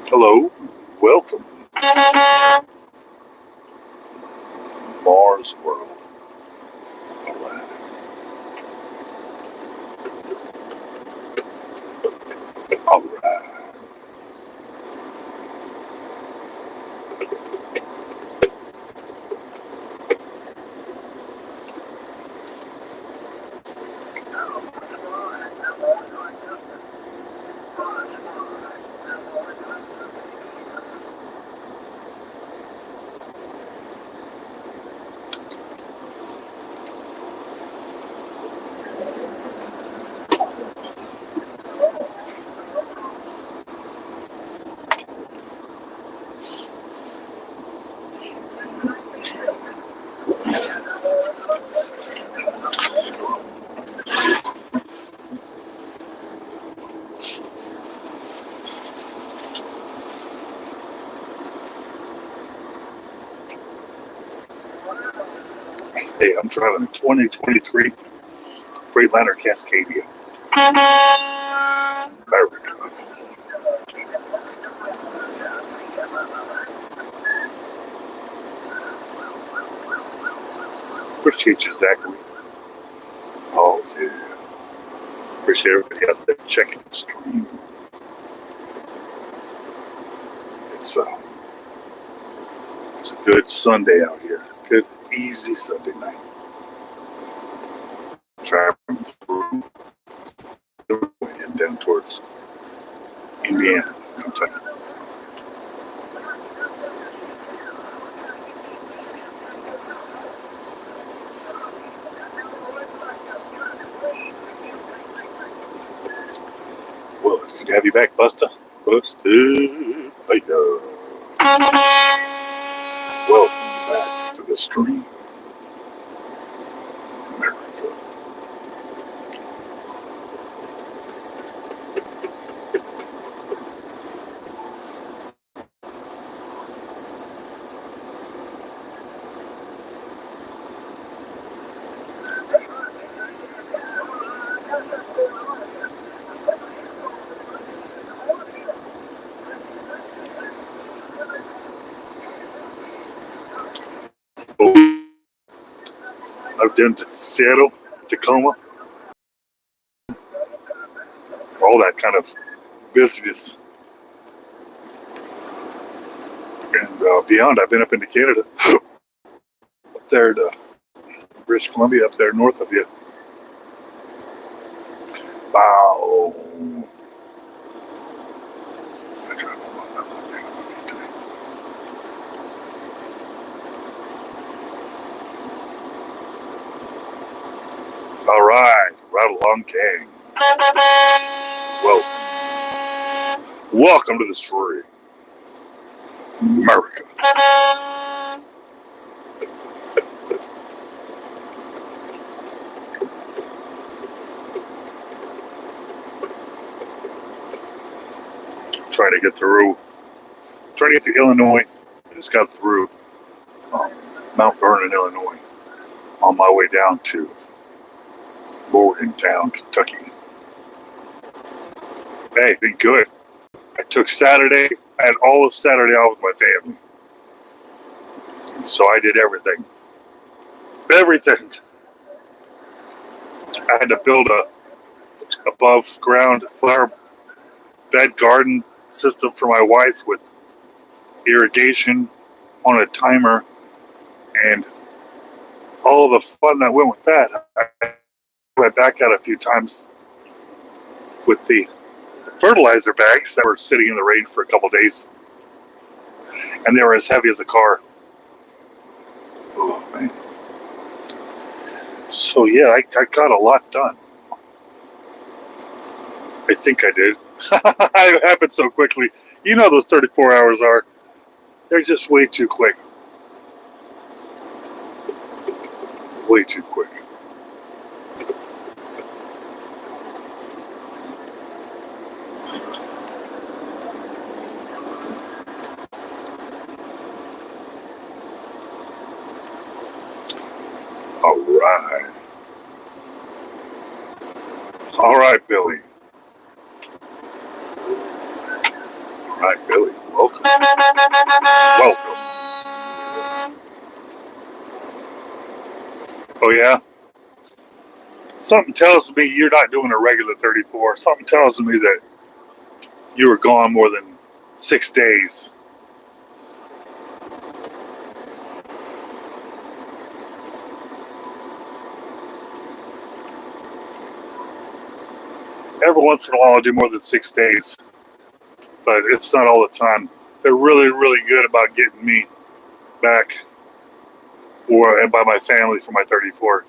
Hello. Welcome. Mars World. All right. All right. Hey, I'm driving a 2023 Freightliner Cascadia. America. Appreciate you, Zachary. Oh, yeah. Appreciate everybody out there checking the stream. It's a good Sunday out here. Good, easy Sunday night. Traveling through and down towards Indiana, Kentucky. Well, it's good to have you back, Buster. Busted. Hey-yo. Welcome back to the stream. America. Oh, I've been to Seattle, Tacoma, all that kind of business. And beyond, I've been up into Canada, up there to British Columbia, up there north of you. Wow. All right, right along, gang. Welcome to the stream, America. Trying to get through. Trying to get to Illinois. I just got through Mount Vernon, Illinois, on my way down to Morgantown, Kentucky. Hey, been good. I took Saturday. I had all of Saturday off with my family. And so I did everything. Everything. I had to build a above ground flower bed garden system for my wife with irrigation on a timer, and all the fun that went with that. I went back out a few times with the fertilizer bags that were sitting in the rain for a couple days, and they were as heavy as a car. Oh man. So yeah, I got a lot done. I think I did. It happened so quickly. You know those 34 hours are. They're just way too quick. Way too quick. All right. All right, Billy. All right, Billy. Welcome. Welcome. Oh, yeah? Something tells me you're not doing a regular 34. Something tells me that you were gone more than 6 days. Every once in a while I'll do more than 6 days, but it's not all the time. They're really, really good about getting me back and by my family for my 34.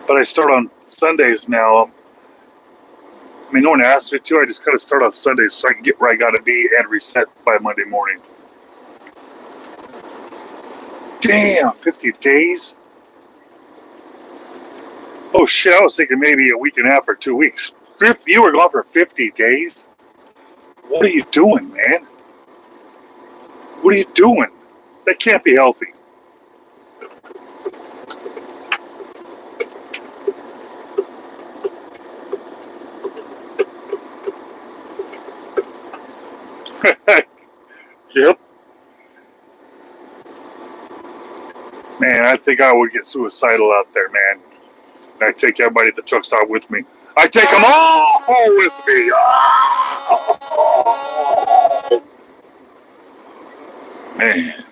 But I start on Sundays now. I mean, no one asked me to. I just kind of start on Sundays so I can get where I got to be and reset by Monday morning. Damn, 50 days? Oh shit, I was thinking maybe a week and a half or 2 weeks. You were gone for 50 days? What are you doing, man? What are you doing? That can't be healthy. Yep. Man, I think I would get suicidal out there, man. And I take everybody at the truck stop with me. I take them all with me. Oh, man.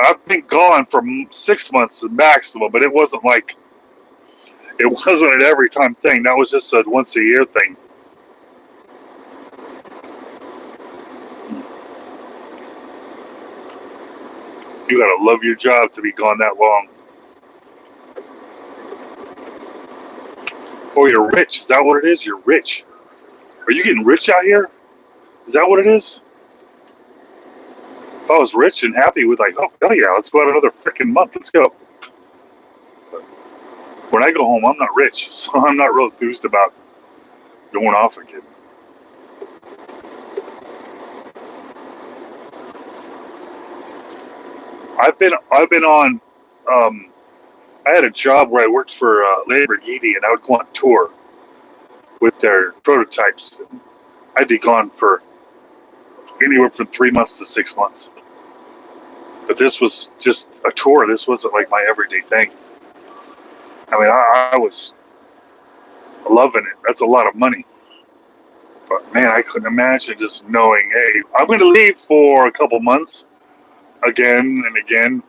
I've been gone for 6 months maximum, but it wasn't an every time thing. That was just a once a year thing. You gotta love your job to be gone that long. Oh, you're rich. Is that what it is? You're rich. Are you getting rich out here? Is that what it is? If I was rich and happy with oh yeah, let's go out another freaking month. Let's go. But when I go home, I'm not rich, so I'm not real enthused about going off again. I've been on. I had a job where I worked for Lamborghini, and I would go on tour with their prototypes. I'd be gone for anywhere from 3 months to 6 months. But this was just a tour. This wasn't like my everyday thing. I mean, I was loving it. That's a lot of money. But man, I couldn't imagine just knowing, hey, I'm going to leave for a couple months again and again.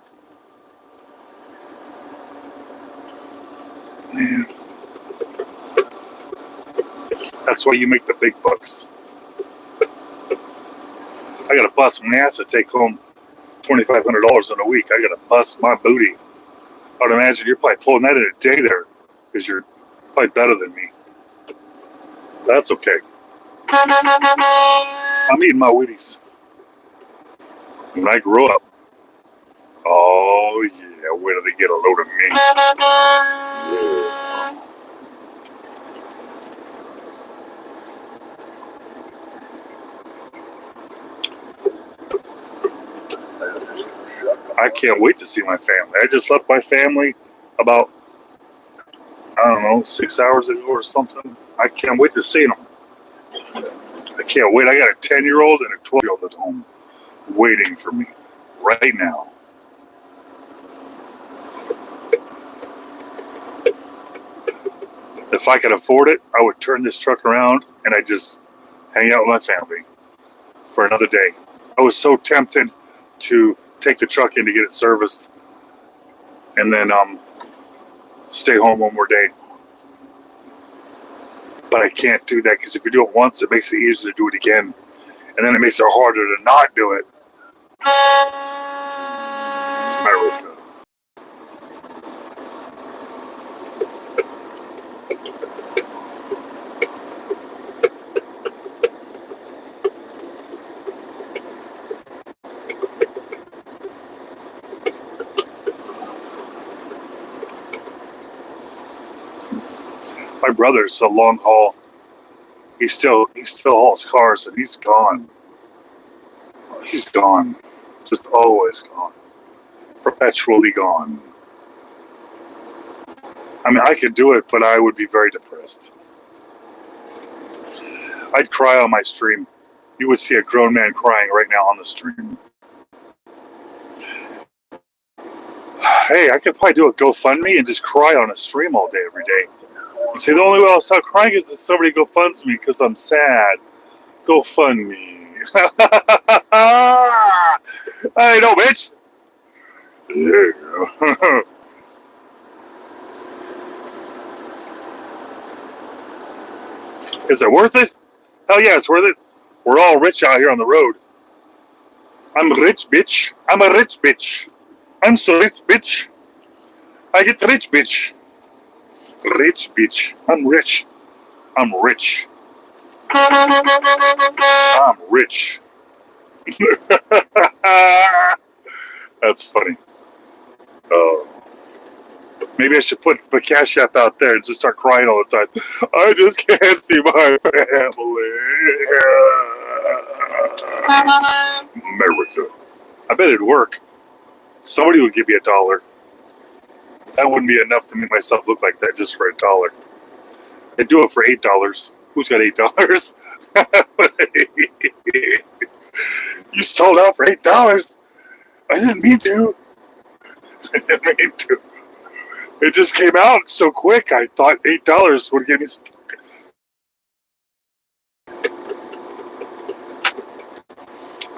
Man. That's why you make the big bucks. I got to bust my ass to take home $2,500 in a week. I got to bust my booty. I would imagine you're probably pulling that in a day there because you're probably better than me. That's okay. I'm eating my Wheaties. When I grow up, oh yeah, where do they get a load of me? Yeah. I can't wait to see my family. I just left my family about, I don't know, 6 hours ago or something. I can't wait to see them. I can't wait. I got a 10-year-old and a 12-year-old at home waiting for me right now. If I could afford it, I would turn this truck around and I'd just hang out with my family for another day. I was so tempted to take the truck in to get it serviced and then stay home one more day. But I can't do that because if you do it once, it makes it easier to do it again. And then it makes it harder to not do it. America. My brother's a long haul. He still hauls cars, and he's gone. He's gone. Just always gone. Perpetually gone. I mean, I could do it, but I would be very depressed. I'd cry on my stream. You would see a grown man crying right now on the stream. Hey, I could probably do a GoFundMe and just cry on a stream all day, every day. And say, the only way I'll stop crying is if somebody GoFunds me because I'm sad. GoFundMe. I know, bitch. Yeah. Is it worth it? Hell yeah, it's worth it. We're all rich out here on the road. I'm rich, bitch. I'm a rich bitch. I'm so rich, bitch. I get rich, bitch. Rich, bitch. I'm rich. I'm rich. I'm rich. That's funny. Oh. Maybe I should put the Cash App out there and just start crying all the time. I just can't see my family. America. I bet it'd work. Somebody would give me $1. That wouldn't be enough to make myself look like that just for $1. I'd do it for $8. Who's got $8? You sold out for $8. I didn't mean to. I didn't mean to. It just came out so quick. I thought $8 would give me some.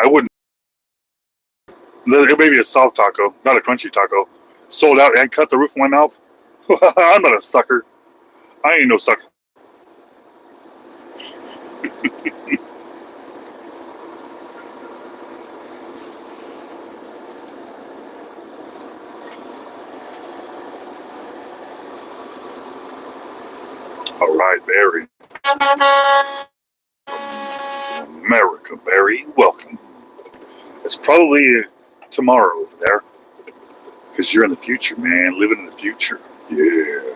I wouldn't. Maybe a soft taco, not a crunchy taco. Sold out and cut the roof of my mouth. I'm not a sucker. I ain't no sucker. All right, Barry. America, Barry, welcome. It's probably tomorrow over there. Because you're in the future, man. Living in the future. Yeah.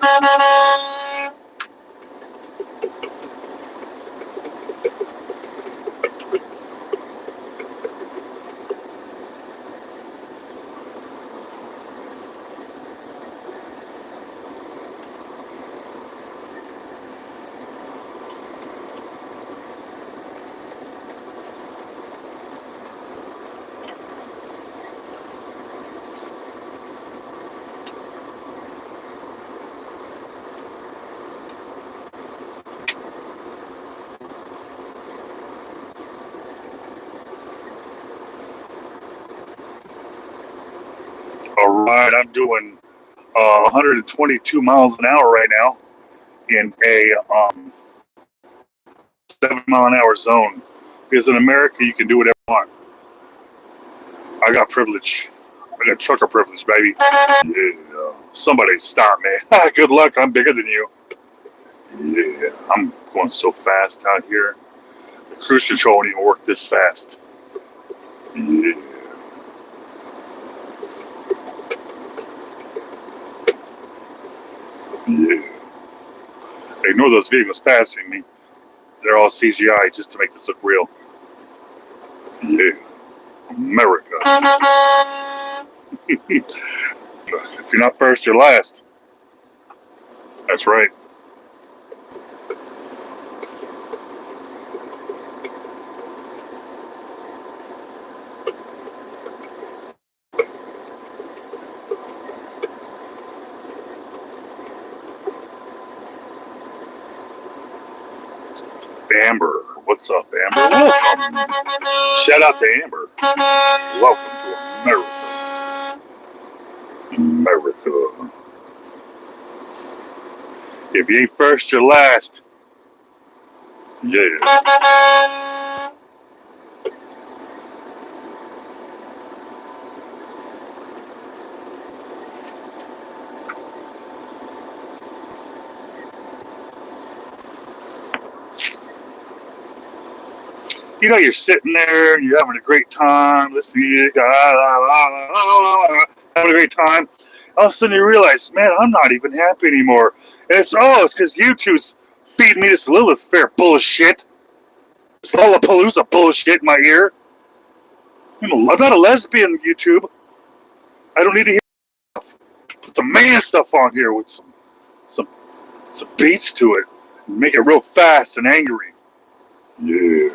All right, I'm doing 122 miles an hour right now in a 7-mile-an-hour zone. Because in America, you can do whatever you want. I got privilege. I got trucker privilege, baby. Yeah. Somebody stop me. Good luck. I'm bigger than you. Yeah. I'm going so fast out here. The cruise control won't even work this fast. Yeah. Yeah. Ignore those vehicles passing me. They're all CGI just to make this look real. Yeah. America. If you're not first, you're last. That's right. Amber, what's up, Amber? Welcome. Shout out to Amber. Welcome to America. America. If you ain't first, you're last. Yeah. You know, you're sitting there and you're having a great time, listening, having a great time. All of a sudden you realize, man, I'm not even happy anymore. And it's because YouTube's feeding me this Lilith Fair bullshit. This Lollapalooza bullshit in my ear. You know, I'm not a lesbian, YouTube. I don't need to hear stuff. Put some man stuff on here with some beats to it. Make it real fast and angry. Yeah.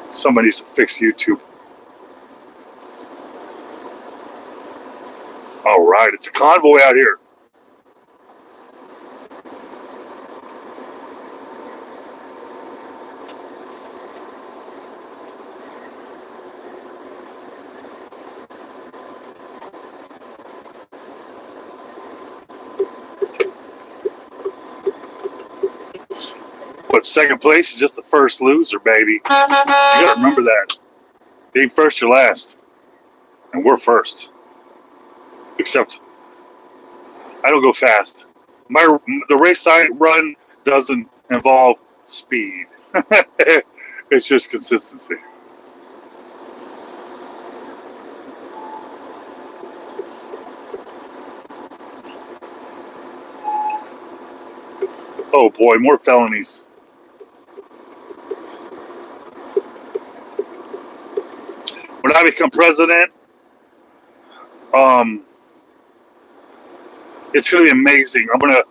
Somebody needs to fix YouTube. All right, it's a convoy out here. But second place is just the first loser, baby. You gotta remember that. If you ain't first, you're last. And we're first. Except, I don't go fast. The race I run doesn't involve speed. It's just consistency. Oh boy, more felonies. When I become president, it's gonna be amazing. I'm gonna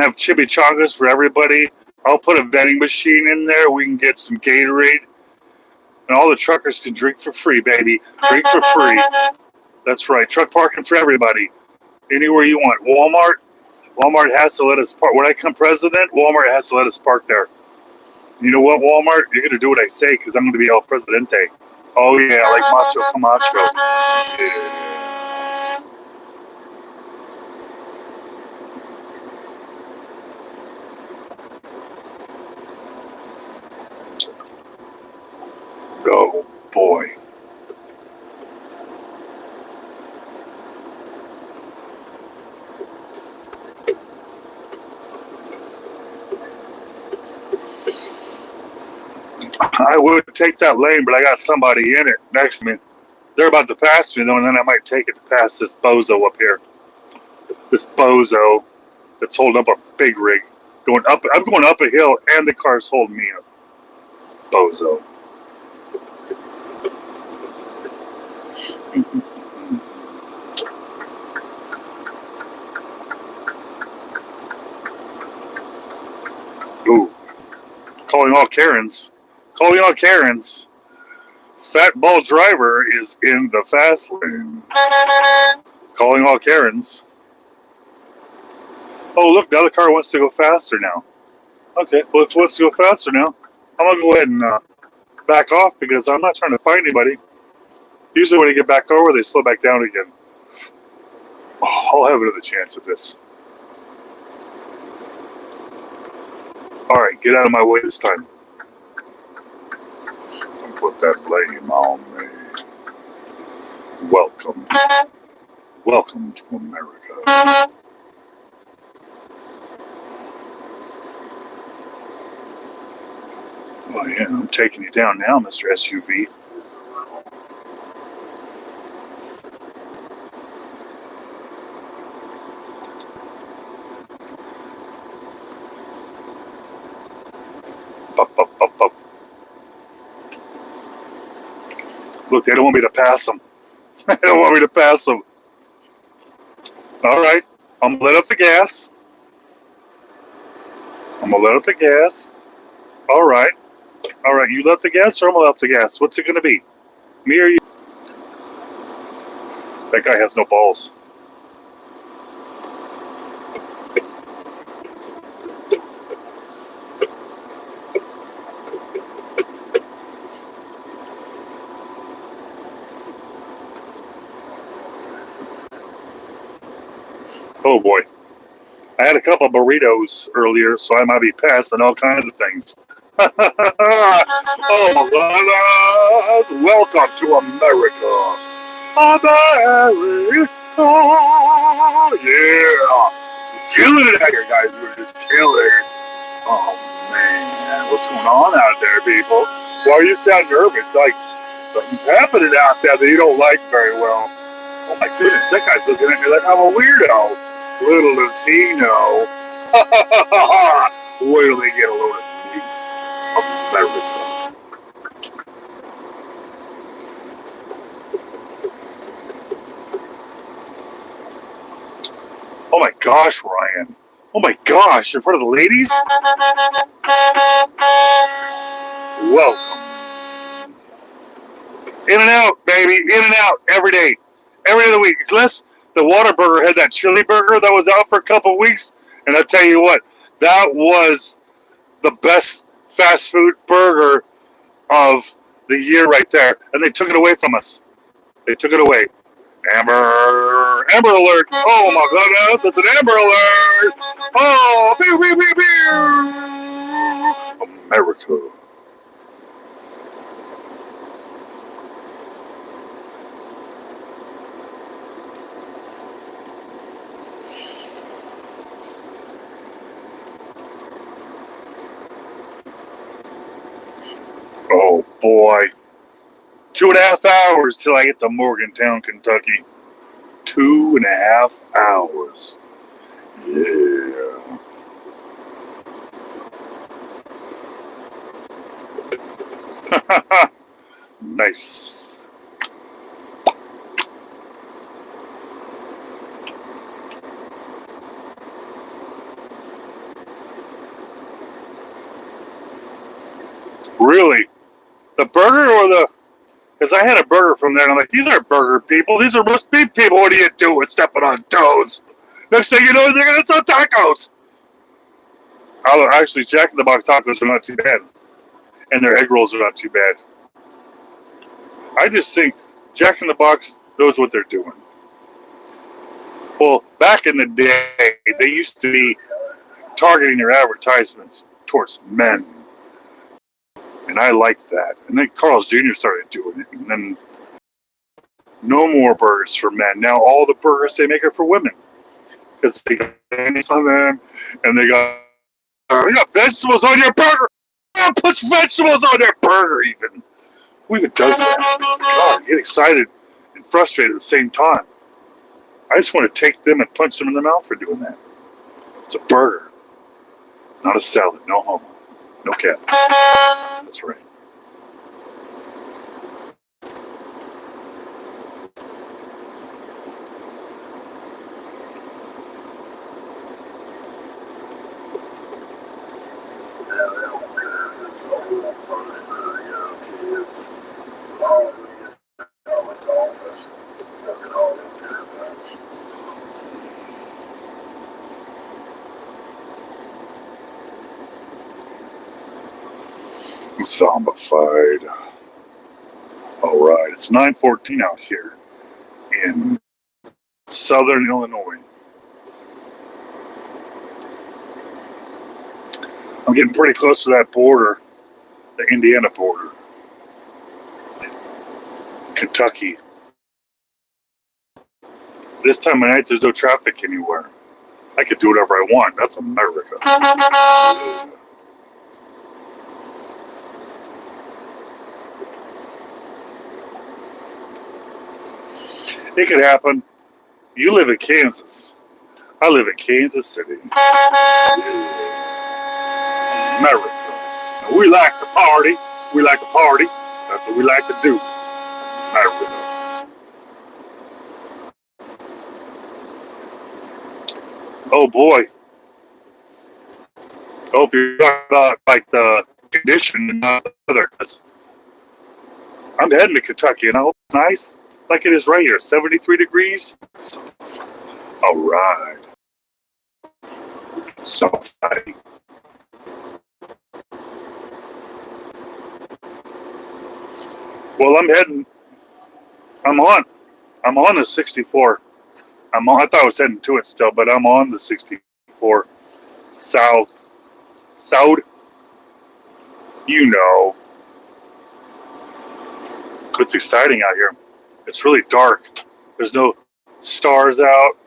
have chimichangas for everybody. I'll put a vending machine in there. We can get some Gatorade, and all the truckers can drink for free, baby. Drink for free. That's right. Truck parking for everybody. Anywhere you want. Walmart has to let us park. When I become president, Walmart has to let us park there. You know what, Walmart? You're gonna do what I say because I'm gonna be El Presidente. Oh yeah, like Macho Camacho. Yeah. Oh boy. I would take that lane, but I got somebody in it next to me. They're about to pass me, though, and then I might take it to pass this bozo up here. This bozo that's holding up a big rig. I'm going up a hill, and the car's holding me up. Bozo. Ooh. Calling all Karens. Calling all Karens. Fat ball driver is in the fast lane. Calling all Karens. Oh, look, now the car wants to go faster now. Okay, well, if it wants to go faster now, I'm going to go ahead and back off because I'm not trying to fight anybody. Usually when I get back over, they slow back down again. Oh, I'll have another chance at this. All right, get out of my way this time. Don't put that blame on me. Welcome. Welcome to America. Oh yeah, I'm taking you down now, Mr. SUV. Up, up, up, up. Look, they don't want me to pass them. They don't want me to pass them. All right, I'm gonna let up the gas. I'm gonna let up the gas. All right. All right, you left the gas or I'm gonna left the gas? What's it gonna be? Me or you? That guy has no balls. Oh boy. I had a couple burritos earlier, so I might be passing all kinds of things. Oh my God. Welcome to America. America. Yeah. Killing it out here, guys. We're just killing it. Oh man. What's going on out there, people? Why you sound nervous? Like something's happening out there that you don't like very well. Oh my goodness, that guy's looking at me like I'm a weirdo. Little does he know. Wait till they get a load of me. America. Oh my gosh, Ryan. Oh my gosh, in front of the ladies? Welcome. In and out, baby. In and out every day. Every day of the week. Unless the Whataburger had that chili burger that was out for a couple of weeks. And I'll tell you what, that was the best fast food burger of the year right there. And they took it away from us. They took it away. Amber alert. Oh my goodness, it's an Amber alert. Oh, beep, beep, beep, beep. America. Oh boy. 2.5 hours till I get to Morgantown, Kentucky. 2.5 hours. Yeah. Nice. Really? The burger or the... Because I had a burger from there, and I'm like, these aren't burger people. These are roast beef people. What are you doing stepping on toes? Next thing you know, they're going to sell tacos. Actually, Jack in the Box tacos are not too bad. And their egg rolls are not too bad. I just think Jack in the Box knows what they're doing. Well, back in the day, they used to be targeting their advertisements towards men. And I liked that. And then Carl's Jr. started doing it. And then no more burgers for men. Now all the burgers they make are for women. Because they got mayonnaise on them. And they got vegetables on your burger. Who puts vegetables on their burger even? Who even does that? God, I get excited and frustrated at the same time. I just want to take them and punch them in the mouth for doing that. It's a burger. Not a salad. No homo. No cap. That's right. Zombified. All right, it's 9:14 out here in southern Illinois. I'm getting pretty close to that border, the Indiana border. Kentucky. This time of night, there's no traffic anywhere. I could do whatever I want. That's America. It could happen. You live in Kansas. I live in Kansas City. America. Now, we like to party. We like to party. That's what we like to do. America. Oh boy. Hope you're talking about like the condition and not the weather. Because I'm heading to Kentucky, and I hope it's nice, like it is right here, 73 degrees. All right. So funny. Well, I'm on the 64. I thought I was heading to it still, but I'm on the 64 south. You know, it's exciting out here. It's really dark. There's no stars out.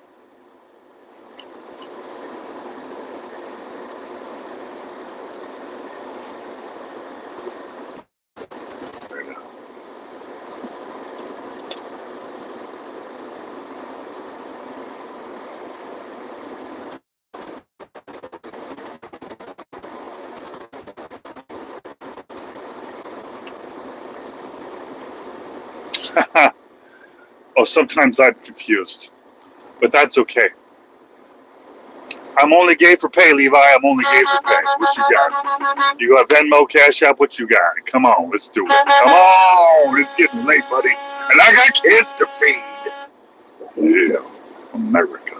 Oh, sometimes I'm confused, but that's okay. I'm only gay for pay, Levi. I'm only gay for pay. What you got? You got Venmo, Cash App? What you got? Come on, let's do it. Come on, it's getting late, buddy, and I got kids to feed. Yeah, America.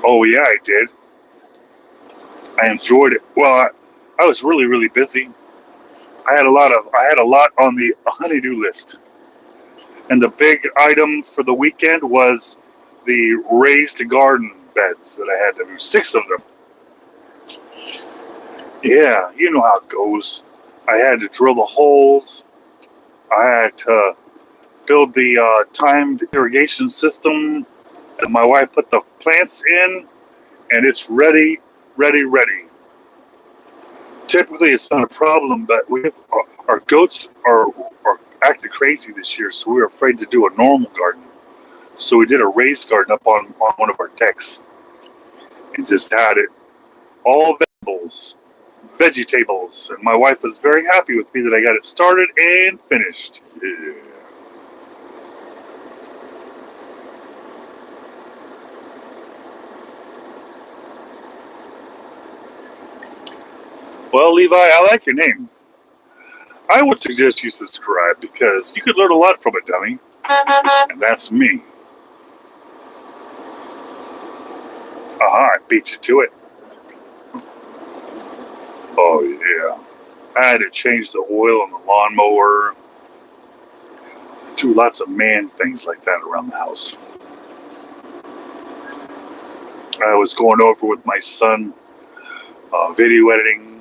Oh yeah, I did. I enjoyed it. Well, I was really busy. I had a lot on the honeydew list. And the big item for the weekend was the raised garden beds that I had to do, 6 of them. Yeah, you know how it goes. I had to drill the holes. I had to build the timed irrigation system. And my wife put the plants in, and it's ready. Typically, it's not a problem, but we have, our goats are acting crazy this year, so we were afraid to do a normal garden. So we did a raised garden up on one of our decks and just had it all vegetables. And my wife was very happy with me that I got it started and finished. Yeah. Well, Levi, I like your name. I would suggest you subscribe because you could learn a lot from a dummy, and that's me. I beat you to it. Oh yeah. I had to change the oil on the lawnmower. Do lots of man things like that around the house. I was going over with my son video editing.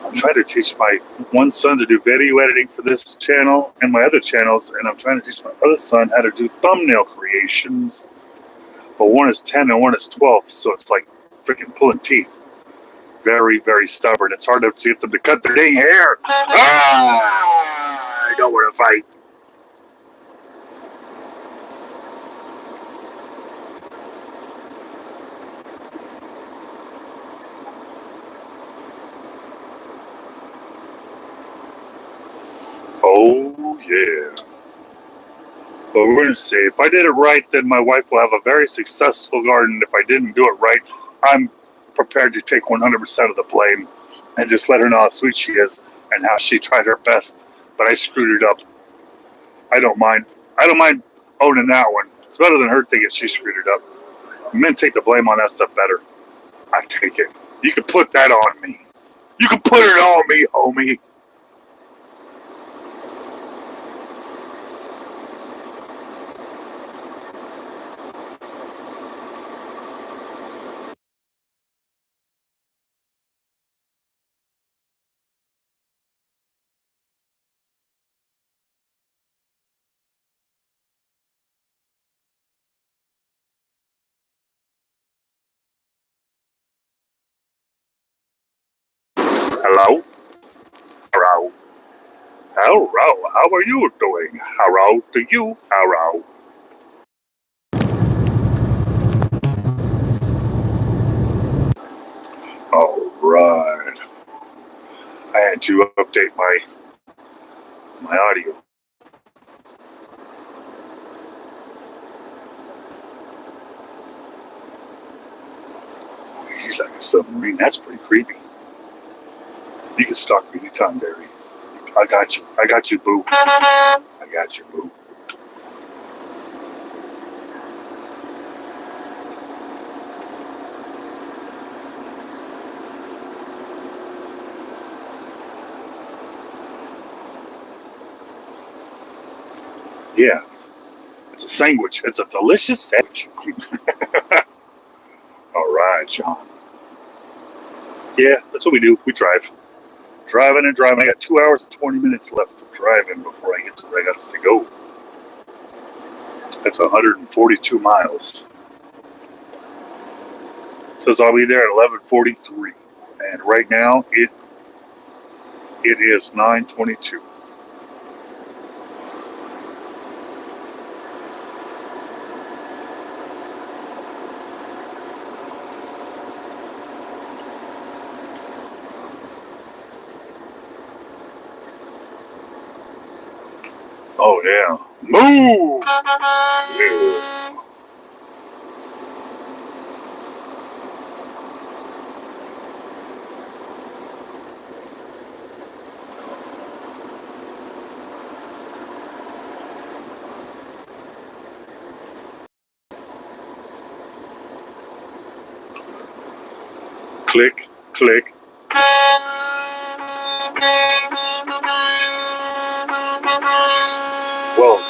I'm trying to teach my one son to do video editing for this channel and my other channels, and I'm trying to teach my other son how to do thumbnail creations. But one is 10 and one is 12, so it's like freaking pulling teeth. Very stubborn. It's hard to get them to cut their dang hair. I don't want to fight. Oh, yeah. But we're going to see. If I did it right, then my wife will have a very successful garden. If I didn't do it right, I'm prepared to take 100% of the blame and just let her know how sweet she is and how she tried her best, but I screwed it up. I don't mind owning that one. It's better than her thinking she screwed it up. Men take the blame on that stuff better. I take it. You can put that on me. You can put it on me, homie. Hello? Hello? Hello? How are you doing? Hello to you? Hello? Alright. I had to update my audio. He's like a submarine. That's pretty creepy. You can stalk me anytime, Barry. I got you. I got you, boo. I got you, boo. Yeah, it's a sandwich. It's a delicious sandwich. All right, Sean. Yeah, that's what we do. We drive. Driving and driving. I got 2 hours and 20 minutes left of driving before I get to where I got to go. That's 142 miles. Says I'll be there at 11:43, and right now it is 9:22. Oh yeah, move! Yeah. Click, click. Welcome.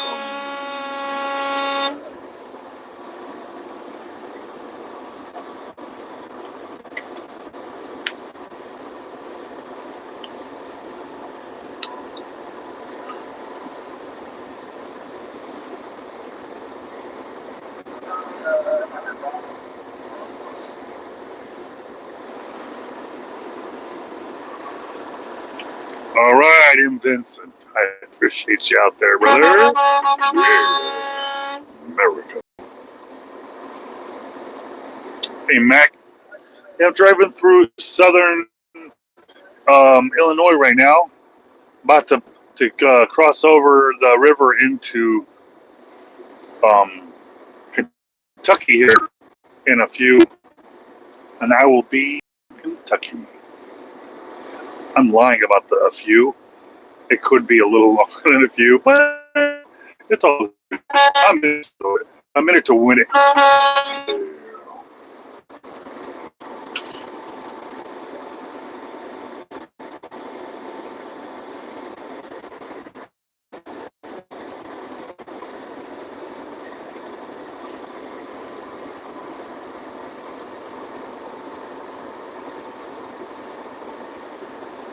All right, M. Vincent. I appreciate you out there, brother. Yeah. America. Hey, Mac. Yeah, I'm driving through southern Illinois right now. About to cross over the river into Kentucky here in a few, and I will be in Kentucky. I'm lying about the a few. It could be a little longer than a few, but it's all. I'm in it. I'm in it to win it.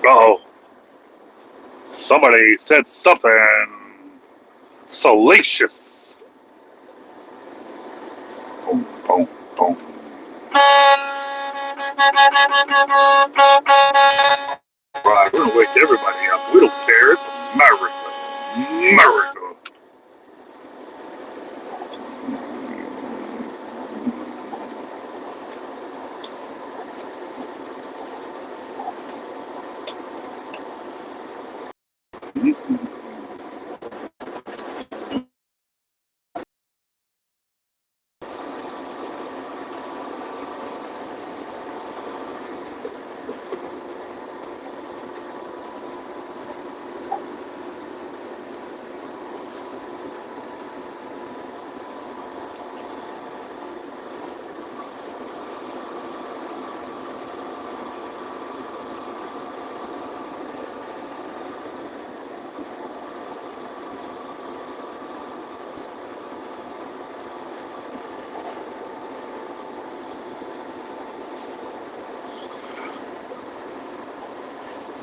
Oh, somebody said something salacious. Boom, boom, boom. Right, we're gonna wake everybody up. We don't care. It's America. America.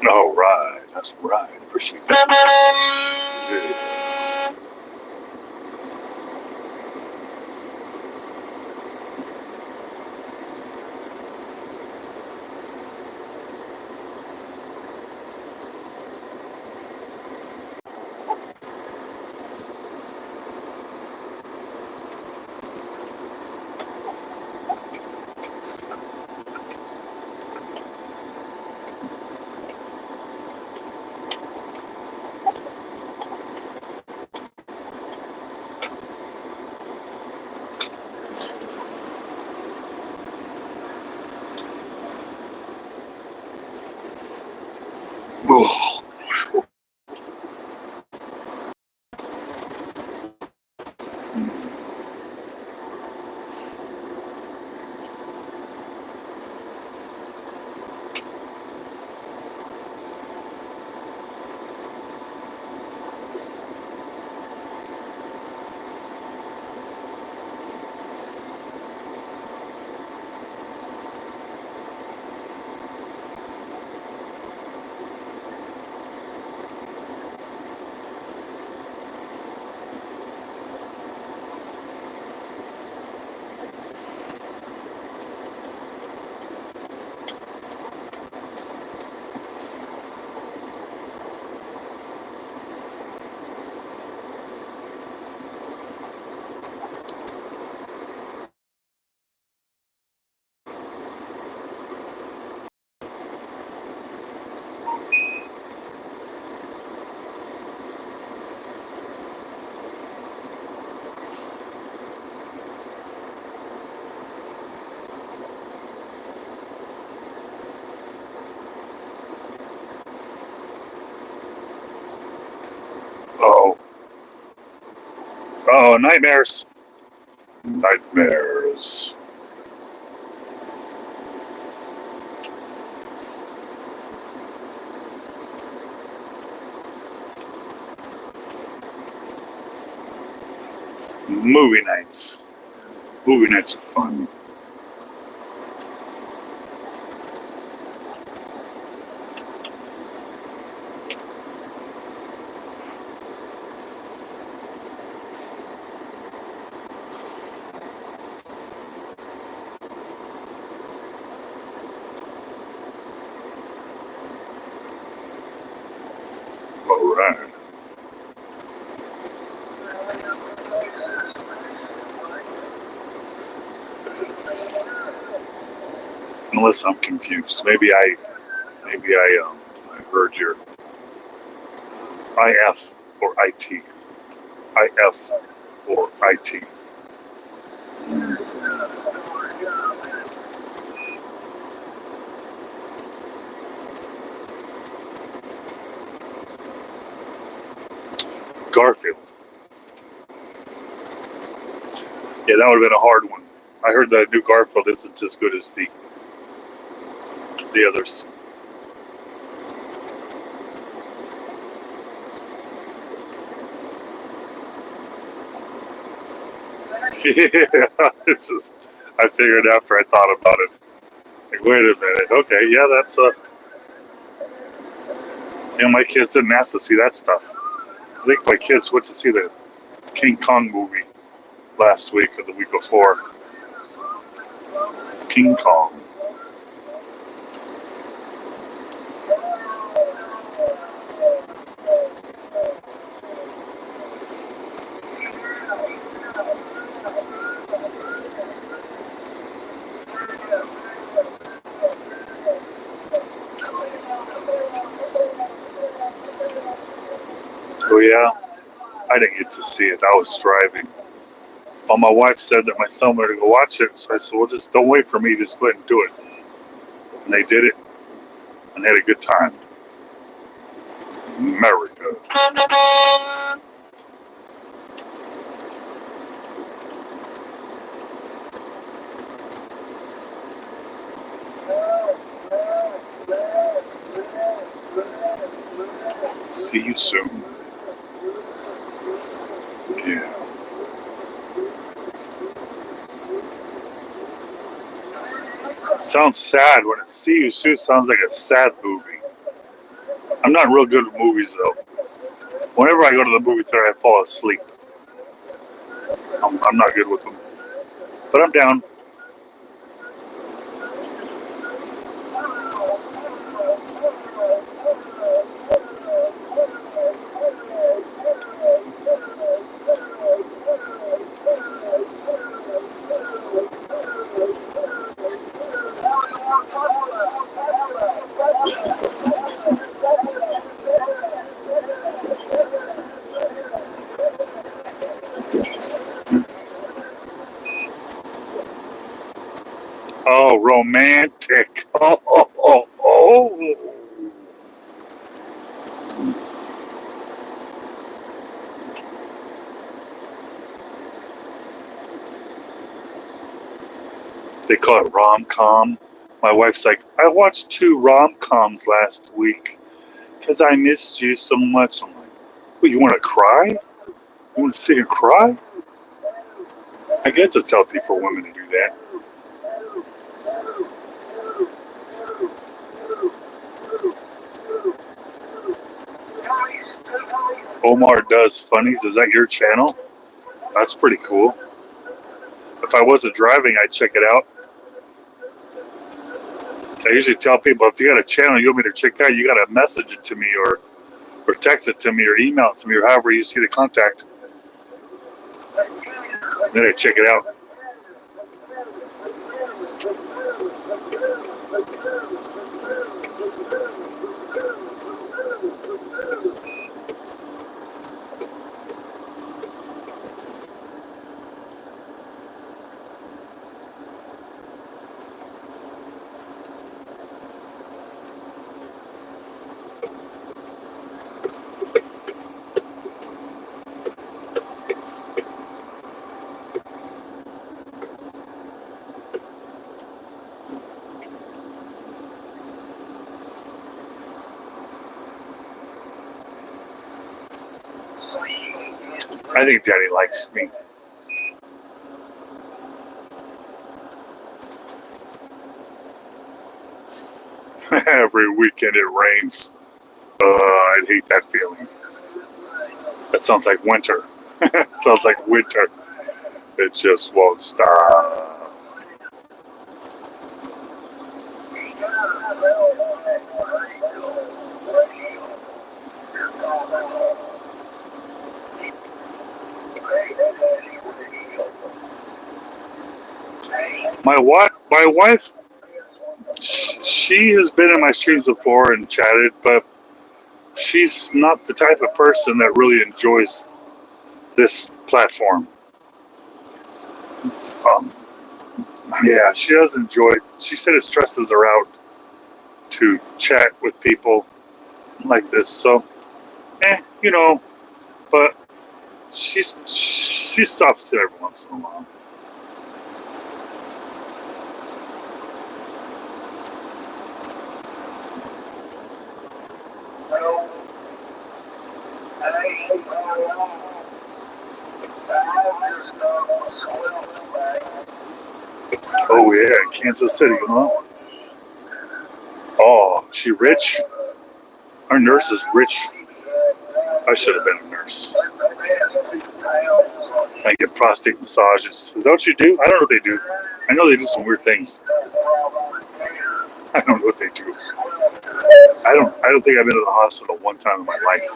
All right, that's right. Appreciate that. Yeah. Oh, oh, oh, nightmares. Nightmares. Movie nights. Movie nights are fun. All right. Unless I'm confused. Maybe I heard your IF or IT. IF or IT. Garfield. Yeah, that would have been a hard one. I heard the new Garfield isn't as good as the others. Yeah, it's just, I figured after I thought about it, like, wait a minute, okay, yeah, that's my kids didn't ask to see that stuff. I think my kids went to see the King Kong movie last week or the week before. King Kong. Oh yeah, I didn't get to see it. I was driving. Well, my wife said that my son wanted to go watch it, so I said, well, just don't wait for me. Just go ahead and do it. And they did it, and had a good time. America. See you soon. Yeah. Sounds sad when it See You Soon sounds like a sad movie. I'm not real good at movies though. Whenever I go to the movie theater, I fall asleep. I'm not good with them. But I'm down. Oh, romantic. Oh, oh, oh, oh. They call it rom-com. My wife's like, I watched 2 rom-coms last week because I missed you so much. I'm like, well, you want to cry? You want to sit and cry? I guess it's healthy for women to do that. Omar Does Funnies. Is that your channel? That's pretty cool. If I wasn't driving, I'd check it out. I usually tell people, if you got a channel you want me to check out, you got to message it to me or text it to me or email it to me or however you see the contact. Then I check it out. I think Daddy likes me. Every weekend it rains. I'd hate that feeling. That sounds like winter. Sounds like winter. It just won't stop. My wife, she has been in my streams before and chatted, but she's not the type of person that really enjoys this platform. Yeah, she doesn't enjoy it. She said it stresses her out to chat with people like this. So, but she stops it every once in a while. Oh yeah, Kansas City, huh? Oh, she rich? Our nurse is rich. I should have been a nurse. I get prostate massages. Is that what you do? I don't know what they do. I know they do some weird things. I don't know what they do. I don't think I've been to the hospital one time in my life.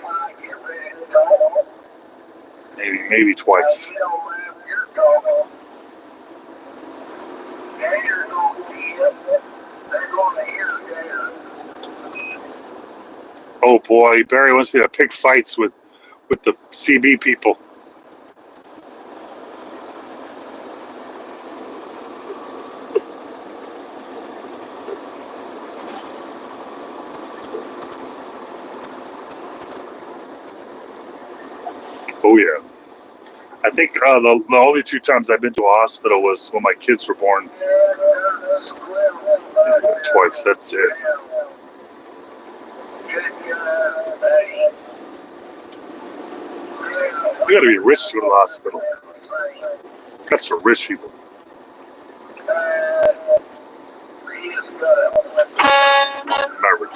Maybe twice. Oh boy, Barry wants me to pick fights with the CB people. Oh yeah. I think the only 2 times I've been to a hospital was when my kids were born. Twice, that's it. You gotta be rich to go to the hospital. That's for rich people. Not rich.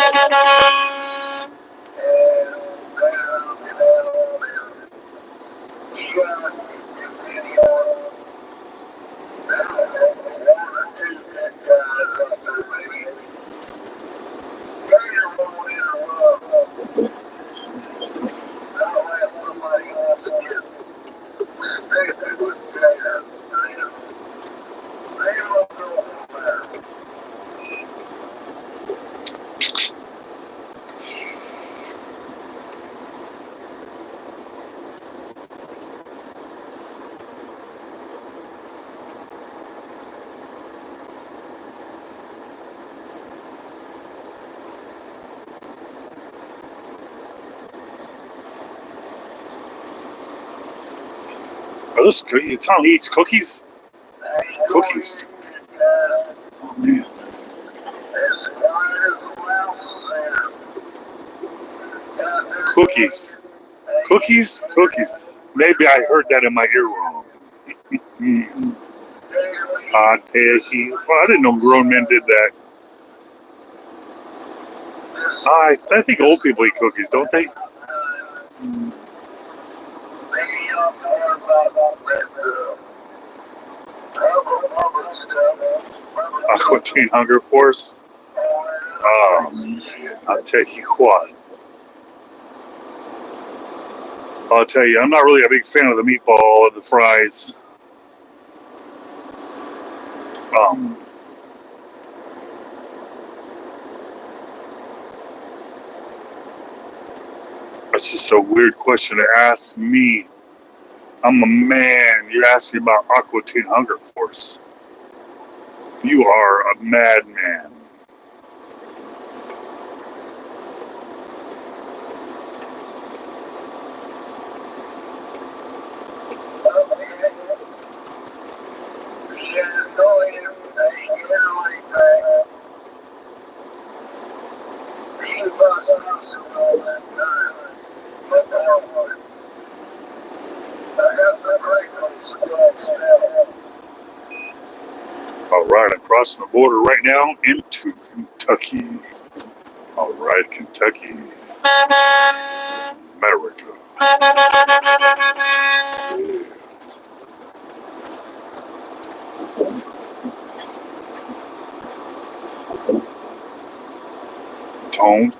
Are those cookies? You telling me he eats cookies? Cookies. Cookies. Cookies? Cookies. Maybe I heard that in my ear wrong. I didn't know grown men did that. I think old people eat cookies, don't they? Aqua Teen Hunger Force. I'll tell you what. I'll tell you, I'm not really a big fan of the meatball or the fries. That's just a weird question to ask me. I'm a man. You're asking about Aqua Teen Hunger Force. You are a madman. All right, I'm crossing the border right now into Kentucky. All right, Kentucky, America. Tone,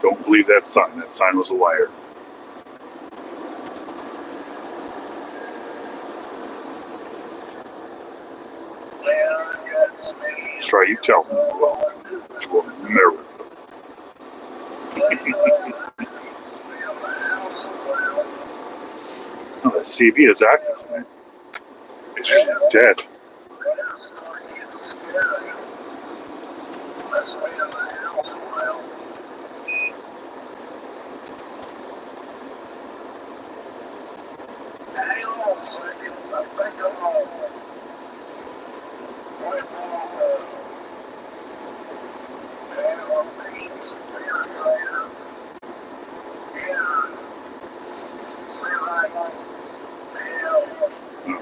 don't believe that sign. That sign was a liar. That's right, you tell me. Welcome to America. Oh, that CB is active tonight. She's dead.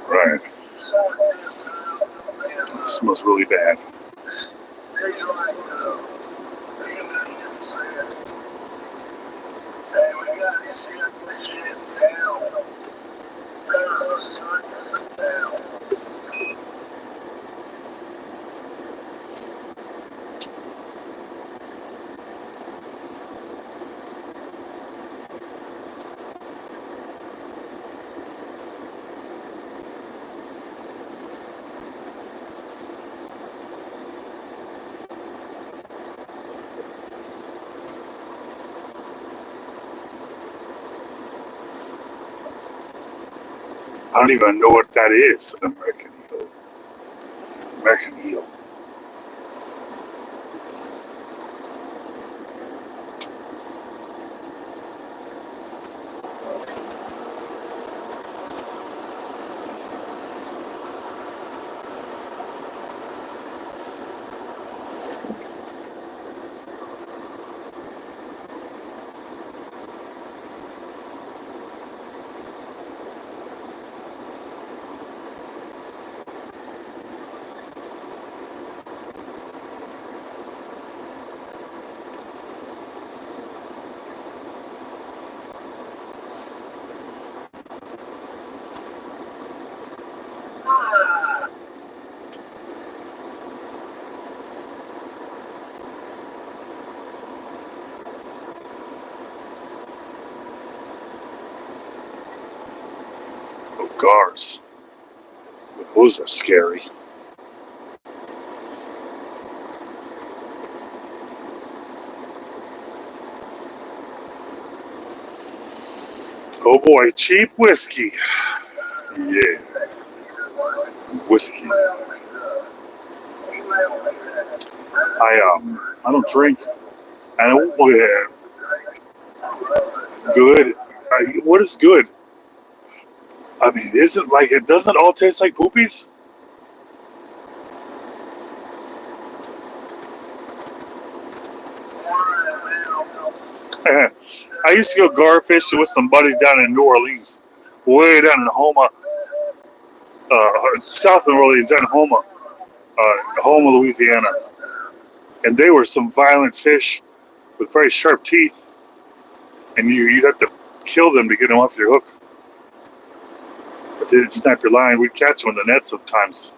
Right. It smells really bad. I don't even know what that is, an American eel. American eel. Oh, gars. Those are scary. Oh boy, cheap whiskey. Yeah. Whiskey. I don't drink. I don't. Good. What is good? I mean, isn't like it doesn't all taste like poopies? I used to go gar fishing with some buddies down in New Orleans, way down in Houma, south of New Orleans, down in Houma, Louisiana. And they were some violent fish with very sharp teeth, and you'd have to kill them to get them off your hook. If they didn't snap your line, we'd catch them in the net sometimes.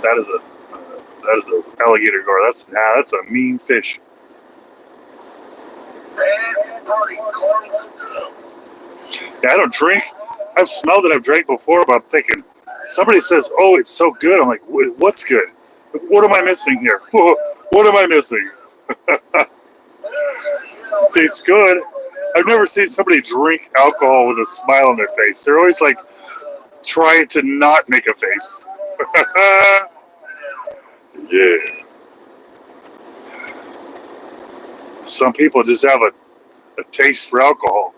That is a alligator gar. That's a mean fish. Yeah, I don't drink. I've smelled it. I've drank before, but I'm thinking, somebody says, "Oh, it's so good." I'm like, "What's good? What am I missing here? What am I missing?" Tastes good. I've never seen somebody drink alcohol with a smile on their face. They're always like trying to not make a face. Yeah. Some people just have a taste for alcohol.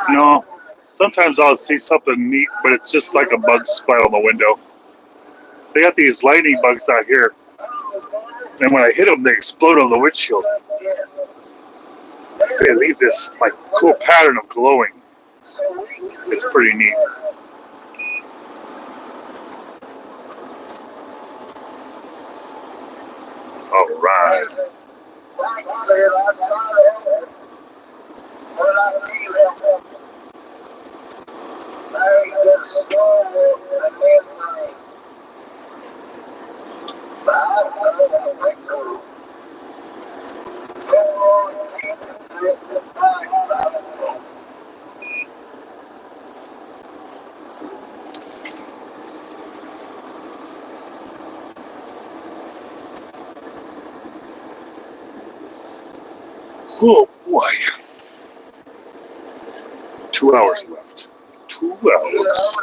No, sometimes I'll see something neat, but it's just like a bug splat on the window. They got these lightning bugs out here, and when I hit them, they explode on the windshield. They leave this like cool pattern of glowing. It's pretty neat. All right. Oh boy. 2 hours left. 2 hours.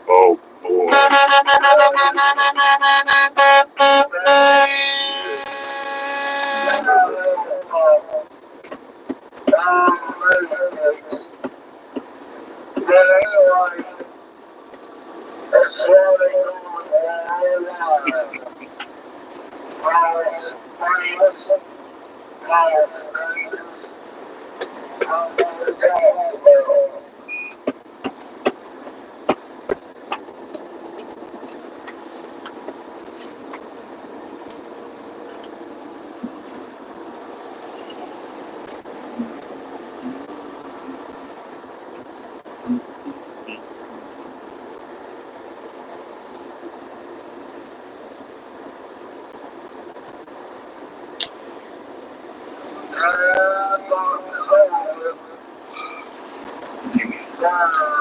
Oh boy.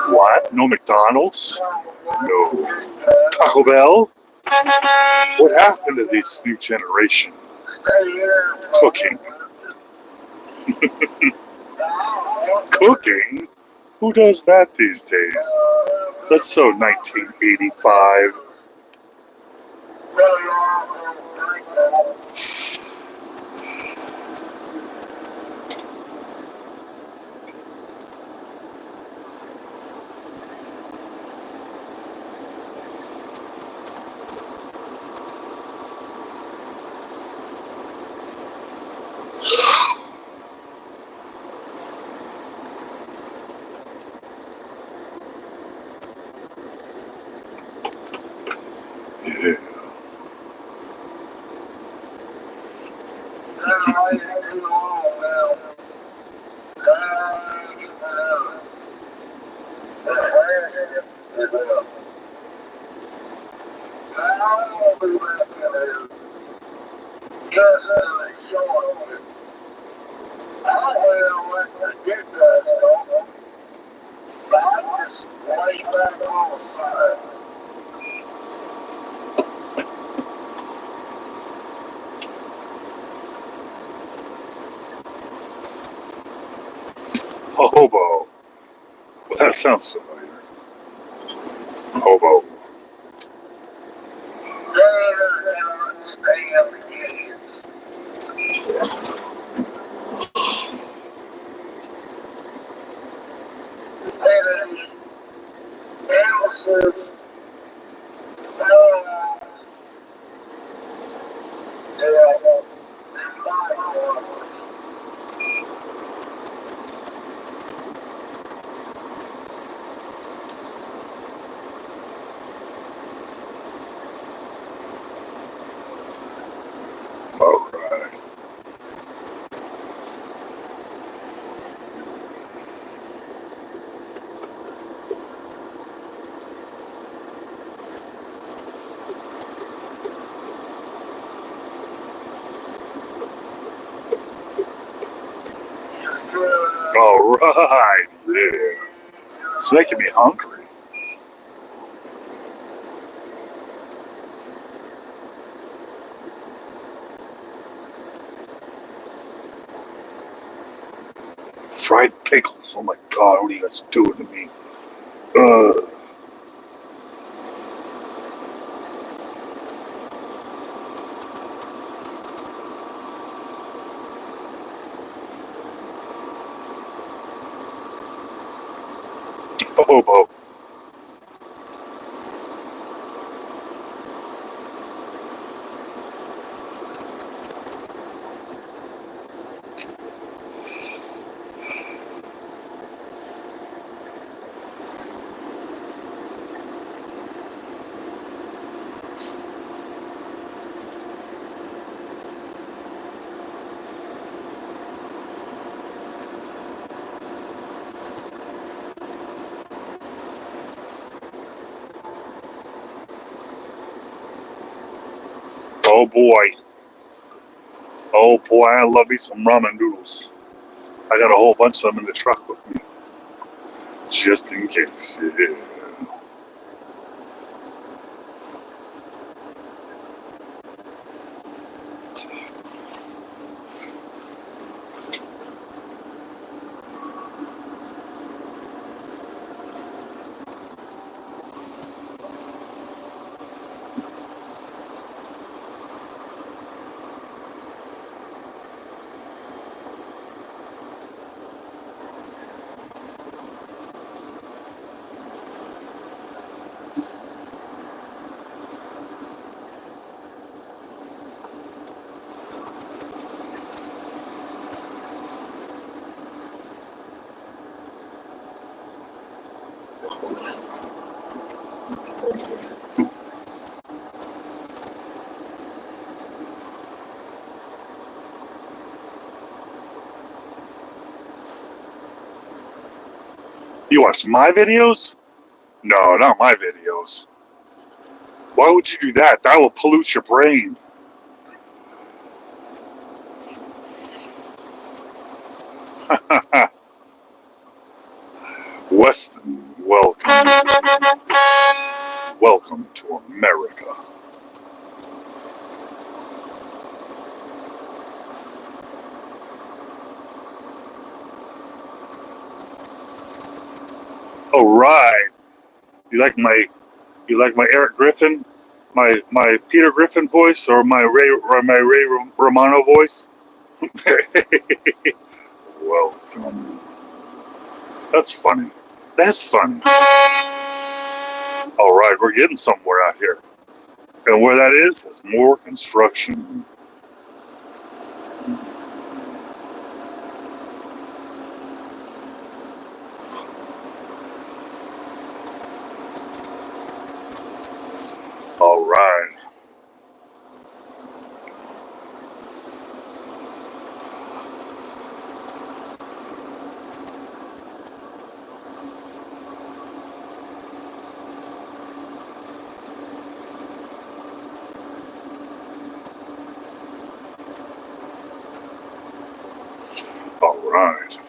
What? No McDonald's? No. Taco Bell? What happened to this new generation? Cooking. Cooking? Who does that these days? That's so 1985. Yeah. Hobo. Well, that sounds familiar. Hobo. All right. All right. Yeah. It's making me hungry. Fried pickles. Oh my God, what are you guys doing to me? Hobo. Oh boy. Oh boy, I love me some ramen noodles. I got a whole bunch of them in the truck with me. Just in case. Yeah. You watch my videos? No, not my videos. Why would you do that? That will pollute your brain. Weston, welcome. Welcome to America. All right. You like my Eric Griffin, my Peter Griffin voice, or my Ray Romano voice? Welcome. That's funny. That's funny. All right, we're getting somewhere out here, and where that is more construction. All right. All right.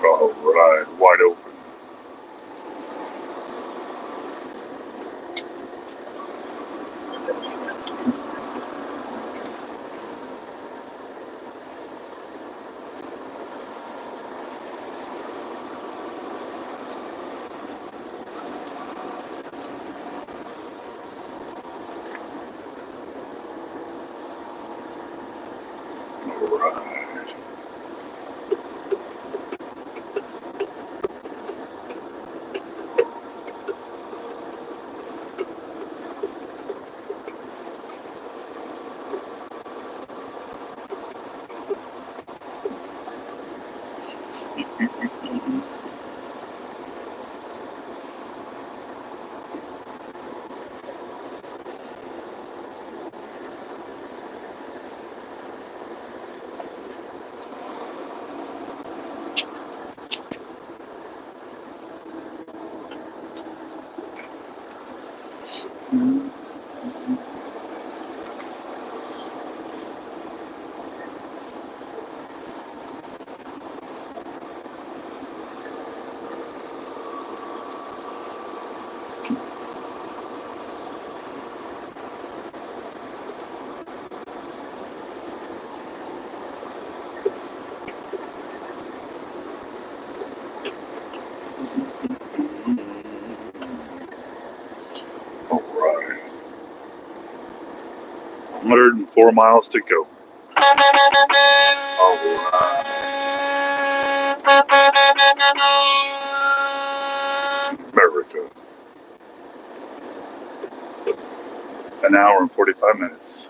All right, wide open. All right. All right. 104 miles to go. All right. America. An hour and 45 minutes.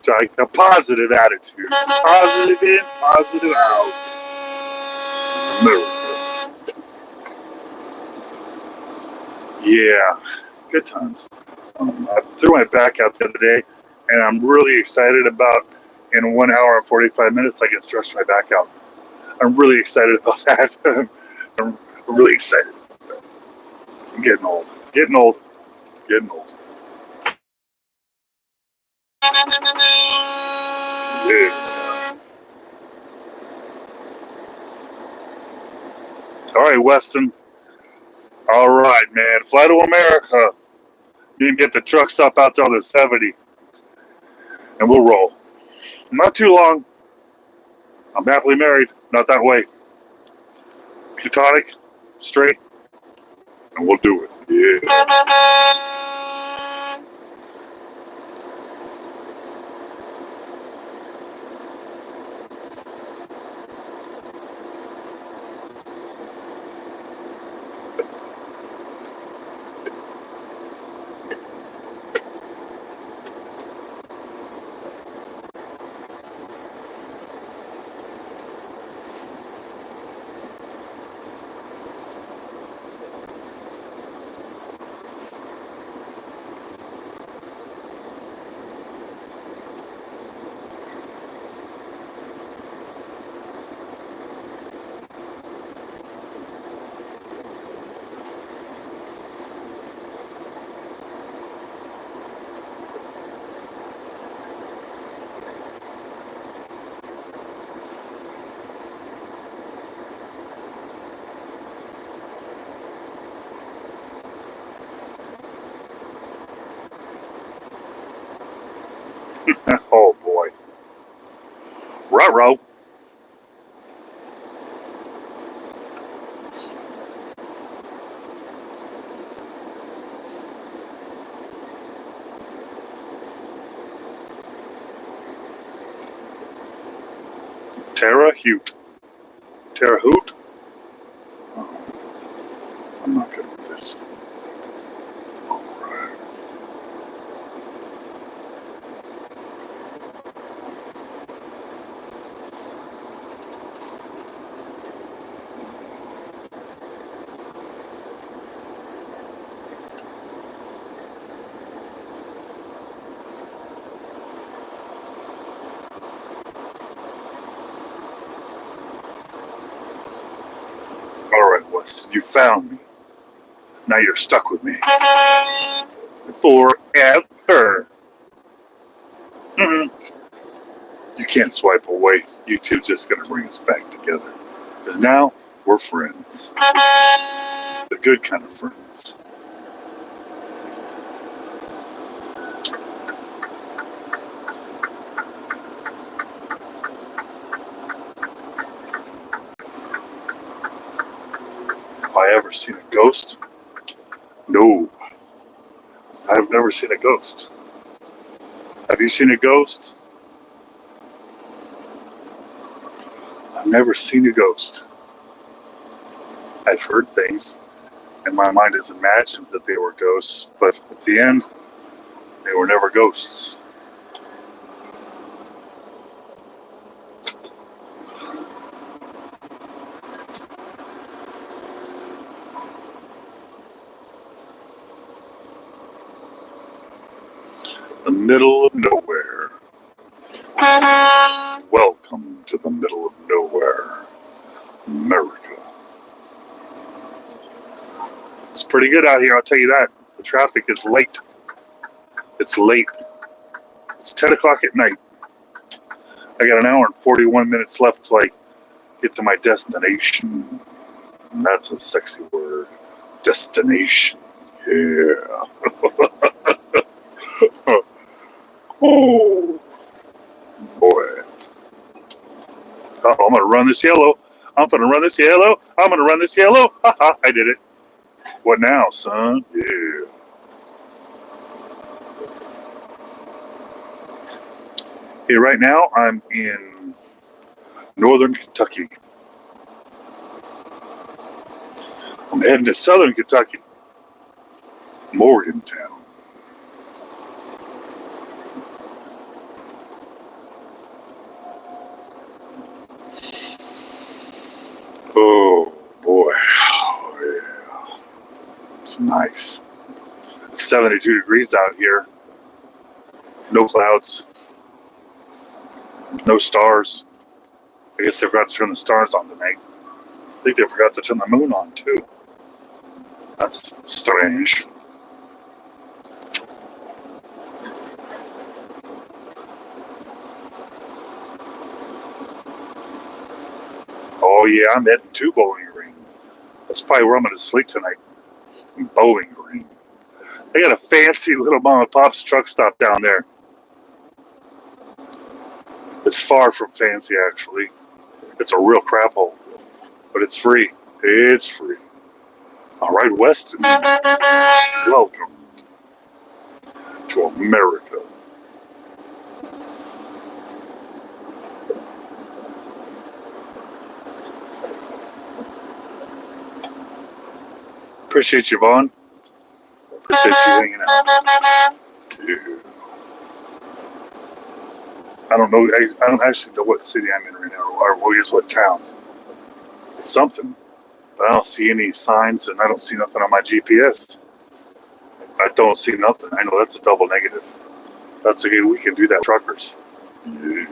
Like a positive attitude. Positive in, positive out. America. Yeah, good times. I threw my back out the other day, and I'm really excited about in 1 hour and 45 minutes I can stretch my back out. I'm really excited about that. I'm really excited. I'm getting old. Getting old. Getting old. Yeah. All right, Weston. All right, man. Fly to America. You can get the truck stop out there on the 70, and we'll roll. Not too long. I'm happily married. Not that way. Platonic, straight, and we'll do it. Yeah. Oh boy. Ruh-roh. Terra Hoot. Terra Hoot? Oh, I'm not good with this. Alright. Alright, Wes. You found me. Now you're stuck with me. Forever. You can't swipe away. YouTube's just gonna bring us back together. Because now we're friends. The good kind of friends. Have I ever seen a ghost? No. I've never seen a ghost. Have you seen a ghost? I've never seen a ghost. I've heard things, and my mind has imagined that they were ghosts, but at the end, they were never ghosts. The middle of nowhere. Welcome to the middle of nowhere, America. It's pretty good out here, I'll tell you that. The traffic is late. It's late. It's 10 o'clock at night. I got an hour and 41 minutes left till I get to my destination. And that's a sexy word. Destination. Yeah. Oh, boy. Uh-oh, I'm going to run this yellow. I'm going to run this yellow. I'm going to run this yellow. Haha, I did it. What now, son? Yeah. Hey, right now I'm in northern Kentucky. I'm heading to southern Kentucky, Morgantown. Oh boy, oh, yeah. It's nice. It's 72 degrees out here. No clouds. No stars. I guess they forgot to turn the stars on tonight. I think they forgot to turn the moon on too. That's strange. Oh yeah, I'm heading to Bowling Green. That's probably where I'm going to sleep tonight. Bowling Green. They got a fancy little mom and pop's truck stop down there. It's far from fancy, actually. It's a real crap hole, but it's free. It's free. All right, Weston. Welcome to America. Appreciate you, Vaughn. Appreciate you hanging out. Yeah. I don't actually know what city I'm in right now, or I guess what town. It's something, but I don't see any signs, and I don't see nothing on my GPS. I don't see nothing. I know that's a double negative. That's okay. We can do that, truckers. Yeah.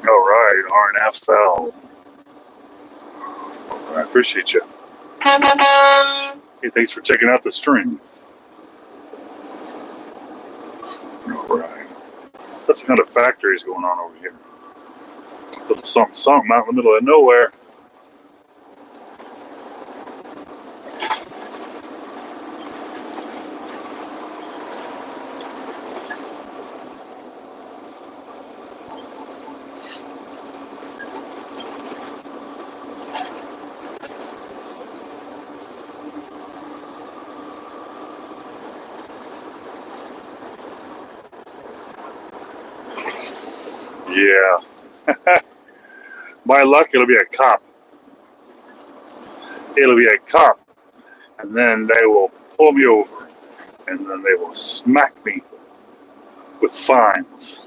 All right, R&F out. I appreciate you. Hey, thanks for checking out the stream. All right. That's the kind of factories going on over here. Little something out in the middle of nowhere. Yeah. My luck, it'll be a cop. It'll be a cop. And then they will pull me over. And then they will smack me with fines.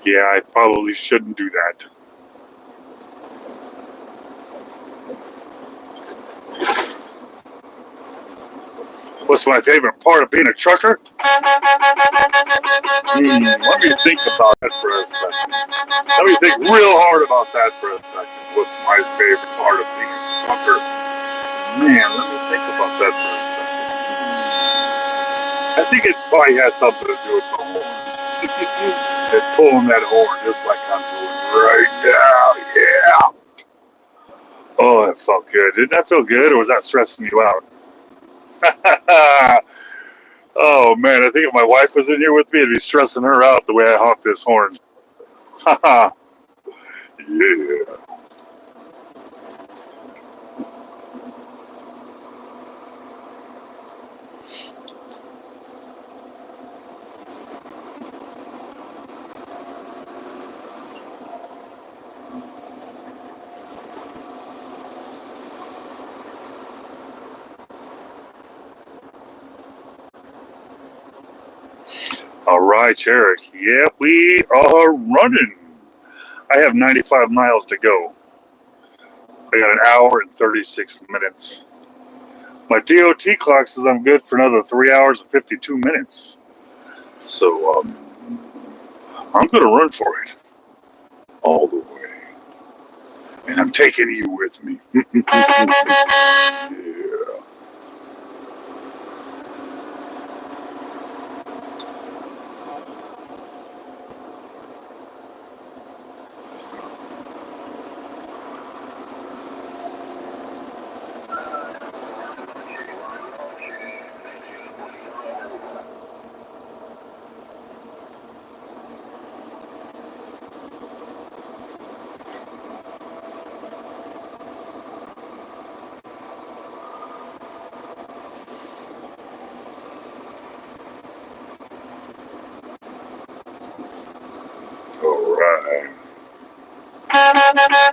Yeah, I probably shouldn't do that. What's my favorite part of being a trucker? Let me think about that for a second. Let me think real hard about that for a second. What's my favorite part of being a trucker? Man, let me think about that for a second. I think it probably has something to do with the horn. It's pulling that horn just like I'm doing right now. Yeah. Oh, that felt good. Didn't that feel good, or was that stressing you out? Oh man, I think if my wife was in here with me, it'd be stressing her out the way I honk this horn. Haha. Yeah. All right, Eric. Yeah, we are running. I have 95 miles to go. I got an hour and 36 minutes. My DOT clock says I'm good for another 3 hours and 52 minutes. So, I'm going to run for it. All the way. And I'm taking you with me. Yeah. All right.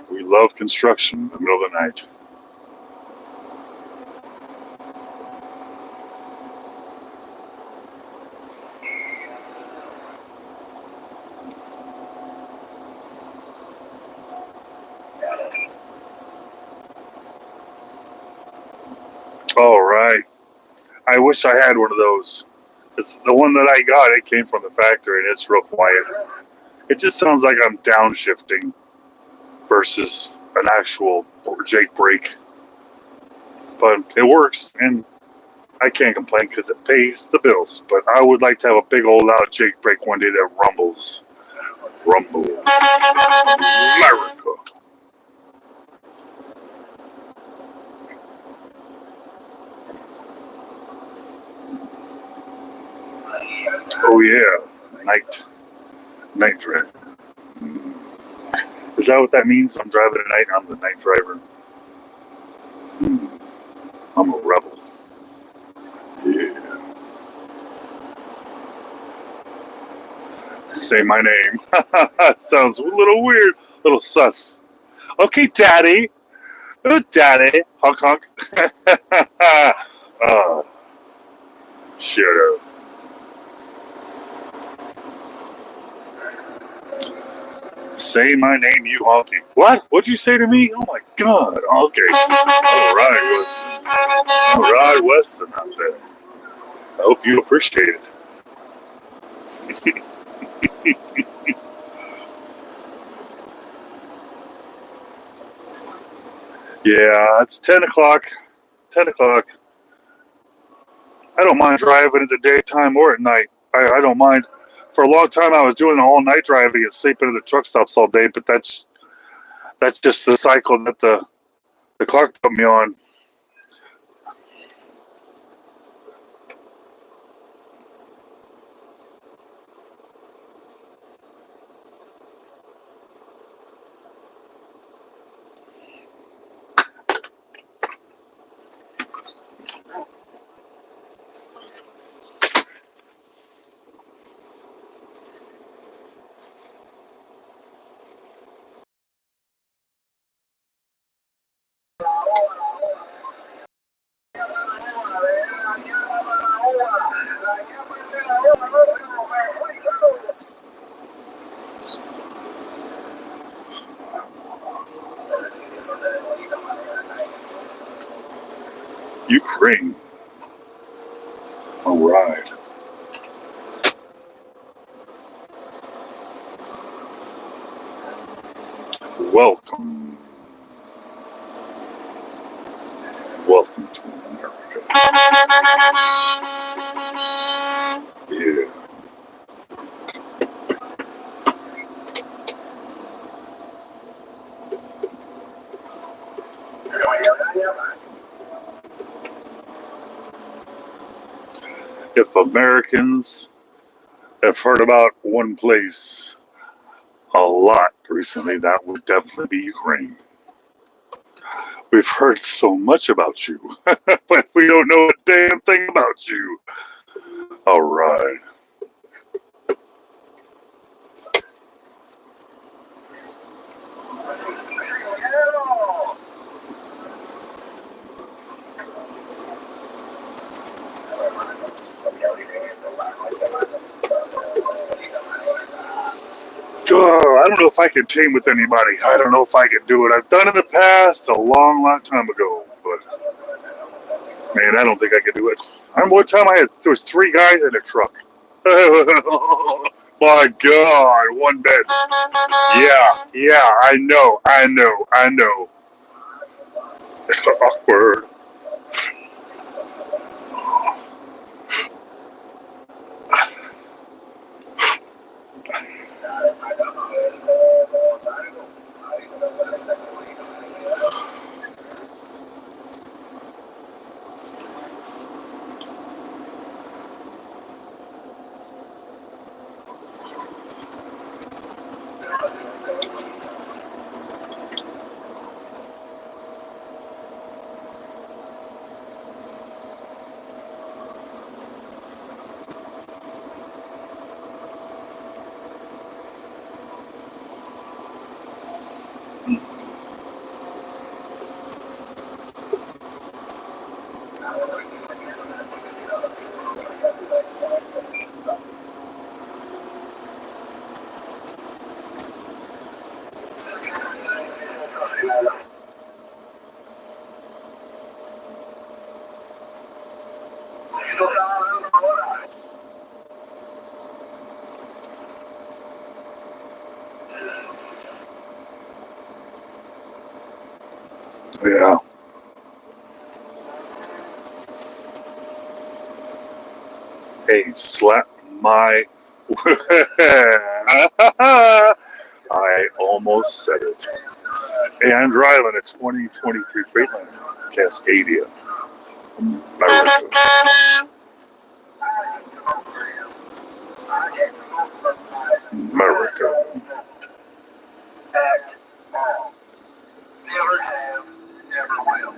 We love construction in the middle of the night. All right. I wish I had one of those. It's the one that I got, it came from the factory and it's real quiet. It just sounds like I'm downshifting versus an actual Jake brake. But it works and I can't complain because it pays the bills. But I would like to have a big old loud Jake brake one day that rumbles. Rumble. America. Oh yeah. Night drive. Is that what that means? I'm driving at night and I'm the night driver. I'm a rebel. Yeah. Say my name. Sounds a little weird. A little sus. Okay, daddy. Oh, daddy. Honk honk. Oh, shut up. Say my name, you honky. What? What'd you say to me? Oh my god. Okay. Alright, Weston. Alright, Weston out there. I hope you appreciate it. Yeah, it's 10 o'clock. 10 o'clock. I don't mind driving in the daytime or at night. I don't mind. For a long time, I was doing all night driving and sleeping in the truck stops all day, but that's just the cycle that the clock put me on. Ukraine. All right. Welcome. Welcome to America. Yeah. If Americans have heard about one place a lot recently, that would definitely be Ukraine. We've heard so much about you, but we don't know a damn thing about you. All right. I don't know if I can team with anybody. I don't know if I can do it. I've done it in the past a long, long time ago, but man, I don't think I can do it. I remember one time there was 3 guys in a truck. My God, one bed. Yeah, I know. Awkward. Yeah. Hey, slap my... I almost said it. Hey, I'm driving a 2023 Freightliner, Cascadia, America. Never have, never will.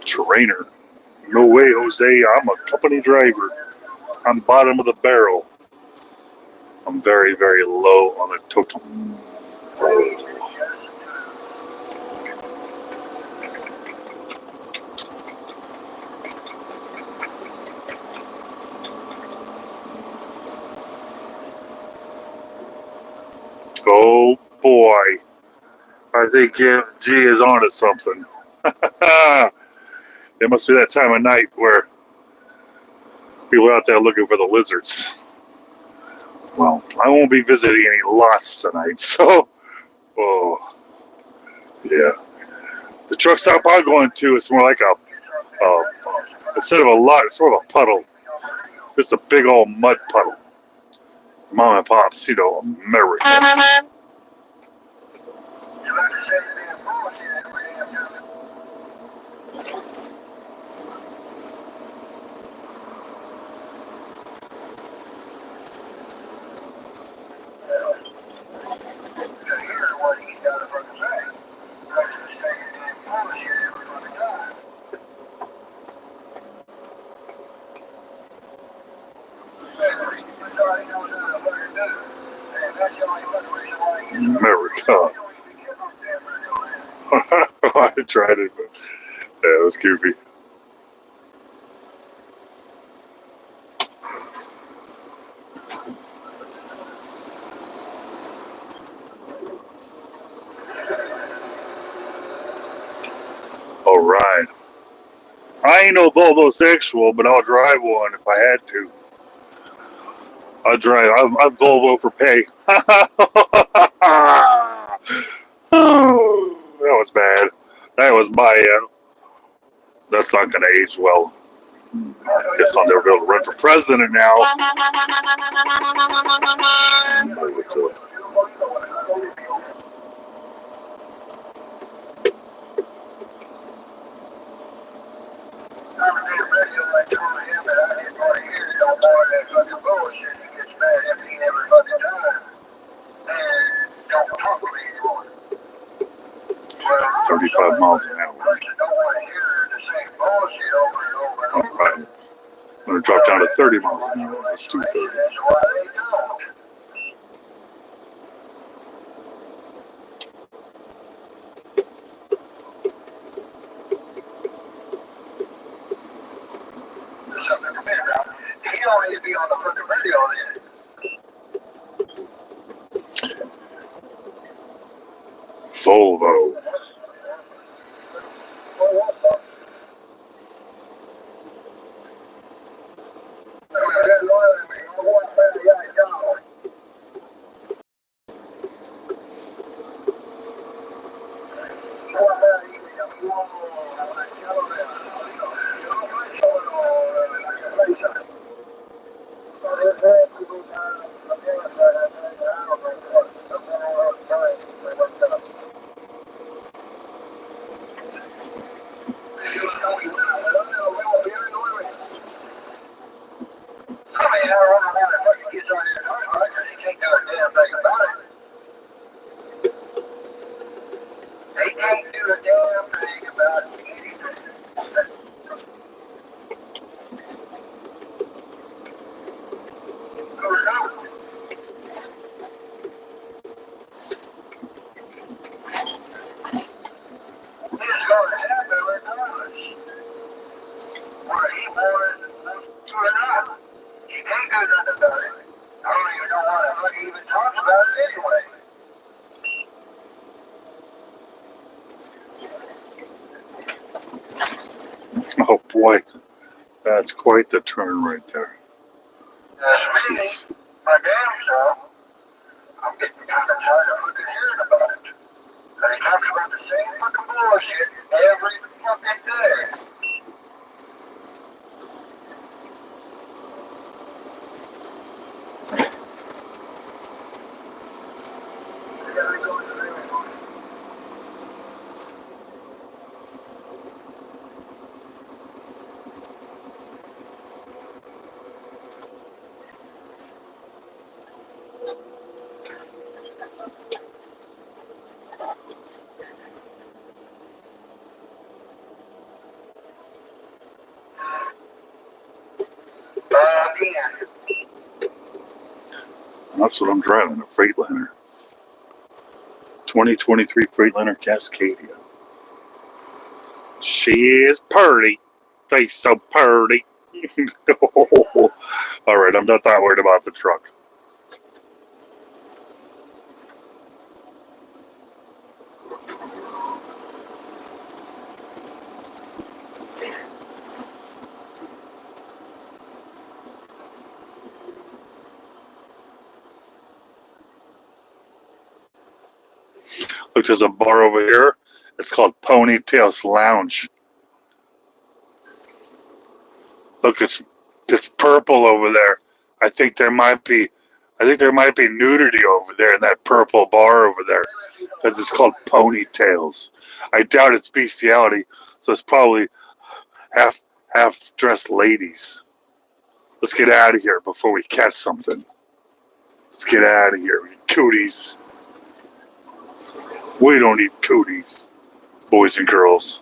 Trainer. No way, Jose. I'm a company driver. I'm bottom of the barrel. I'm very, very low on the totem. Oh boy. I think G is onto something. It must be that time of night where people are out there looking for the lizards. Well, I won't be visiting any lots tonight, so, oh, yeah. The truck stop I'm going to is more like instead of a lot, it's sort of a puddle. Just a big old mud puddle. Mom and Pop's, America. America. I tried it, but yeah, it was goofy. All right. I ain't no Volvo sexual, but I'll drive one if I had to. I drive. I'm Volvo for pay. Oh, that was bad. That was my end. That's not going to age well. I guess I'll never be able to run for president now. $35 miles an hour. All right. I'm going to drop down to 30 miles an hour. That's 230. Volvo. Oh boy, that's quite the turn right there. My damn self, I'm getting kind of tired of fucking hearing about it. And he talks about the same fucking bullshit every fucking day. That's what I'm driving, a Freightliner. 2023 Freightliner Cascadia. She is purty. She's so purty. All right, I'm not that worried about the truck. Look, there's a bar over here. It's called Ponytails Lounge. Look, it's purple over there. I think there might be nudity over there in that purple bar over there, because it's called Ponytails. I doubt it's bestiality, so it's probably half dressed ladies. Let's get out of here before we catch something. Let's get out of here, you cooties. We don't need cooties, boys and girls.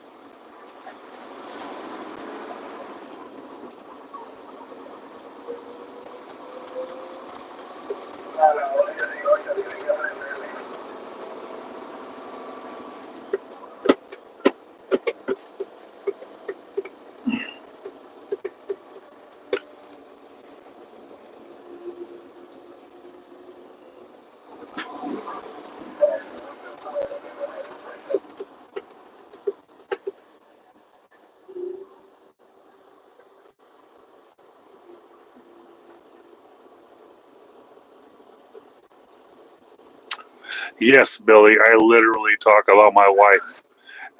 Yes, Billy, I literally talk about my wife,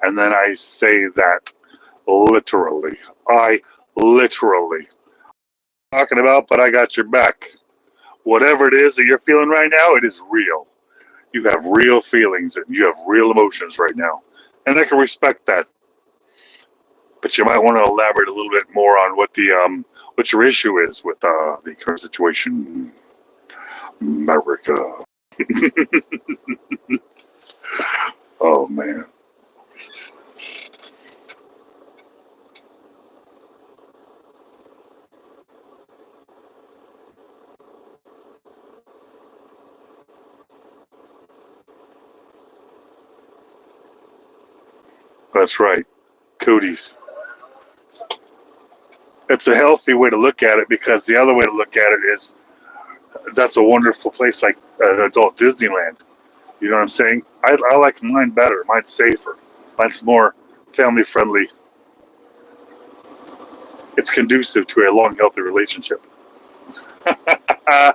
and then I say that literally. I literally talking about, but I got your back. Whatever it is that you're feeling right now, it is real. You have real feelings and you have real emotions right now, and I can respect that. But you might want to elaborate a little bit more on what the what your issue is with the current situation, America. Oh man, that's right, cooties. It's a healthy way to look at it because the other way to look at it is that's a wonderful place like an adult Disneyland. You know what I'm saying? I like mine better. Mine's safer. Mine's more family friendly. It's conducive to a long, healthy relationship. I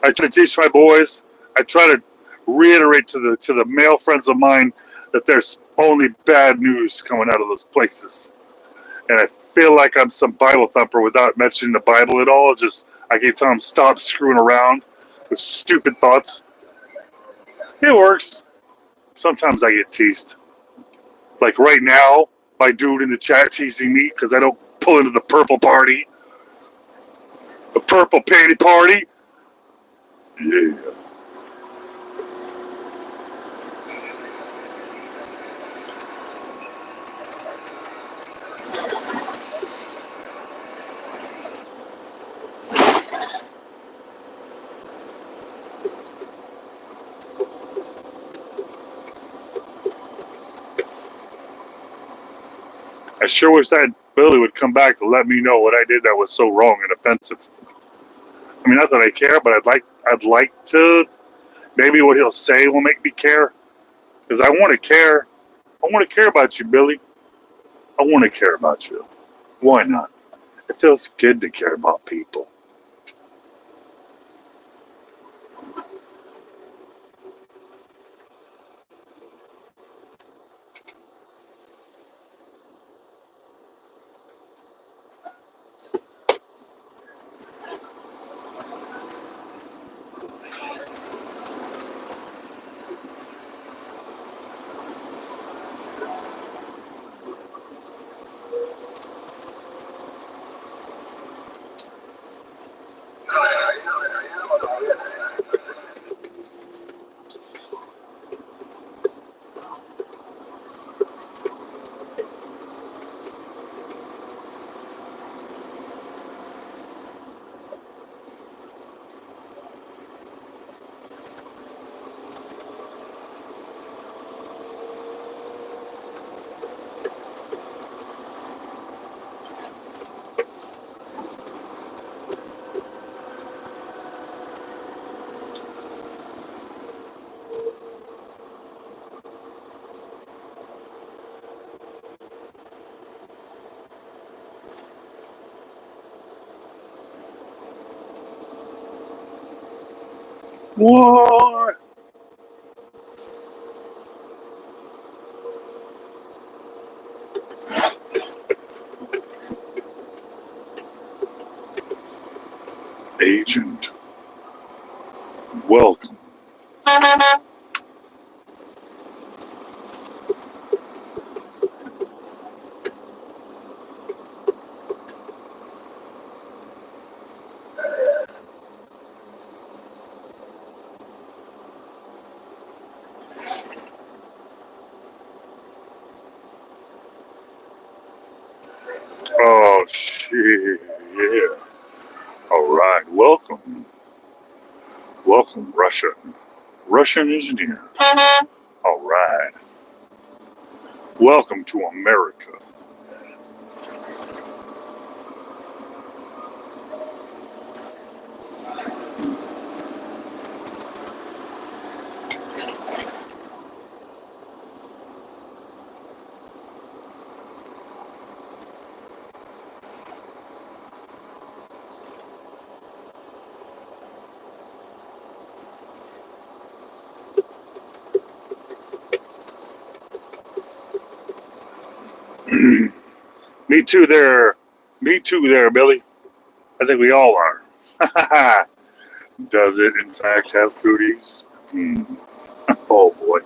try to teach my boys. I try to reiterate to the male friends of mine that there's only bad news coming out of those places. And I feel like I'm some Bible thumper without mentioning the Bible at all. Just I keep telling them stop screwing around with stupid thoughts. It works. Sometimes I get teased. Like right now, my dude in the chat teasing me because I don't pull into the purple party, the purple panty party. Yeah. I sure wish that Billy would come back to let me know what I did that was so wrong and offensive. I mean, not that I care, but I'd like to. Maybe what he'll say will make me care, because I want to care. I want to care about you, Billy. I want to care about you. Why not? It feels good to care about people. War. Agent, welcome. Oh, shit. Yeah. All right. Welcome. Welcome, Russian. Russian engineer. All right. Welcome to America. Me too there. Me too there, Billy. I think we all are. Does it in fact have cooties? Oh boy.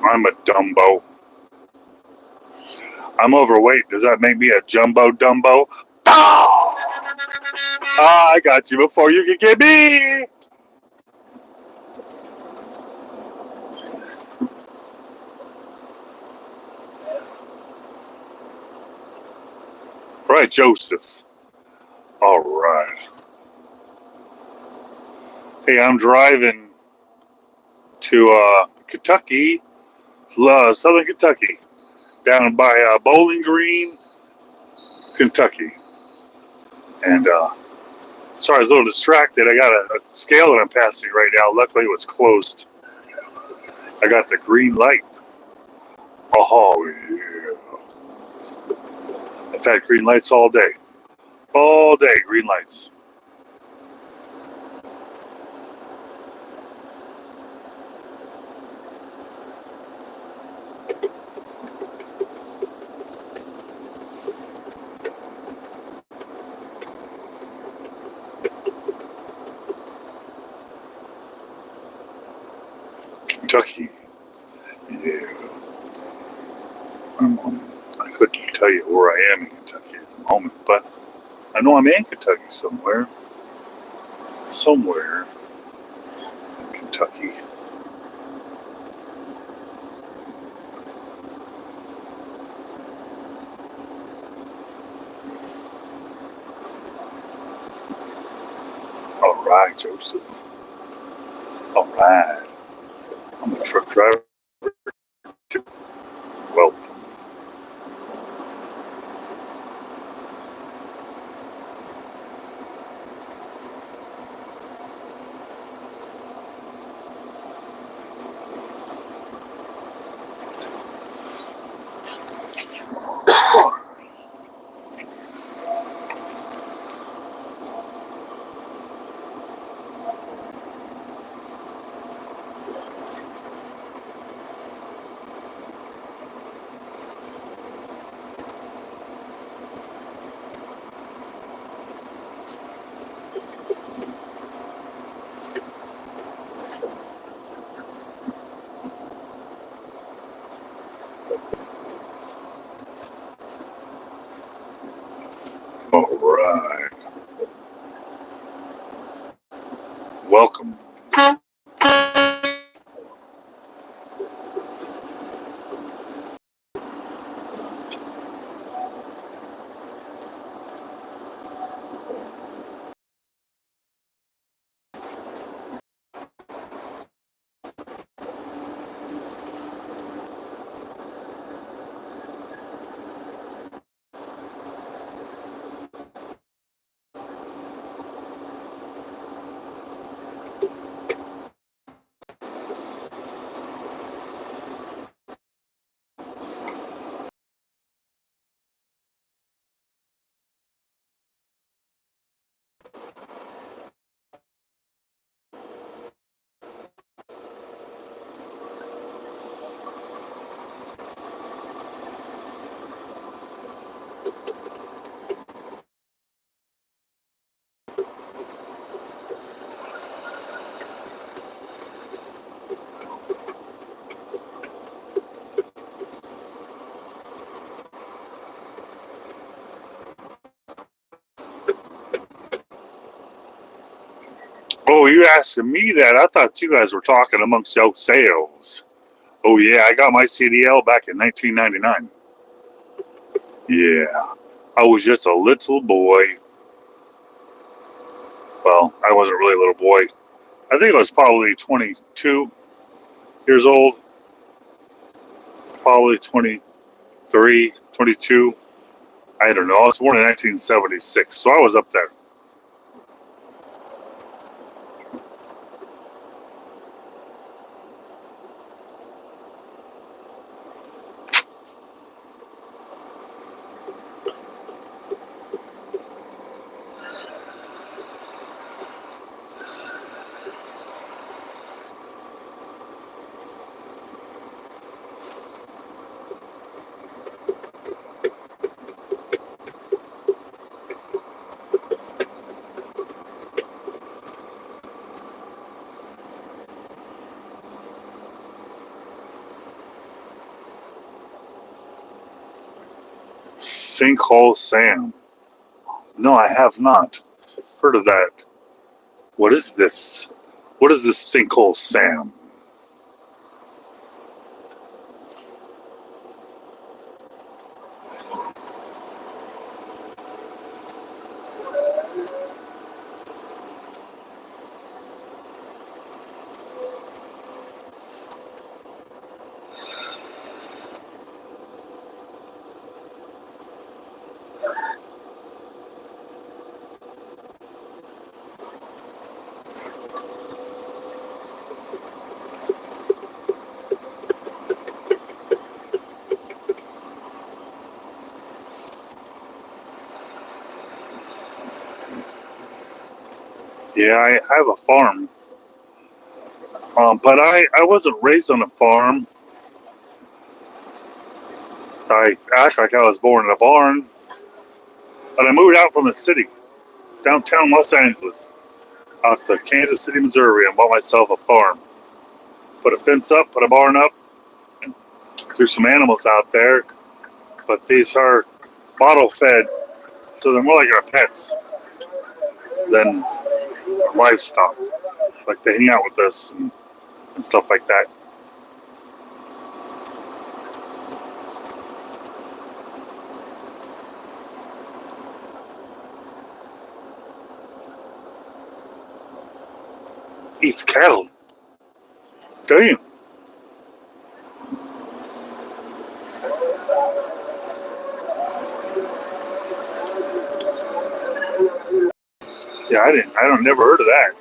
I'm a Dumbo. I'm overweight. Does that make me a Jumbo Dumbo? Oh! I got you before you could get me. Right, Joseph. All right. Hey, I'm driving to Kentucky, Southern Kentucky, down by Bowling Green, Kentucky. And sorry, I was a little distracted. I got a scale that I'm passing right now. Luckily, it was closed. I got the green light. Oh, yeah. I've had green lights all day. All day, green lights. Kentucky. Yeah. I couldn't tell you where I am in Kentucky at the moment, but I know I'm in Kentucky somewhere. Somewhere in Kentucky. All right, Joseph. All right. I'm a truck driver. Well, all right. Welcome. Oh, you asking me that? I thought you guys were talking amongst yourselves. Oh yeah, I got my CDL back in 1999. Yeah, I was just a little boy. Well, I wasn't really a little boy. I think I was probably 22 years old. Probably 23, 22. I don't know. I was born in 1976, so I was up there. Sinkhole Sam. No, I have not heard of that. What is this? What is this Sinkhole Sam? Yeah, I have a farm. But I wasn't raised on a farm. I act like I was born in a barn. But I moved out from the city, downtown Los Angeles, out to Kansas City, Missouri, and bought myself a farm. Put a fence up, put a barn up, and threw some animals out there. But these are bottle fed, so they're more like our pets than livestock. Like they hang out with us and stuff like that. Eats cattle. Damn. Yeah, I don't never heard of that.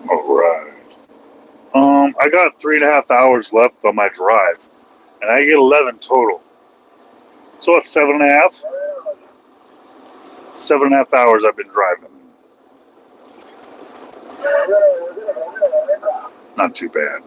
All right. I got 3.5 hours left on my drive, and I get 11 total. So it's 7.5. 7.5 hours I've been driving. Not too bad.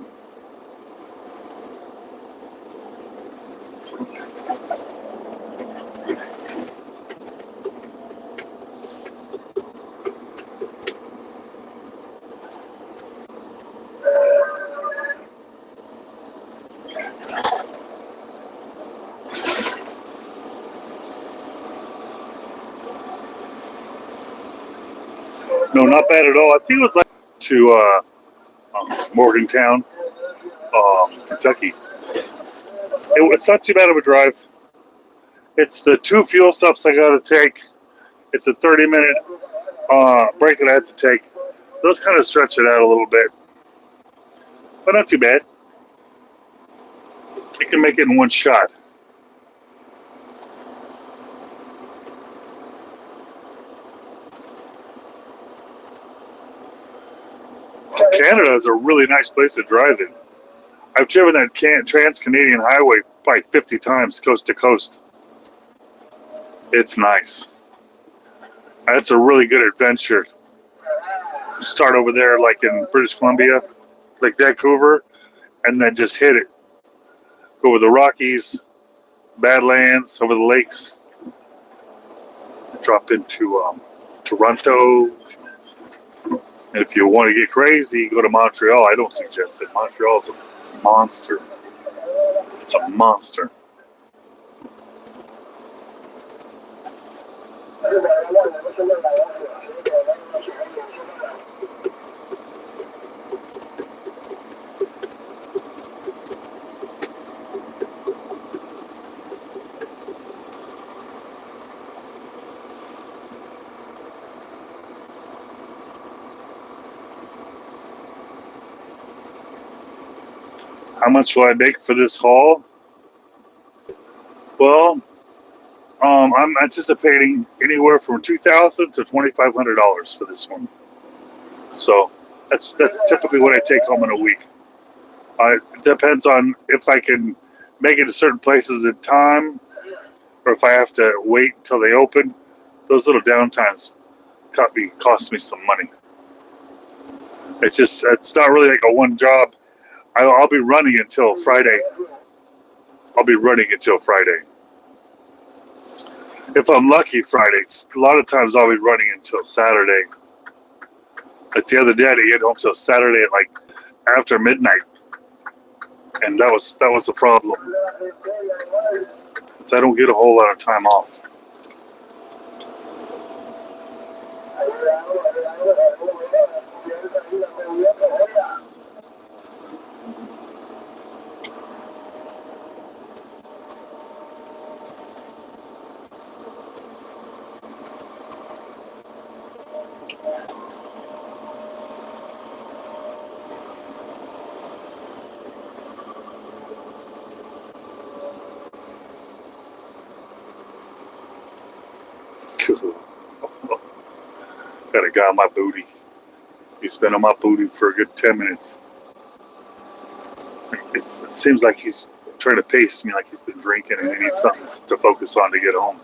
No, not bad at all. I think it was like to Morgantown, Kentucky. It's not too bad of a drive. It's the 2 fuel stops I got to take. It's a 30-minute break that I had to take. Those kind of stretch it out a little bit, but not too bad. You can make it in one shot. Canada is a really nice place to drive in. I've driven that Trans-Canadian Highway probably 50 times coast to coast. It's nice. That's a really good adventure. Start over there, like in British Columbia, like Vancouver, and then just hit it. Go over the Rockies, Badlands, over the lakes, drop into Toronto. And if you want to get crazy, go to Montreal. I don't suggest it. Montreal's a monster. It's a monster. How much will I make for this haul? Well, I'm anticipating anywhere from $2,000 to $2,500 for this one. So that's typically what I take home in a week. It depends on if I can make it to certain places in time, or if I have to wait until they open. Those little downtimes cost me some money. It's not really like a one job. I'll be running until Friday. If I'm lucky, Fridays. A lot of times I'll be running until Saturday. Like the other day, I didn't get home till Saturday at like after midnight, and that was a problem. Because I don't get a whole lot of time off. Got a guy on my booty. He's been on my booty for a good 10 minutes. It seems like he's trying to pace me like he's been drinking and he needs something to focus on to get home.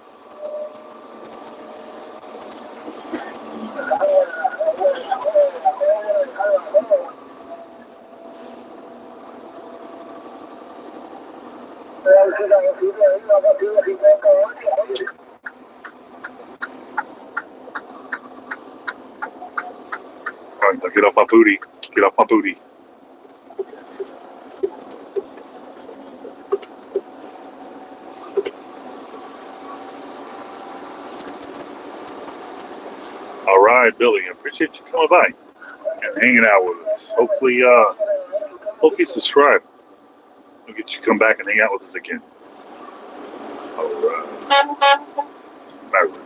All right, now get off my booty. Get off my booty. All right, Billy, I appreciate you coming by and hanging out with us. Hopefully you subscribe. We'll get you to come back and hang out with us again. All right. There we go.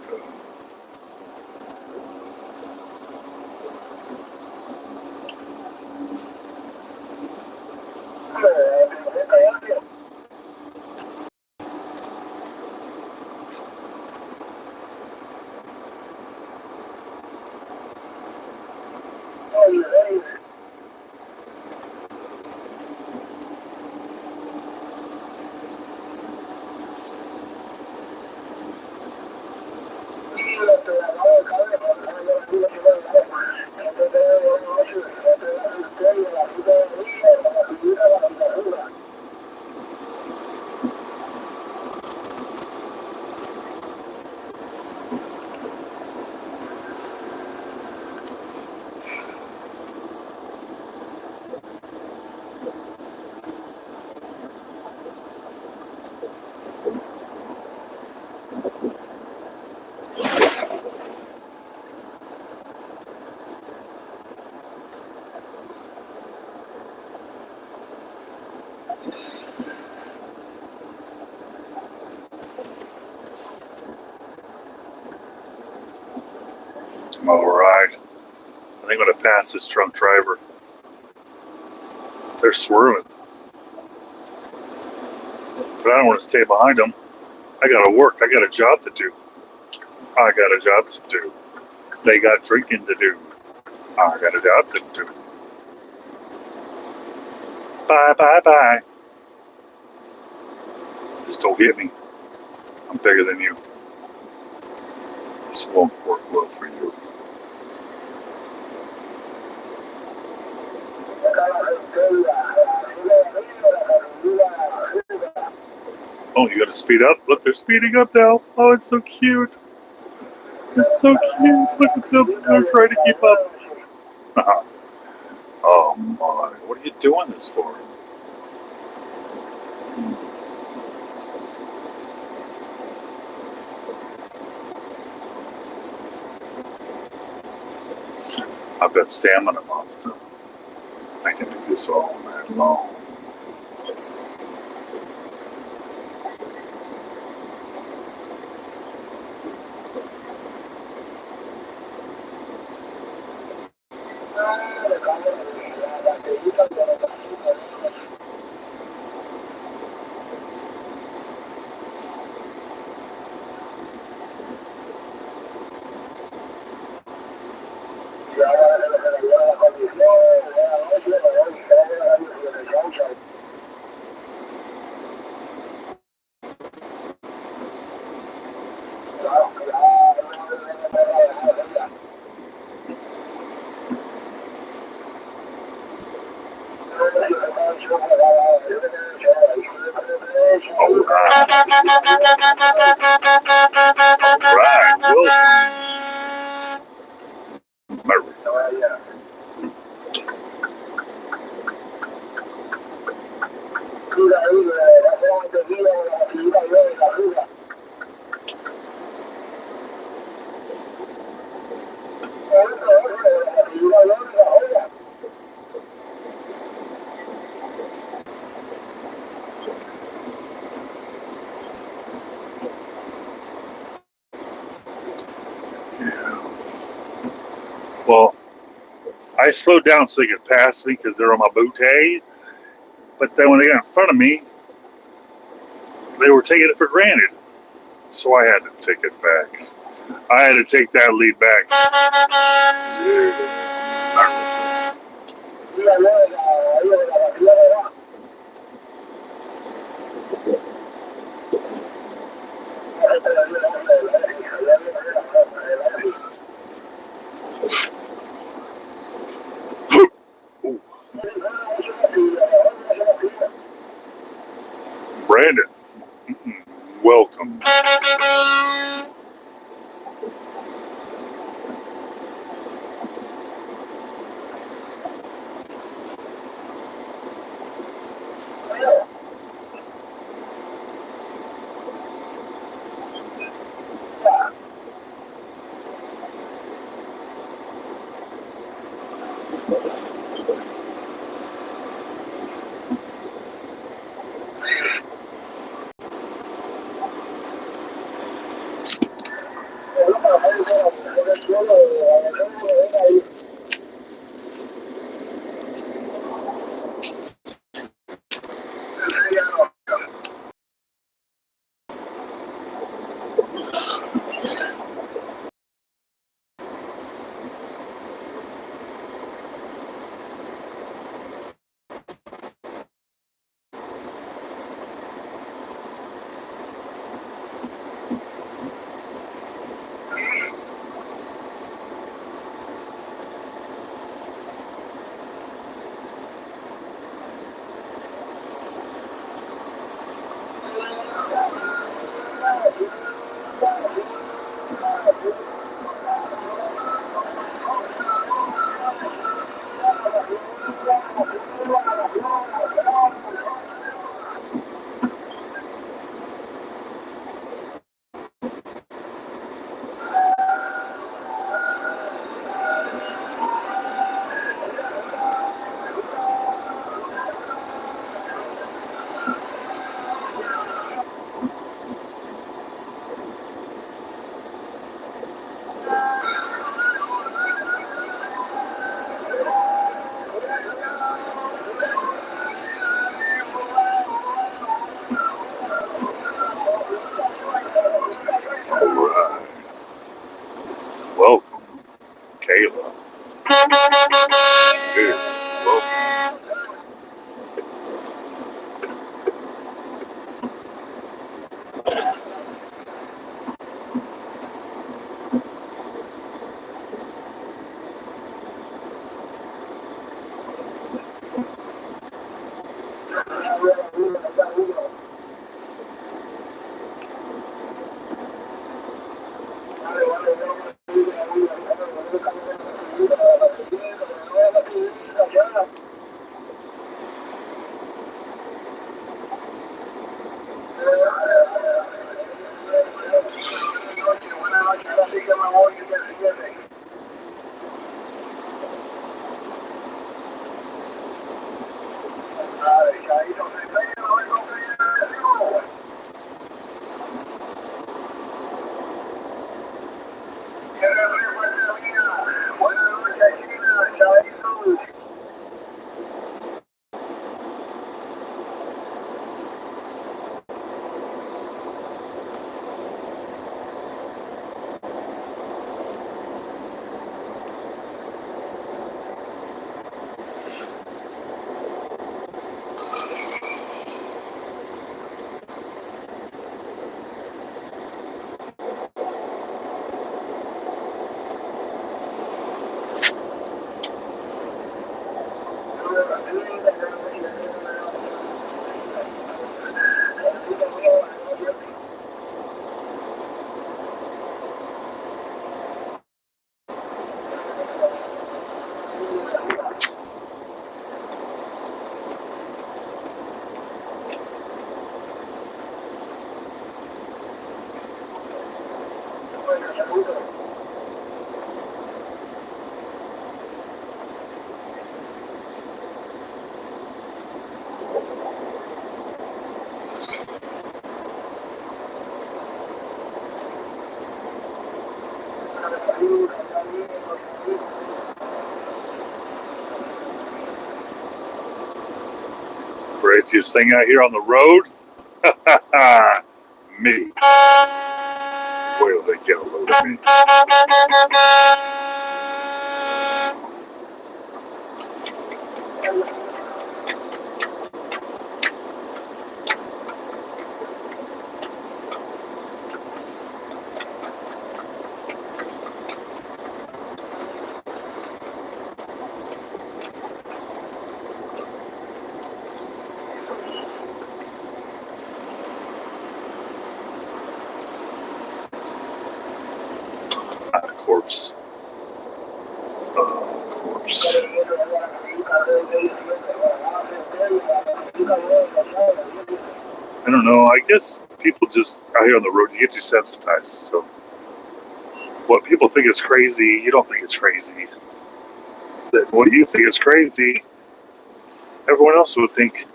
All right. I think I'm going to pass this drunk driver. They're swerving. But I don't want to stay behind them. I got to work. I got a job to do. They got drinking to do. I got a job to do. Bye. Just don't hit me. I'm bigger than you. This won't work well for you. Oh, you gotta speed up? Look, they're speeding up now. Oh, it's so cute. It's so cute. Look at them. They're trying to keep up. Oh my. What are you doing this for? I've got stamina monster. I can do this all night long. Well, I slowed down so they could pass me because they're on my bootay. But then when they got in front of me, they were taking it for granted. So I had to take it back. I had to take that lead back. Brandon, welcome. Craziest thing out here on the road? Me. Wait till they get a load of me. Corpse. Corpse. I don't know. I guess people just out here on the road, you get desensitized. So what people think is crazy, you don't think it's crazy. That what you think is crazy, everyone else would think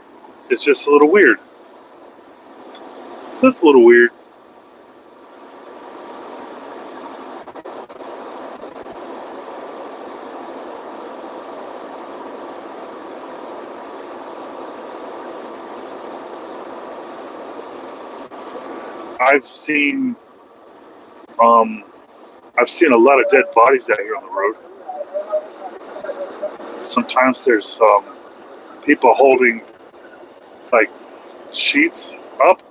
it's just a little weird. It's just a little weird. I've seen a lot of dead bodies out here on the road. Sometimes there's people holding like sheets up.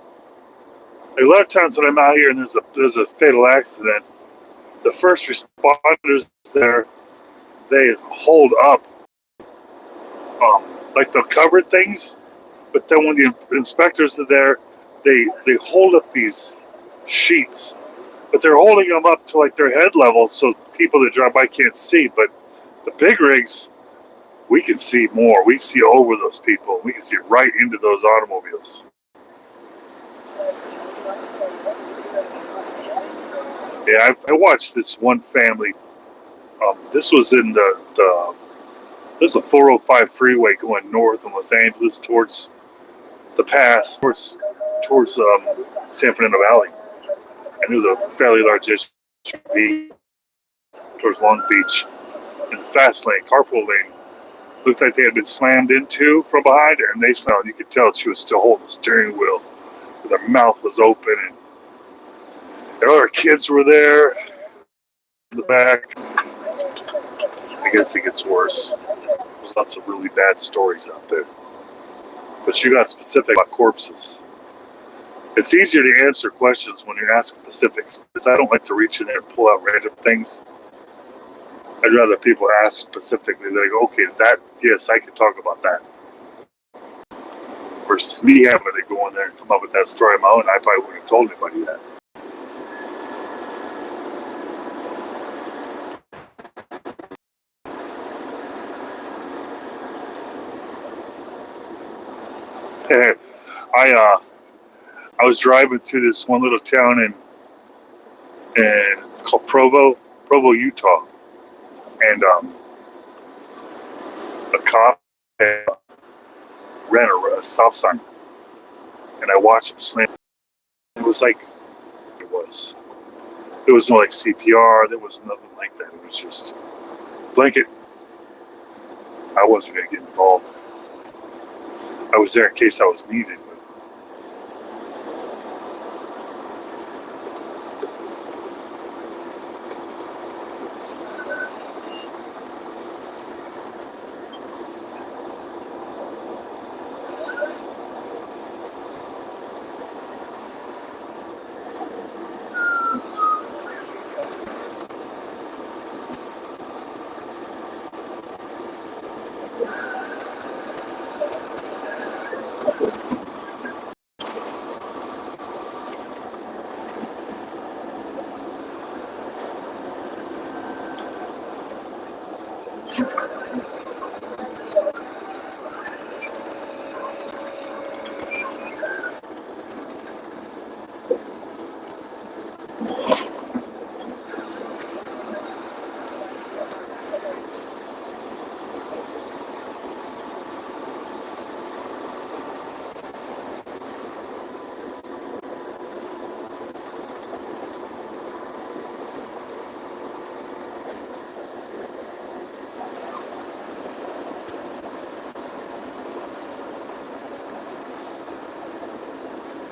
Like, a lot of times when I'm out here and there's a fatal accident, the first responders there, they hold up like the covered things, but then when the inspectors are there, they hold up these sheets, but they're holding them up to like their head level so people that drive by can't see. But the big rigs, we can see more. We see over those people. We can see right into those automobiles. Yeah, I watched this one family. This was in this is a 405 freeway going north in Los Angeles towards the pass, towards San Fernando Valley. And it was a fairly large SUV towards Long Beach. In the fast lane, carpool lane, looked like they had been slammed into from behind, and they slammed. You could tell she was still holding the steering wheel. Their mouth was open, and their other kids were there in the back. I guess it gets worse. There's lots of really bad stories out there. But you got specific about corpses. It's easier to answer questions when you're asking specifics, because I don't like to reach in there and pull out random things. I'd rather people ask specifically. They go, okay, that, yes, I can talk about that. Versus me having to go in there and come up with that story on my own, I probably wouldn't have told anybody that. I was driving through this one little town and it's called Provo, Utah, and a cop ran a stop sign, and I watched him slam. It was like there was no like CPR, there was nothing like that. It was just blanket. I wasn't gonna get involved. I was there in case I was needed.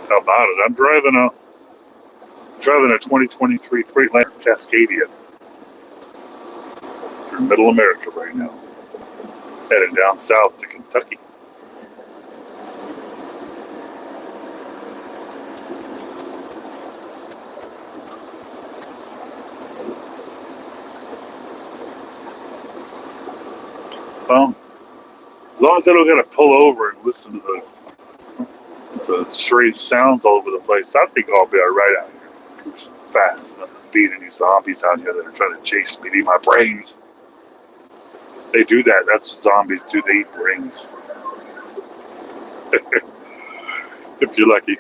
How about it? I'm driving a 2023 Freightliner Cascadia through Middle America right now, heading down south to Kentucky. Well, as long as I don't got to pull over and listen to the strange sounds all over the place, I think I'll be all right out here. Fast enough to beat any zombies out here that are trying to chase me, eat my brains. They do that. That's what zombies do. They eat brains. If you're lucky.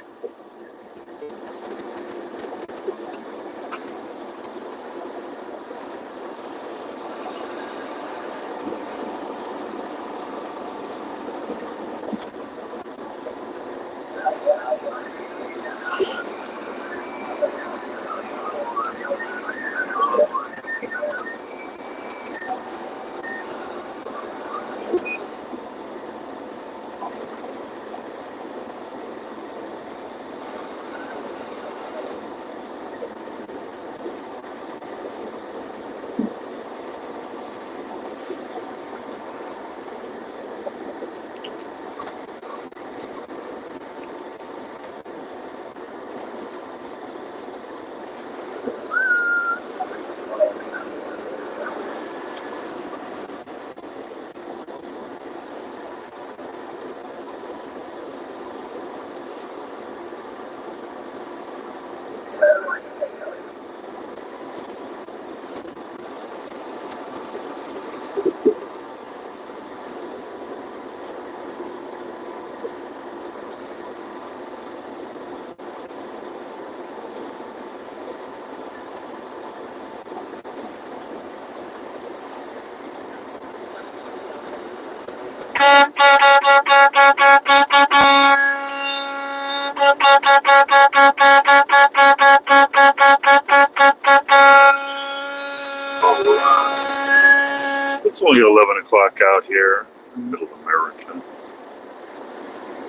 It's only 11 o'clock out here in Middle America.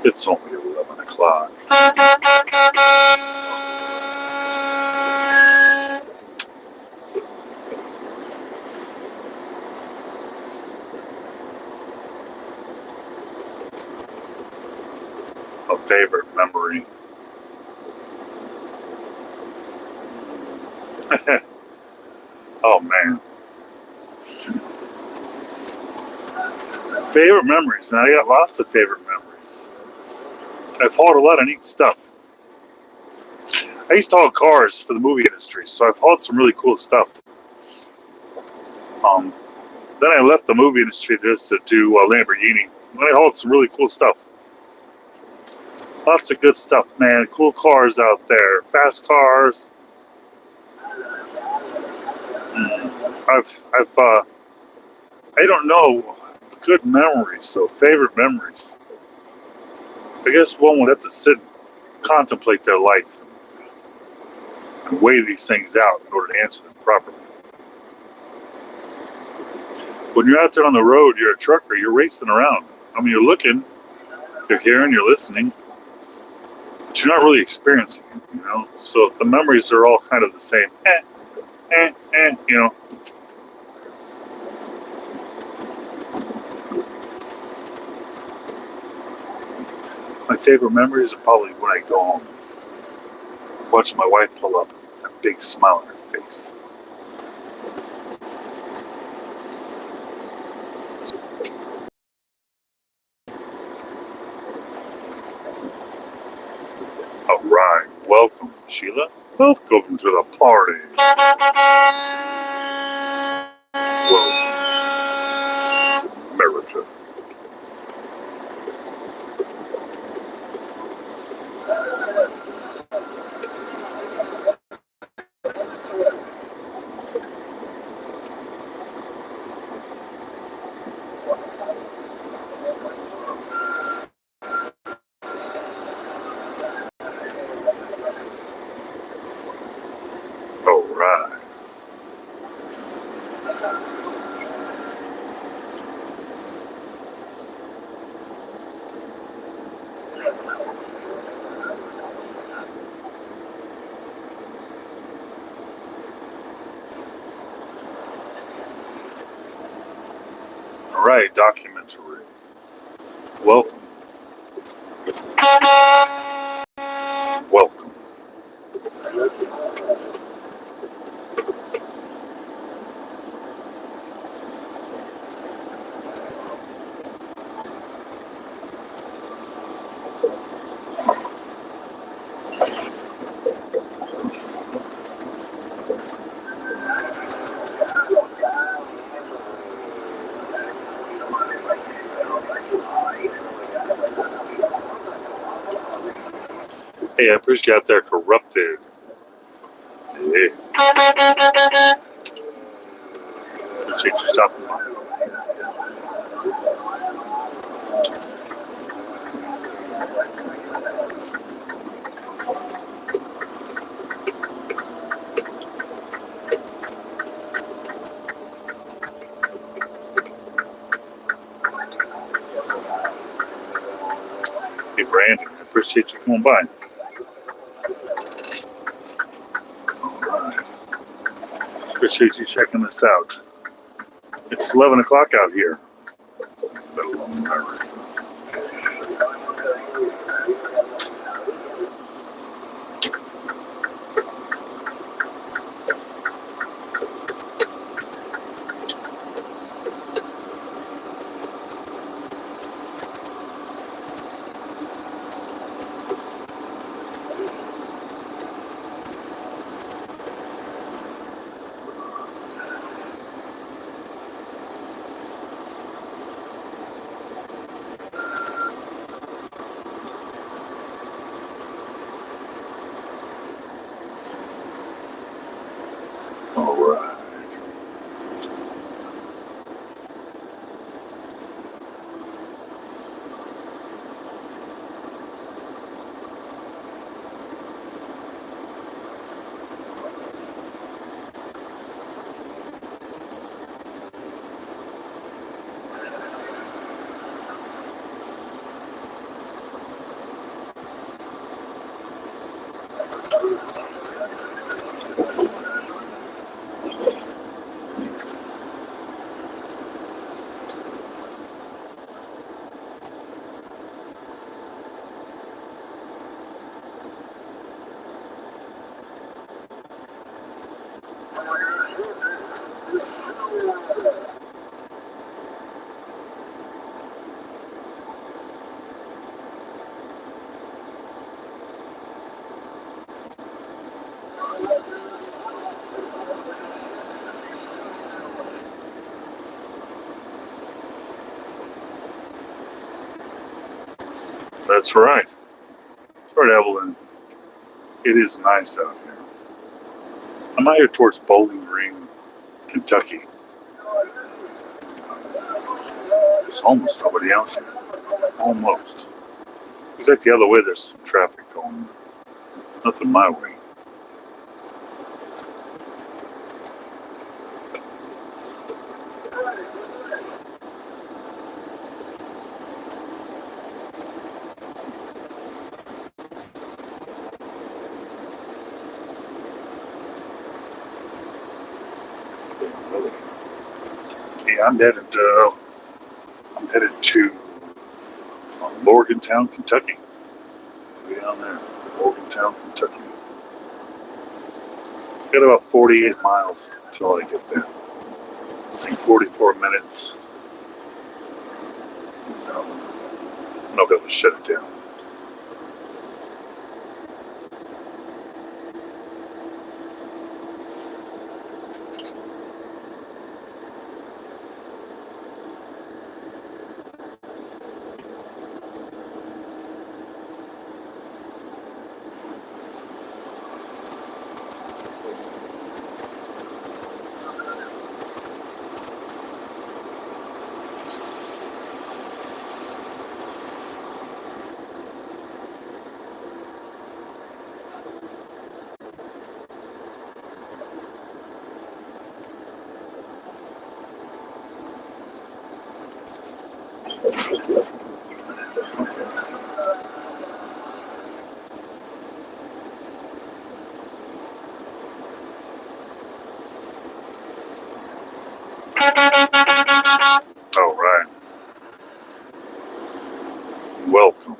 It's only 11 o'clock. A favorite memory. Oh man. Favorite memories. Now I got lots of favorite memories. I've hauled a lot of neat stuff. I used to haul cars for the movie industry, so I've hauled some really cool stuff. Then I left the movie industry just to do Lamborghini. And I hauled some really cool stuff. Lots of good stuff, man. Cool cars out there. Fast cars. I don't know. Good memories, though. Favorite memories. I guess one would have to sit and contemplate their life and weigh these things out in order to answer them properly. When you're out there on the road, you're a trucker, you're racing around. I mean, you're looking, you're hearing, you're listening, but you're not really experiencing it, you know? So the memories are all kind of the same. You know. My favorite memories are probably when I go home, watch my wife pull up, a big smile on her face. All right, welcome, Sheila. Welcome to the party. Welcome, America. All right. All right, documentary. Welcome. Welcome. Hey, I appreciate you out there, corrupted. Yeah. Appreciate you stopping by. Hey, Brandon, I appreciate you coming by. All right. Appreciate you checking this out. It's 11 o'clock out here. Middle of America. That's right. Sorry, Evelyn. It is nice out here. I'm out here towards Bowling Green, Kentucky. There's almost nobody out here. Almost. Looks like the other way there's some traffic going. Nothing my way. Okay, I'm headed to Morgantown, Kentucky. Way down there, Morgantown, Kentucky. Got about 48 miles until I get there. It's like 44 minutes. And I'll be able to shut it down. All right. Welcome.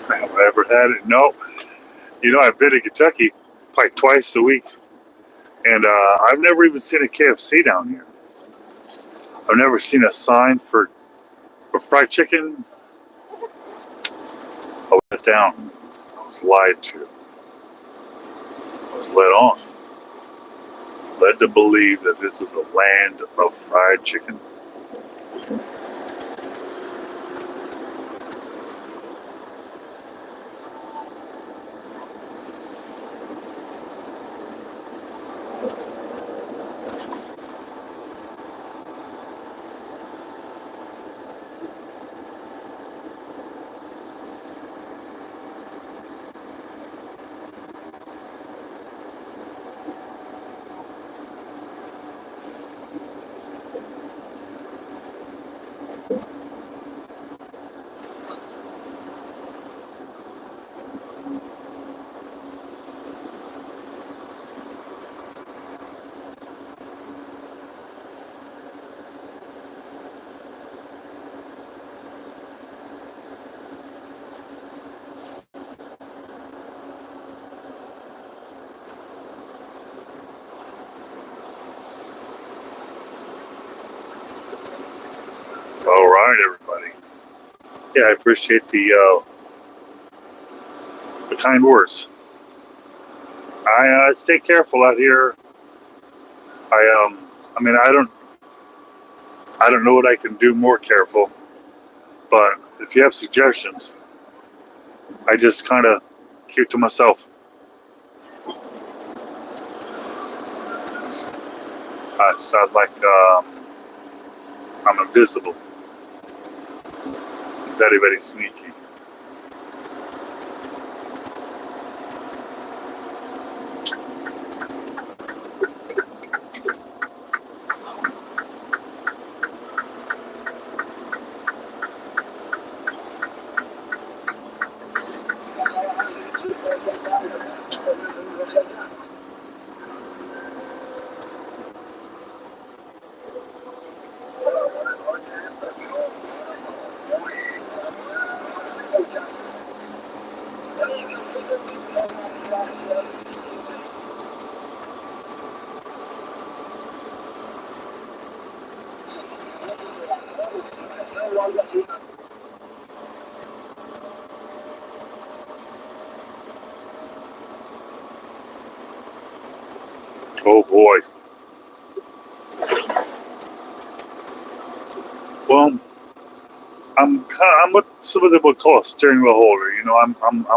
Have I ever had it? No. You know, I've been to Kentucky probably twice a week, and I've never even seen a KFC down here. I've never seen a sign for fried chicken. I was let down. I was lied to. I was led on. Led to believe that this is the land of fried chicken. All right, everybody. Yeah, I appreciate the kind words. I stay careful out here. I mean, I don't know what I can do more careful, but if you have suggestions, I just kind of keep to myself. It sounds like I'm invisible. Very, very sneaky. Oh boy. Well, I'm what some of them would call a steering wheel holder. You know, I'm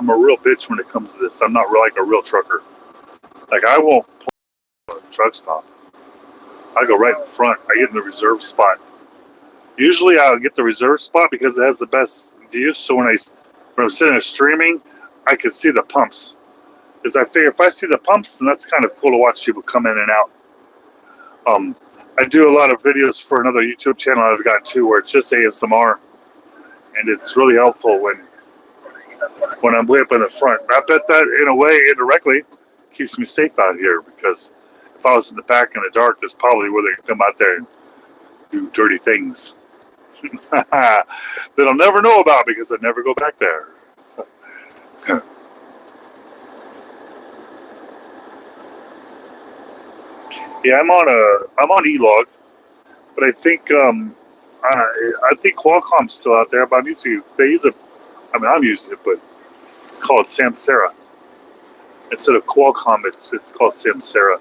a real bitch when it comes to this. I'm not like a real trucker. Like I won't pull a truck stop. I go right in front. I get in the reserve spot. Usually I'll get the reserve spot because it has the best view. So when I'm sitting there streaming, I can see the pumps. Because I figure if I see the pumps, then that's kind of cool to watch people come in and out. I do a lot of videos for another YouTube channel I've got too, where it's just ASMR, and it's really helpful when I'm way up in the front. I bet that in a way, indirectly, keeps me safe out here, because if I was in the back in the dark, that's probably where they come out there and do dirty things that I'll never know about because I never go back there. Yeah, I'm on E-Log, but I think Qualcomm's still out there. But I'm using it, but call it Samsara instead of Qualcomm. It's called Samsara.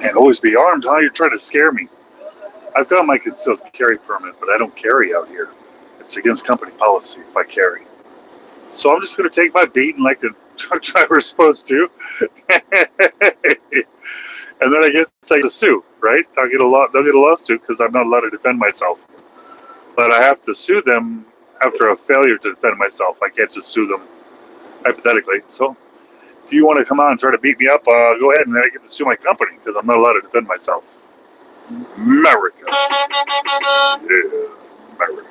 And always be armed, huh? You're trying to scare me. I've got my concealed carry permit, but I don't carry out here. It's against company policy if I carry. So I'm just going to take my beating like a truck driver's supposed to. And then I get to sue, right? They'll get a lawsuit because I'm not allowed to defend myself. But I have to sue them after a failure to defend myself. I can't just sue them hypothetically. So if you want to come out and try to beat me up, go ahead, and then I get to sue my company because I'm not allowed to defend myself. America. Yeah, America.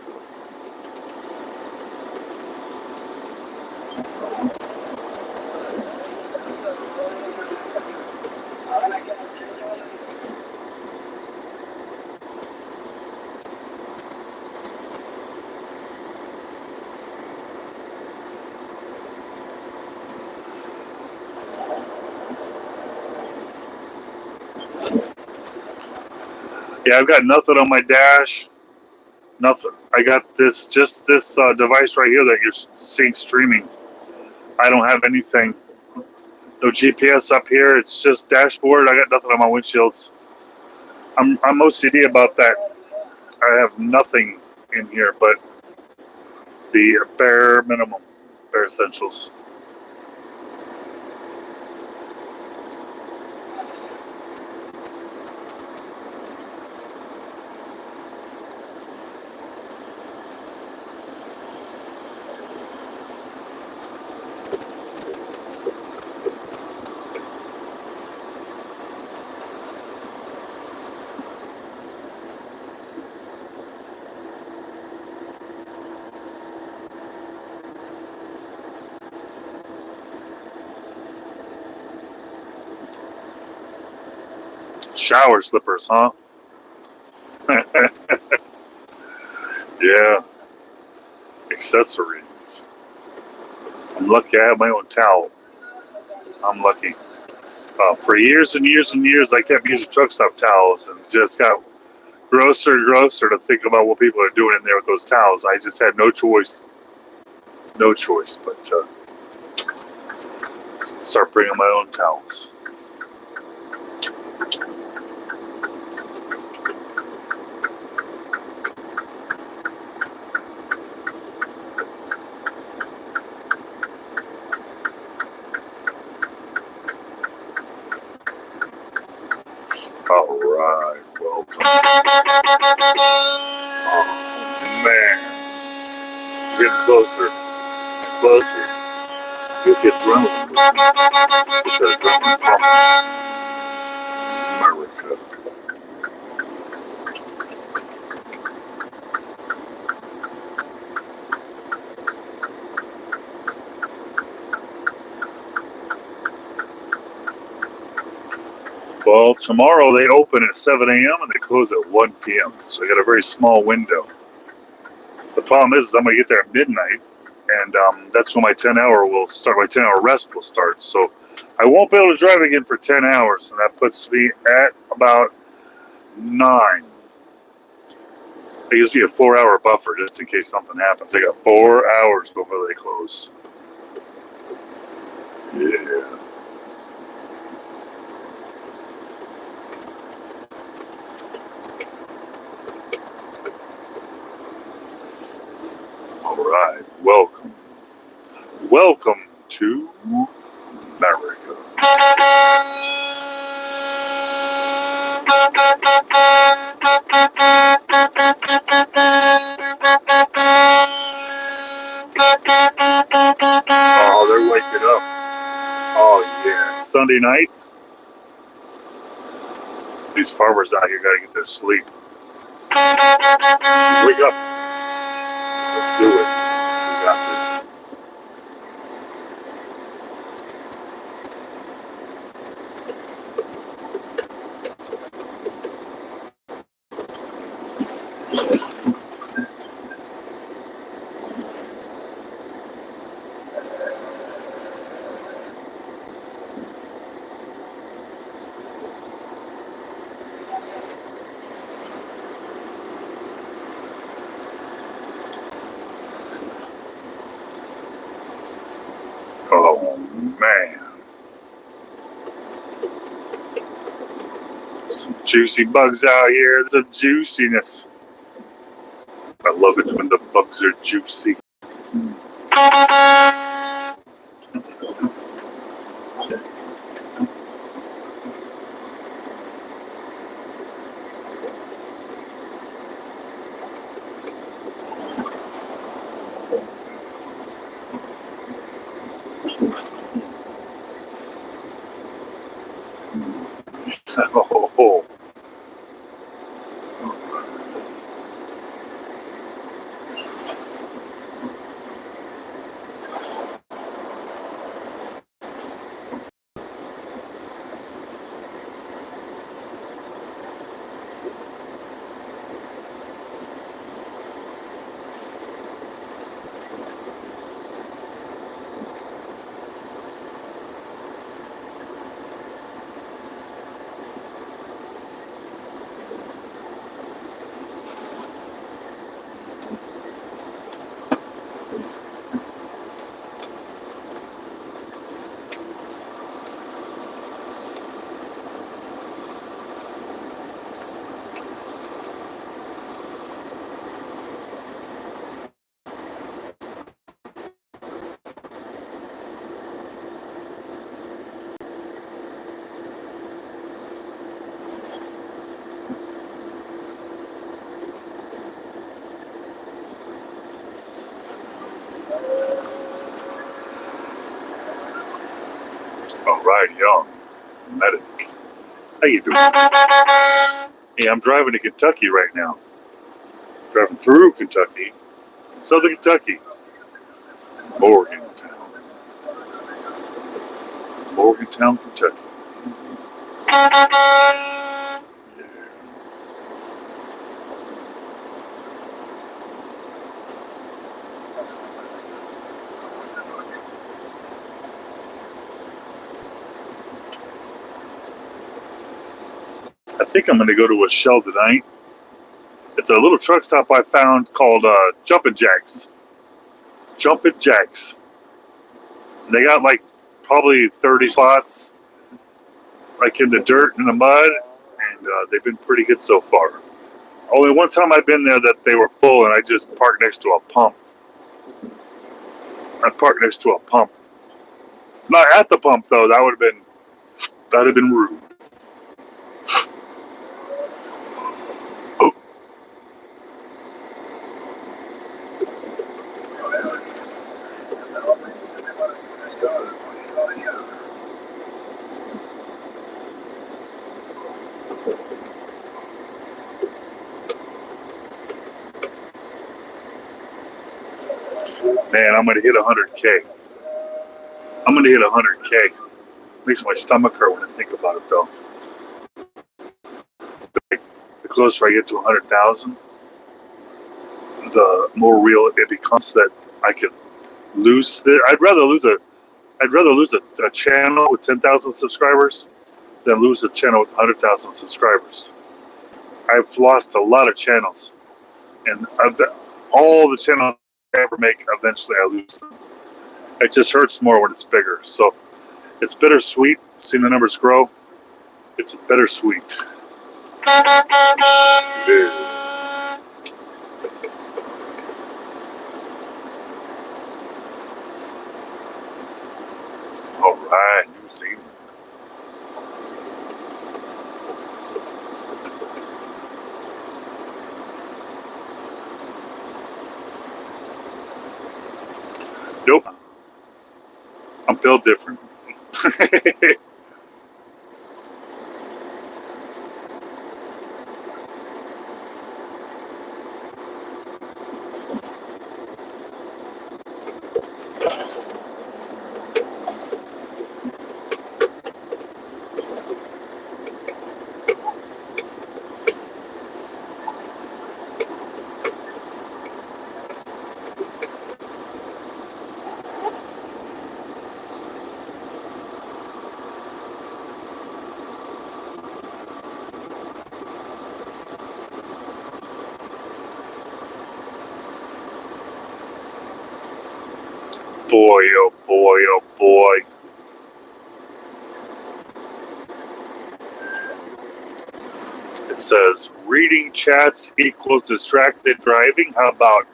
Yeah, I've got nothing on my dash. Nothing. I got this device right here that you're seeing streaming. I don't have anything. No GPS up here. It's just dashboard. I got nothing on my windshields. I'm OCD about that. I have nothing in here but the bare minimum, bare essentials. Shower slippers, huh? Yeah. Accessories. I'm lucky I have my own towel. I'm lucky. For years and years and years, I kept using truck stop towels and just got grosser and grosser to think about what people are doing in there with those towels. I just had no choice. No choice but to start bringing my own towels. All right, welcome. Oh, man. We're getting closer and closer. You'll get adrenaline. It's that adrenaline pump. America. Well, tomorrow they open at 7 a.m. and they close at 1 p.m. So I got a very small window. The problem is I'm going to get there at midnight, and that's when my 10-hour will start. My 10-hour rest will start. So I won't be able to drive again for 10 hours, and that puts me at about 9. It gives me a 4-hour buffer just in case something happens. I got 4 hours before they close. Yeah. All right. Welcome. Welcome to America. Oh, they're waking up. Oh, yeah. Sunday night. These farmers out here got to get their sleep. Wake up. Let's do it. We got this. Oh, man. Some juicy bugs out here. Some juiciness. I love it when the bugs are juicy. Oh. All right, young medic. How you doing? Hey, I'm driving to Kentucky right now. Driving through Kentucky, Southern Kentucky, Morgantown, Kentucky. Yeah. I think I'm going to go to a Shell tonight. It's a little truck stop I found called Jumpin' Jacks. Jumpin' Jacks. They got like probably 30 spots, like in the dirt and the mud, and they've been pretty good so far. Only one time I've been there that they were full, and I just parked next to a pump. Not at the pump though. That'd have been rude. Oh. Man, I'm gonna hit 100K. Makes my stomach hurt when I think about it though. the closer I get to 100,000, the more real it becomes that I could lose. I'd rather lose a channel with 10,000 subscribers than lose a channel with 100,000 subscribers. I've lost a lot of channels, and all the channels I ever make, eventually I lose them. It just hurts more when it's bigger. So it's bittersweet seeing the numbers grow. It's bittersweet. Yeah. All right, New Zealand. Nope. I'm built different. Boy, oh boy, oh boy. It says reading chats equals distracted driving. How about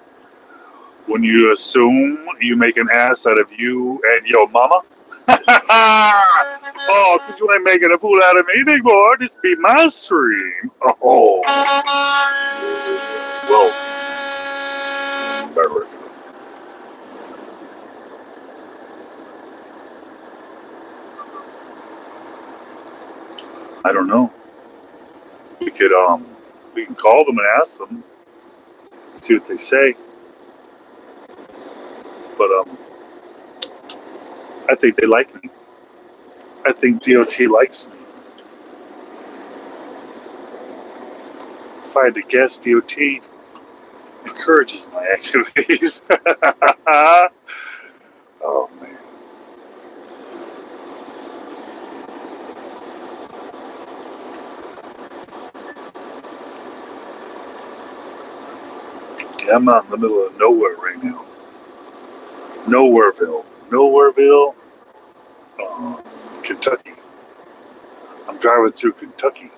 when you assume you make an ass out of you and your mama? Oh, because you ain't making a fool out of me, big boy. This be my stream. Oh. Whoa. Better. I don't know. We can call them and ask them and see what they say. But I think they like me. I think DOT likes me. If I had to guess, DOT encourages my activities. Oh man. Yeah, I'm out in the middle of nowhere right now. Nowhereville, Kentucky. I'm driving through Kentucky.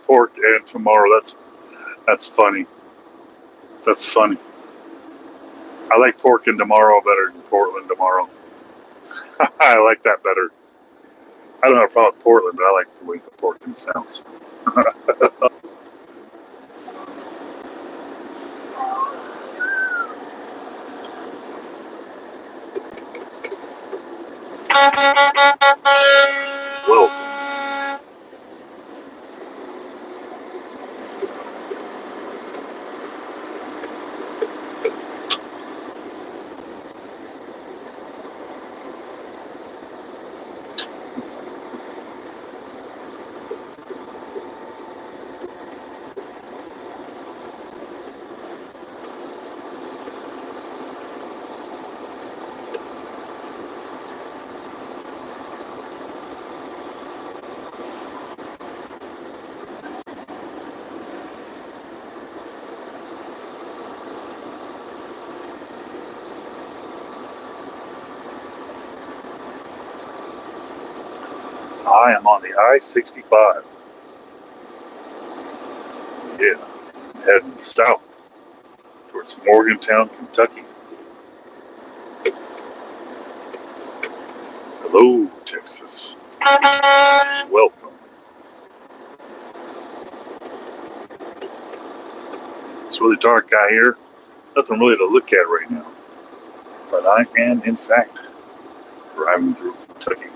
Pork and tomorrow. That's funny. That's funny. I like pork and tomorrow better than Portland tomorrow. I like that better. I don't have a problem with Portland, but I like the way the pork sounds. Whoa. I am on the I-65. Yeah, heading south towards Morgantown, Kentucky. Hello, Texas. Welcome. It's really dark out here. Nothing really to look at right now. But I am, in fact, driving through Kentucky.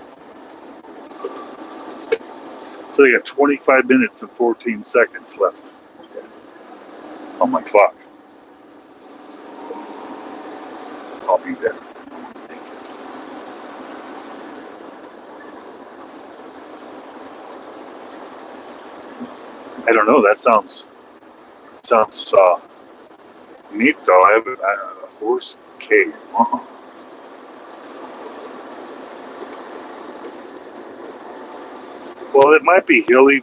So I got 25 minutes and 14 seconds left on my clock. I'll be there. I don't know. That sounds neat, though. I have a horse cave. Well, it might be hilly.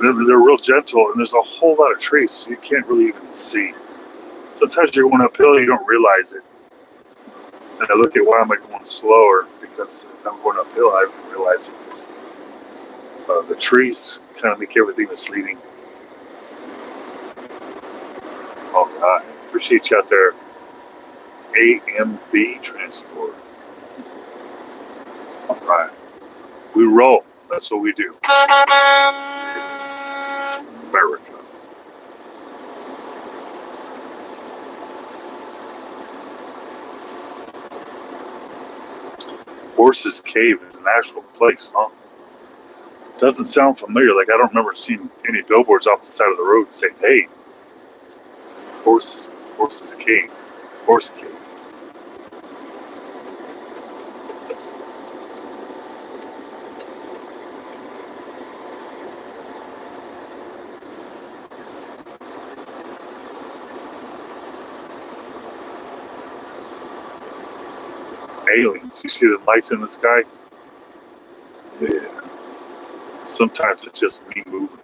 They're real gentle, and there's a whole lot of trees, so you can't really even see. Sometimes you're going uphill, you don't realize it. And I look at why am I going slower, because if I'm going uphill, I don't realize it, because the trees kind of make everything misleading. All right, appreciate you out there. AMB Transport. All right, we roll. That's what we do. America. Horse's Cave is an actual place, huh? Doesn't sound familiar. Like, I don't remember seeing any billboards off the side of the road saying, hey, Horse's Cave. Horse Cave. Aliens. You see the lights in the sky? Yeah. Sometimes it's just me moving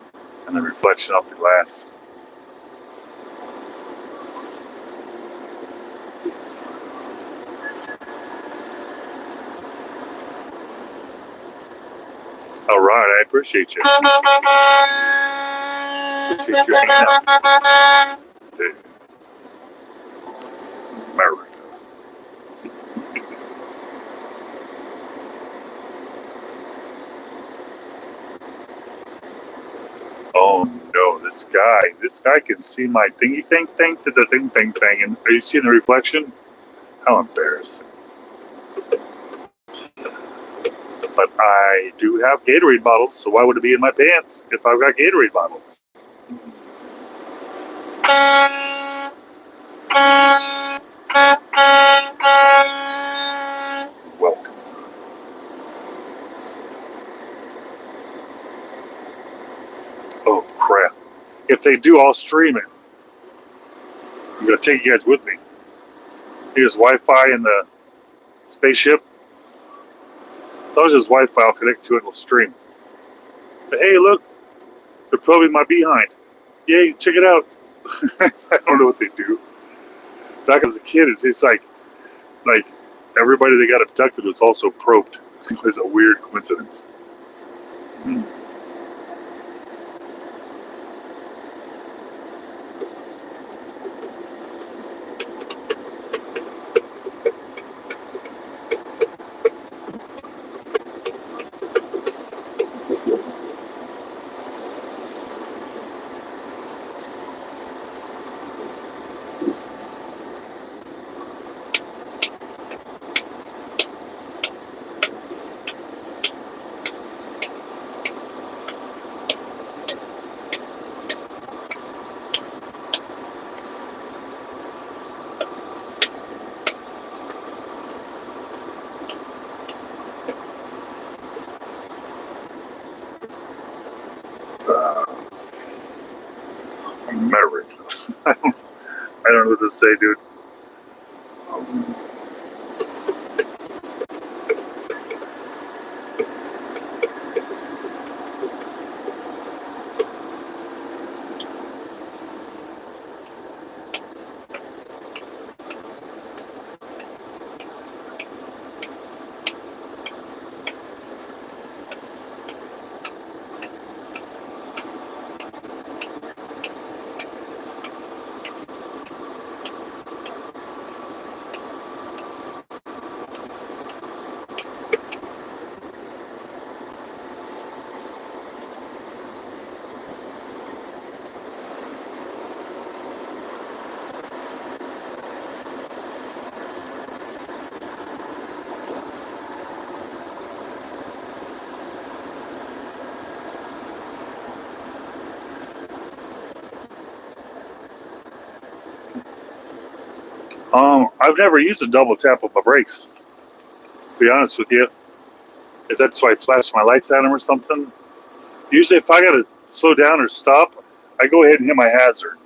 and the reflection off the glass. All right, I appreciate you. Appreciate you hanging out. Yeah. America. Oh no, this guy can see my thingy thing, and are you seeing the reflection? How embarrassing. But I do have Gatorade bottles, so why would it be in my pants if I've got Gatorade bottles? Welcome. Oh crap. If they do, I'll stream it. I'm going to take you guys with me. Here's Wi-Fi in the spaceship. As long as there's Wi-Fi, I'll connect to it and we'll stream. But hey, look, they're probing my behind. Yay, check it out. I don't know what they do. Back as a kid, it's like everybody that got abducted was also probed. It was a weird coincidence. America. I don't know what to say, dude. I've never used a double tap on my brakes. To be honest with you, if that's why I flash my lights at them or something. Usually, if I gotta slow down or stop, I go ahead and hit my hazard.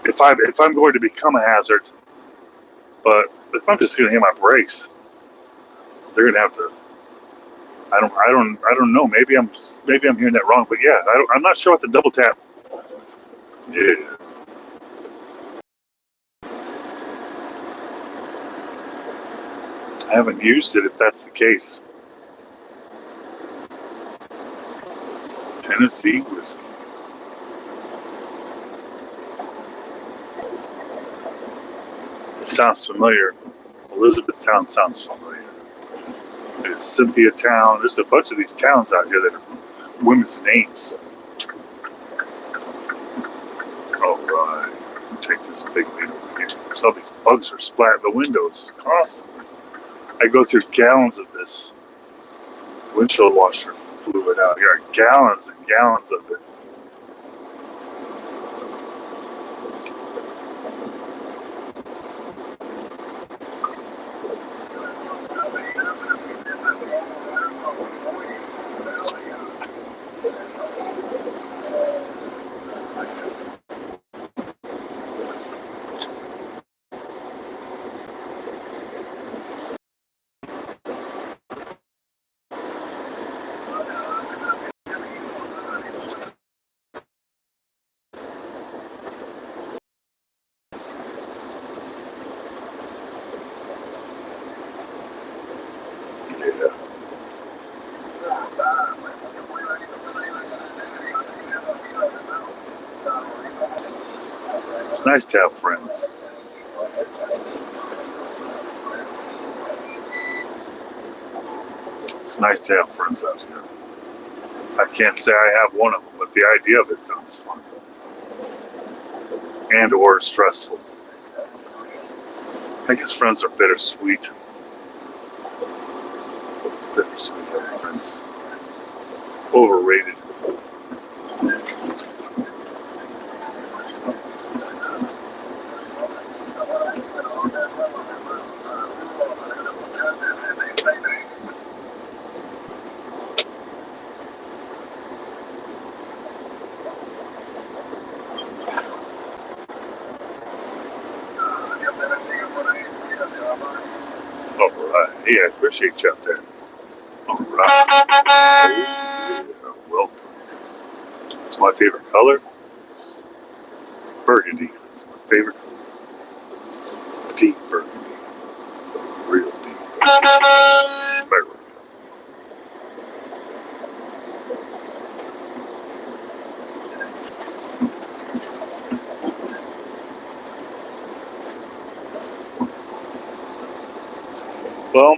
If I'm going to become a hazard, but if I'm just gonna hit my brakes, they're gonna have to. I don't know. Maybe I'm hearing that wrong, but yeah, I'm not sure what the double tap. Yeah. I haven't used it if that's the case. Tennessee whiskey. It sounds familiar. Elizabethtown sounds familiar. There's Cynthiatown. There's a bunch of these towns out here that are women's names. All right. Take this big lead over here. There's all these bugs are splatting the windows constantly. I go through gallons of this windshield washer fluid out here. Gallons and gallons of it. Yeah. It's nice to have friends. It's nice to have friends out here. I can't say I have one of them, but the idea of it sounds fun. And or stressful. I guess friends are bittersweet. It's bittersweet having friends. Overrated. All right. Hey, I appreciate you out there. All right. Oh, yeah. Welcome. It's my favorite color. It's burgundy. It's my favorite color. Deep burgundy. Real deep. America. Well,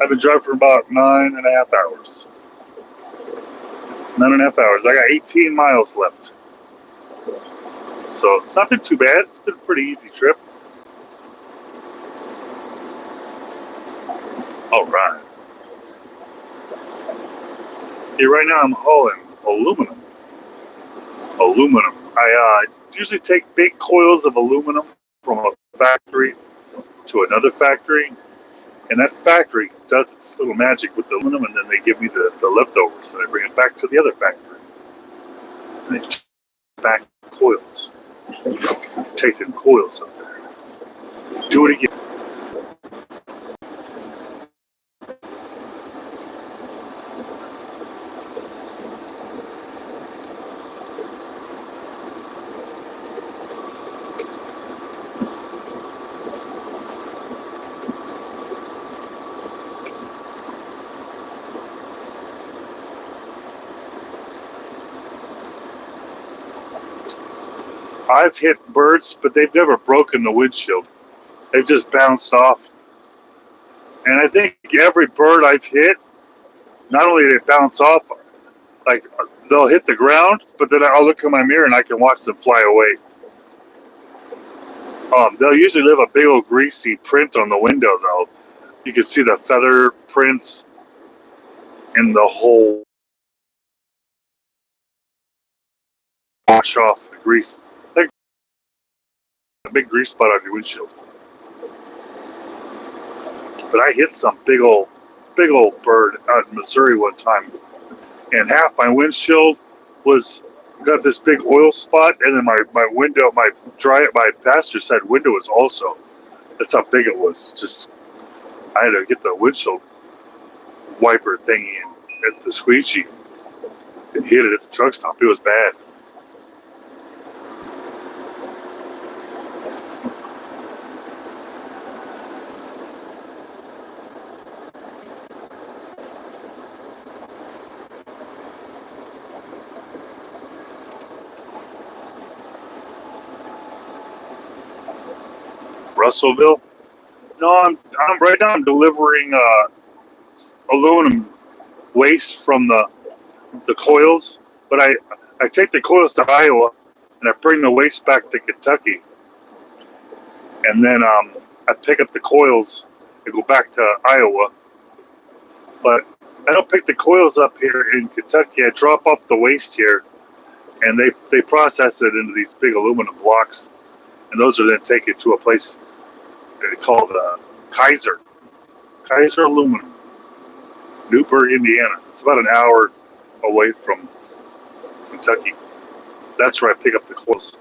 I've been driving for about 9.5 hours. 9.5 hours. I got 18 miles left. So it's not been too bad. It's been a pretty easy trip. All right. Yeah, right now I'm hauling aluminum. I usually take big coils of aluminum from a factory to another factory. And that factory does its little magic with the aluminum, and then they give me the leftovers, and I bring it back to the other factory. And they back coils. Take them coils up there. Do it again. I've hit birds, but they've never broken the windshield. They've just bounced off. And I think every bird I've hit, not only do they bounce off, like they'll hit the ground, but then I'll look in my mirror and I can watch them fly away. They'll usually leave a big old greasy print on the window, though. You can see the feather prints in the whole wash off the grease. They're a big grease spot on your windshield. But I hit some big old bird out in Missouri one time, and half my windshield was got this big oil spot, and then my window, my passenger side window was also. That's how big it was. Just I had to get the windshield wiper thingy and at the squeegee and hit it at the truck stop. It was bad. Russellville? No, I'm right now. I'm delivering aluminum waste from the coils, but I take the coils to Iowa and I bring the waste back to Kentucky, and then I pick up the coils and go back to Iowa. But I don't pick the coils up here in Kentucky. I drop off the waste here, and they process it into these big aluminum blocks, and those are then taken to a place called Kaiser Aluminum, Newburgh, Indiana. It's about an hour away from Kentucky. That's where I pick up the coils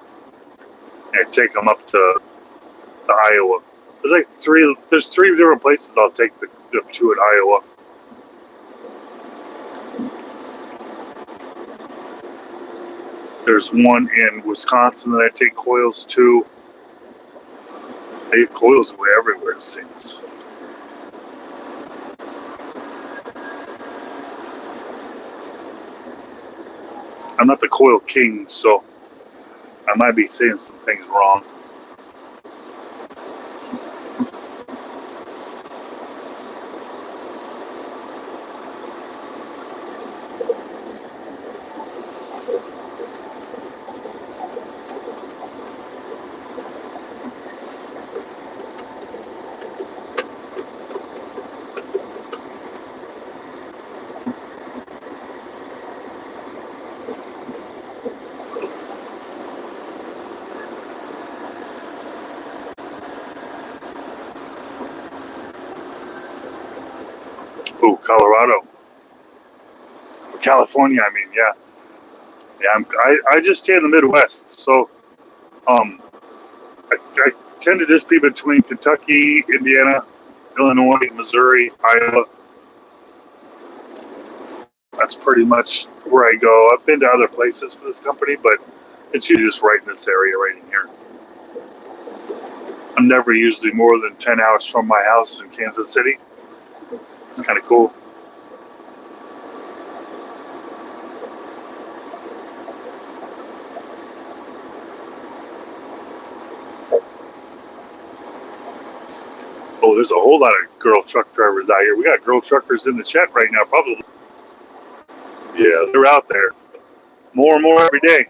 and I take them up to Iowa. There's three different places I'll take them to in Iowa. There's one in Wisconsin that I take coils to. They have coils away everywhere, it seems. I'm not the coil king, so I might be saying some things wrong. Oh, Colorado, California. I mean, yeah. I just stay in the Midwest, so I tend to just be between Kentucky, Indiana, Illinois, Missouri, Iowa. That's pretty much where I go. I've been to other places for this company, but it's usually just right in this area, right in here. I'm never usually more than 10 hours from my house in Kansas City. It's kind of cool. Oh, there's a whole lot of girl truck drivers out here. We got girl truckers in the chat right now, probably. Yeah, they're out there. More and more every day.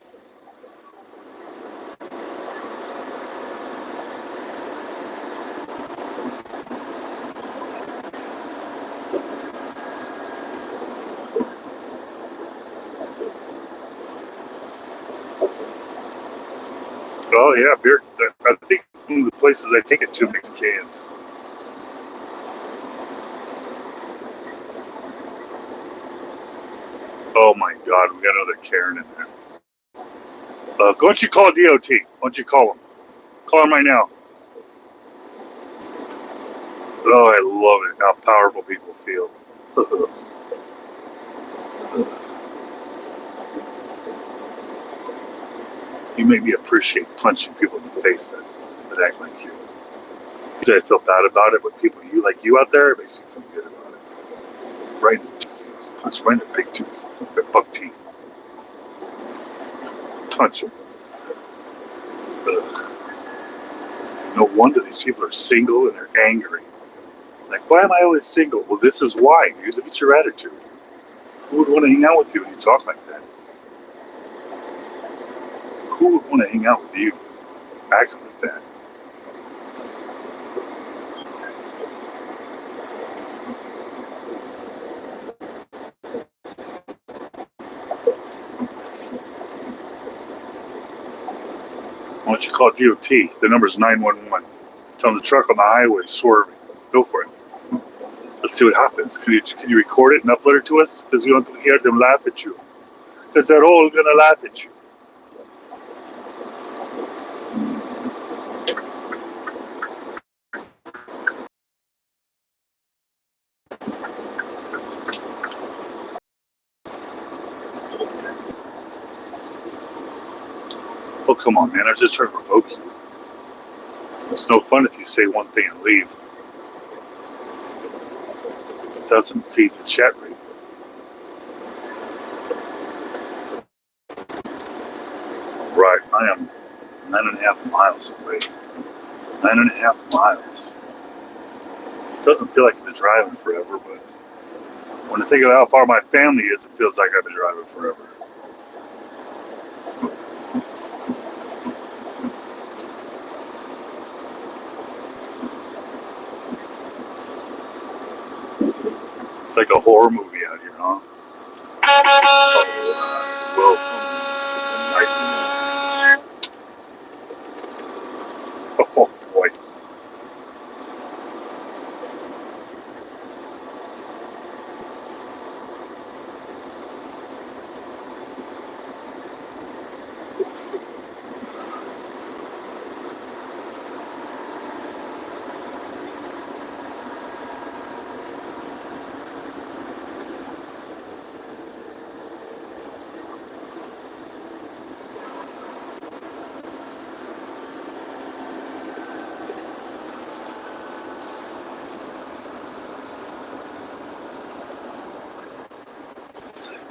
Oh yeah, beer. I think one of the places I take it to makes cans. Oh my God, we got another Karen in there. Why don't you call DOT? Why don't you call them? Call them right now. Oh, I love it, how powerful people feel. You make me appreciate punching people in the face that act like you. I feel bad about it with people like you out there. It makes me feel good about it. Right in the tooth. Punch right in the big tooth. Their buck teeth. Punch them. Ugh. No wonder these people are single and they're angry. Like, why am I always single? Well, this is why. You look at your attitude. Who would want to hang out with you when you talk like that? Who would want to hang out with you acting like that? Why don't you call it DOT? The number's 911. Tell them the truck on the highway is swerving. Go for it. Let's see what happens. Can you record it and upload it to us? Because we want to hear them laugh at you. Because they're all gonna laugh at you. Oh, come on, man. I'm just trying to provoke you. It's no fun if you say one thing and leave. It doesn't feed the chat rate. Right, I am 9.5 miles away. 9.5 miles. Doesn't feel like I've been driving forever, but when I think of how far my family is, it feels like I've been driving forever. It's like a horror movie out here, huh? Oh boy.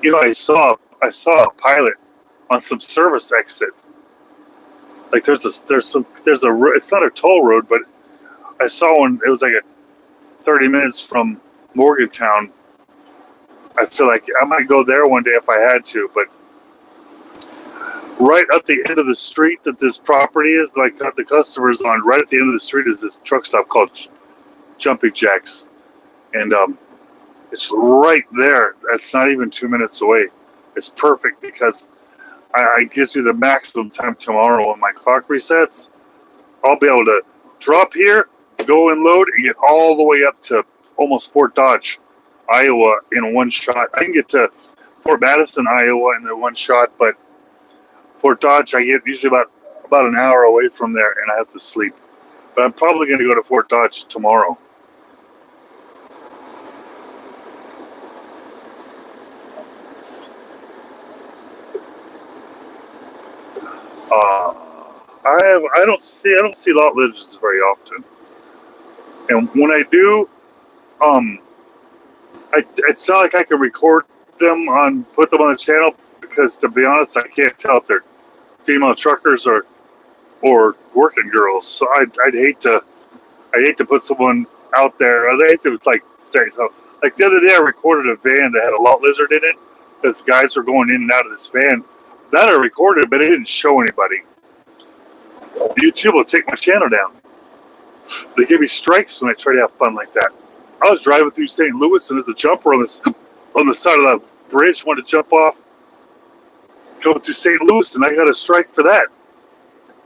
You know, I saw a pilot on some service exit. Like there's a it's not a toll road, but I saw one. It was like 30 minutes from Morgantown. I feel like I might go there one day if I had to, but right at the end of the street that this property is, like the customers on, right at the end of the street is this truck stop called Jumping Jacks, and it's right there. That's not even 2 minutes away. It's perfect because it gives me the maximum time tomorrow when my clock resets. I'll be able to drop here, go and load, and get all the way up to almost Fort Dodge, Iowa in one shot. I can get to Fort Madison, Iowa in the one shot, but Fort Dodge I get usually about an hour away from there, and I have to sleep. But I'm probably going to go to Fort Dodge tomorrow. I don't see lot lizards very often, and when I do, it's not like I can record them put them on the channel, because to be honest, I can't tell if they're female truckers or working girls. So I'd hate to put someone out there. I'd hate to say so. Like the other day, I recorded a van that had a lot lizard in it because guys were going in and out of this van. That I recorded, but it didn't show anybody. YouTube will take my channel down. They give me strikes when I try to have fun like that. I was driving through St. Louis, and there's a jumper on the side of the bridge, wanted to jump off, going through St. Louis, and I got a strike for that.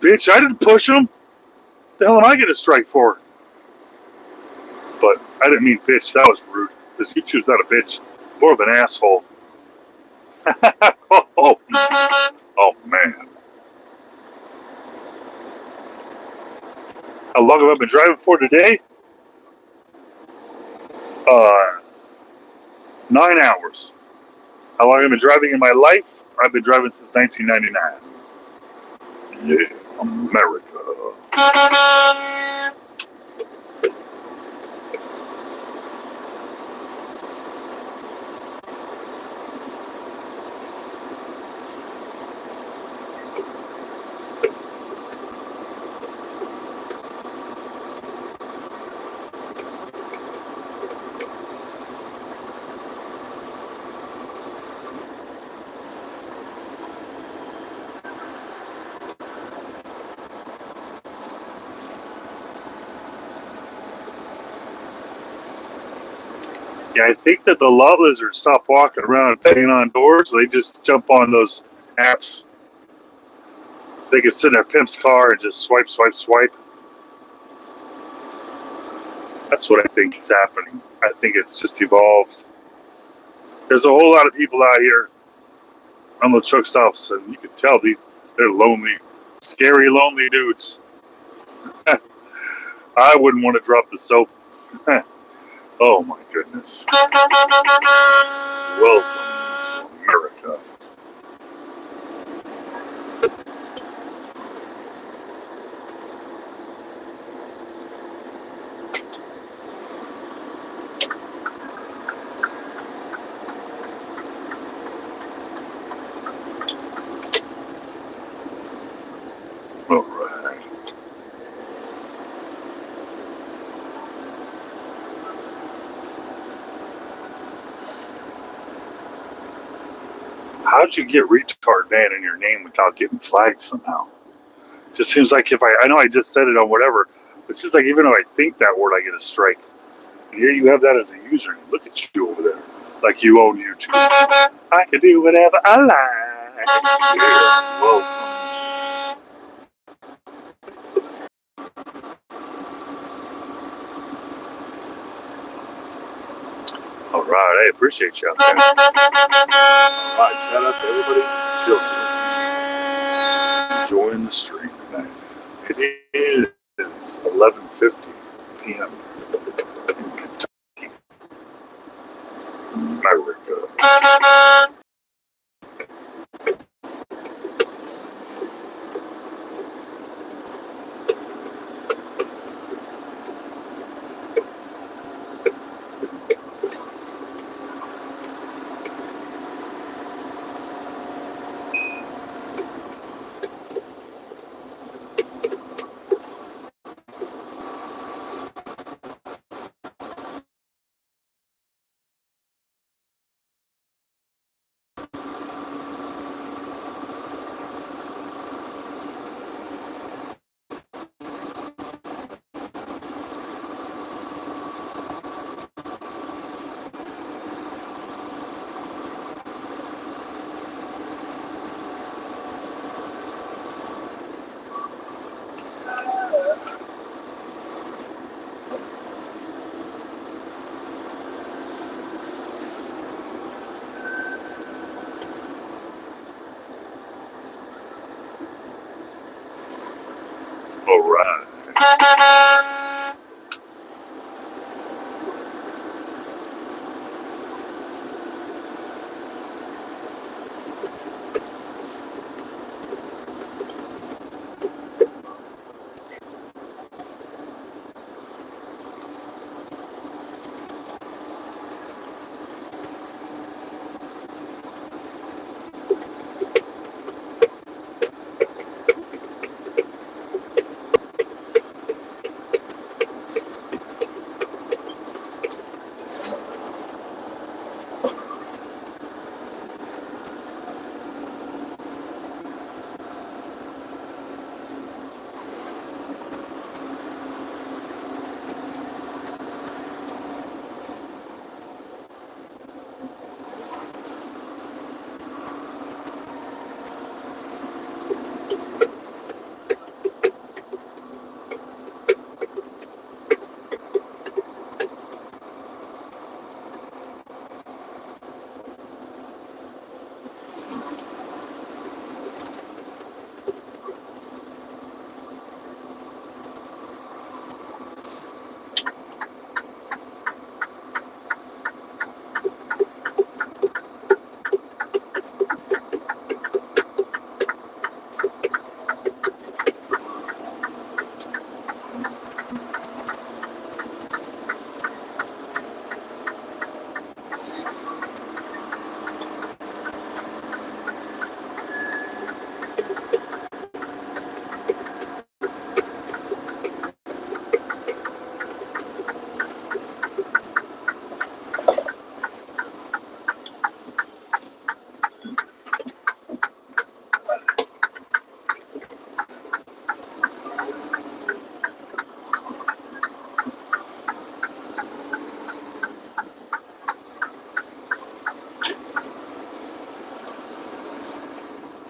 Bitch, I didn't push him. The hell am I getting a strike for? But I didn't mean bitch. That was rude, because YouTube's not a bitch, more of an asshole. Oh man. How long have I been driving for today? 9 hours. How long have I been driving in my life? I've been driving since 1999. Yeah, America. Yeah, I think that the lot lizards stop walking around and banging on doors. They just jump on those apps. They can sit in a pimp's car and just swipe, swipe, swipe. That's what I think is happening. I think it's just evolved. There's a whole lot of people out here on the truck stops, and you can tell they're lonely, scary, lonely dudes. I wouldn't want to drop the soap. Oh my goodness. Welcome to America. All right. How'd you get retard man in your name without getting flagged somehow? Just seems like if I know I just said it on whatever, but it seems like even if I think that word, I get a strike. And here you have that as a username. Look at you over there. Like you own YouTube. I can do whatever I like. Yeah, welcome. All right, I appreciate you out there. All right, shout out to everybody enjoying the stream tonight. It is 11:50 p.m. in Kentucky, America. All right.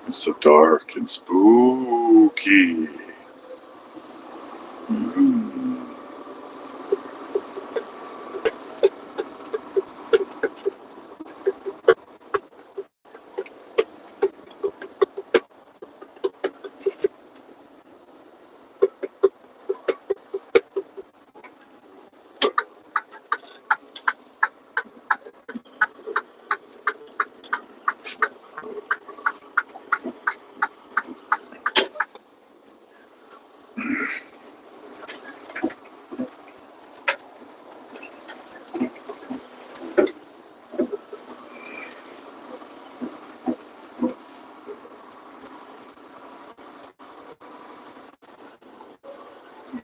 It's so dark and spooky. Okay. Mm.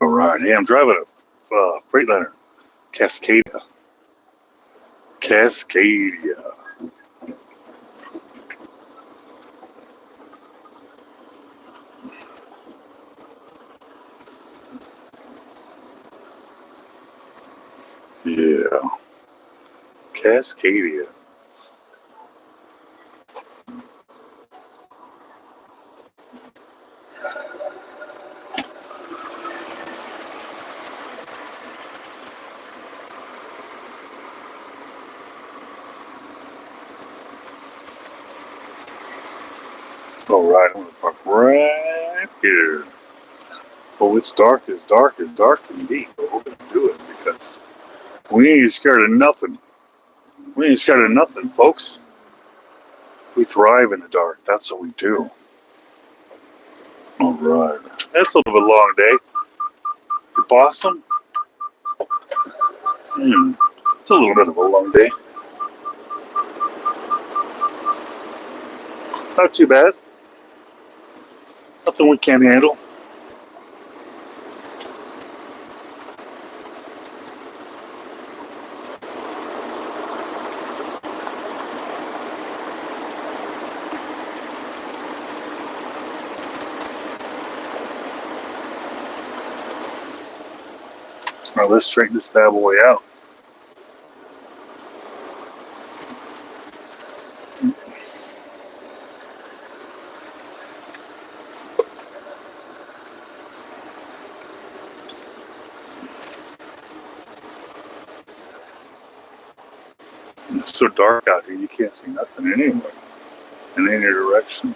All right. Hey, I'm driving a Freightliner. Cascadia. Cascadia. Yeah. Cascadia. All right. I'm going to park right here. Oh, it's dark indeed. But we're going to do it because we ain't scared of nothing. We ain't scared of nothing, folks. We thrive in the dark. That's what we do. All right. That's a little bit long day. You possum? It's a little bit of a long day. Not too bad. Nothing we can't handle. Now let's straighten this bad boy out. It's so dark out here, you can't see nothing anyway, in any direction.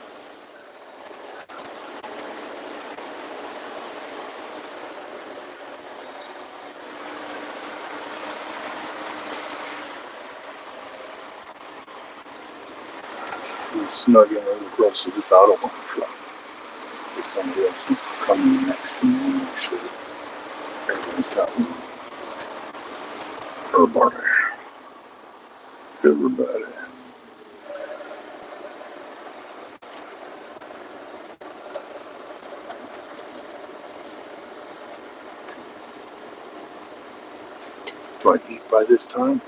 I'm snugging a little close to this Autobahn truck. If somebody else wants to come in next to me and make sure that everybody's got room. Everybody. Everybody. Do I eat by this time?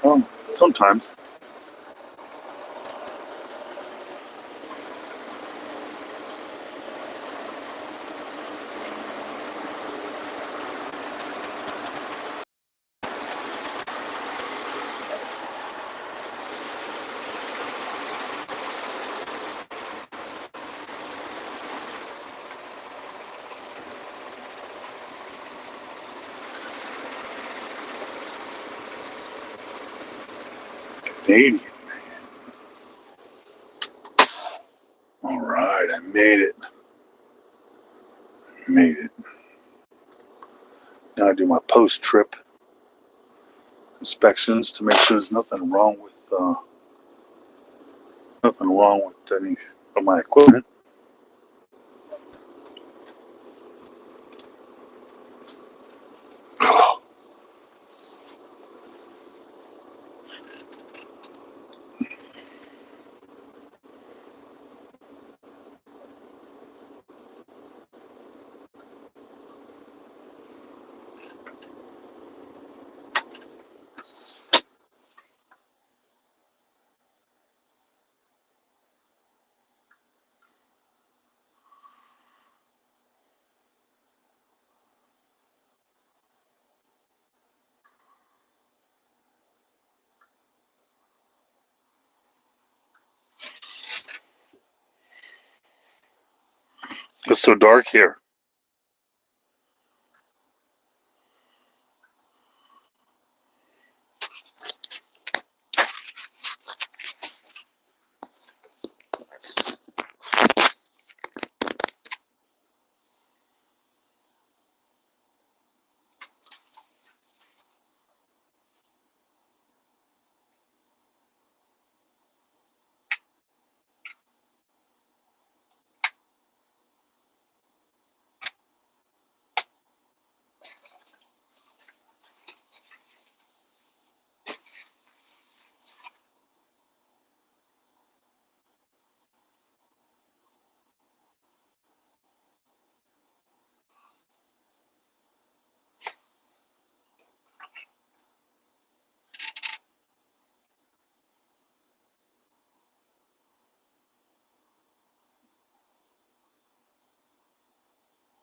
Well, sometimes. Canadian man. All right, I made it. Made it. Now I do my post-trip inspections to make sure there's nothing wrong with any of my equipment. It's so dark here.